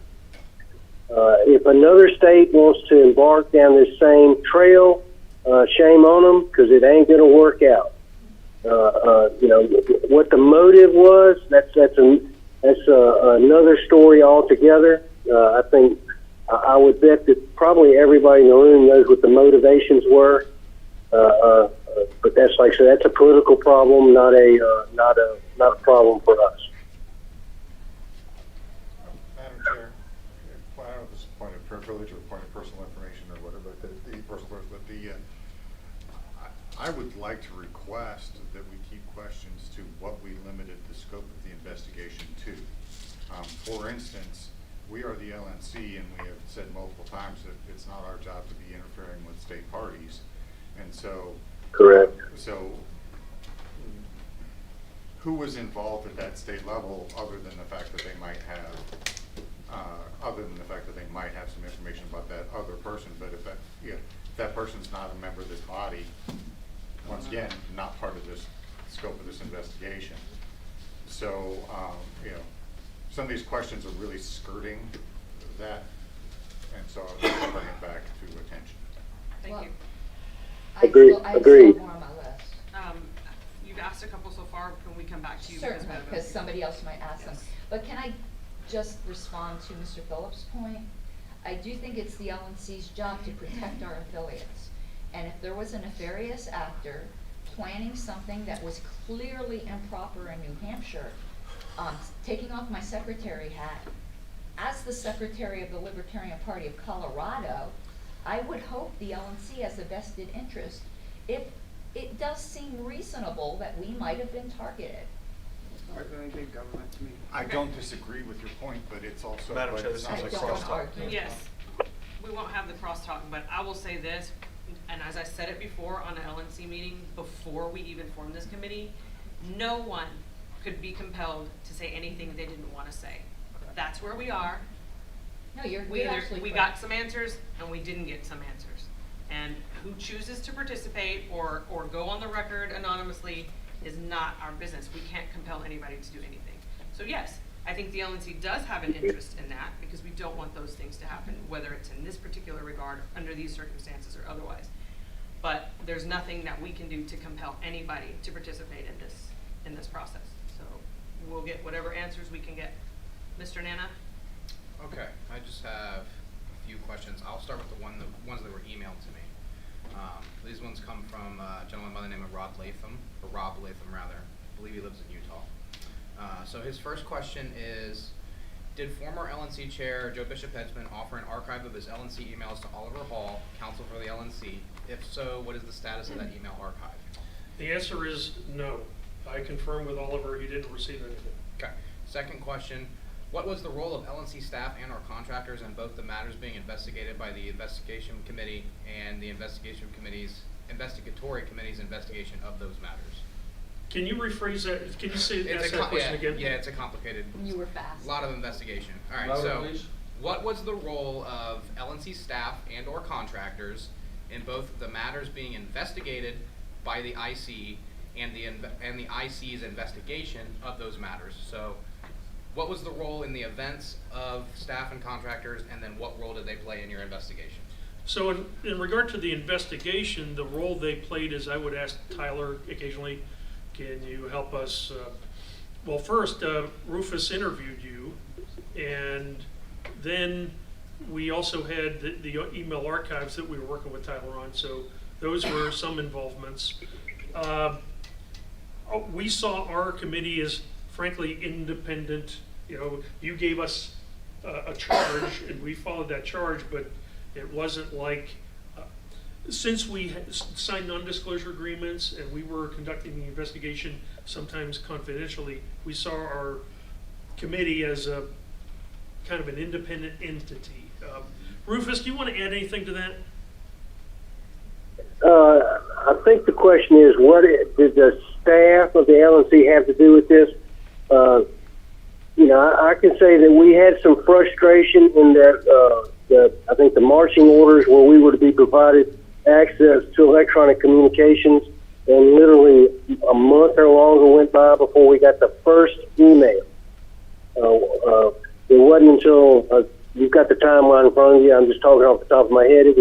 If another state wants to embark down this same trail, shame on them, because it ain't going to work out. What the motive was, that's another story altogether. I think I would bet that probably everybody in the room knows what the motivations were. But that's like I said, that's a political problem, not a problem for us. Madam Chair, I don't know if this is a point of privilege or a point of personal information or whatever, but I would like to request that we keep questions to what we limited the scope of the investigation to. For instance, we are the LNC, and we have said multiple times that it's not our job to be interfering with state parties. And so, correct. So, who was involved at that state level, other than the fact that they might have, some information about that other person? But if that person's not a member of this body, once again, not part of this scope of this investigation. So, some of these questions are really skirting that, and so I'll bring it back to attention. Thank you. Agreed. I still have more on my list. You've asked a couple so far. Can we come back to you? Certainly, because somebody else might ask them. But can I just respond to Mr. Phillips' point? I do think it's the LNC's job to protect our affiliates. And if there was a nefarious actor planning something that was clearly improper in New Hampshire, taking off my secretary hat, as the secretary of the Libertarian Party of Colorado, I would hope the LNC has a vested interest if it does seem reasonable that we might have been targeted. Very big government to me. I don't disagree with your point, but it's also. Madam Chair, this sounds like crosstalk. Yes, we won't have the crosstalk, but I will say this, and as I said it before on an LNC meeting, before we even formed this committee, no one could be compelled to say anything they didn't want to say. That's where we are. No, you're We absolutely got correct. some answers and we didn't get some answers. And who chooses to participate or go on the record anonymously is not our business. We can't compel anybody to do anything. So yes, I think the LNC does have an interest in that because we don't want those things to happen, whether it's in this particular regard, under these circumstances or otherwise. But there's nothing that we can do to compel anybody to participate in this process. So we'll get whatever answers we can get. Mr. Nana? Okay, I just have a few questions. I'll start with the ones that were emailed to me. These ones come from a gentleman by the name of Rob Latham rather. I believe he lives in Utah. So his first question is, did former LNC Chair Joe Bishop-Hedgeman offer an archive of his LNC emails to Oliver Hall, counsel for the LNC? If so, what is the status of that email archive? The answer is no. I confirmed with Oliver he didn't receive anything. Okay. Second question, what was the role of LNC staff and or contractors in both the matters being investigated by the investigation committee and the investigatory committee's investigation of those matters? Can you rephrase that? Can you ask that question again? Yeah, it's a complicated. You were fast. A lot of investigation. All right, Louder, so please. what was the role of LNC staff and or contractors in both the matters being investigated by the IC and the IC's investigation of those matters? So what was the role in the events of staff and contractors, and then what role did they play in your investigation? So in regard to the investigation, the role they played is I would ask Tyler occasionally, can you help us? Well, first, Rufus interviewed you, and then we also had the email archives that we were working with Tyler on, so those were some involvements. We saw our committee as frankly independent. You know, you gave us a charge and we followed that charge, but it wasn't like, since we signed non-disclosure agreements and we were conducting the investigation sometimes confidentially, we saw our committee as a kind of an independent entity. Rufus, do you want to add anything to that? I think the question is, what did the staff of the LNC have to do with this? You know, I can say that we had some frustration in that I think the marching orders where we were to be provided access to electronic communications, and literally a month or longer went by before we got the first email. It wasn't until you've got the timeline in front of you. I'm just talking off the top of my head. It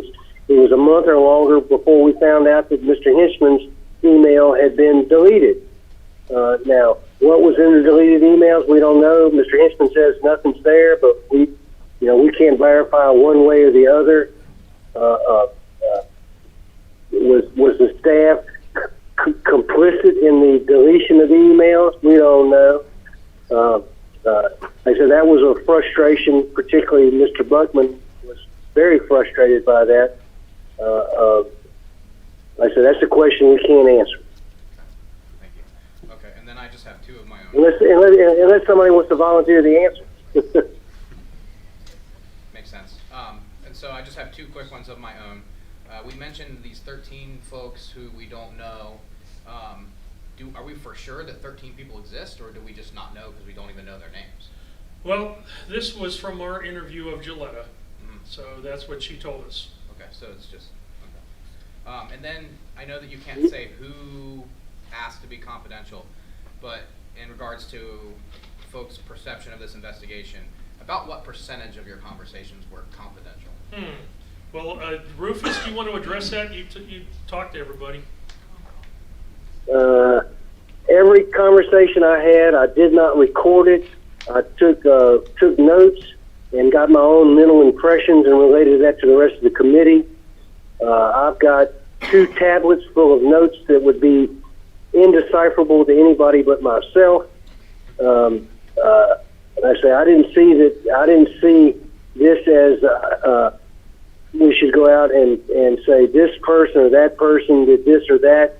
was a month or longer before we found out that Mr. Hinchman's email had been deleted. Now, what was in the deleted emails, we don't know. Mr. Hinchman says nothing's there, but we can't verify one way or the other. Was the staff complicit in the deletion of the emails? We don't know. Like I said, that was a frustration, particularly Mr. Buckman was very frustrated by that. Like I said, that's a question we can't answer. Thank you. Okay, and then I just have two of my own. Unless somebody wants to volunteer the answer. Makes sense. And so I just have two quick ones of my own. We mentioned these 13 folks who we don't know. Are we for sure that 13 people exist, or do we just not know because we don't even know their names? Well, this was from our interview of Gilletta, so that's what she told us. Okay, so it's just, okay. And then I know that you can't say who asked to be confidential, but in regards to folks' perception of this investigation, about what percentage of your conversations were confidential? Well, Rufus, do you want to address that? You talked to everybody. Every conversation I had, I did not record it. I took notes and got my own mental impressions and related that to the rest of the committee. I've got 2 tablets full of notes that would be indecipherable to anybody but myself. I say I didn't see this as we should go out and say this person or that person did this or that.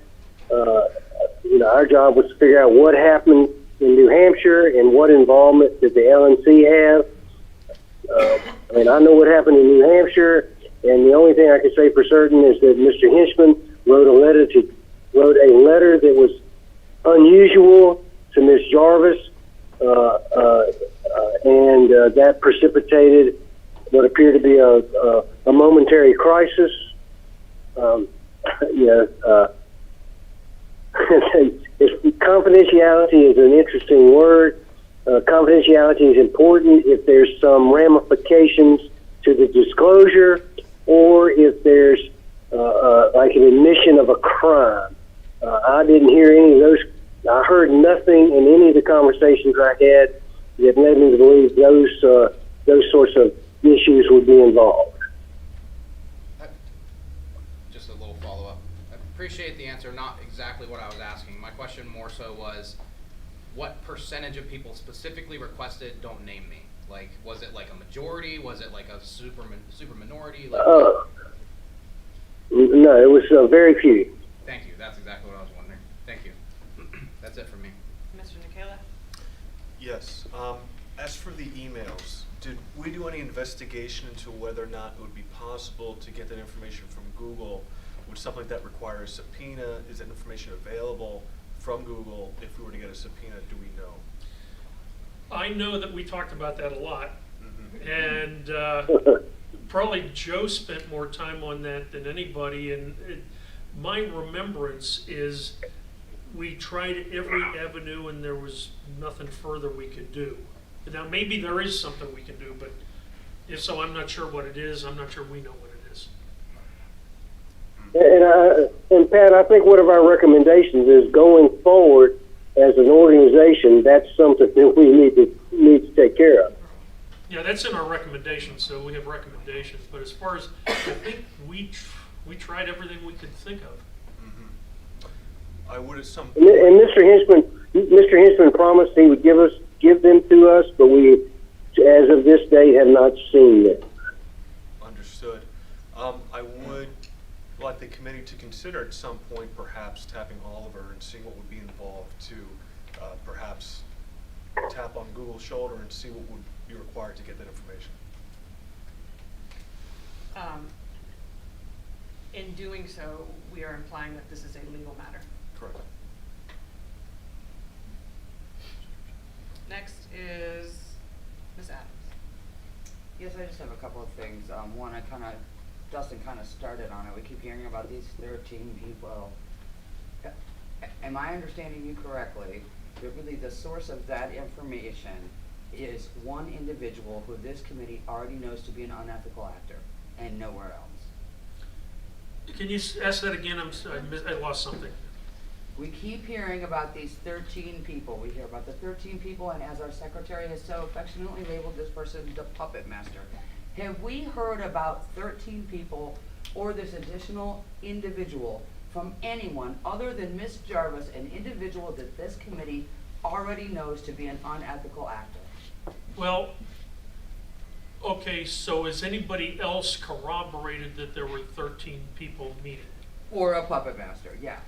Our job was to figure out what happened in New Hampshire and what involvement did the LNC have. I know what happened in New Hampshire, and the only thing I can say for certain is that Mr. Hinchman wrote a letter that was unusual to Ms. Jarvis, and that precipitated what appeared to be a momentary crisis. Confidentiality is an interesting word. Confidentiality is important if there's some ramifications to the disclosure, or if there's like an admission of a crime. I didn't hear any of those. I heard nothing in any of the conversations I had that led me to believe those sorts of issues would be involved. Just a little follow-up. I appreciate the answer, not exactly what I was asking. My question more so was, what percentage of people specifically requested don't name me? Like, was it like a majority? Was it like a super minority? Like, no, it was very few. Thank you. That's exactly what I was wondering. Thank you. That's it for me. Mr. Nicola? Yes. As for the emails, did we do any investigation into whether or not it would be possible to get that information from Google? Would something like that require a subpoena? Is that information available from Google? If we were to get a subpoena, do we know? I know that we talked about that a lot, and probably Joe spent more time on that than anybody, and my remembrance is we tried every avenue and there was nothing further we could do. Now maybe there is something we can do, but if so, I'm not sure what it is. I'm not sure we know what it is. And Pat, I think one of our recommendations is going forward as an organization. That's something that we need to take care of. Yeah, that's in our recommendations, so we have recommendations. But as far as, I think we tried everything we could think of. I would at some point. And Mr. Hinchman promised he would give them to us, but we, as of this date, have not seen them. Understood. I would like the committee to consider at some point perhaps tapping Oliver and seeing what would be involved to perhaps tap on Google's shoulder and see what would be required to get that information. In doing so, we are implying that this is a legal matter. Correct. Next is Ms. Adams. Yes, I just have a couple of things. One, Dustin kind of started on it. We keep hearing about these 13 people. Am I understanding you correctly that really the source of that information is one individual who this committee already knows to be an unethical actor and nowhere else? Can you ask that again? I lost something. We keep hearing about these 13 people. We hear about the 13 people, and as our secretary has so affectionately labeled this person the puppet master. Have we heard about 13 people or this additional individual from anyone other than Ms. Jarvis, an individual that this committee already knows to be an unethical actor? Well, okay, so has anybody else corroborated that there were 13 people meeting? Or a puppet master, yes.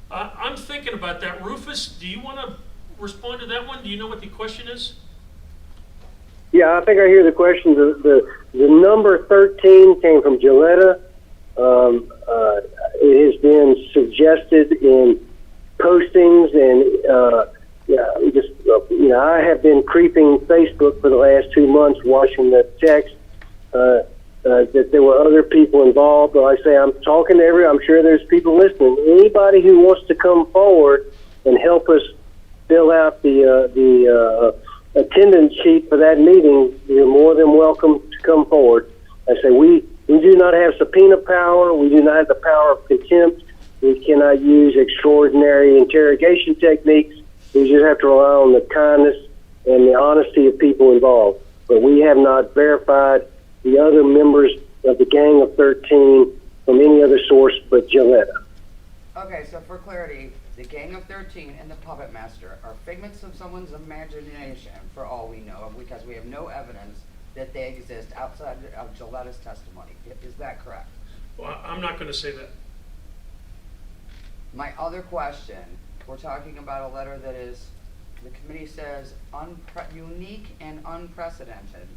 I'm thinking about that. Rufus, do you want to respond to that one? Do you know what the question is? Yeah, I think I hear the question. The number 13 came from Gilletta. It has been suggested in postings, and I have been creeping Facebook for the last 2 months, watching the text that there were other people involved. But like I say, I'm talking to I'm sure there's people listening. Anybody who wants to come forward and help us fill out the attendance sheet for that meeting, you're more than welcome to come forward. I say we do not have subpoena power. We do not have the power of contempt. We cannot use extraordinary interrogation techniques. We just have to rely on the kindness and the honesty of people involved. But we have not verified the other members of the Gang of 13 from any other source but Gilletta. Okay, so for clarity, the Gang of 13 and the Puppet Master are figments of someone's imagination, for all we know, because we have no evidence that they exist outside of Gilletta's testimony. Is that correct? Well, I'm not going to say that. My other question, we're talking about a letter that is, the committee says, unique and unprecedented.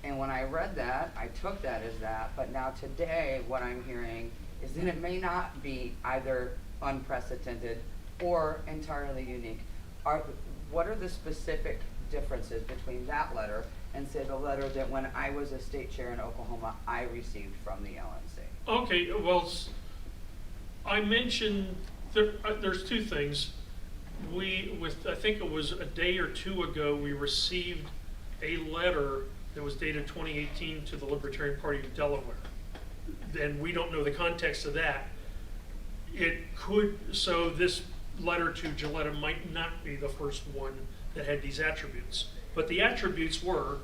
And when I read that, I took that as that, but now today what I'm hearing is that it may not be either unprecedented or entirely unique. What are the specific differences between that letter and say the letter that when I was a state chair in Oklahoma, I received from the LNC. Okay, well, I mentioned, there's two things. I think it was a day or two ago, we received a letter that was dated 2018 to the Libertarian Party of Delaware. And we don't know the context of that. It could, so this letter to Gilletta might not be the first one that had these attributes. But the attributes were,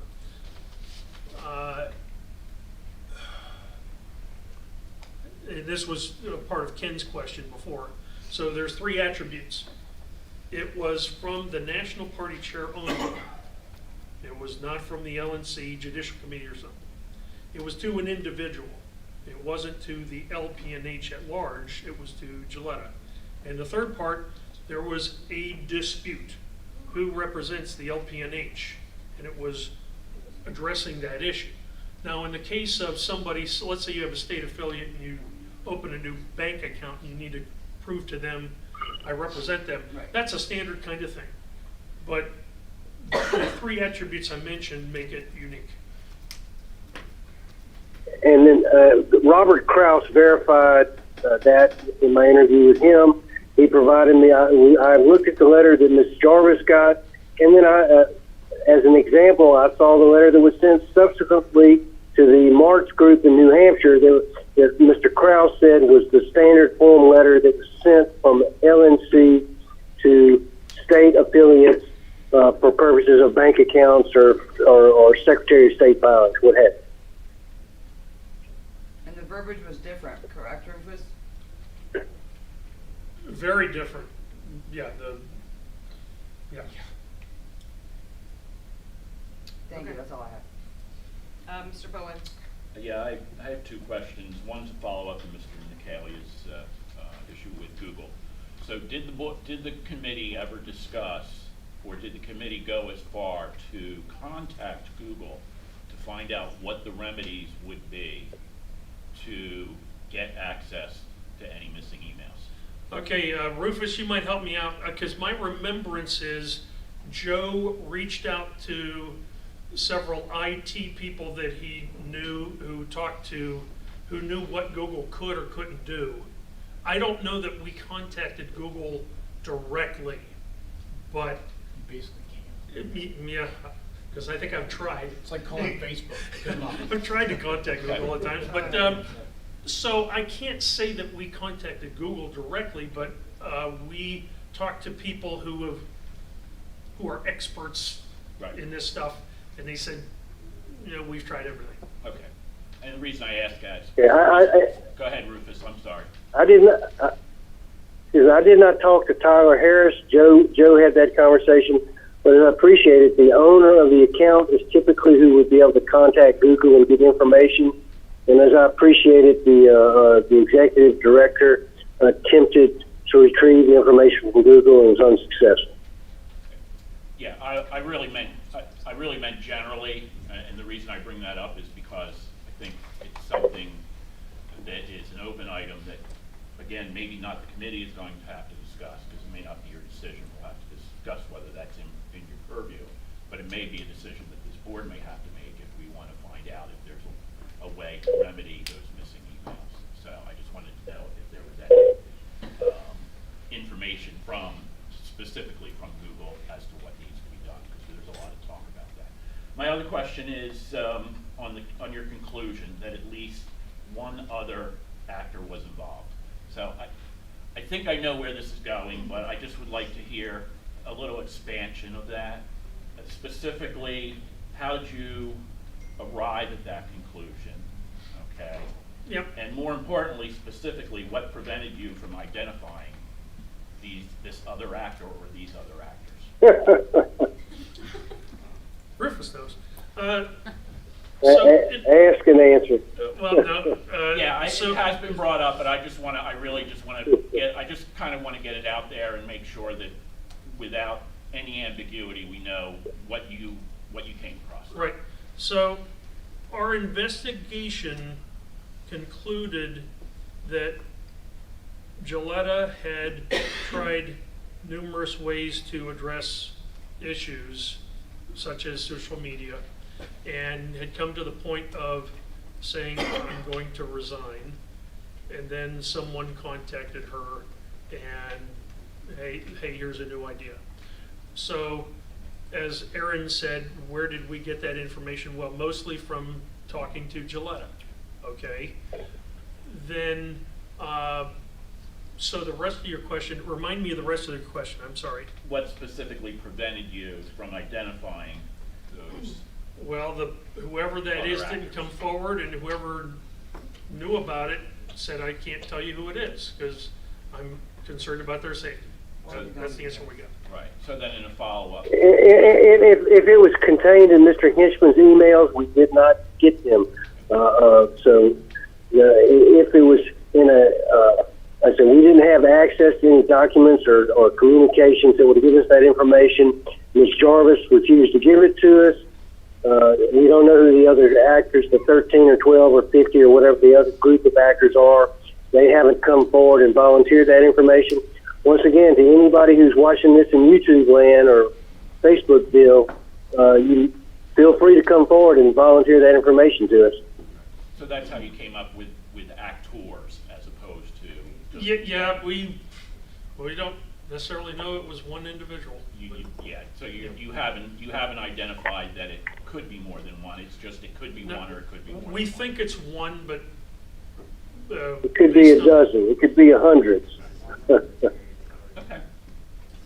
and this was part of Ken's question before. So there's 3 attributes. It was from the National Party chair only. It was not from the LNC Judicial Committee or something. It was to an individual. It wasn't to the LPNH at large, it was to Gilletta. And the third part, there was a dispute. Who represents the LPNH? And it was addressing that issue. Now in the case of somebody, so let's say you have a state affiliate and you open a new bank account and you need to prove to them, I represent them. Right. That's a standard kind of thing. But the 3 attributes I mentioned make it unique. And then Robert Kraus verified that in my interview with him. He provided me, I looked at the letter that Ms. Jarvis got, and then as an example, I saw the letter that was sent subsequently to the March group in New Hampshire that Mr. Kraus said was the standard form letter that was sent from LNC to state affiliates for purposes of bank accounts or Secretary of State filings, what have you. And the verbiage was different, correct, Rufus? Very different. Yeah, yeah. Thank you, Okay. that's all I have. Mr. Bowen. Yeah, I have 2 questions. One's a follow-up to Mr. Nicalia's issue with Google. So did the committee ever discuss, or did the committee go as far to contact Google to find out what the remedies would be to get access to any missing emails? Okay, Rufus, you might help me out, because my remembrance is Joe reached out to several IT people that he knew who knew what Google could or couldn't do. I don't know that we contacted Google directly, but Basically can't. yeah, because I think I've tried. It's like calling Facebook. Good luck. I've tried to contact Google at times, but so I can't say that we contacted Google directly, but we talked to people who are experts in this stuff, and they said, we've tried everything. Okay. And the reason I ask, guys. Yeah, Go ahead, Rufus. I'm sorry. I did not talk to Tyler Harris. Joe had that conversation, but I appreciate it. The owner of the account is typically who would be able to contact Google and get information. And as I appreciated, the executive director attempted to retrieve the information from Google and was unsuccessful. Yeah, I really meant generally, and the reason I bring that up is because I think it's something that is an open item that, again, maybe not the committee is going to have to discuss, because it may not be your decision. We'll have to discuss whether that's in your purview, but it may be a decision that this board may have to make if we want to find out if there's a way to remedy those missing emails. So I just wanted to know if there was any information specifically from Google as to what needs to be done, because there's a lot of talk about that. My other question is on your conclusion that at least one other actor was involved. So I think I know where this is going, but I just would like to hear a little expansion of that. Specifically, how did you arrive at that conclusion? Okay. Yep. And more importantly, specifically, what prevented you from identifying this other actor or these other actors? Rufus knows. Ask and answer. Well, no. Yeah, it has been brought up, but I just kind of want to get it out there and make sure that without any ambiguity, we know what you came across. Right. So our investigation concluded that Gilletta had tried numerous ways to address issues such as social media, and had come to the point of saying, I'm going to resign. And then someone contacted her and, hey, here's a new idea. So, as Aaron said, where did we get that information? Well, mostly from talking to Gilletta, okay? Then, so the rest of your question, remind me of the rest of the question, I'm sorry. What specifically prevented you from identifying those? Well, whoever that other is actors? didn't come forward, and whoever knew about it said, I can't tell you who it is, because I'm concerned about their safety. So that's the answer we got. Right, so then in a follow-up. If it was contained in Mr. Hinchman's emails, we did not get them. So if it was in I said we didn't have access to any documents or communications that would give us that information. Ms. Jarvis refused to give it to us. We don't know who the other actors, the 13 or 12 or 50 or whatever the other group of actors are. They haven't come forward and volunteered that information. Once again, to anybody who's watching this in YouTube land or Facebook bill, you feel free to come forward and volunteer that information to us. So that's how you came up with actors as opposed to just... Yeah, we don't necessarily know it was one individual. So you haven't identified that it could be more than one. It's just it could be one or it could be more. We than think it's one, but it could be a dozen. It could be hundreds. Okay.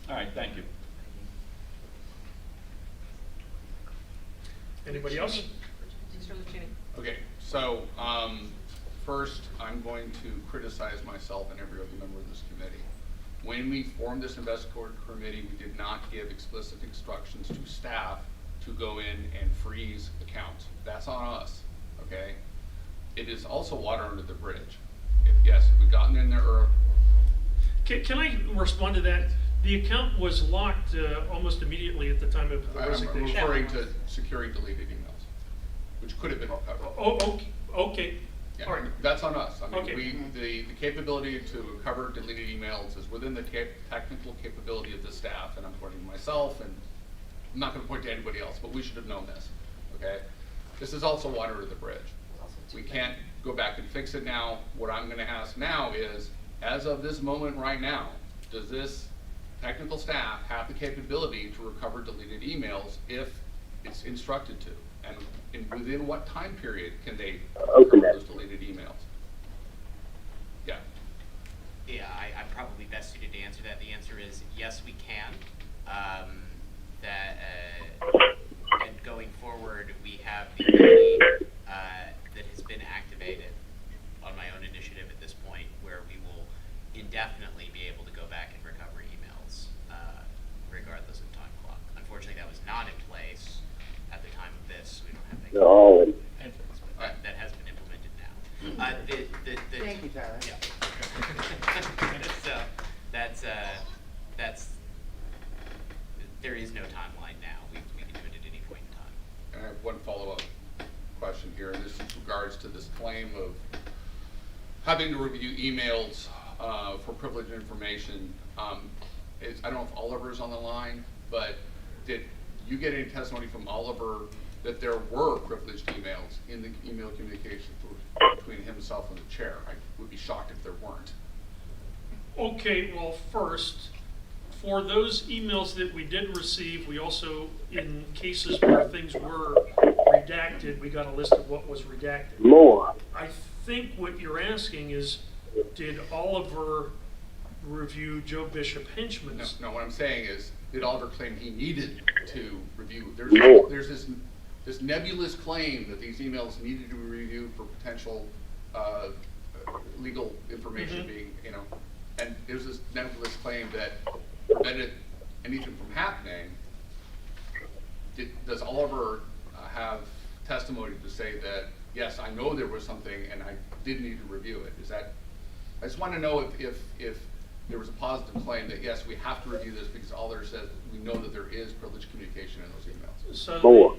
All right. Thank you. Anybody else? Mr. Lucchini. Okay, so first I'm going to criticize myself and every other member of this committee. When we formed this investigative committee, we did not give explicit instructions to staff to go in and freeze accounts. That's on us, okay? It is also water under the bridge. Yes, if we'd gotten in there early. Can I respond to that? The account was locked almost immediately at the time of the I'm resignation. referring to securing deleted emails, which could have been recovered. Oh, okay. Yeah, All right. that's on us. I mean, Okay. the capability to recover deleted emails is within the technical capability of the staff, and I'm pointing to myself, and I'm not going to point to anybody else, but we should have known this, okay? This is also water under the bridge. We can't go back and fix it now. What I'm going to ask now is, as of this moment right now, does this technical staff have the capability to recover deleted emails if it's instructed to? And within what time period can they open those deleted emails? Yeah. Yeah, I'm probably best suited to answer that. The answer is yes, we can. And going forward, we have the ability that has been activated on my own initiative at this point, where we will indefinitely be able to go back and recover emails, regardless of time clock. Unfortunately, that was not in place at the time of this. We don't have that. No. But that has been implemented now. Thank you, Tyler. Yeah. So that's there is no timeline now. We can do it at any point in time. And I have one follow-up question here, and this is regards to this claim of having to review emails for privileged information. I don't know if Oliver's on the line, but did you get any testimony from Oliver that there were privileged emails in the email communication between himself and the chair? I would be shocked if there weren't. Okay, well, first, for those emails that we did receive, we also, in cases where things were redacted, we got a list of what was redacted. More. I think what you're asking is, did Oliver review Joe Bishop Hinchman's? No, what I'm saying is, did Oliver claim he needed to review? There's this nebulous claim that these emails needed to be reviewed for potential legal information being, and there's this nebulous claim that prevented anything from happening. Does Oliver have testimony to say that, yes, I know there was something and I did need to review it? I just want to know if there was a positive claim that, yes, we have to review this because Oliver says we know that there is privileged communication in those emails. So More.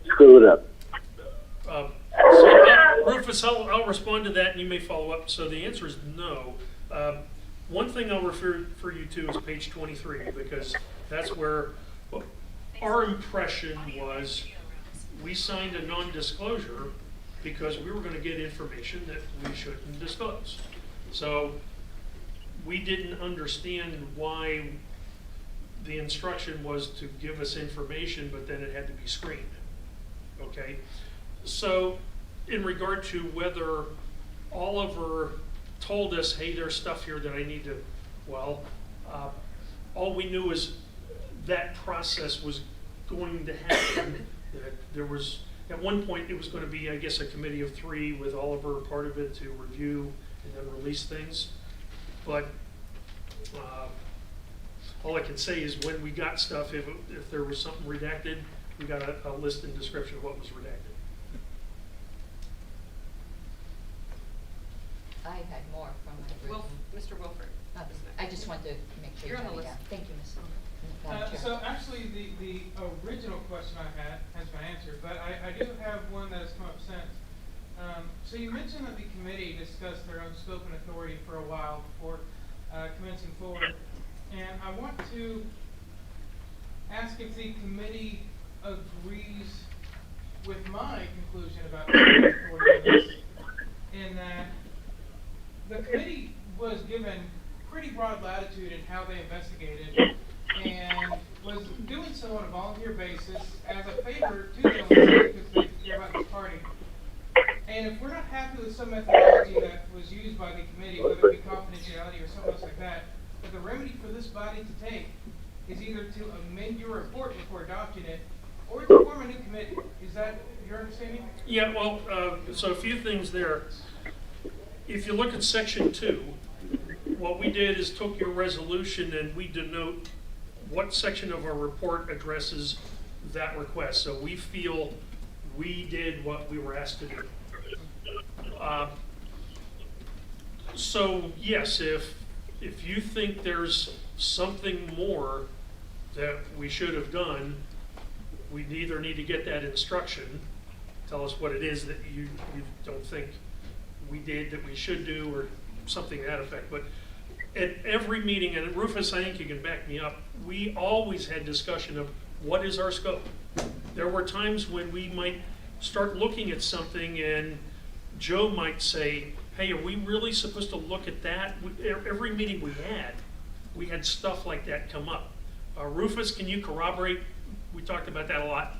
Screw it up. Rufus, I'll respond to that and you may follow up. So the answer is no. One thing I'll refer you to is page 23, because that's where, our impression was we signed a non-disclosure because we were going to get information that we shouldn't disclose. So we didn't understand why the instruction was to give us information, but then it had to be screened. Okay? So in regard to whether Oliver told us, hey, there's stuff here that I need to, well, all we knew is that process was going to happen. That there was, at one point, it was going to be, I guess, a committee of 3 with Oliver part of it to review and then release things. But all I can say is when we got stuff, if there was something redacted, we got a list and description of what was redacted. I had more from my original. Mr. Wilford. I just wanted to make sure. You're on the you list. had it. Thank you, Ms. Madam Chair. So actually, the original question I had has been answered, but I do have one that has come up since. So you mentioned that the committee discussed their own scope and authority for a while before commencing forward. And I want to ask if the committee agrees with my conclusion about scope and authority in this, in that the committee was given pretty broad latitude in how they investigated and was doing so on a volunteer basis as a favor to the LNC because they care about the party. And if we're not happy with some methodology that was used by the committee, whether it be confidentiality or something else like that, but the remedy for this body to take is either to amend your report before adopting it or to form a new committee. Is that your understanding? Yeah, well, so a few things there. If you look at section 2, what we did is took your resolution and we denote what section of our report addresses that request. So we feel we did what we were asked to do. So yes, if you think there's something more that we should have done, we either need to get that instruction, tell us what it is that you don't think we did that we should do, or something to that effect. But at every meeting, and Rufus, I think you can back me up, we always had discussion of what is our scope. There were times when we might start looking at something and Joe might say, hey, are we really supposed to look at that? Every meeting we had stuff like that come up. Rufus, can you corroborate? We talked about that a lot.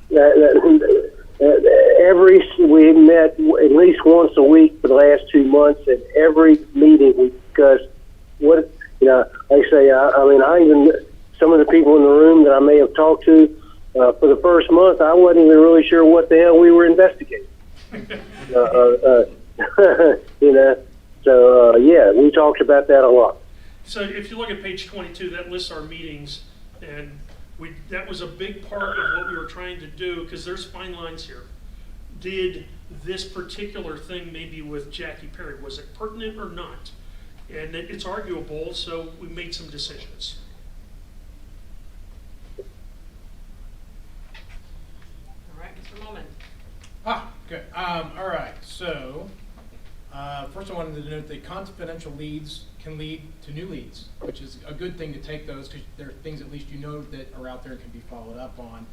We met at least once a week for the last 2 months. At every meeting we discussed what, like I say, I even, some of the people in the room that I may have talked to, for the first month, I wasn't even really sure what the hell we were investigating. So yeah, we talked about that a lot. So if you look at page 22, that lists our meetings, and that was a big part of what we were trying to do, because there's fine lines here. Did this particular thing, maybe with Jackie Perry, was it pertinent or not? And it's arguable, so we made some decisions. All right, Mr. Mullman. Good. All right. So first I wanted to note that confidential leads can lead to new leads, which is a good thing to take those, because there are things at least you know that are out there and can be followed up on.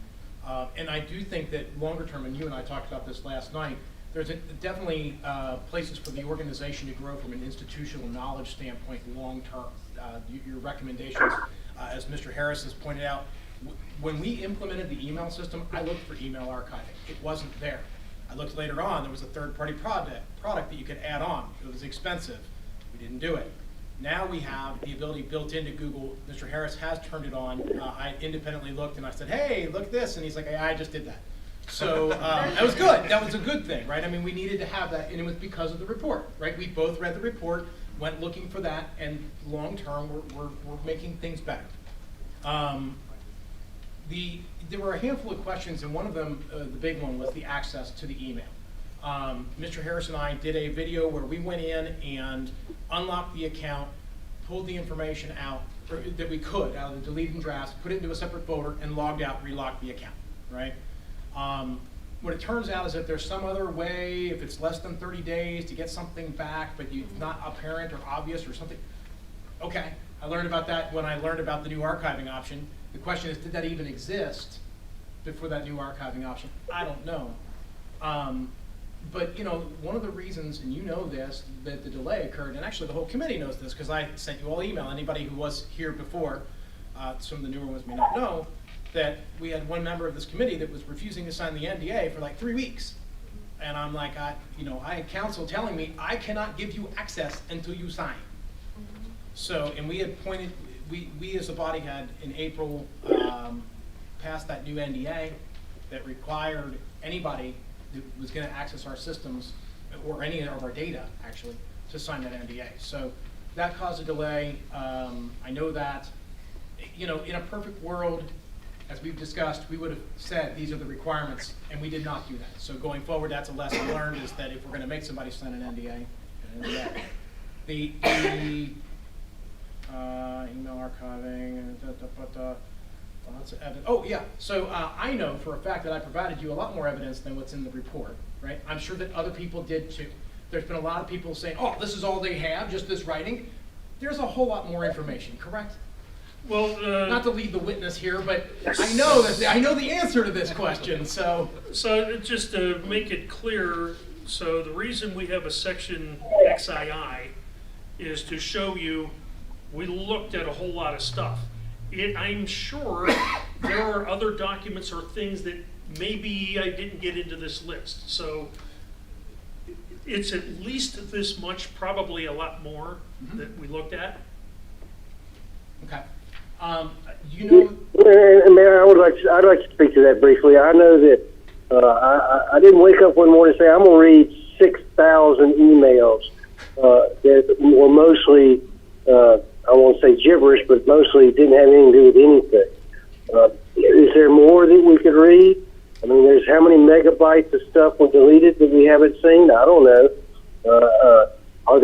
And I do think that longer term, and you and I talked about this last night, there's definitely places for the organization to grow from an institutional knowledge standpoint long term. Your recommendations, as Mr. Harris has pointed out, when we implemented the email system, I looked for email archiving. It wasn't there. I looked later on, there was a third-party product that you could add on. It was expensive. We didn't do it. Now we have the ability built into Google. Mr. Harris has turned it on. I independently looked and I said, hey, look at this. And he's like, hey, I just did that. So that was good. That was a good thing, right? I mean, we needed to have that, and it was because of the report, right? We both read the report, went looking for that, and long term, we're making things better. There were a handful of questions, and one of them, the big one, was the access to the email. Mr. Harris and I did a video where we went in and unlocked the account, pulled the information out that we could out of the deleted drafts, put it into a separate folder, and logged out, relocked the account, right? What it turns out is that there's some other way, if it's less than 30 days, to get something back, but it's not apparent or obvious or something. Okay, I learned about that when I learned about the new archiving option. The question is, did that even exist before that new archiving option? I don't know. But, you know, one of the reasons, and you know this, that the delay occurred, and actually the whole committee knows this, because I sent you all email, anybody who was here before, some of the newer ones may not know, that we had one member of this committee that was refusing to sign the NDA for like 3 weeks. And I'm like, I had counsel telling me, I cannot give you access until you sign. So, and we had pointed, we as a body had in April passed that new NDA that required anybody that was going to access our systems, or any of our data actually, to sign that NDA. So that caused a delay. I know that, you know, in a perfect world, as we've discussed, we would have said these are the requirements, and we did not do that. So going forward, that's a lesson learned, is that if we're going to make somebody sign an NDA, the email archiving, lots of evidence. Oh yeah, so I know for a fact that I provided you a lot more evidence than what's in the report, right? I'm sure that other people did too. There's been a lot of people saying, oh, this is all they have, just this writing. There's a whole lot more information, correct? Well, not to lead the witness here, but I know that I know the answer to this question. So just to make it clear, so the reason we have a section XII is to show you we looked at a whole lot of stuff. I'm sure there are other documents or things that maybe I didn't get into this list. So it's at least this much, probably a lot more that we looked at. Okay. You know, Mayor, I'd like to speak to that briefly. I know that I didn't wake up one morning and say I'm going to read 6,000 emails that were mostly, I won't say gibberish, but mostly didn't have anything to do with anything. Is there more that we could read? I mean, there's how many megabytes of stuff were deleted that we haven't seen? I don't know. Are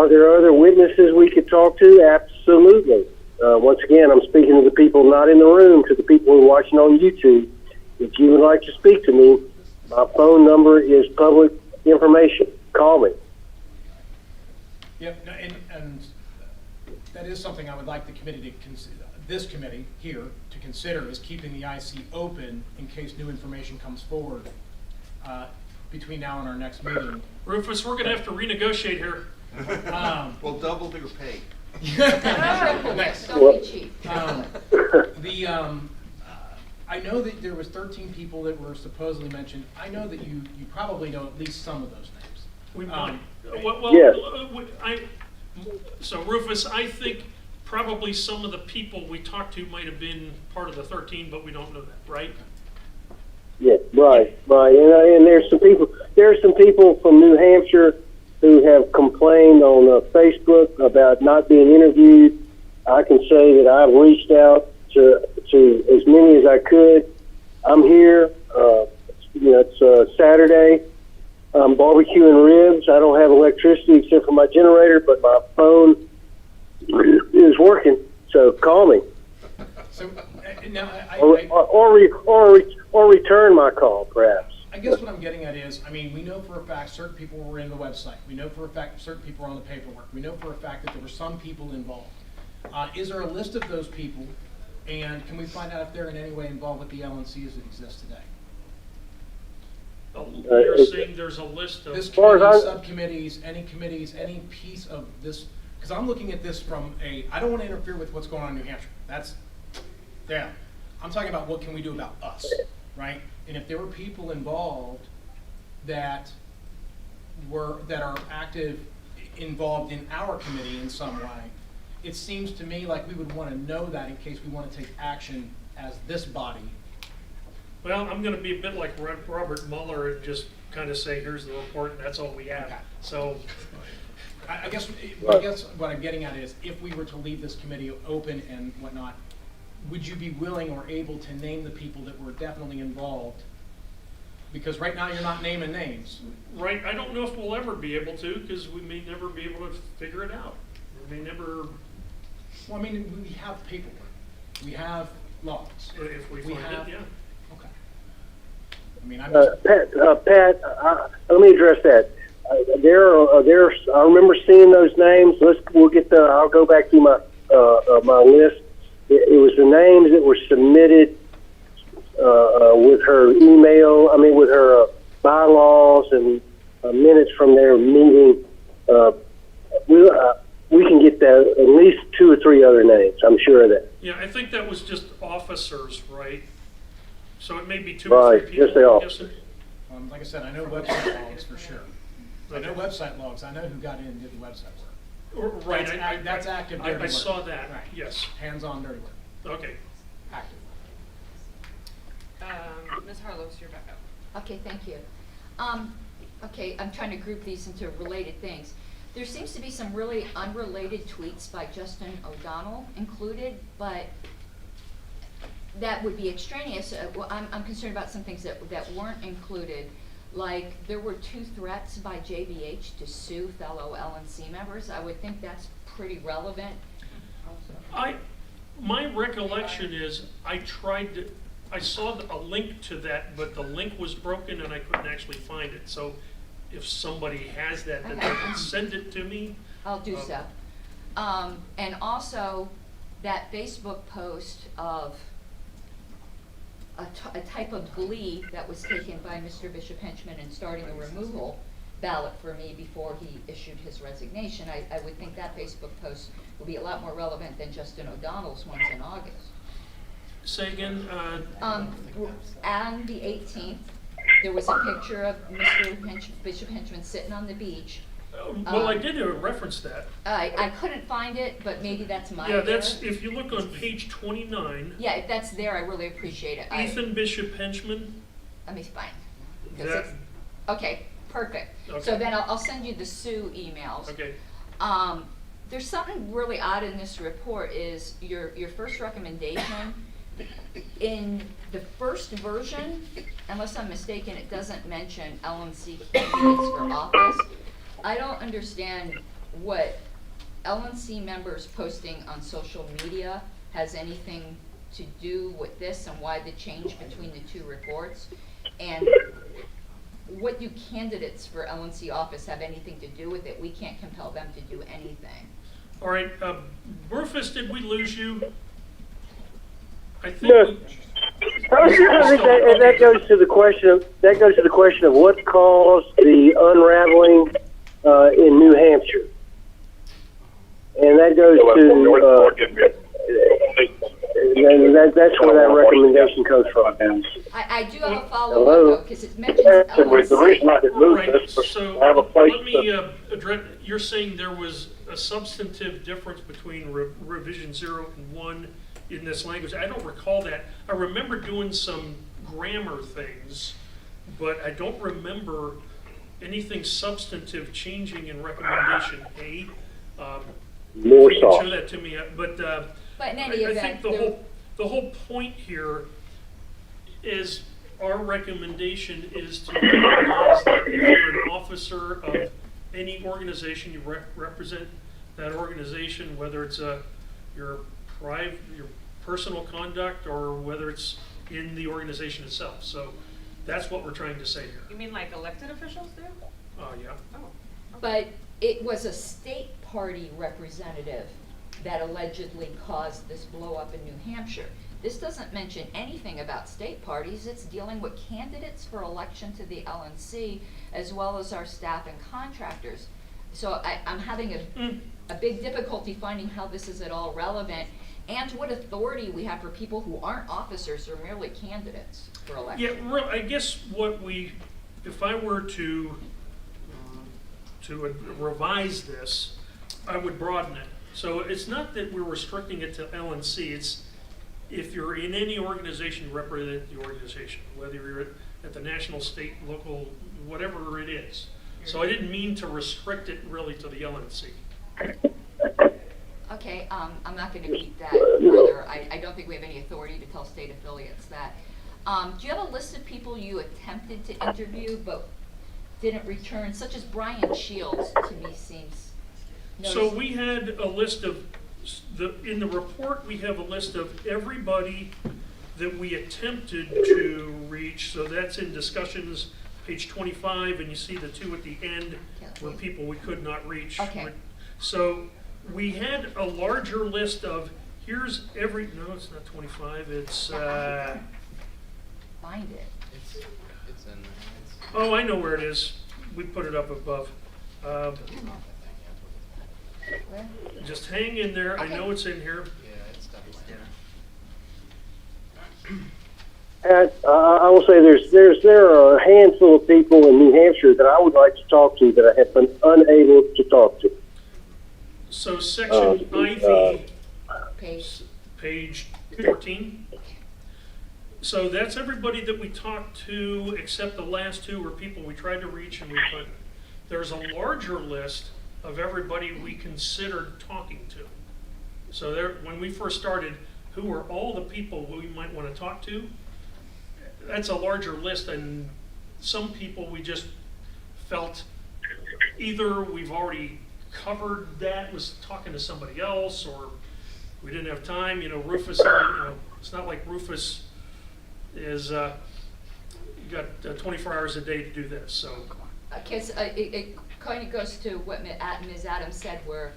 there other witnesses we could talk to? Absolutely. Once again, I'm speaking to the people not in the room, to the people who are watching on YouTube. If you would like to speak to me, my phone number is public information. Call me. Yep, no, and that is something I would like the committee to consider, this committee here, to consider, is keeping the IC open in case new information comes forward between now and our next meeting. Rufus, we're going to have to renegotiate here. We'll double their pay. Next. Don't be cheap. I know that there was 13 people that were supposedly mentioned. I know that you probably know at least some of those names. We might. Yes. So Rufus, I think probably some of the people we talked to might have been part of the 13, but we don't know that, right? Yeah, right. And there's some people from New Hampshire who have complained on Facebook about not being interviewed. I can say that I've reached out to as many as I could. I'm here. It's Saturday. I'm barbecuing ribs. I don't have electricity except for my generator, but my phone is working. So call me. So now or return my call, perhaps. I guess what I'm getting at is, I mean, we know for a fact certain people were in the website. We know for a fact certain people were on the paperwork. We know for a fact that there were some people involved. Is there a list of those people, and can we find out if they're in any way involved with the LNCs that exist today? You're saying there's a list of this committee, subcommittees, any piece of this, because I'm looking at this from I don't want to interfere with what's going on in New Hampshire. I'm talking about what can we do about us, right? And if there were people involved that are involved in our committee in some way, it seems to me like we would want to know that in case we want to take action as this body. Well, I'm going to be a bit like Robert Mueller and just kind of say, here's the report, and that's all we have. Okay. So I guess what I'm getting at is, if we were to leave this committee open and whatnot, would you be willing or able to name the people that were definitely involved? Because right now you're not naming names. Right, I don't know if we'll ever be able to, because we may never be able to figure it out. We may never. Well, I mean, we have paperwork. We have logs. If we find it, yeah. Okay. I mean, Pat, let me address that. I remember seeing those names. I'll go back through my list. It was the names that were submitted with her email, with her bylaws and minutes from their meeting, we can get that, at least 2 or 3 other names. I'm sure of that. Yeah, I think that was just officers, right? So it may be 2 Right, or 3 people. just the I'm officers. guessing. Like I said, I know website logs for sure. I know website logs. I know who got in and did the website work. Right. That's active dirty I work. saw that, Right. yes. Hands-on dirty work. Okay. Active. Ms. Harlow, you're back up. Okay, thank you. Okay, I'm trying to group these into related things. There seems to be some really unrelated tweets by Justin O'Donnell included, but that would be extraneous. Well, I'm concerned about some things that weren't included. Like, there were 2 threats by JBH to sue fellow LNC members. I would think that's pretty relevant. My recollection is I saw a link to that, but the link was broken and I couldn't actually find it. So if somebody has that, then they can send it to me. I'll do so. And also, that Facebook post of a type of glee that was taken by Mr. Bishop Henchman in starting a removal ballot for me before he issued his resignation. I would think that Facebook post will be a lot more relevant than Justin O'Donnell's ones in August. Say again? On the 18th, there was a picture of Mr. Bishop Henchman sitting on the beach. Well, I did reference that. I couldn't find it, but maybe that's my Yeah, error. that's, if you look on page 29. Yeah, if that's there, I really appreciate it. Ethan Bishop Henchman. Let me find. That, Okay, perfect. Okay. So then I'll send you the Sue emails. okay. There's something really odd in this report is your first recommendation. In the first version, unless I'm mistaken, it doesn't mention LNC candidates for office. I don't understand what LNC members posting on social media has anything to do with this and why the change between the 2 reports. And what do candidates for LNC office have anything to do with it? We can't compel them to do anything. All right, Rufus, did we lose you? I think No. I think that goes to the question. That goes to the question of what caused the unraveling in New Hampshire, and that goes to. And that's where that recommendation comes from. I do have a follow-up though, because it mentions LNC. The reason I didn't move Right, this was so to have a place let me to. address, you're saying there was a substantive difference between revision 0 and 1 in this language. I don't recall that. I remember doing some grammar things, but I don't remember anything substantive changing in recommendation A. More you can soft. show that to me, but in any I event, think the whole point here is our recommendation is to recognize that if you're an officer of any organization, you represent that organization, whether it's your personal conduct or whether it's in the organization itself. So that's what we're trying to say here. You mean like elected officials do? Yeah. Oh. But it was a state party representative that allegedly caused this blow up in New Hampshire. This doesn't mention anything about state parties. It's dealing with candidates for election to the LNC as well as our staff and contractors. So I'm having a big difficulty finding how this is at all relevant and what authority we have for people who aren't officers or merely candidates for election. Yeah, I guess if I were to revise this, I would broaden it. So it's not that we're restricting it to LNC, it's if you're in any organization, you represent the organization, whether you're at the national, state, local, whatever it is. So I didn't mean to restrict it really to the LNC. Okay, I'm not going to beat that further. I don't think we have any authority to tell state affiliates that. Do you have a list of people you attempted to interview but didn't return, such as Brian Shields, to me seems So we had a list of, in the report we have a list of everybody that we attempted to reach. So that's in discussions, page 25, and you see the 2 at the end were people we could not reach. Okay. So we had a larger list of, no, it's not 25, it's find it. It's in there. Oh, I know where it is. We put it up above. Where? Just hang in there. I know it's in here. Yeah, it's definitely in I will say there are a handful of people in New Hampshire that I would like to talk to that I have been unable to talk to. So section IV, Page. page 14. So that's everybody that we talked to, except the last two were people we tried to reach and we couldn't. There's a larger list of everybody we considered talking to. So there, when we first started, who were all the people we might want to talk to? That's a larger list, and some people we just felt either we've already covered that, was talking to somebody else, or we didn't have time. You know, Rufus, it's not like Rufus is got 24 hours a day to do this. So, Because it kind of goes to what Ms. Adams said, where,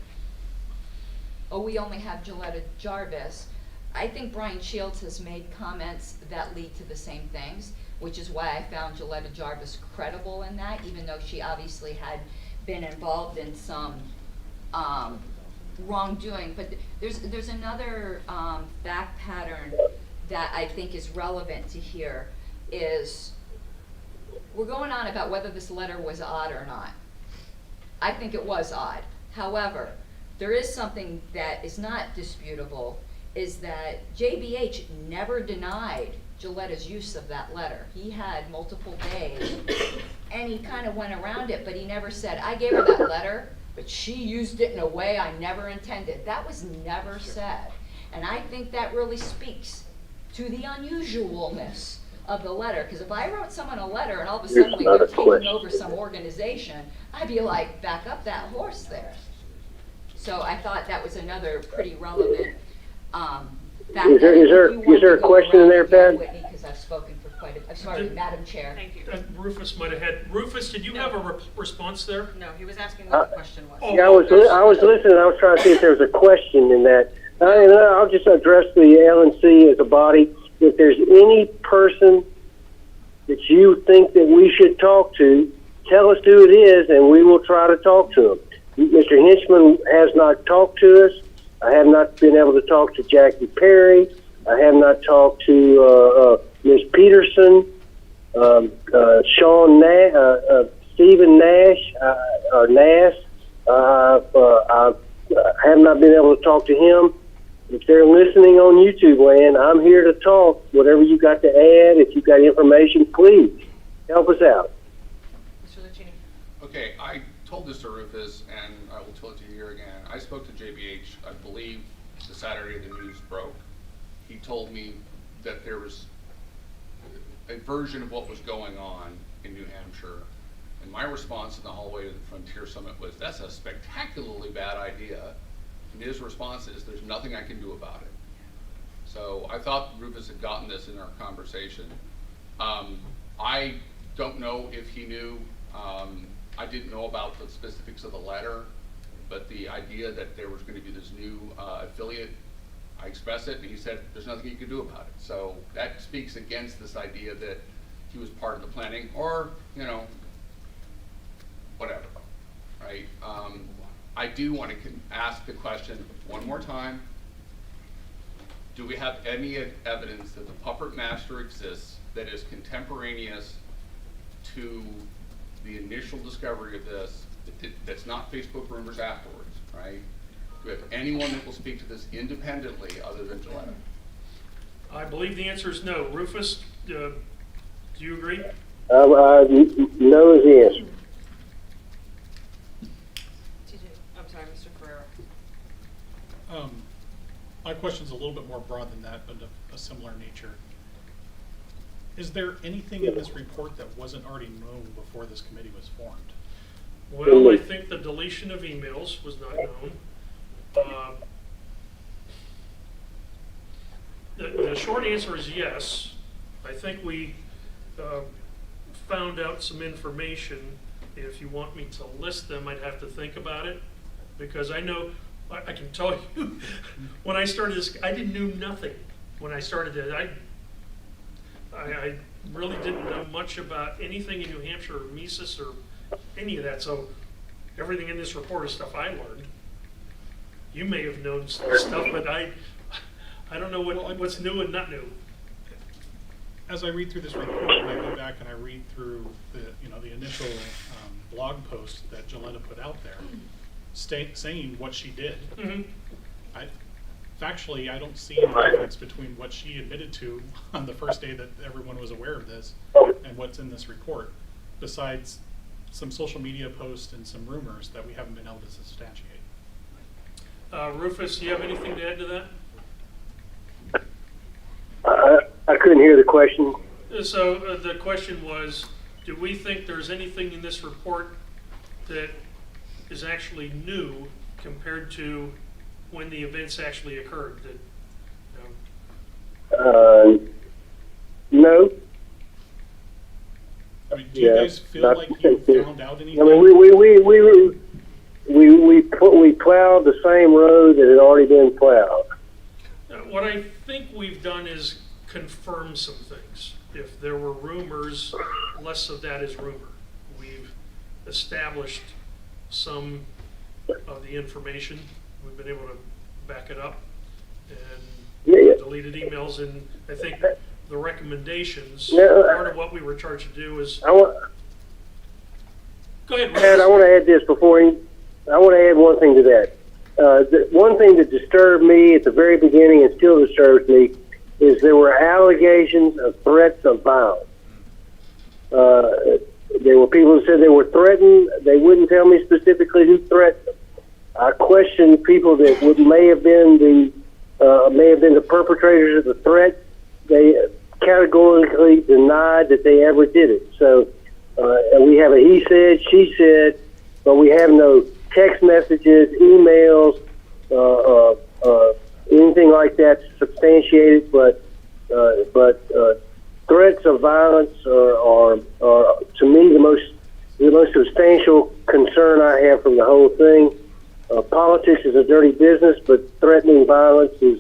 oh, we only have Gilletta Jarvis. I think Brian Shields has made comments that lead to the same things, which is why I found Gilletta Jarvis credible in that, even though she obviously had been involved in some wrongdoing. But there's another fact pattern that I think is relevant to here, is we're going on about whether this letter was odd or not. I think it was odd. However, there is something that is not disputable, is that JBH never denied Gilletta's use of that letter. He had multiple days, and he kind of went around it, but he never said, I gave her that letter, but she used it in a way I never intended. That was never said. And I think that really speaks to the unusualness of the letter. Because if I wrote someone a letter and all of a sudden they're taking over some organization, I'd be like, back up that horse there. So I thought that was another pretty relevant fact. Is there a question in there, Pat? Because I've spoken for quite a, I'm sorry, Madam Chair. Thank you. Rufus might have had. Rufus, did you have a response there? No, he was asking what the question was. Yeah, I was listening. I was trying to see if there was a question in that. And I'll just address the LNC as a body. If there's any person that you think that we should talk to, tell us who it is, and we will try to talk to him. Mr. Hinchman has not talked to us. I have not been able to talk to Jackie Perry. I have not talked to Ms. Peterson, Sean Nash, Stephen Nash, or Nass. I have not been able to talk to him. If they're listening on YouTube land, I'm here to talk. Whatever you got to add, if you've got information, please help us out. Mr. Lucchini. Okay, I told this to Rufus, and I will tell it to you here again. I spoke to JBH, I believe, the Saturday the news broke. He told me that there was a version of what was going on in New Hampshire. And my response in the hallway to the Frontier Summit was, that's a spectacularly bad idea. And his response is, there's nothing I can do about it. So I thought Rufus had gotten this in our conversation. I don't know if he knew. I didn't know about the specifics of the letter, but the idea that there was going to be this new affiliate, I expressed it, and he said there's nothing he could do about it. So that speaks against this idea that he was part of the planning, or, you know, whatever, right? I do want to ask the question one more time. Do we have any evidence that the puppet master exists that is contemporaneous to the initial discovery of this, that's not Facebook rumors afterwards, right? Do we have anyone that will speak to this independently other than Gilletta? I believe the answer is no. Rufus, do you agree? No is the answer. I'm sorry, Mr. Ferrero. My question's a little bit more broad than that, but of a similar nature. Is there anything in this report that wasn't already known before this committee was formed? Well, I think the deletion of emails was not known. The short answer is yes. I think we found out some information. If you want me to list them, I'd have to think about it, because I know, I can tell you, when I started this, I didn't know nothing when I started it. I really didn't know much about anything in New Hampshire or Mises or any of that, so everything in this report is stuff I learned. You may have known stuff, but I don't know what's new and not new. As I read through this report, and I go back and I read through the initial blog post that Joletta put out there, saying what she did. Mm-hmm. Factually, I don't see any difference between what she admitted to on the first day that everyone was aware of this and what's in this report, besides some social media posts and some rumors that we haven't been able to substantiate. Rufus, do you have anything to add to that? I couldn't hear the question. So the question was, do we think there's anything in this report that is actually new compared to when the events actually occurred? No. I mean, do you guys feel like you found out anything? I mean, we plowed the same road that had already been plowed. What I think we've done is confirm some things. If there were rumors, less of that is rumor. We've established some of the information. We've been able to back it up and deleted emails, and I think the recommendations, part of what we were charged to do is... Go ahead, Ed, I want to add this I want to add one thing to that. The one thing that disturbed me at the very beginning and still disturbs me is there were allegations of threats of violence. There were people who said they were threatened. They wouldn't tell me specifically who threatened them. I questioned people that may have been the perpetrators of the threat. They categorically denied that they ever did it. So and we have a he said, she said, but we have no text messages, emails, anything like that substantiated. But threats of violence are to me the most substantial concern I have from the whole thing. Politics is a dirty business, but threatening violence is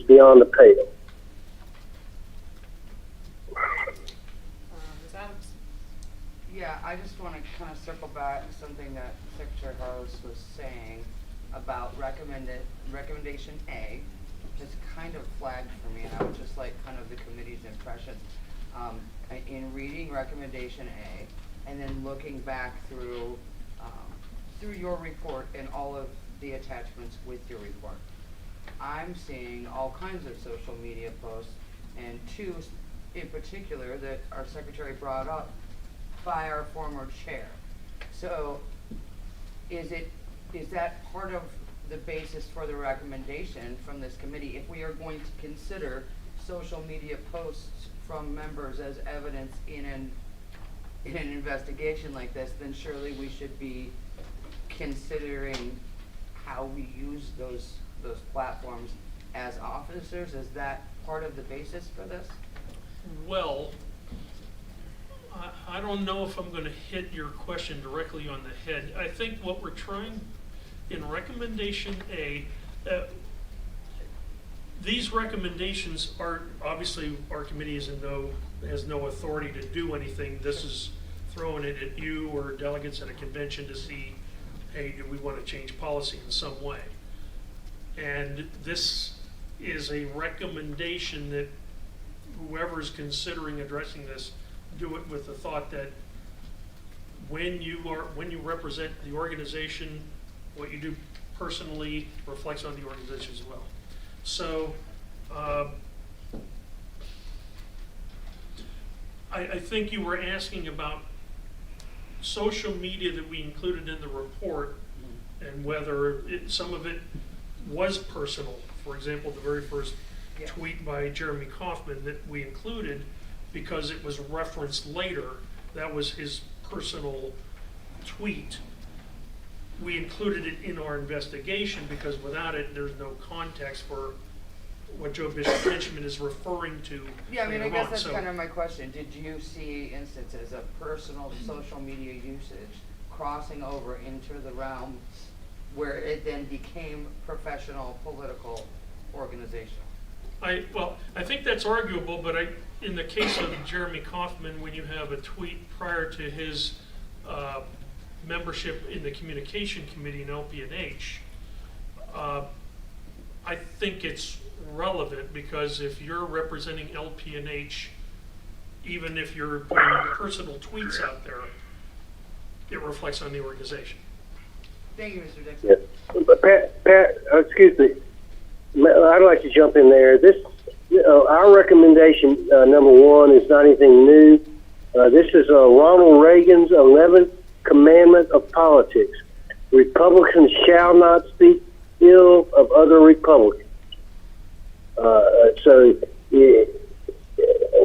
beyond the pale. Ms. Adams? Yeah, I just want to kind of circle back to something that Secretary Harris was saying about recommendation A, which is kind of flagged for me, and I would just like kind of the committee's impression. In reading recommendation A, and then looking back through your report and all of the attachments with your report, I'm seeing all kinds of social media posts, and two in particular that our secretary brought up by our former chair. So is that part of the basis for the recommendation from this committee? If we are going to consider social media posts from members as evidence in an investigation like this, then surely we should be considering how we use those platforms as officers. Is that part of the basis for this? Well, I don't know if I'm going to hit your question directly on the head. I think what we're trying in recommendation A, these recommendations are obviously our committee has no authority to do anything. This is throwing it at you or delegates at a convention to see, hey, do we want to change policy in some way? And this is a recommendation that whoever's considering addressing this, do it with the thought that when you represent the organization, what you do personally reflects on the organization as well. So I think you were asking about social media that we included in the report and whether some of it was personal. For example, the very first tweet by Jeremy Kaufman that we included because it was referenced later, that was his personal tweet. We included it in our investigation because without it, there's no context for what Joe Bishop Benjamin is referring to. Yeah, I mean, I guess that's So, kind of my question. Did you see instances of personal social media usage crossing over into the realm where it then became professional, political, organizational? I think that's arguable, but in the case of Jeremy Kaufman, when you have a tweet prior to his membership in the communication committee in LPNH, I think it's relevant because if you're representing LPNH, even if you're putting personal tweets out there, it reflects on the organization. Thank you, Mr. Dixon. Yeah. But Pat, excuse me. I'd like to jump in there. This, our recommendation, number one, is not anything new. This is Ronald Reagan's 11th commandment of politics. Republicans shall not speak ill of other Republicans. So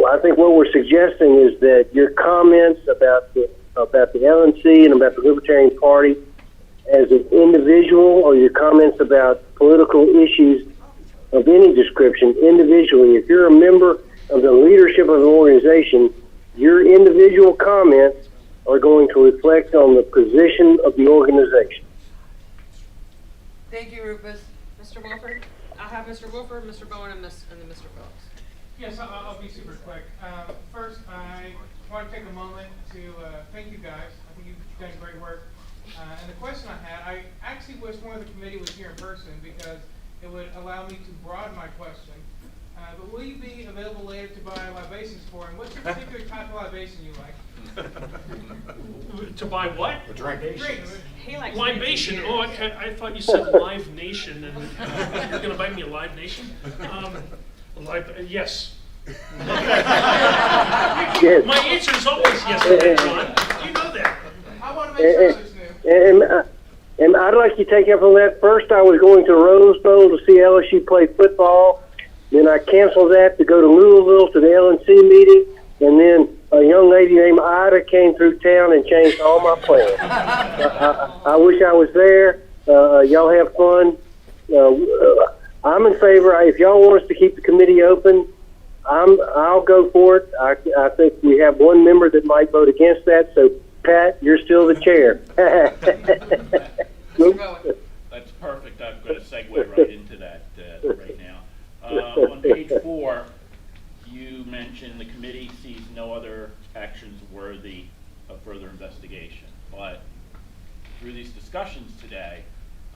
I think what we're suggesting is that your comments about the LNC and about the Libertarian Party as an individual, or your comments about political issues of any description individually, if you're a member of the leadership of an organization, your individual comments are going to reflect on the position of the organization. Thank you, Rufus. Mr. Wolford? I have Mr. Wolford, Mr. Bowen, and then Mr. Phillips. Yes, I'll be super quick. First, I want to take a moment to thank you guys. I think you've done great work. And the question I had, I actually wish one of the committee was here in person because it would allow me to broaden my question. But will you be available later to buy libations for him? What's your particular type of libation you like? To buy what? A drink. He likes Libation. Oh, I thought you said Live Nation, and you're going to buy me a Live Nation? Yes. Yes. My answer is always yes, John. You know that. I want to make sure others knew. And I'd like you to take up on that. First, I was going to Rose Bowl to see LSU play football. Then I canceled that to go to Louisville to the LNC meeting. And then a young lady named Ida came through town and changed all my plans. I wish I was there. Y'all have fun. I'm in favor. If y'all want us to keep the committee open, I'll go for it. I think we have one member that might vote against that. So, Pat, you're still the chair. That's perfect. I'm going to segue right into that right now. On page 4, you mentioned the committee sees no other actions worthy of further investigation. But through these discussions today,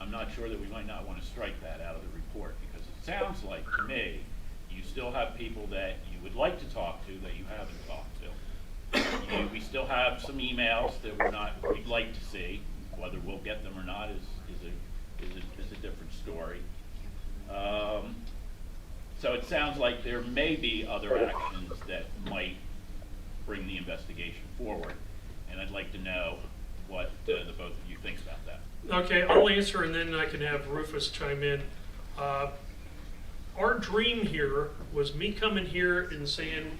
I'm not sure that we might not want to strike that out of the report because it sounds like to me you still have people that you would like to talk to that you haven't talked to. We still have some emails that we'd like to see. Whether we'll get them or not is a different story. So it sounds like there may be other actions that might bring the investigation forward, and I'd like to know what the both of you thinks about that. Okay, I'll answer, and then I can have Rufus chime in. Our dream here was me coming here and saying,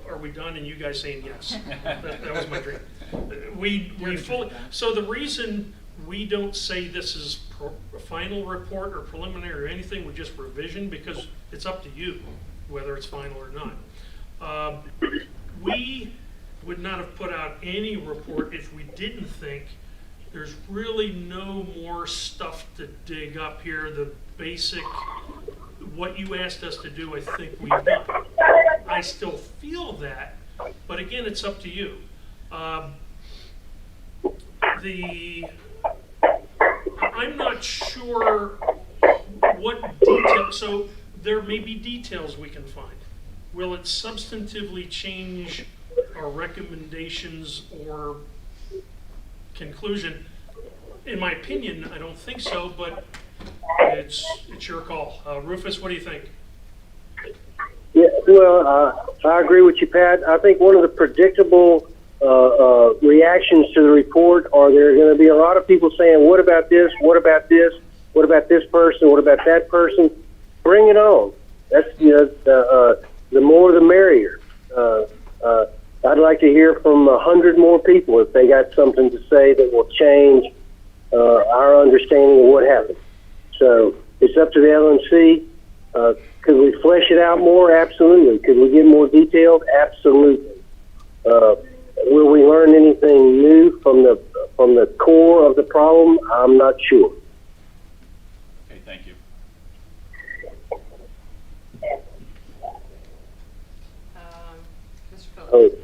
"Are we done?" and you guys saying yes. That was my dream. We fully. So the reason we don't say this is a final report or preliminary or anything, we just revision because it's up to you whether it's final or not. We would not have put out any report if we didn't think there's really no more stuff to dig up here. The basic, what you asked us to do, I think we've done. I still feel that, but again, it's up to you. I'm not sure what details, so there may be details we can find. Will it substantively change our recommendations or conclusion? In my opinion, I don't think so, but it's your call. Rufus, what do you think? Yeah, well, I agree with you, Pat. I think one of the predictable reactions to the report are there are going to be a lot of people saying, what about this? What about this? What about this person? What about that person? Bring it on. That's, the more the merrier. I'd like to hear from 100 more people if they got something to say that will change our understanding of what happened. So it's up to the LNC. Could we flesh it out more? Absolutely. Could we get more detailed? Absolutely. Will we learn anything new from the core of the problem? I'm not sure. Okay, thank you. hope.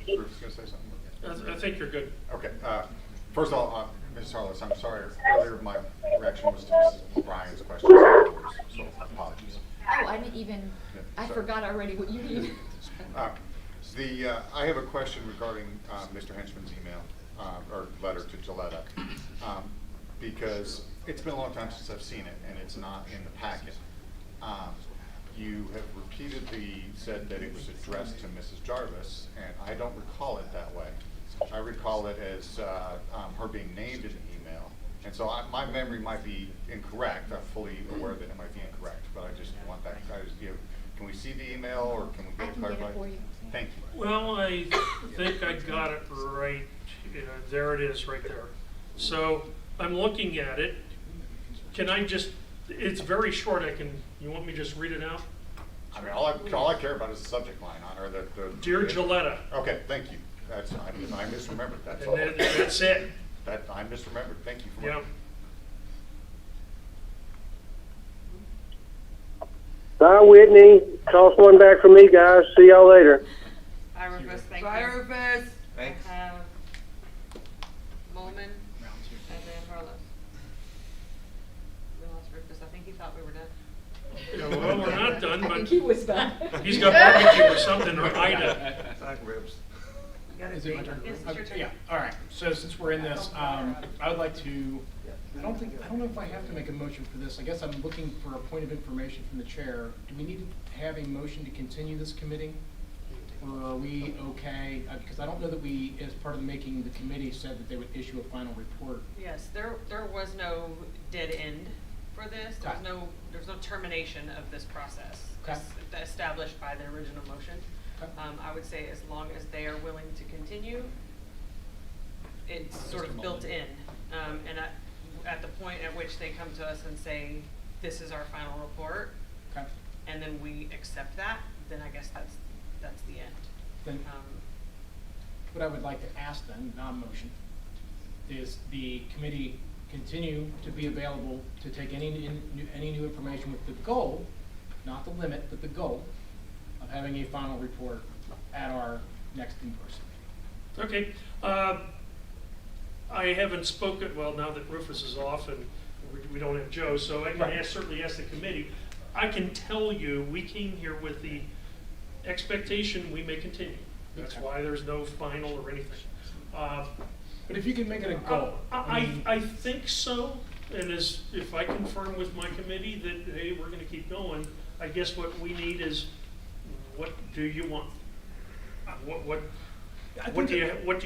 Bruce going to say something? I think you're good. Okay. First of all, Ms. Harless, I'm sorry. Earlier, my reaction was to Mrs. O'Brien's question, so apologies. Oh, I didn't even, Yeah, I sorry. forgot already what you need. I have a question regarding Mr. Henchman's email or letter to Gilletta, because it's been a long time since I've seen it, and it's not in the packet. You have repeatedly said that it was addressed to Mrs. Jarvis, and I don't recall it that way. I recall it as her being named in the email, and so my memory might be incorrect. I'm fully aware that it might be incorrect, but I just want that. Can we see the email, or can we get it clarified? I can get it for you. Thank you. Well, I think I got it right. There it is, right there. So I'm looking at it. Can I just? It's very short. You want me to just read it out? I mean, all I care about is the subject line, or the. Dear Gilletta. Okay, thank you. That's I misremembered. That's And all. that's it. That I misremembered. Thank you for. Yeah. Bye, Whitney. Toss one back for me, guys. See y'all later. Bye, Rufus, thank you. Bye, Rufus. Thanks. I have Molman and then Harlow. We lost Rufus, I think he thought we were done. Yeah, well, we're not done, I but think he was done. he's got barbecue or something, or Ida. Side ribs. Is it my turn? Yes, it's your turn. Yeah, all right. So since we're in this, I would like to, I don't know if I have to make a motion for this. I guess I'm looking for a point of information from the chair. Do we need to have a motion to continue this committee? Or are we okay? Because I don't know that we, as part of making the committee, said that they would issue a final report. Yes, there was no dead end for this. There's no termination of this process Okay. established by the original motion. Okay. I would say as long as they are willing to continue, it's sort of built in. And at the point at which they come to us and say, this is our final report, Okay. and then we accept that, then I guess that's the end. Then what I would like to ask then, non-motion, is the committee continue to be available to take any new information with the goal, not the limit, but the goal of having a final report at our next in-person meeting. Okay. I haven't spoken, well, now that Rufus is off and we don't have Joe, so I can certainly ask the committee. I can tell you, we came here with the expectation we may continue. That's Okay. why there's no final or anything. But if you can make it a goal. I think so, and if I confirm with my committee that, hey, we're gonna keep going, I guess what we need is, what do you want? What do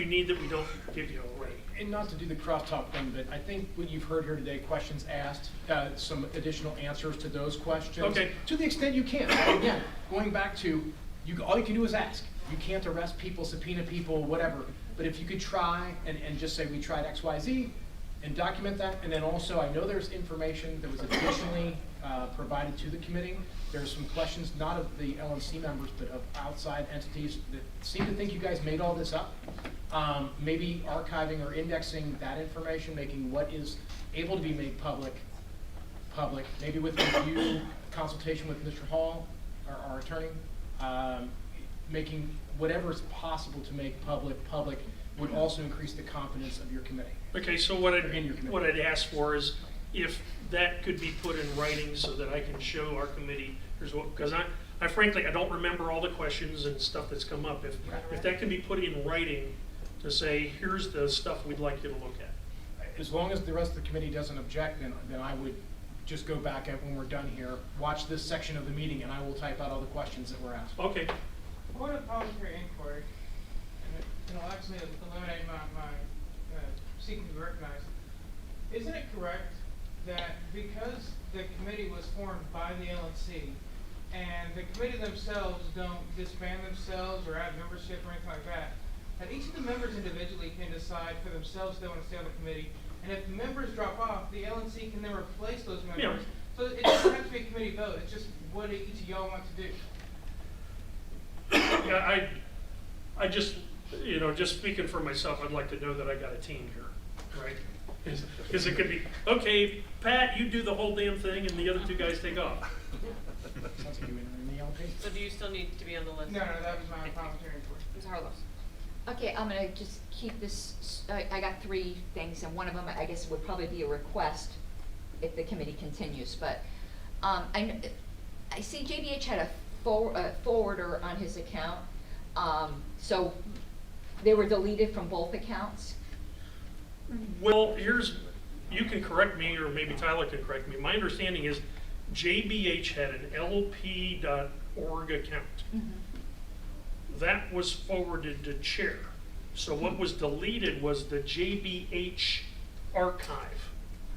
you need that we don't give you already? And not to do the crosstalk thing, but I think what you've heard here today, questions asked, some additional answers to those questions. Okay. To the extent you can. Again, going back to, all you can do is ask. You can't arrest people, subpoena people, whatever. But if you could try and just say we tried X, Y, Z, and document that. And then also, I know there's information that was additionally provided to the committee. There's some questions, not of the LNC members, but of outside entities that seem to think you guys made all this up. Maybe archiving or indexing that information, making what is able to be made public. Maybe with review, consultation with Mr. Hall, our attorney, making whatever is possible to make public would also increase the confidence of your committee. Okay, so what I'd ask for is if that could be put in writing so that I can show our committee, here's what, because I frankly, I don't remember all the questions and stuff that's come up. If that can be put in writing to say, here's the stuff we'd like you to look at. As long as the rest of the committee doesn't object, then I would just go back at when we're done here, watch this section of the meeting, and I will type out all the questions that were asked. Okay. Point of voluntary inquiry, and it allows me to eliminate my seeking to be recognized. Isn't it correct that because the committee was formed by the LNC, and the committee themselves don't disband themselves or add membership or anything like that each of the members individually can decide for themselves if they want to stay on the committee, and if members drop off, the LNC can then replace those members. Yeah. So it doesn't have to be a committee vote, it's just what each of y'all want to do. Yeah, I just, just speaking for myself, I'd like to know that I got a team here, right? Because it could be, okay, Pat, you do the whole damn thing and the other two guys take off. Sounds like you were in the LP. So do you still need to be on the list? No, that was my parliamentarian report. Ms. Harlow? Okay, I'm gonna just keep this, I got 3 things, and one of them, I guess, would probably be a request if the committee continues, but, I see JBH had a forwarder on his account, so they were deleted from both accounts? Well, you can correct me, or maybe Tyler can correct me. My understanding is JBH had an LP.org account. That was forwarded to chair. So what was deleted was the JBH archive,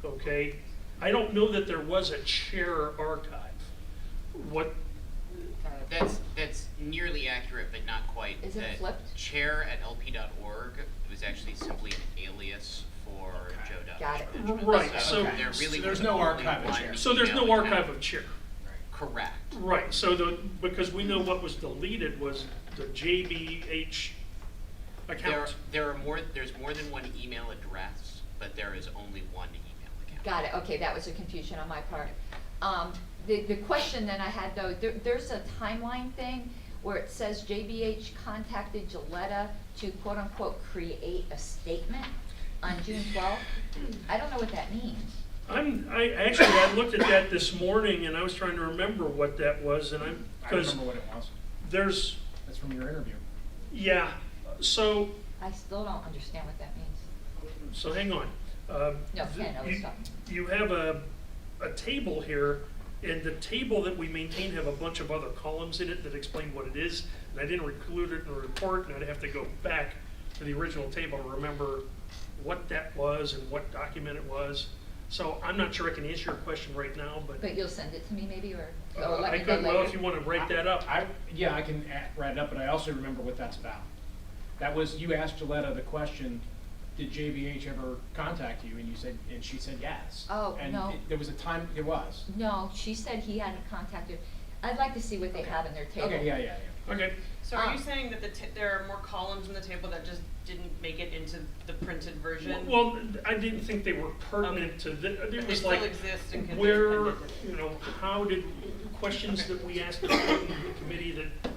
okay? I don't know that there was a chair archive. What? That's nearly accurate, but not quite. Is it flipped? Chair at lp.org was actually simply an alias for Joe Dutch. Got it. Right, so there really there's was no only archive of one chair. So there's no email archive account. of chair. Correct. Right, so because we know what was deleted was the JBH account. There's more than one email address, but there is only one email account. Got it, okay, that was a confusion on my part. The question then I had though, there's a timeline thing where it says JBH contacted Gilletta to quote unquote create a statement on June 12th. I don't know what that means. I looked at that this morning and I was trying to remember what that was, and I remember what it was. That's from your interview. Yeah, so I still don't understand what that means. so hang on. No, Ken, I was talking. You have a table here, and the table that we maintain have a bunch of other columns in it that explain what it is, and I didn't include it in the report, and I'd have to go back to the original table to remember what that was and what document it was. So I'm not sure I can answer your question right now, but But you'll send it to me maybe, or let I me know could, well, later? if you want to write that up. Yeah, I can write it up, but I also remember what that's about. That was, you asked Gilletta the question, did JBH ever contact you? And she said yes. Oh, and no. There was a time, it was. No, she said he hadn't contacted. I'd like to see what they have in their table. Okay, yeah. Okay. So are you saying that there are more columns in the table that just didn't make it into the printed version? Well, I didn't think they were pertinent to the, But it they was still like, exist and can be where, appended. you know, how did, questions that we asked the committee that,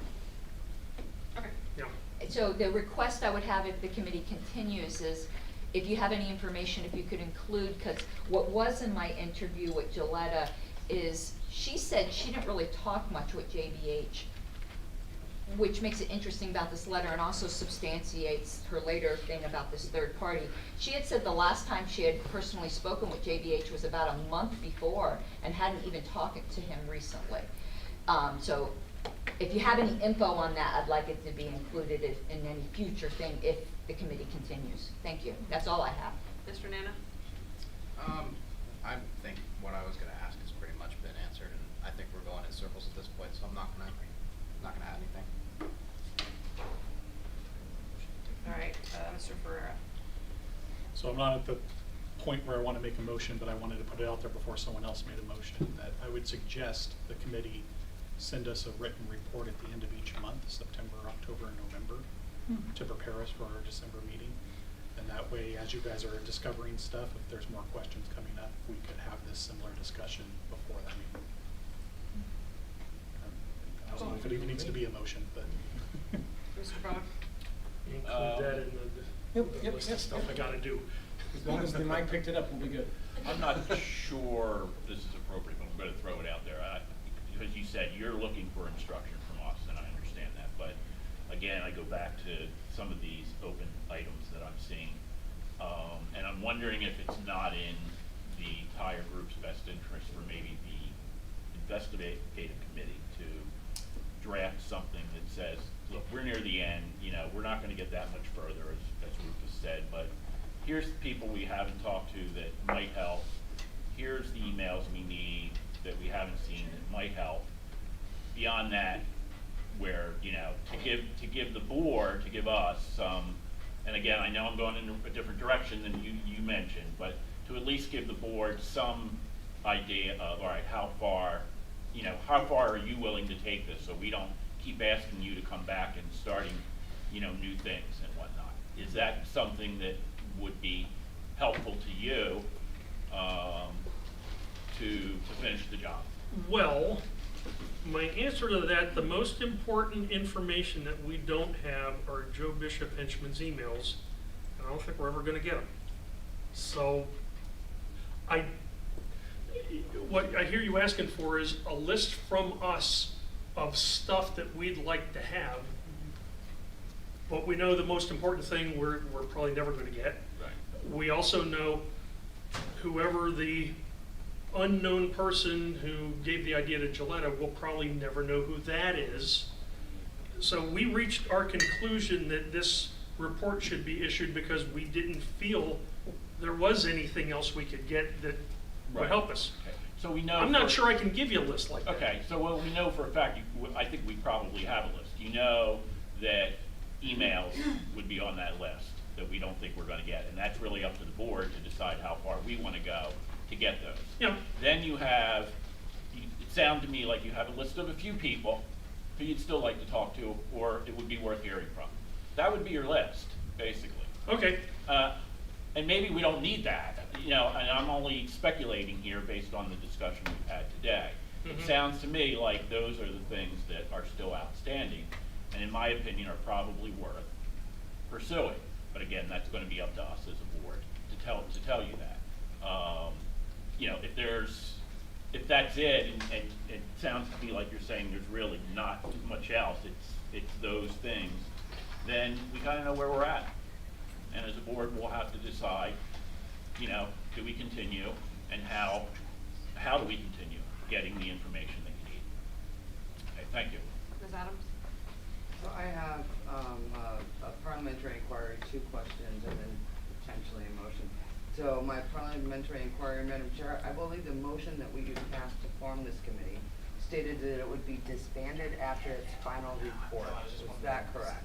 you know. So the request I would have if the committee continues is, if you have any information, if you could include, because what was in my interview with Gilletta is, she said she didn't really talk much with JBH, which makes it interesting about this letter and also substantiates her later thing about this third party. She had said the last time she had personally spoken with JBH was about a month before and hadn't even talked to him recently. So if you have any info on that, I'd like it to be included in any future thing if the committee continues. Thank you. That's all I have. Mr. Nana? I think what I was gonna ask has pretty much been answered, and I think we're going in circles at this point, so I'm not gonna add anything. All right, Mr. Ferrera? So I'm not at the point where I want to make a motion, but I wanted to put it out there before someone else made a motion, that I would suggest the committee send us a written report at the end of each month, September, October, and November, to prepare us for our December meeting. And that way, as you guys are discovering stuff, if there's more questions coming up, we could have this similar discussion before that meeting. I don't know if it even needs to be a motion, but. Mr. Bauer? Include that in the list of stuff I gotta do. As long as the mic picked it up, we'll be good. I'm not sure this is appropriate, but I'm going to throw it out there. Because you said you're looking for instruction from us, and I understand that. But again, I go back to some of these open items that I'm seeing. And I'm wondering if it's not in the entire group's best interest for maybe the investigative committee to draft something that says, look, we're near the end, we're not going to get that much further, as Rufus said, but here's the people we haven't talked to that might help. Here's the emails we need that we haven't seen that might help. Beyond that, where, to give the board, to give us some, and again, I know I'm going in a different direction than you mentioned, but to at least give the board some idea of, all right, how far are you willing to take this, so we don't keep asking you to come back and starting, new things and whatnot. Is that something that would be helpful to you to finish the job? Well, My answer to that, the most important information that we don't have are Joe Bishop Henchman's emails, and I don't think we're ever gonna get them. So, what I hear you asking for is a list from us of stuff that we'd like to have. But we know the most important thing we're probably never gonna get. Right. We also know whoever the unknown person who gave the idea to Gilletta will probably never know who that is. So we reached our conclusion that this report should be issued because we didn't feel there was anything else we could get that would Right. help us. Okay. So we know. I'm not sure I can give you a list like that. Okay, so well, we know for a fact, I think we probably have a list. You know that emails would be on that list that we don't think we're gonna get, and that's really up to the board to decide how far we wanna go to get those. Yeah. Then you have, it sounded to me like you have a list of a few people who you'd still like to talk to, or it would be worth hearing from. That would be your list, basically. Okay. And maybe we don't need that, you know, and I'm only speculating here based on the discussion we've had today. It Mhm. sounds to me like those are the things that are still outstanding, and in my opinion are probably worth pursuing. But again, that's gonna be up to us as a board to tell you that. You know, if that's it, and it sounds to me like you're saying there's really not much else, it's those things, then we kinda know where we're at. And as a board, we'll have to decide, you know, do we continue, and how do we continue getting the information that you need? Okay, thank you. Ms. Adams? So I have a parliamentary inquiry, 2 questions, and then potentially a motion. So my parliamentary inquiry, Madam Chair, I believe the motion that we passed to form this committee stated that it would be disbanded after its final report. Is that correct?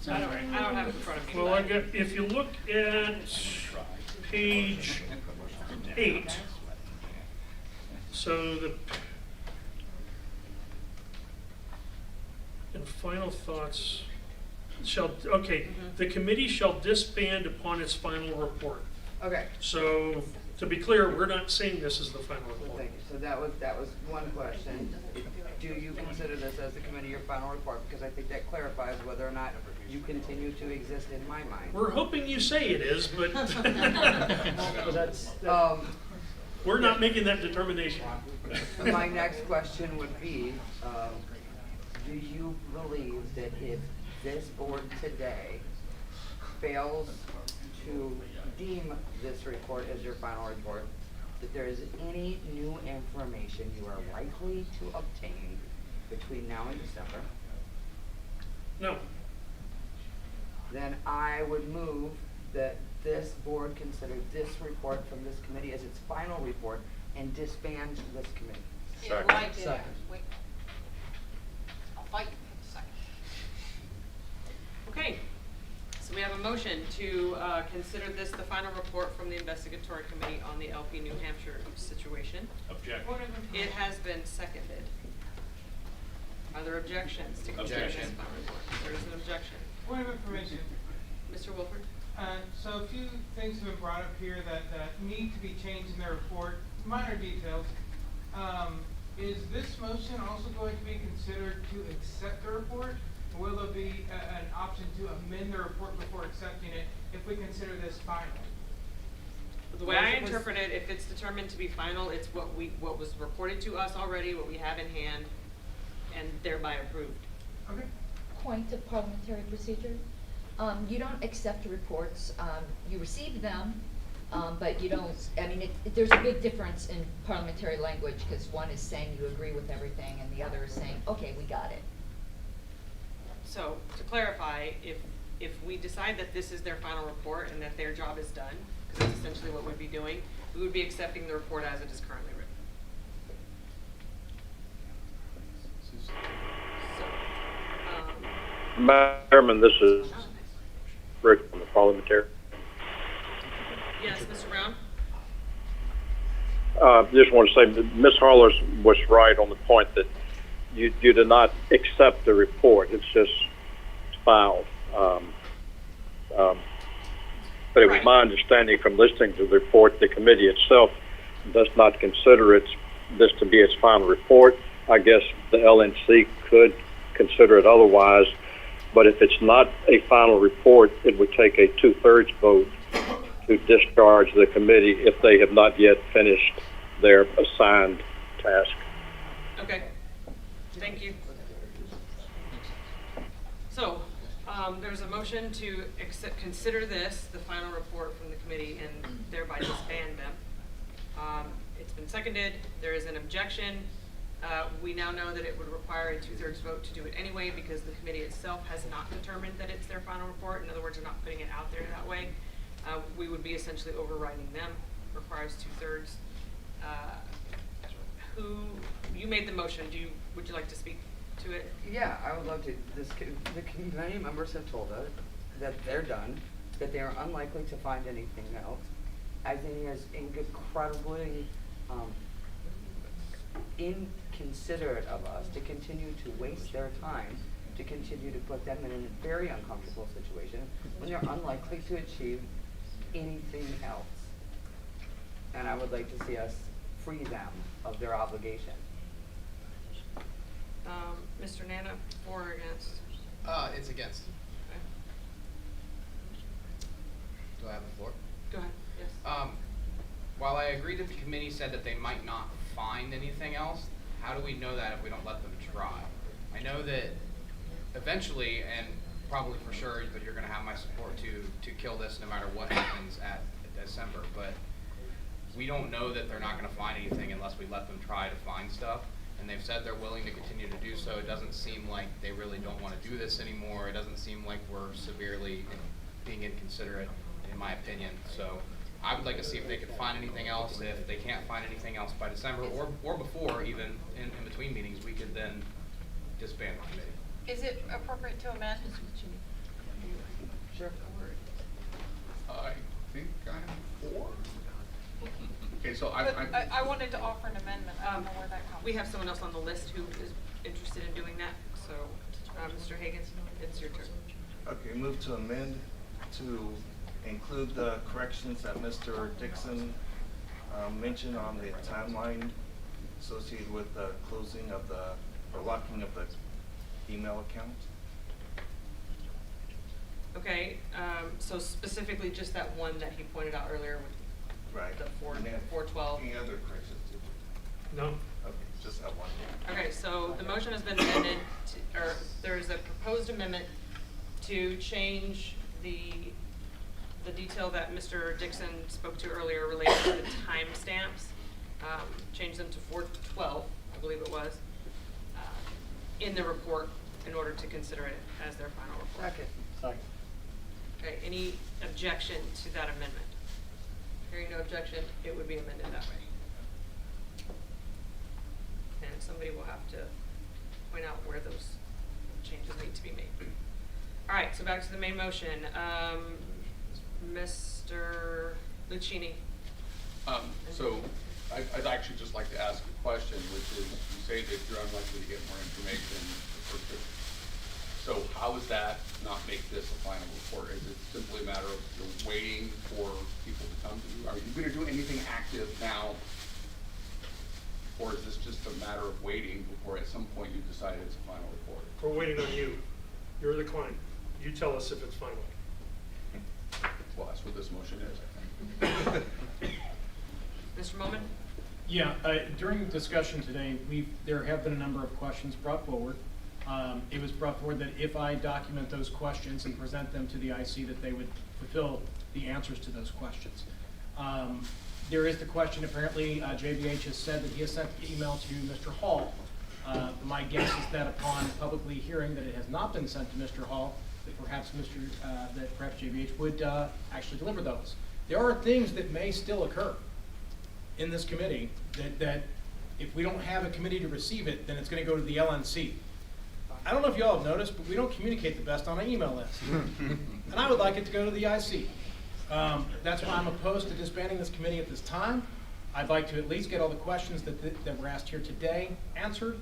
I don't have it in front of me. Well, if you look at page 8, so and final thoughts the committee shall disband upon its final report. Okay. So, to be clear, we're not saying this is the final report. Thank you. So that was one question. Do you consider this as the committee your final report? Because I think that clarifies whether or not you continue to exist in my mind. We're hoping you say it is, but we're not making that determination. My next question would be, do you believe that if this board today fails to deem this report as your final report, that there is any new information you are likely to obtain between now and December? No. Then I would move that this board consider this report from this committee as its final report and disband this committee. Second. Wait. I'll fight. Second. Okay, so we have a motion to consider this the final report from the investigatory committee on the LP New Hampshire situation. Object. It has been seconded. Are there objections to considering this Objection. final report? There is an objection. Point of information. Mr. Wilford? So a few things have been brought up here that need to be changed in their report, minor details. Is this motion also going to be considered to accept the report? Or will there be an option to amend the report before accepting it if we consider this final? The way I interpret it, if it's determined to be final, it's what was reported to us already, what we have in hand, and thereby approved. Okay. Point of parliamentary procedure. You don't accept reports, you receive them, but you don't, I mean, there's a big difference in parliamentary language, because one is saying you agree with everything, and the other is saying, okay, we got it. So, to clarify, if we decide that this is their final report and that their job is done, because that's essentially what we'd be doing, we would be accepting the report as it is currently written. So, Madam Chairman, this is Rick from the parliamentary. yes, Mr. Brown? Just want to say that Ms. Harless was right on the point that you do not accept the report. It's just filed. But it was my understanding from listening to the report, the committee itself does not consider its this to be its final report, I guess the LNC could consider it otherwise. But if it's not a final report, it would take a 2/3 vote to discharge the committee if they have not yet finished their assigned task. Okay, thank you. So, there's a motion to consider this the final report from the committee and thereby disband them. It's been seconded. There is an objection. We now know that it would require a 2/3 vote to do it anyway because the committee itself has not determined that it's their final report. In other words, they're not putting it out there that way. We would be essentially overriding them. Requires 2/3. You made the motion. Would you like to speak to it? Yeah, I would love to. The committee members have told us that they're done, that they are unlikely to find anything else. I think it's incredibly inconsiderate of us to continue to waste their time, to continue to put them in a very uncomfortable situation when they're unlikely to achieve anything else. And I would like to see us free them of their obligation. Mr. Nana, for or against? It's against. Okay. Do I have the floor? Go ahead, yes. While I agree that the committee said that they might not find anything else, how do we know that if we don't let them try? I know that eventually, and probably for sure, that you're going to have my support to kill this no matter what happens at December, but we don't know that they're not going to find anything unless we let them try to find stuff. And they've said they're willing to continue to do so. It doesn't seem like they really don't want to do this anymore. It doesn't seem like we're severely being inconsiderate, in my opinion. So I would like to see if they could find anything else. If they can't find anything else by December, or before, even in between meetings, we could then disband the committee. Is it appropriate to amend? Sure. I think I have 4. Okay, so I wanted to offer an amendment. I don't know where that comes. We have someone else on the list who is interested in doing that. So, Mr. Higgins, it's your turn. Okay, move to amend to include the corrections that Mr. Dixon mentioned on the timeline associated with the closing of or locking of the email account. Okay, so specifically just that one that he pointed out earlier with Right. the 412. Any other corrections too? No? Okay, just that one. Okay, so the motion has been amended, or there is a proposed amendment to change the detail that Mr. Dixon spoke to earlier related to the timestamps. Change them to 412, I believe it was, in the report in order to consider it as their final report. Second. Okay, any objection to that amendment? Hearing no objection, it would be amended that way. And somebody will have to point out where those changes need to be made. All right, so back to the main motion. Mr. Lucchini. So I'd actually just like to ask a question, which is, you say that you're unlikely to get more information. So how does that not make this a final report? Is it simply a matter of you're waiting for people to come to you? Are you going to do anything active now? Or is this just a matter of waiting before at some point you decide it's a final report? We're waiting on you. You're the client. You tell us if it's final. Well, that's what this motion is, I think. Mr. Moman? Yeah, during the discussion today, there have been a number of questions brought forward. It was brought forward that if I document those questions and present them to the IC, that they would fulfill the answers to those questions. There is the question, apparently JBH has said that he has sent the email to Mr. Hall. My guess is that upon publicly hearing that it has not been sent to Mr. Hall, that perhaps JBH would actually deliver those. There are things that may still occur in this committee that if we don't have a committee to receive it, then it's going to go to the LNC. I don't know if y'all have noticed, but we don't communicate the best on our email list. And I would like it to go to the IC. That's why I'm opposed to disbanding this committee at this time. I'd like to at least get all the questions that were asked here today answered,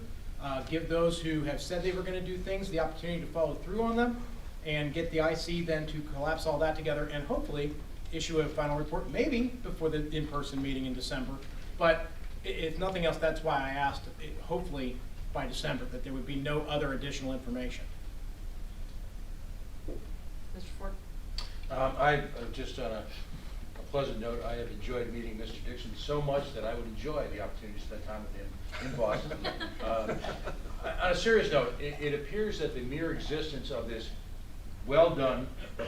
give those who have said they were going to do things the opportunity to follow through on them, and get the IC then to collapse all that together and hopefully issue a final report, maybe before the in-person meeting in December. But if nothing else, that's why I asked, hopefully by December, that there would be no other additional information. Mr. Ford? Just on a pleasant note, I have enjoyed meeting Mr. Dixon so much that I would enjoy the opportunity to spend time with him in Boston. On a serious note, it appears that the mere existence of this well-done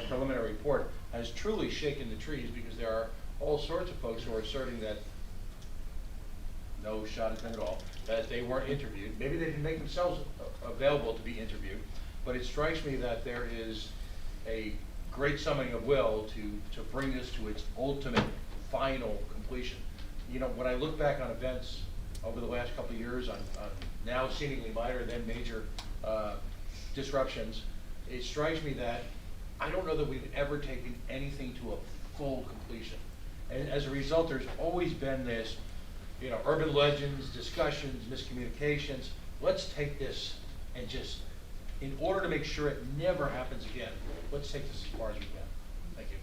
preliminary report has truly shaken the trees, because there are all sorts of folks who are asserting that, no shot at them at all, that they weren't interviewed. Maybe they didn't make themselves available to be interviewed, but it strikes me that there is a great summing of will to bring this to its ultimate, final completion. You know, when I look back on events over the last couple of years, on now seemingly minor, then major disruptions, it strikes me that I don't know that we've ever taken anything to a full completion. And as a result, there's always been this, you know, urban legends, discussions, miscommunications. Let's take this and just, in order to make sure it never happens again, let's take this as far as we can. Thank you.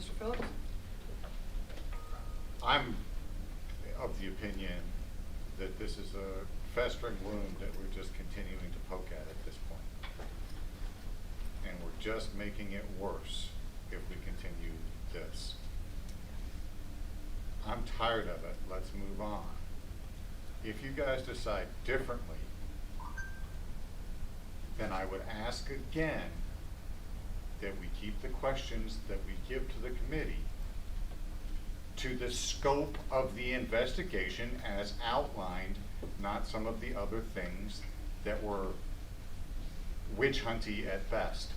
Mr. Phillips? I'm of the opinion that this is a festering wound that we're just continuing to poke at this point. And we're just making it worse if we continue this. I'm tired of it. Let's move on. If you guys decide differently, then I would ask again that we keep the questions that we give to the committee to the scope of the investigation as outlined, not some of the other things that were witch hunty at best.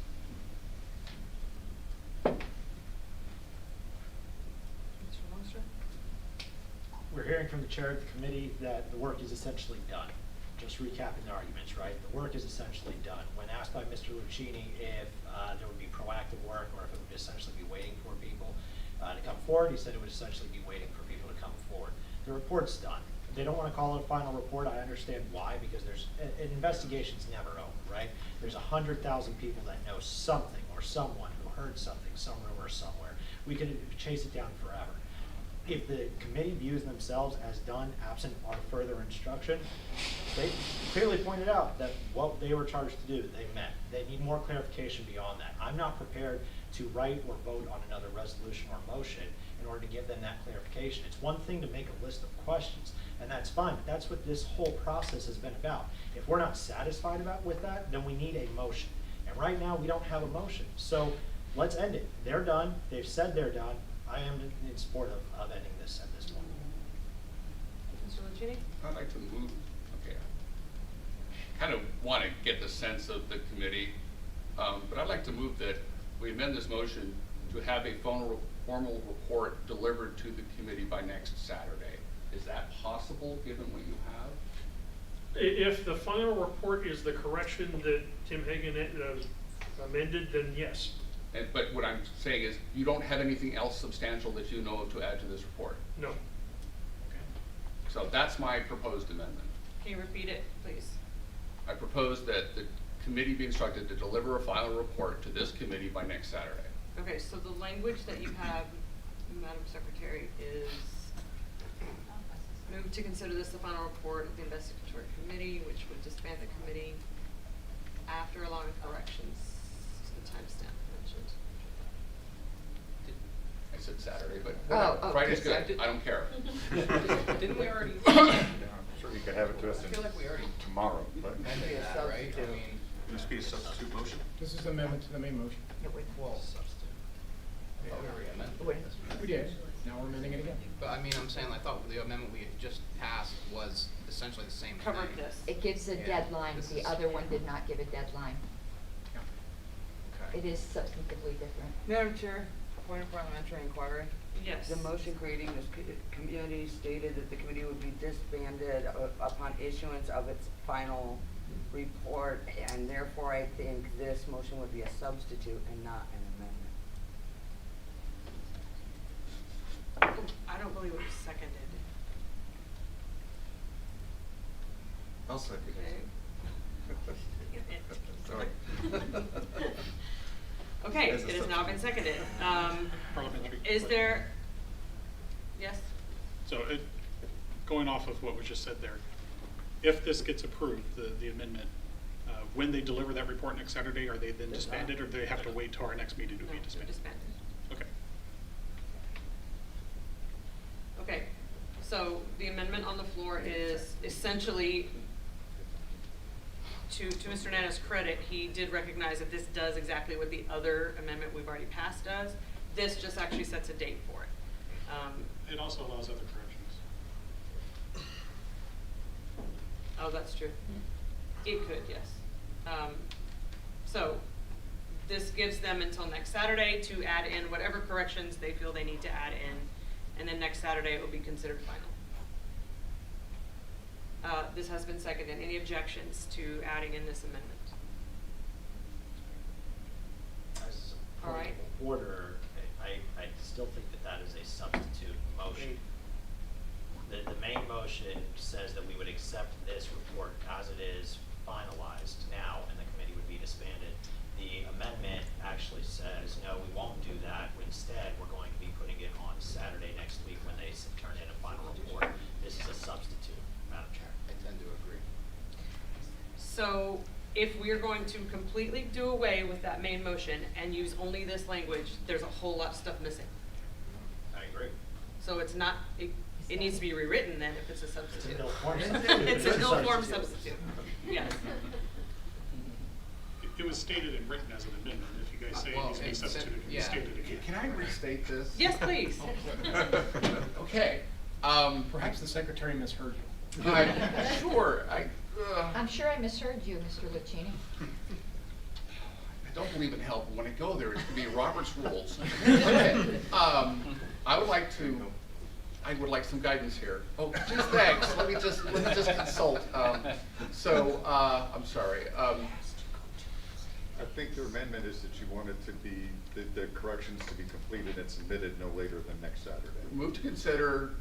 We're hearing from the chair of the committee that the work is essentially done. Just recapping the arguments, right? The work is essentially done. When asked by Mr. Lucchini if there would be proactive work or if it would essentially be waiting for people to come forward, he said it would essentially be waiting for people to come forward. The report's done. They don't want to call it a final report. I understand why, because there's an investigation's never over, right? There's 100,000 people that know something or someone who heard something, some rumor somewhere. We could chase it down forever. If the committee views themselves as done, absent our further instruction, they clearly pointed out that what they were charged to do, they met. They need more clarification beyond that. I'm not prepared to write or vote on another resolution or motion in order to give them that clarification. It's one thing to make a list of questions, and that's fine, but that's what this whole process has been about. If we're not satisfied with that, then we need a motion. And right now, we don't have a motion. So let's end it. They're done. They've said they're done. I am in support of ending this at this point. Mr. Lucchini? I'd like to move, okay, kind of want to get the sense of the committee, but I'd like to move that we amend this motion to have a formal report delivered to the committee by next Saturday. Is that possible, given what you have? If the final report is the correction that Tim Hagan amended, then yes. But what I'm saying is, you don't have anything else substantial that you know of to add to this report? No. Okay. So that's my proposed amendment. Can you repeat it, please? I propose that the committee be instructed to deliver a final report to this committee by next Saturday. Okay, so the language that you have, Madam Secretary, is move to consider this the final report of the investigatory committee, which would disband the committee after allowing corrections to the timestamp mentioned. I said Saturday, but Oh, Friday's okay, good. I don't care. Didn't we already? Sure, you could have it to us I feel like we already tomorrow, but. did that, right? I mean, Must be a substitute motion. This is amendment to the main motion. well, I thought we already amended. We did. Now we're amending it again. But I mean, I'm saying, I thought the amendment we had just passed was essentially the same thing. Covered this. It gives a Yeah, deadline. this The is- other one did not give a deadline. Okay. It is substantively different. Madam Chair, point of parliamentary inquiry. Yes. The motion creating this committee stated that the committee would be disbanded upon issuance of its final report, and therefore I think this motion would be a substitute and not an amendment. I don't believe it was seconded. I'll second Okay. Sorry. Okay, As a it has now been seconded. Is there, yeah? So going off of what was just said there, if this gets approved, the amendment, when they deliver that report next Saturday, are they then disbanded, or do they have to wait till our next meeting to be disbanded? Okay. Okay, so the amendment on the floor is essentially, to Mr. Nana's credit, he did recognize that this does exactly what the other amendment we've already passed does. This just actually sets a date for it. It also allows other corrections. Oh, that's true. It could, yes. So this gives them until next Saturday to add in whatever corrections they feel they need to add in, and then next Saturday it will be considered final. This has been seconded. Any objections to adding in this amendment? As a All point right. of order, I still think that is a substitute motion. The main motion says that we would accept this report as it is finalized now, and the committee would be disbanded. The amendment actually says, no, we won't do that. Instead, we're going to be putting it on Saturday next week when they turn in a final report. This is a substitute, Madam Chair. I tend to agree. So if we're going to completely do away with that main motion and use only this language, there's a whole lot of stuff missing. I agree. So it's not, it needs to be rewritten then if it's a substitute. It's an ill form substitute. It's an ill form substitute, yes. It was stated and written as an amendment. If you guys say it needs to be substituted, it can be stated again. Can I restate this? Yes, please. Okay. Perhaps the secretary misheard you. Sure. I'm sure I misheard you, Mr. Lucchini. I don't believe in help. When I go there, it's going to be Robert's rules. Okay. I would like some guidance here. Oh, geez, thanks. Let me just consult. I'm sorry. I think the amendment is that you want it to be, the corrections to be completed and submitted no later than next Saturday. Move to consider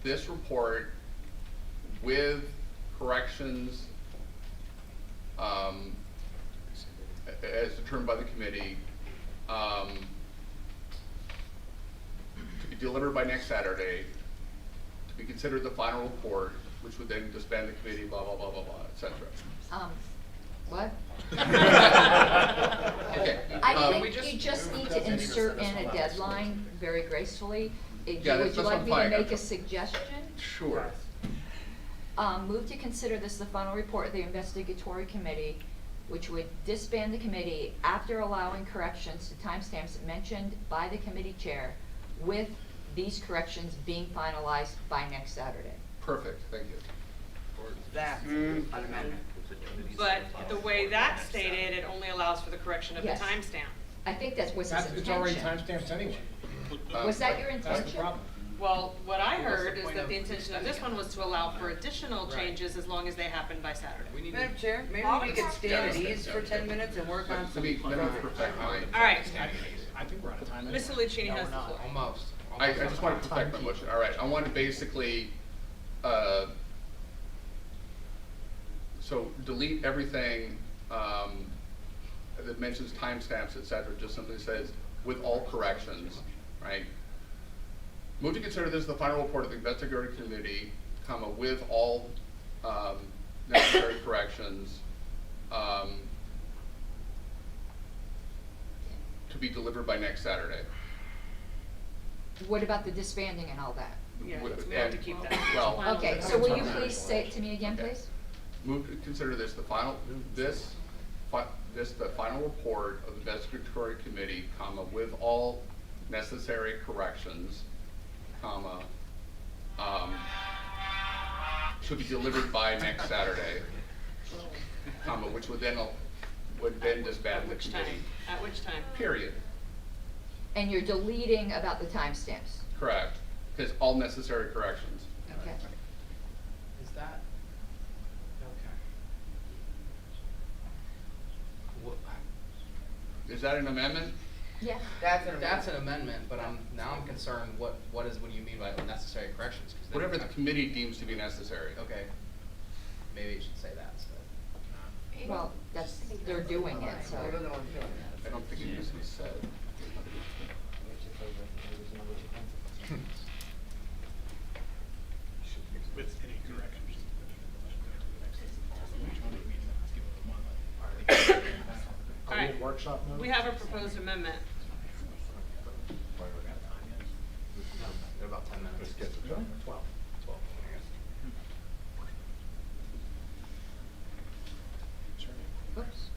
this report with corrections as determined by the committee to be delivered by next Saturday, to be considered the final report, which would then disband the committee, blah, blah, blah, blah, blah, et cetera. What? Okay. I think you just need to insert in a deadline very gracefully. Yeah, Would you like me to fine. make a suggestion? Sure. Move to consider this the final report of the investigatory committee, which would disband the committee after allowing corrections to timestamps mentioned by the committee chair, with these corrections being finalized by next Saturday. Perfect, thank you. That's an amendment. But the way that's stated, it only allows for the correction of the Yes. timestamp. I think that was his It's already intention. timestamped anyway. Was that your That's the intention? problem. Well, what I What's the heard is point that of the intention of this one was to allow for additional changes as long as they happen by Saturday. We need Madam to, Chair, maybe we could stand at ease for 10 minutes and work on Let me perfect my. All right, I think we're out of time. anyway. Mr. Lucchini has the floor. almost. I just want to perfect my motion. All right, I want to basically, so delete everything that mentions timestamps, et cetera, just simply says, with all corrections, right? Move to consider this the final report of the investigatory committee, comma, with all necessary corrections, to be delivered by next Saturday. What about the disbanding and all that? Yeah, With- we have to and- keep that. Well, Okay, so will you please say it to me again, please? move to consider this the final, the final report of the investigatory committee, comma, with all necessary corrections, comma, to be delivered by next Saturday, comma, which would then disband the Which time? committee. At which time? Period. And you're deleting about the timestamps? Correct. Because all necessary corrections. Okay. Is that, okay. Is that an amendment? Yeah. That's an amendment, but now I'm concerned, what do you mean by unnecessary corrections? 'Cause then Whatever you the have- committee deems to be necessary. Okay, maybe you should say that instead. Well, they're doing it, so. They're the ones doing it. I don't think it needs to be said. workshop mode? We have a proposed amendment. In about 10 minutes. Let's get to 12. Oops.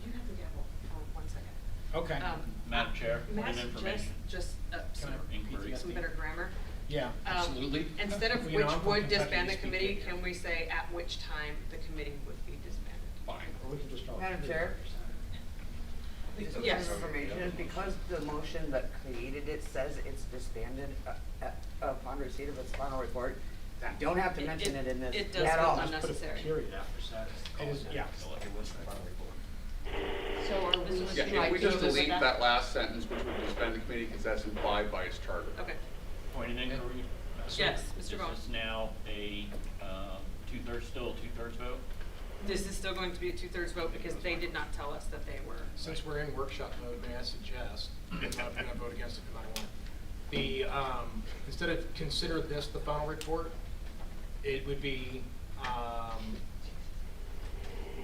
You have the gavel for 1 second. Okay. Madam Chair, May point I of information. suggest some, Inquiries. some better grammar? Yeah, Um, absolutely. Instead of You know, which I'm from would Kentucky, disband we the speak committee, it. can we say at which time the committee would be disbanded? Fine. Or we can just draw. Madam Chair? Just a Yes. point of information, because the motion that created it says it's disbanded upon receipt of its final report, you don't have to mention it in this It does at feel all. unnecessary. Put a period after status. It is, yeah. So are we Mr. Yeah, if we Striking just with delete that? that last sentence, which would disband the committee, because that's implied by its charter. Okay. Point of inquiry. Yes, Mr. Vaughn. Is this now a still a two-thirds vote? This is still going to be a 2/3 vote because they did not tell us that they were. Since we're in workshop mode, may I suggest, I'm not gonna vote against it because I don't want it. Instead of consider this the final report, it would be,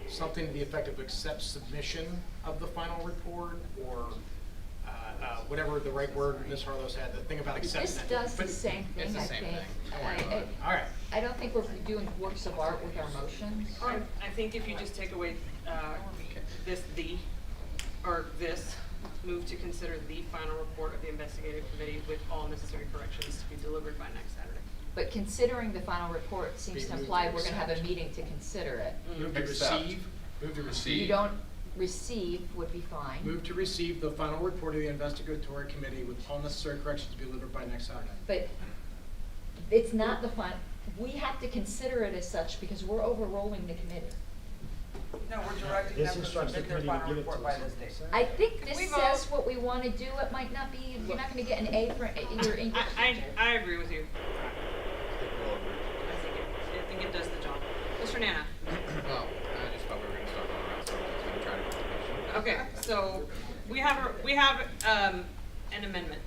something to the effect of accept submission of the final report, or, whatever the right word Ms. Harlow's had, the thing about accepting This it. does the But- same thing, It's the I same think. thing. Don't worry about it. All right. I don't think we're doing works of art with our motions. I think if you just take away this or this, move to consider the final report of the investigative committee with all necessary corrections to be delivered by next Saturday. But considering the final report seems Be to moved imply to we're gonna have a accept. meeting to consider it. Move to Accept. receive, move to You receive. don't receive would be fine. Move to receive the final report of the investigatory committee with all necessary corrections to be delivered by next Saturday. But it's not the final, we have to consider it as such because we're overruling the committee. No, we're directing This them to instructs the submit their committee to final give it to report by us. this date. I think Can we this says vote? what we wanna do, it might not be, you're not gonna get an A for your English teacher. I agree with you. I think it does the job. Mr. Nana? Well, I just thought we were gonna start going around circles, so we try to keep it patient. Okay, so we have an amendment.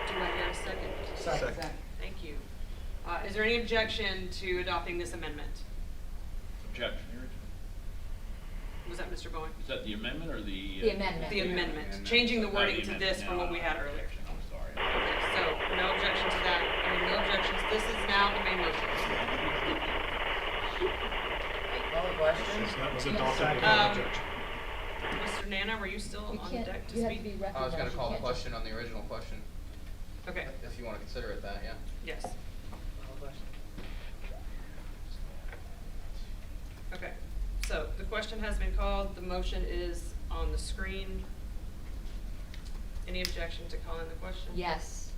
Do I hear a second? Second. Thank you. Is there any objection to adopting this amendment? Objection. Was that Mr. Bowen? Is that the amendment or the? The amendment. The amendment, changing the wording to this from what we had earlier. I'm sorry. Okay, so no objection to that, no objections, this is now the main motion. Call the question? That was Yes. adopted Um, without objection. Mr. Nana, were you still You on can't, deck to you have to speak? be I was recognized. gonna You call the can't just- question on the original question, Okay, if you wanna consider it that, yeah. yes. Okay, so the question has been called, the motion is on the screen. Any objection to calling the question? Yes.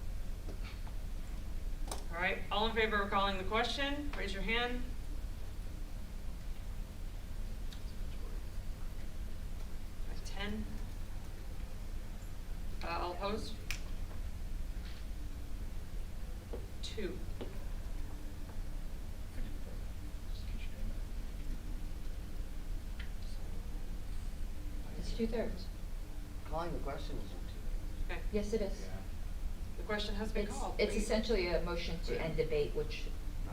All right, all in favor of calling the question, raise your hand. I have 10. All opposed? 2. It's 2/3. Calling the question is Okay, Yes, it is. the question has been It's, called. it's We- essentially a motion to end debate, which,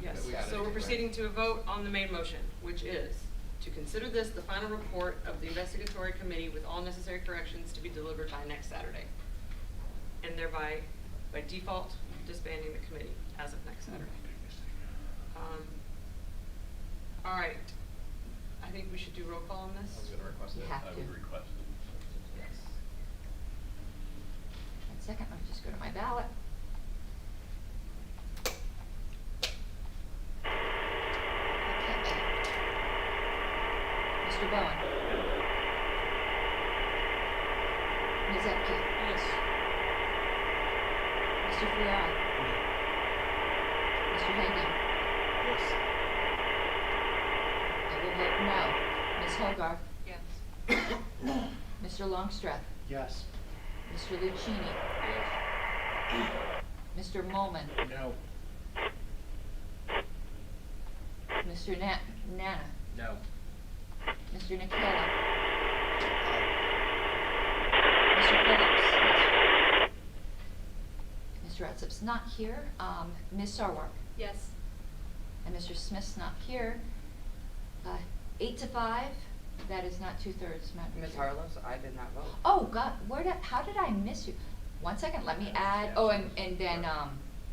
Yes, We got so it, we're right. proceeding to a vote on the main motion, which is to consider this the final report of the investigatory committee with all necessary corrections to be delivered by next Saturday. And thereby, by default, disbanding the committee as of next Saturday. All right, I think we should do roll call on I was this. gonna request You it. have I to. would request it. Yes. 1 second, let me just go to my ballot. Okay. Mr. Bowen? Ms. Epke? Yes. Mr. Friar? Mr. Hagan? Yes. I will vote no. Ms. Hogarth? Yes. Mr. Longstreth? Yes. Mr. Lucchini? Mr. Molman? No. Mr. Nana? No. Mr. Nicola? Mr. Phillips? Mr. Ratsup's not here. Ms. Sarwark? Yes. And Mr. Smith's not here. 8 to 5, that is not 2/3, Madam Ms. Chair. Harlow, I did not vote. Oh, God, how did I miss you? 1 second, let me add, oh, and then,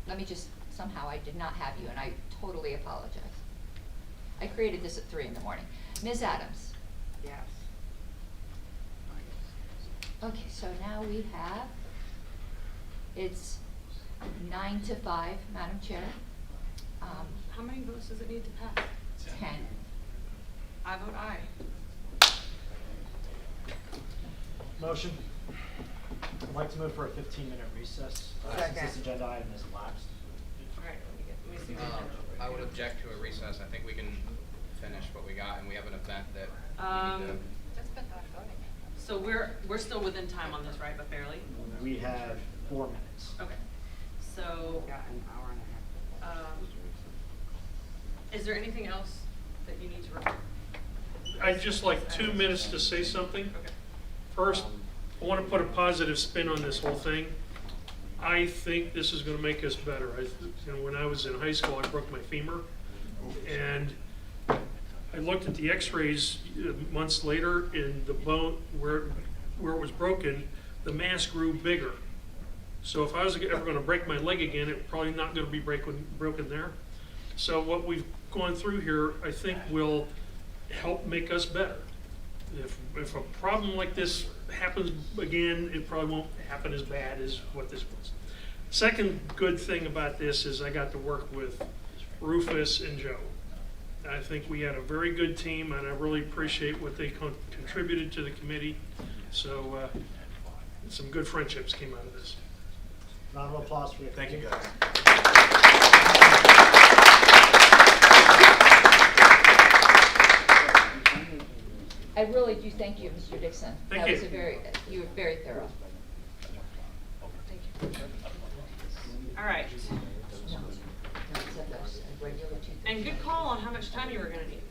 let me just, somehow I did not have you, and I totally apologize. I created this at 3 in the morning. Ms. Adams? Yes. Okay, so now we have, it's 9 to 5, Madam Chair. How many votes does it need to pass? 10. I vote aye. Motion. I'd like to move for a 15-minute recess, since Second. this agenda item has lapsed. All right, let me see the agenda. I would object to a recess. I think we can finish what we got, and we have an event that we need to. That's been not voting. So we're still within time on this, right, but barely? We have 4 minutes. Okay. So, Got an hour and a half. is there anything else that you need to report? I'd just like 2 minutes to say something. Okay. First, I want to put a positive spin on this whole thing. I think this is going to make us better. When I was in high school, I broke my femur, and I looked at the X-rays months later, and the bone where it was broken, the mass grew bigger. So if I was ever going to break my leg again, it's probably not going to be broken there. So what we've gone through here, I think, will help make us better. If a problem like this happens again, it probably won't happen as bad as what this was. Second good thing about this is I got to work with Rufus and Joe. I think we had a very good team, and I really appreciate what they contributed to the committee. So some good friendships came out of this. Round of applause for you. Thank you, guys. I really do thank you, Mr. Dixon. Thank That you. was you were very thorough. Thank you. All right. No, except those regular 2/3. And good call on how much time you were going to need.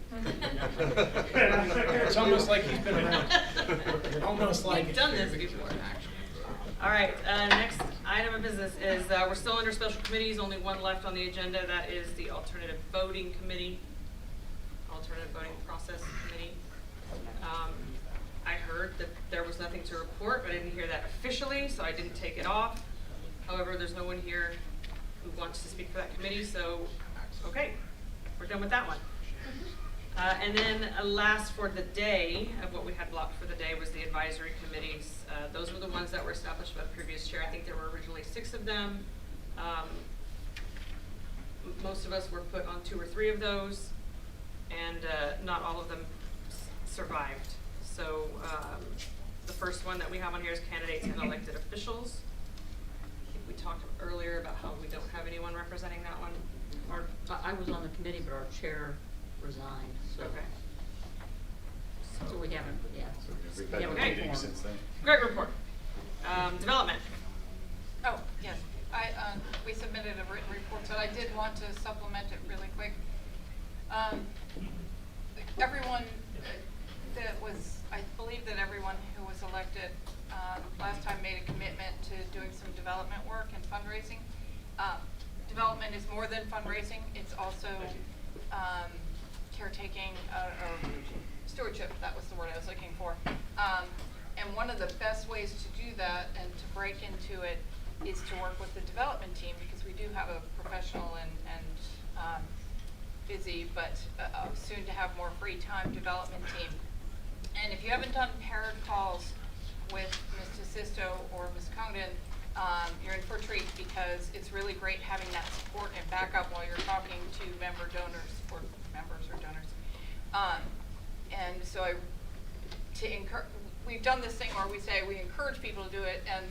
It's almost like he's been around. Almost like We've done this before. All right, next item of business is we're still under special committees, only one left on the agenda. That is the Alternative Voting Committee, Alternative Voting Process Committee. I heard that there was nothing to report, but I didn't hear that officially, so I didn't take it off. However, there's no one here who wants to speak for that committee, so okay, we're done with that one. And then last for the day, of what we had blocked for the day, was the advisory committees. Those were the ones that were established by the previous chair. I think there were originally 6 of them. Most of us were put on 2 or 3 of those, and not all of them survived. So the first one that we have on here is candidates and elected officials. I think we talked earlier about how we don't have anyone representing that one. I was on the committee, but our chair resigned, so. Okay. So we haven't, yeah. We've We had haven't no meeting formed. since then. Great report. Development. Oh, yes. We submitted a written report, but I did want to supplement it really quick. Everyone I believe that everyone who was elected last time made a commitment to doing some development work and fundraising. Development is more than fundraising. It's also caretaking, or stewardship, that was the word I was looking for. And one of the best ways to do that and to break into it is to work with the development team, because we do have a professional and busy, but soon to have more free time development team. And if you haven't done paired calls with Ms. DeSisto or Ms. Congdon, you're in for a treat, because it's really great having that support and backup while you're talking to member donors, or members or donors. And so we've done this thing where we say we encourage people to do it, and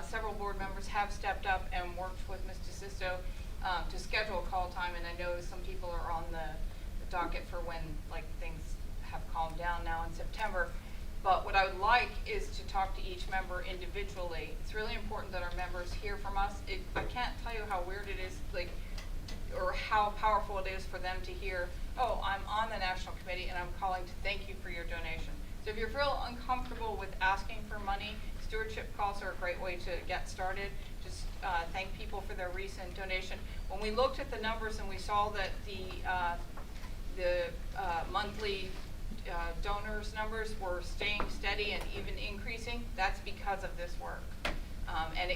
several board members have stepped up and worked with Ms. DeSisto to schedule a call time, and I know some people are on the docket for when things have calmed down now in September. But what I would like is to talk to each member individually. It's really important that our members hear from us. I can't tell you how weird it is, or how powerful it is for them to hear, oh, I'm on the national committee and I'm calling to thank you for your donation. So if you feel uncomfortable with asking for money, Stewardship calls are a great way to get started. Just thank people for their recent donation. When we looked at the numbers and we saw that the monthly donors numbers were staying steady and even increasing, that's because of this work. And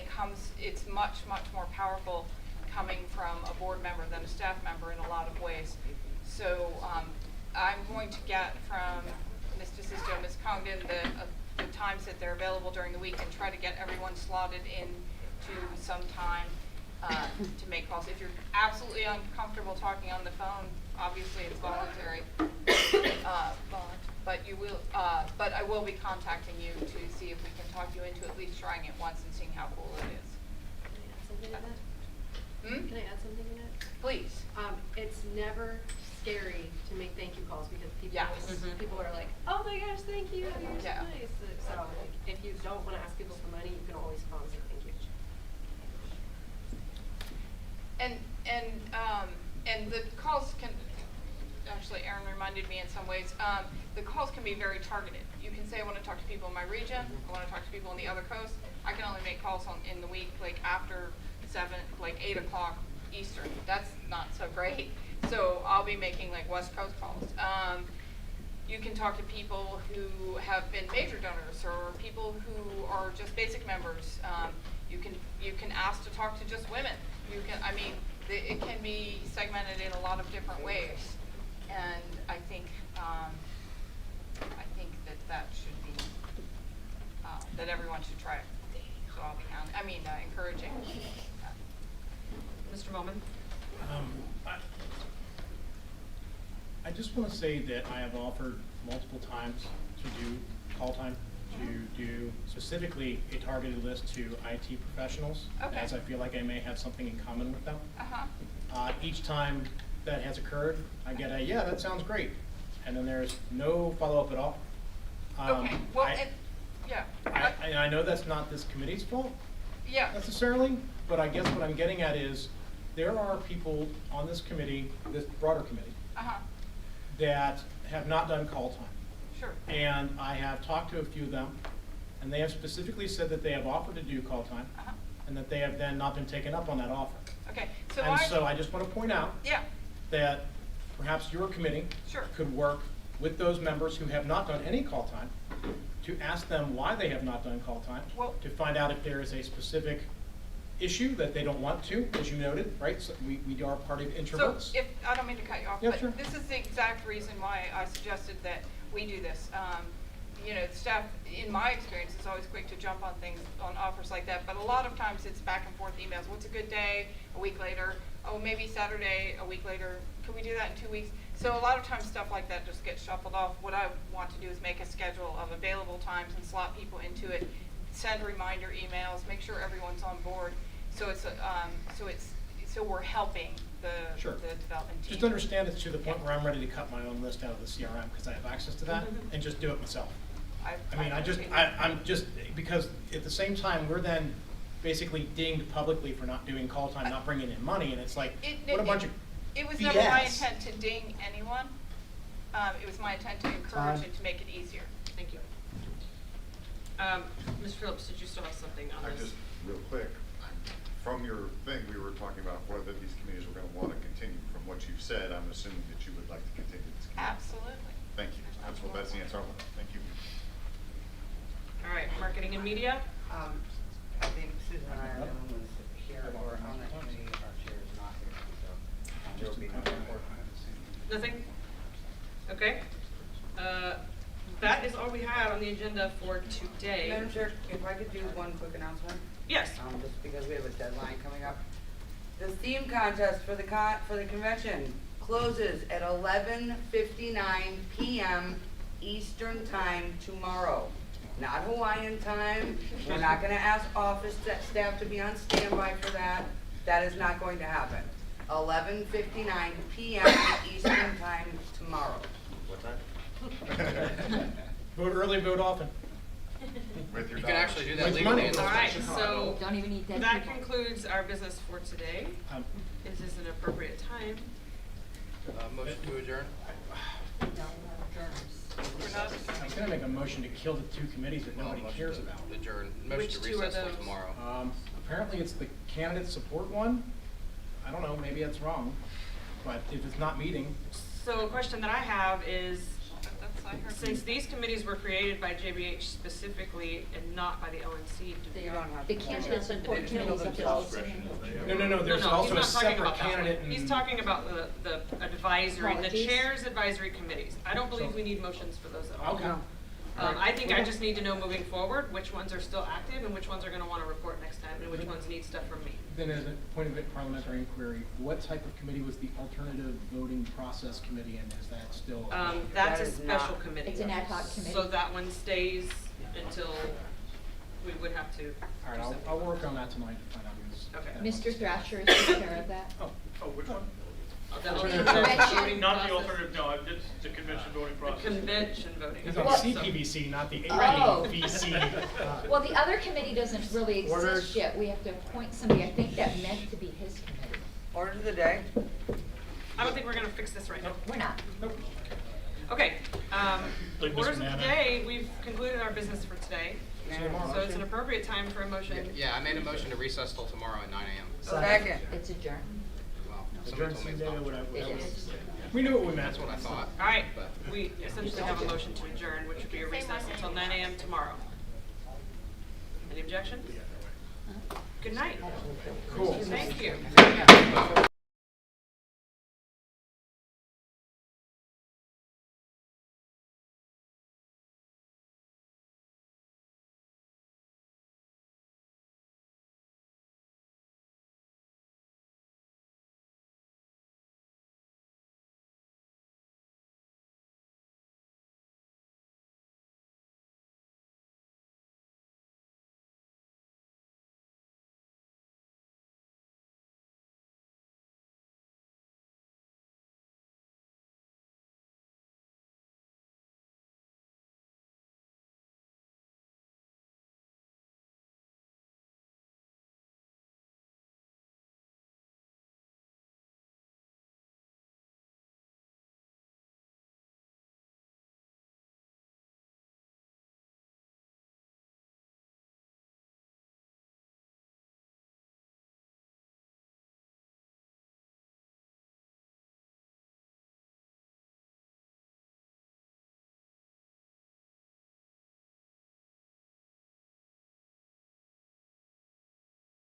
it's much, much more powerful coming from a board member than a staff member in a lot of ways. So I'm going to get from Ms. DeSisto, Ms. Congdon, the times that they're available during the week and try to get everyone slotted in to some time to make calls. If you're absolutely uncomfortable talking on the phone, obviously it's voluntary. But I will be contacting you to see if we can talk you into at least trying it once and seeing how cool it is. Can I add something to that? Can I add something to that? Please. It's never scary to make thank you calls because people Yes. people are like, oh my gosh, thank you, you're Yeah. so nice. So like, if you don't want to ask people for money, you can always call and say thank you. And the calls can, actually Erin reminded me in some ways, the calls can be very targeted. You can say I want to talk to people in my region, I want to talk to people on the other coast. I can only make calls in the week like after 8 o'clock Eastern. That's not so great. So I'll be making like West Coast calls. You can talk to people who have been major donors or people who are just basic members. You can ask to talk to just women. It can be segmented in a lot of different ways, and I think that should be that everyone should try it. So I'll be encouraging. Mr. Bowman? I just want to say that I have offered multiple times to do call time, to do specifically a targeted list to IT professionals, Okay. as I feel like I may have something in common with them. Uh-huh. Each time that has occurred, I get a, yeah, that sounds great. And then there's no follow-up at all. Okay. Well, yeah. I know that's not this committee's fault Yeah. necessarily, but I guess what I'm getting at is there are people on this committee, this broader committee, Uh-huh. that have not done call time. Sure. And I have talked to a few of them, and they have specifically said that they have offered to do call time, Uh-huh. and that they have then not been taken up on that offer. Okay. So And so I just want to point out yeah. that perhaps your committee Sure. could work with those members who have not done any call time to ask them why they have not done call time, Well- to find out if there is a specific issue that they don't want to, as you noted, right? So we are part of introverts. So I don't mean to cut you off, Yeah, but sure. this is the exact reason why I suggested that we do this. Staff, in my experience, is always quick to jump on things, on offers like that, but a lot of times it's back and forth emails. What's a good day? A week later. Oh, maybe Saturday, a week later. Can we do that in 2 weeks? So a lot of times stuff like that just gets shuffled off. What I want to do is make a schedule of available times and slot people into it, send reminder emails, make sure everyone's on board. So so we're helping the development team. Just understand it's to the point where I'm ready to cut my own list out of the CRM because I have access to that and just do it myself. I'm just, because at the same time, we're then basically dinged publicly for not doing call time, not bringing in money, and it's like, what a bunch of It was BS. never my intent to ding anyone. It was my intent to encourage and to make it easier. Thank you. Ms. Phillips, did you still have something on this? Just real quick, from your thing, we were talking about whether these committees were going to want to continue. From what you've said, I'm assuming that you would like to continue this committee. Absolutely. Thank you. That's the answer I want. Thank you. All right, marketing and media? I think Susan and I are the only ones here or on that committee. Our chair is not here, so there will be no report. Nothing? Okay. That is all we had on the agenda for today. Madam Chair, if I could do one quick announcement? Yes. Just because we have a deadline coming up. The theme contest for the convention closes at 11:59 p.m. Eastern Time tomorrow. Not Hawaiian time. We're not going to ask office staff to be on standby for that. That is not going to happen. 11:59 p.m. Eastern Time tomorrow. What time? vote early, vote often. With your You can actually do that With legally money. in the All right, state of so Chicago. Don't even need dead that people. concludes our business for today. Is this an appropriate time? Motion to adjourn? we're not. I was gonna make a motion to kill the two committees that nobody cares about. Adjourn, motion Which to two are recess till those? tomorrow. Apparently it's the candidate support one. I don't know, maybe that's wrong, but if it's not meeting, So a question that I have is, I heard. since these committees were created by JBH specifically and not by the LNC, do we? The candidate support committees of the also. no, there's No, also a he's not talking separate about that one. candidate and. He's talking about the advisory, the Apologies. chair's advisory committees. I don't believe we need motions for those at all. Okay. I think I just need to know moving forward, which ones are still active and which ones are gonna wanna report next time and which ones need stuff from me. Then as a point of parliamentary inquiry, what type of committee was the alternative voting process committee and is that still? That's a That is special not- committee. It's an ad hoc committee. So that one stays until we would have to. All right, I'll work on that tonight to find out who's. Okay. that Mr. one's- Thrasher is taking care of that. Oh, which one? The Alternative alternative voting voting Not the process. alternative, no, it's the convention voting The process. convention voting. It's on Well- CPVC, not the Oh. APVC. Well, the other committee doesn't really Orders. exist yet. We have to appoint somebody. I think that meant to be his committee. Order of the day. I don't think we're gonna fix this right now. We're not. Okay, Like Ms. orders of the Banana. day, we've concluded our business for today. So it's an appropriate time for a motion. Yeah, I made a motion to recess till tomorrow at 9 a.m. Second. It's adjourned. Well, somebody told me it's not. It is. We knew what we meant. That's what I thought. All right, we essentially have a motion to adjourn, which would be a recess until 9 a.m. tomorrow. Any objections? Good night. Cool. Thank you.